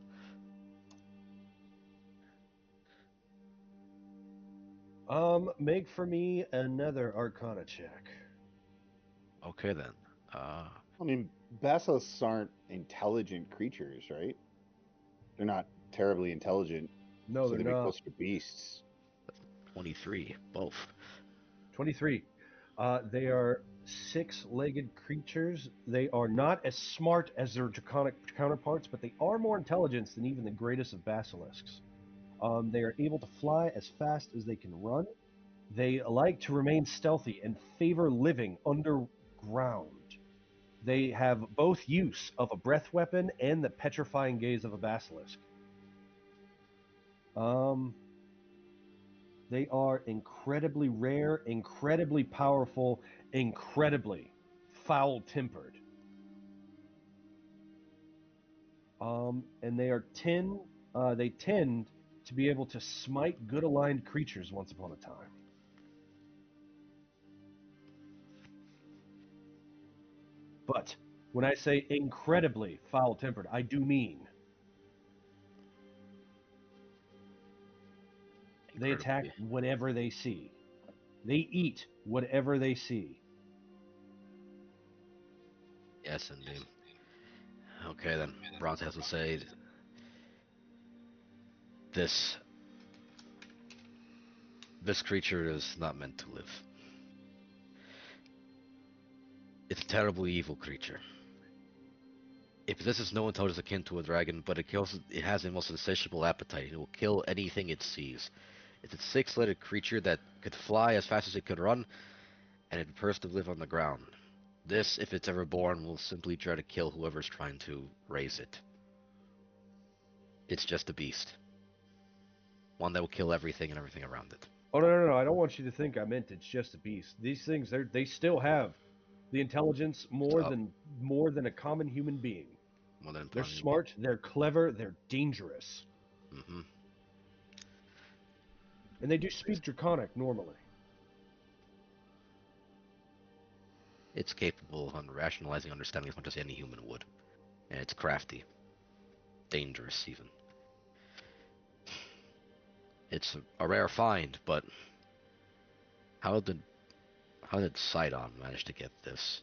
Make for me another Arcana check. Okay then. I mean, basilisks aren't intelligent creatures, right? They're not terribly intelligent, No, so they're they'd be not. closer to beasts. 23, both. 23. They are six-legged creatures. They are not as smart as their draconic counterparts, but they are more intelligent than even the greatest of basilisks. They are able to fly as fast as they can run. They like to remain stealthy and favor living underground. They have both use of a breath weapon and the petrifying gaze of a basilisk. They are incredibly rare, incredibly powerful, incredibly foul-tempered. And they tend to be able to smite good-aligned creatures once upon a time. But when I say incredibly foul-tempered, I do mean they attack whatever they see. They eat whatever they see. Yes, indeed. Okay then. Bronze has to say this creature is not meant to live. It's a terribly evil creature. It possesses no intelligence akin to a dragon, but it has the most insatiable appetite. It will kill anything it sees. It's a six-legged creature that could fly as fast as it could run, and it prefers to live on the ground. This, if it's ever born, will simply try to kill whoever's trying to raise it. It's just a beast. One that will kill everything and everything around it. Oh, no. I don't want you to think I meant it's just a beast. These things, they still have the intelligence more than a common human being. They're smart, they're clever, they're dangerous. Mm-hmm. And they do speak Draconic normally. It's capable of rationalizing understanding as much as any human would. And it's crafty. Dangerous, even. It's a rare find, but how did Sidon manage to get this?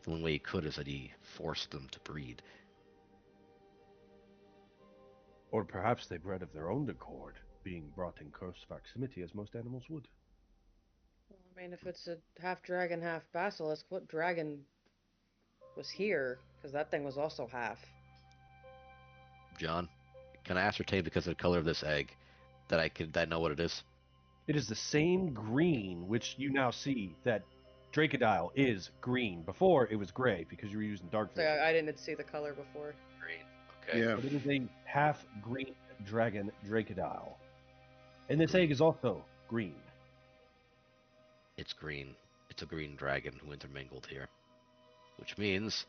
The only way he could is that he forced them to breed. Or perhaps they bred of their own accord, being brought in close proximity as most animals would. I mean, if it's a half dragon, half basilisk, what dragon was here? Because that thing was also half. John, can I ascertain because of the color of this egg that I know what it is? It is the same green which you now see that Dracodile is green. Before it was gray because you were using dark So vision. I didn't see the color before. Green. Okay. Yeah. But it is a half green dragon Dracodile. And this egg is also green. It's green. It's a green dragon who intermingled here. Which means,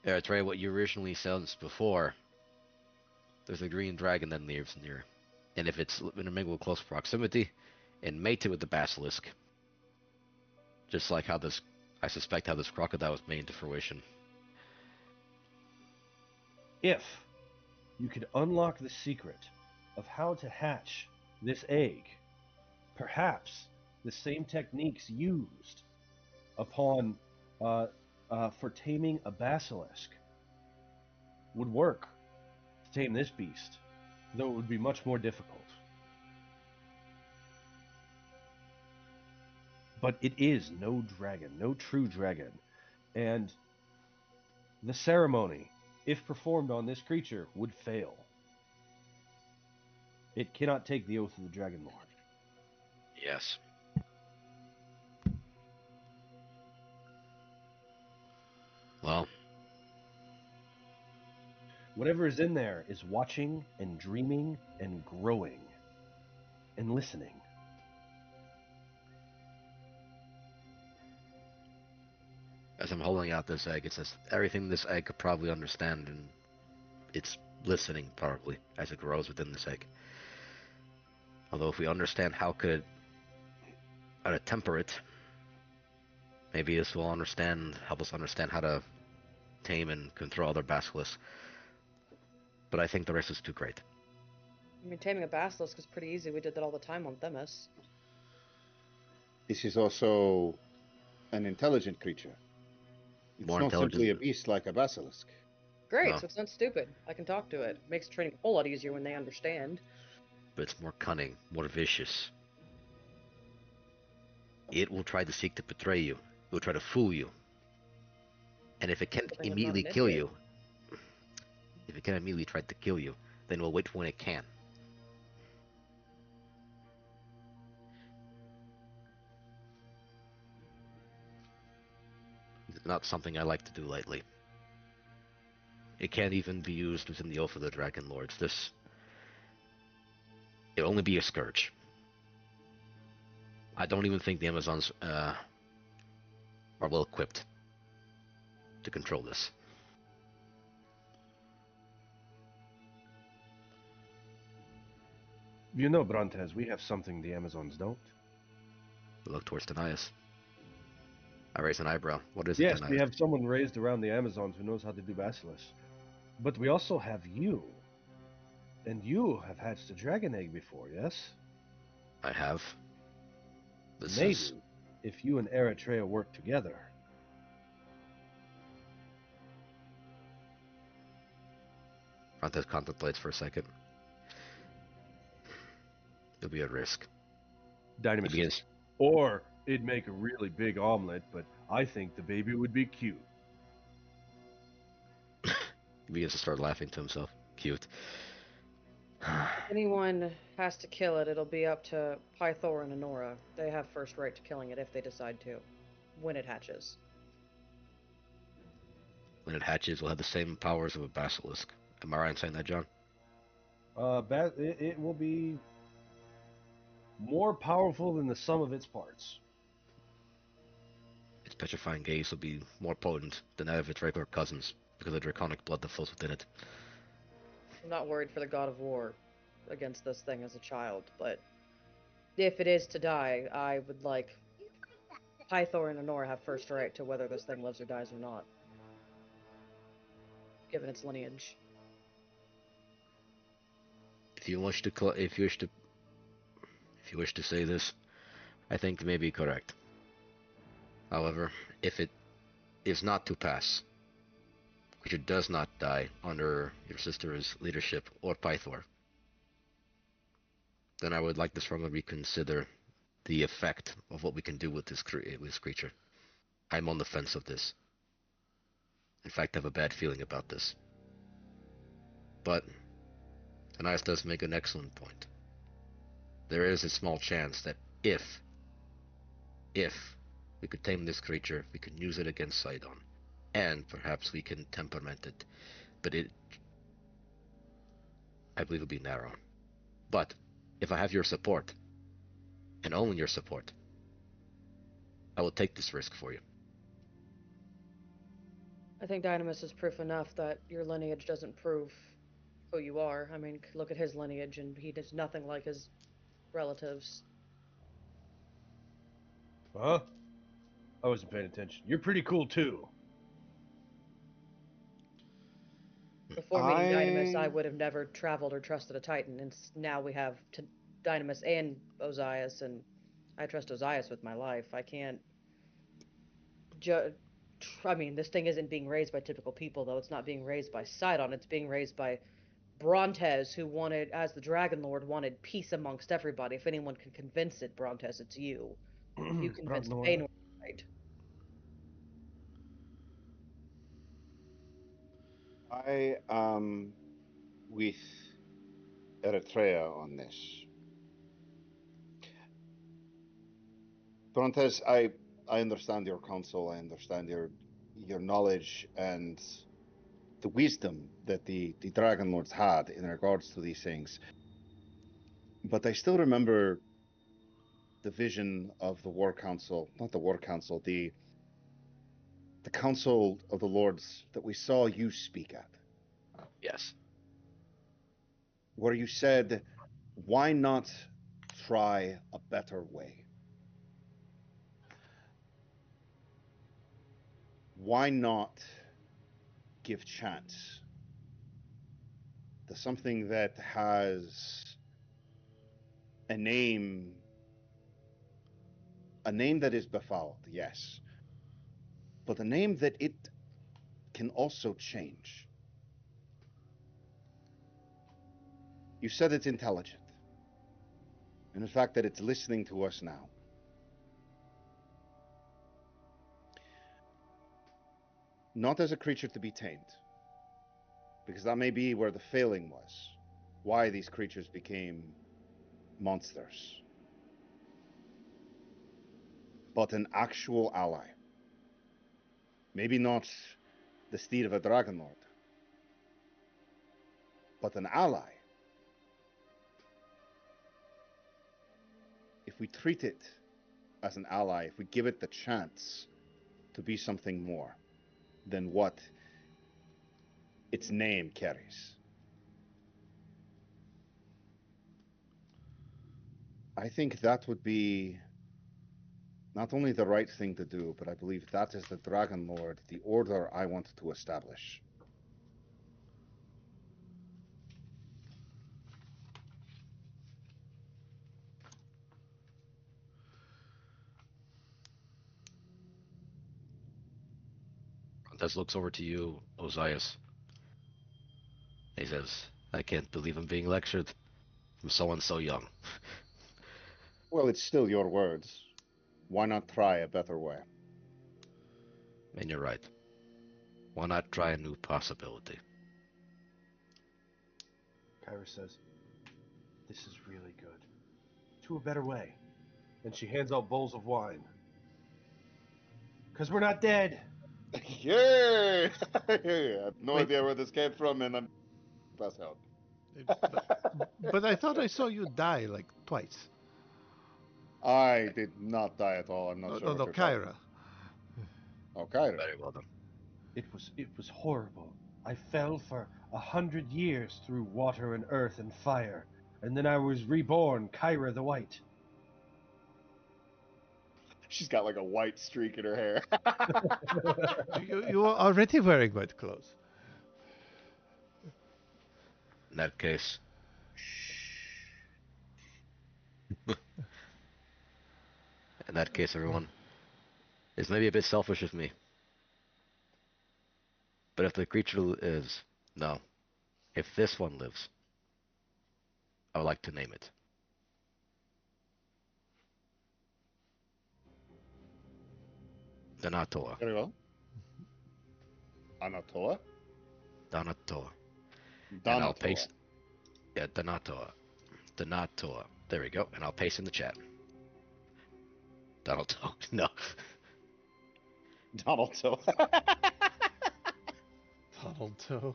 it's right what you originally said before. There's a green dragon that lives near. And if it's intermingled close proximity and mated with the basilisk, just like I suspect how this crocodile was made into fruition. If you could unlock the secret of how to hatch this egg, perhaps the same techniques used upon for taming a basilisk would work to tame this beast, though it would be much more difficult. But it is no dragon, no true dragon, and the ceremony, if performed on this creature, would fail. It cannot take the oath of the Dragonlord. Yes. Well, Whatever is in there is watching and dreaming and growing and listening. as I'm holding out this egg, it says everything this egg could probably understand, and it's listening probably as it grows within this egg. Although if we understand how to temper it, maybe this will help us understand how to tame and control other basilisks. But I think the rest is too great. I mean, taming a basilisk is pretty easy. We did that all the time on Themis. This is also an intelligent creature. It's More not simply a intelligent. beast like a basilisk. Great, No. so it's not stupid. I can talk to it. Makes training a whole lot easier when they understand. But it's more cunning, more vicious. It will try to seek to betray you. It will try to fool you. And if it can't Good thing I'm not immediately an kill idiot. you, if it can immediately try to kill you, then we'll wait for when it can. It's not something I like to do lightly. It can't even be used within the Oath of the Dragonlords. It'll only be a scourge. I don't even think the Amazons are well equipped to control this. You know, Brontes, we have something the Amazons don't. We look towards Denias. I raise an eyebrow. What is it, Yes, we Denias? have someone raised around the Amazons who knows how to do basilisk. But we also have you. And you have hatched a dragon egg before, yes? I have. This Maybe, is if you and Eritrea work together. Frontes contemplates for a second. It'll be a risk. He Dynamis. begins. Or it'd make a really big omelet, but I think the baby would be cute. He begins to start laughing to himself. Cute. If anyone has to kill it, it'll be up to Pythor and Honora. They have first right to killing it if they decide to. When it hatches. When it hatches, we'll have the same powers of a basilisk. Am I right in saying that, John? It will be more powerful than the sum of its parts. Its petrifying gaze will be more potent than that of its regular cousins, because of the draconic blood that flows within it. I'm not worried for the god of war against this thing as a child, but if it is to die, I would like Pythor and Honora have first right to whether this thing lives or dies or not, given its lineage. If you wish to say this, I think you may be correct. However, if it is not to pass, creature does not die under your sister's leadership or Pythor, then I would like to strongly reconsider the effect of what we can do with this creature. I'm on the fence of this. In fact, I have a bad feeling about this. But Anais does make an excellent point. There is a small chance that if we could tame this creature, we could use it against Sidon, and perhaps we can temperament it. But I believe it'll be narrow. But if I have your support, and only your support, I will take this risk for you. I think Dynamis is proof enough that your lineage doesn't prove who you are. I mean, look at his lineage, and he does nothing like his relatives. Huh? I wasn't paying attention. You're pretty cool too. Before meeting Dynamis, I would have never traveled or trusted a Titan, and now we have Dynamis and Ozias, and I trust Ozias with my life. I can't. I mean, this thing isn't being raised by typical people, though. It's not being raised by Sidon. It's being raised by Brontes, who wanted, as the Dragon Lord, wanted peace amongst everybody. If anyone can convince it, Brontes, it's you. You convinced Brontenor. Baynor, right? I am with Eritrea on this. Brontes, I understand your counsel. I understand your knowledge and the wisdom that the Dragon Lords had in regards to these things. But I still remember the vision of the War Council, not the War Council, The Council of the Lords that we saw you speak at, Yes. where you said, why not try a better way? Why not give chance to something that has a name that is befouled, yes, but a name that it can also change? You said it's intelligent, and the fact that it's listening to us now. Not as a creature to be tamed, because that may be where the failing was, why these creatures became monsters, but an actual ally. Maybe not the steed of a Dragonlord, but an ally. If we treat it as an ally, if we give it the chance to be something more than what its name carries, I think that would be not only the right thing to do, but I believe that is the Dragon Lord, the order I want to establish. Fontes looks over to you, Ozias. He says, I can't believe I'm being lectured from someone so young. Well, it's still your words. Why not try a better way? And you're right. Why not try a new possibility? Kyra says, this is really good. To a better way. And she hands out bowls of wine. Because we're not dead. Yay! I have no Wait. idea where this came from, and I'm passed out. But I thought I saw you die like twice. I did not die at all. I'm not No, sure. no, what no, you're talking Kyra. about. Oh, Kyra. Very well done. It was horrible. I fell for 100 years through water and earth and fire. And then I was reborn, Kyra the White. She's got like a white streak in her hair. You are already wearing white clothes. In that case. In that case, everyone, it's maybe a bit selfish of me. But if the creature is, no, if this one lives, I would like to name it. Donatoa. Very well. Anatoa? Donatoa. And I'll Donatoa. paste. Yeah, Donatoa. Donatoa. There we go. And I'll paste in the chat. Donald Toe. No. Donaldo. Donald Toe.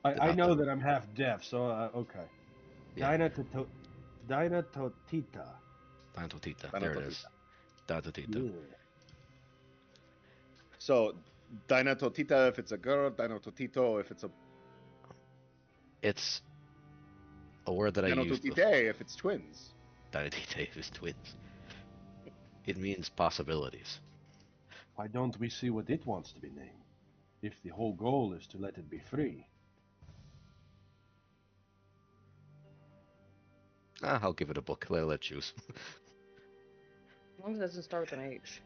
I know that I'm half deaf, so okay. Yeah. Dinatotita. Donatotita. There it is. Donatotita. Yeah. So, Dinatotita if it's a girl, Dinatotito if it's a... It's a word that I use. Dinatotite if it's twins. Donatotita is twins. It means possibilities. Why don't we see what it wants to be named? If the whole goal is to let it be free. I'll give it a book. Let choose. As long as it doesn't start with an H.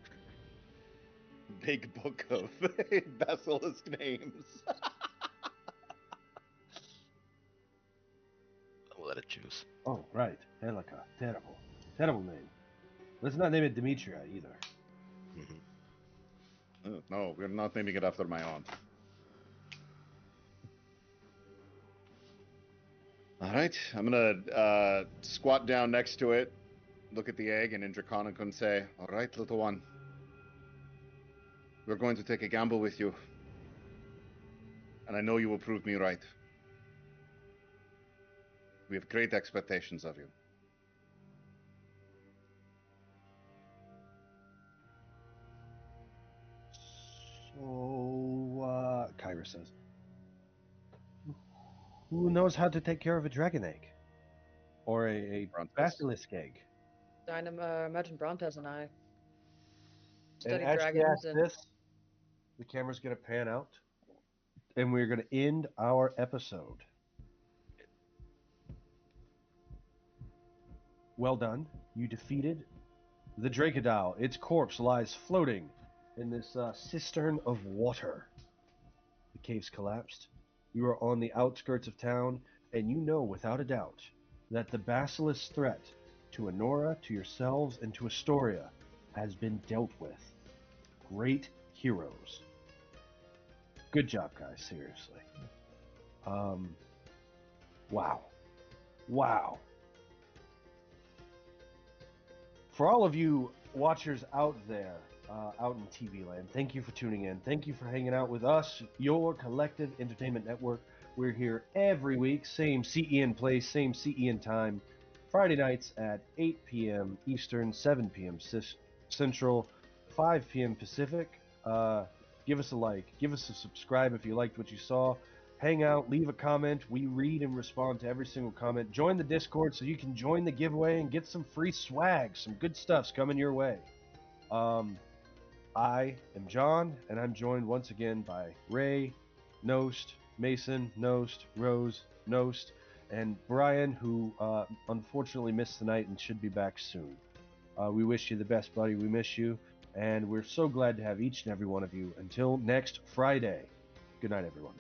Big book of basilisk names. I'll let it choose. Oh, right. Helica. Terrible. Terrible name. Let's not name it Demetria either. Mm-hmm. No, we're not naming it after my aunt. Alright, I'm gonna squat down next to it, look at the egg, and in Draconic and say, alright, little one. We're going to take a gamble with you. And I know you will prove me right. We have great expectations of you. Ira says. Who knows how to take care of a dragon egg? Or a Brontes. basilisk egg? Imagine Brontes and I And study as she dragons asks and this, the camera's going to pan out, and we're going to end our episode. Well done. You defeated the Draconidal. Its corpse lies floating in this cistern of water. The cave's collapsed. You are on the outskirts of town, and you know without a doubt that the basilisk threat to Honora, to yourselves, and to Astoria has been dealt with. Great heroes. Good job, guys, seriously. Wow. Wow. For all of you watchers out there, out in TV land, thank you for tuning in. Thank you for hanging out with us, your collective entertainment network. We're here every week, same CEN place, same CEN time, Friday nights at 8 p.m. Eastern, 7 p.m. Central, 5 p.m. Pacific. Give us a like, give us a subscribe if you liked what you saw. Hang out, leave a comment. We read and respond to every single comment. Join the Discord so you can join the giveaway and get some free swag. Some good stuff's coming your way. I am John, and I'm joined once again by Ray, Nost, Mason, Nost, Rose, Nost, and Brian, who unfortunately missed the night and should be back soon. We wish you the best, buddy. We miss you, and we're so glad to have each and every one of you. Until next Friday, good night, everyone.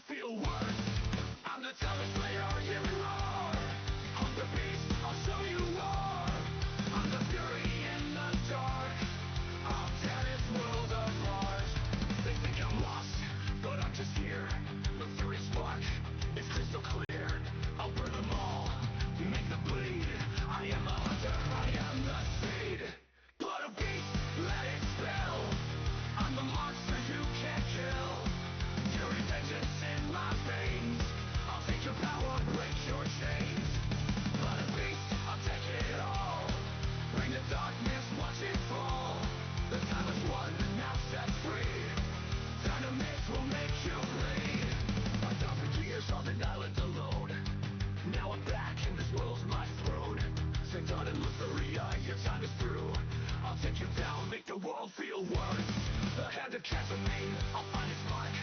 Feel worse. I'm the toughest player you are. I'm the beast, I'll show you war. I'm the fury in the dark. I'll tear this world apart. They think I'm lost, but I'm just here. The fury spark is crystal clear. I'll burn them all, make them bleed. I am the hunter, I am the seed. Blood of beast, let it spill. I'm the monster you can't kill. Fury vengeance in my veins. I'll take your power, break your chains. Blood of beast, I'll take it all. Bring the darkness, watch it fall. The time is won, now set free. Dynamite will make you bleed. 1,000 years on an island alone. Now I'm back and this world's my throne. Saint on and Lutheria, your time is through. I'll take you down, make the world feel worse. The hand of Casamine, I'll find its mark.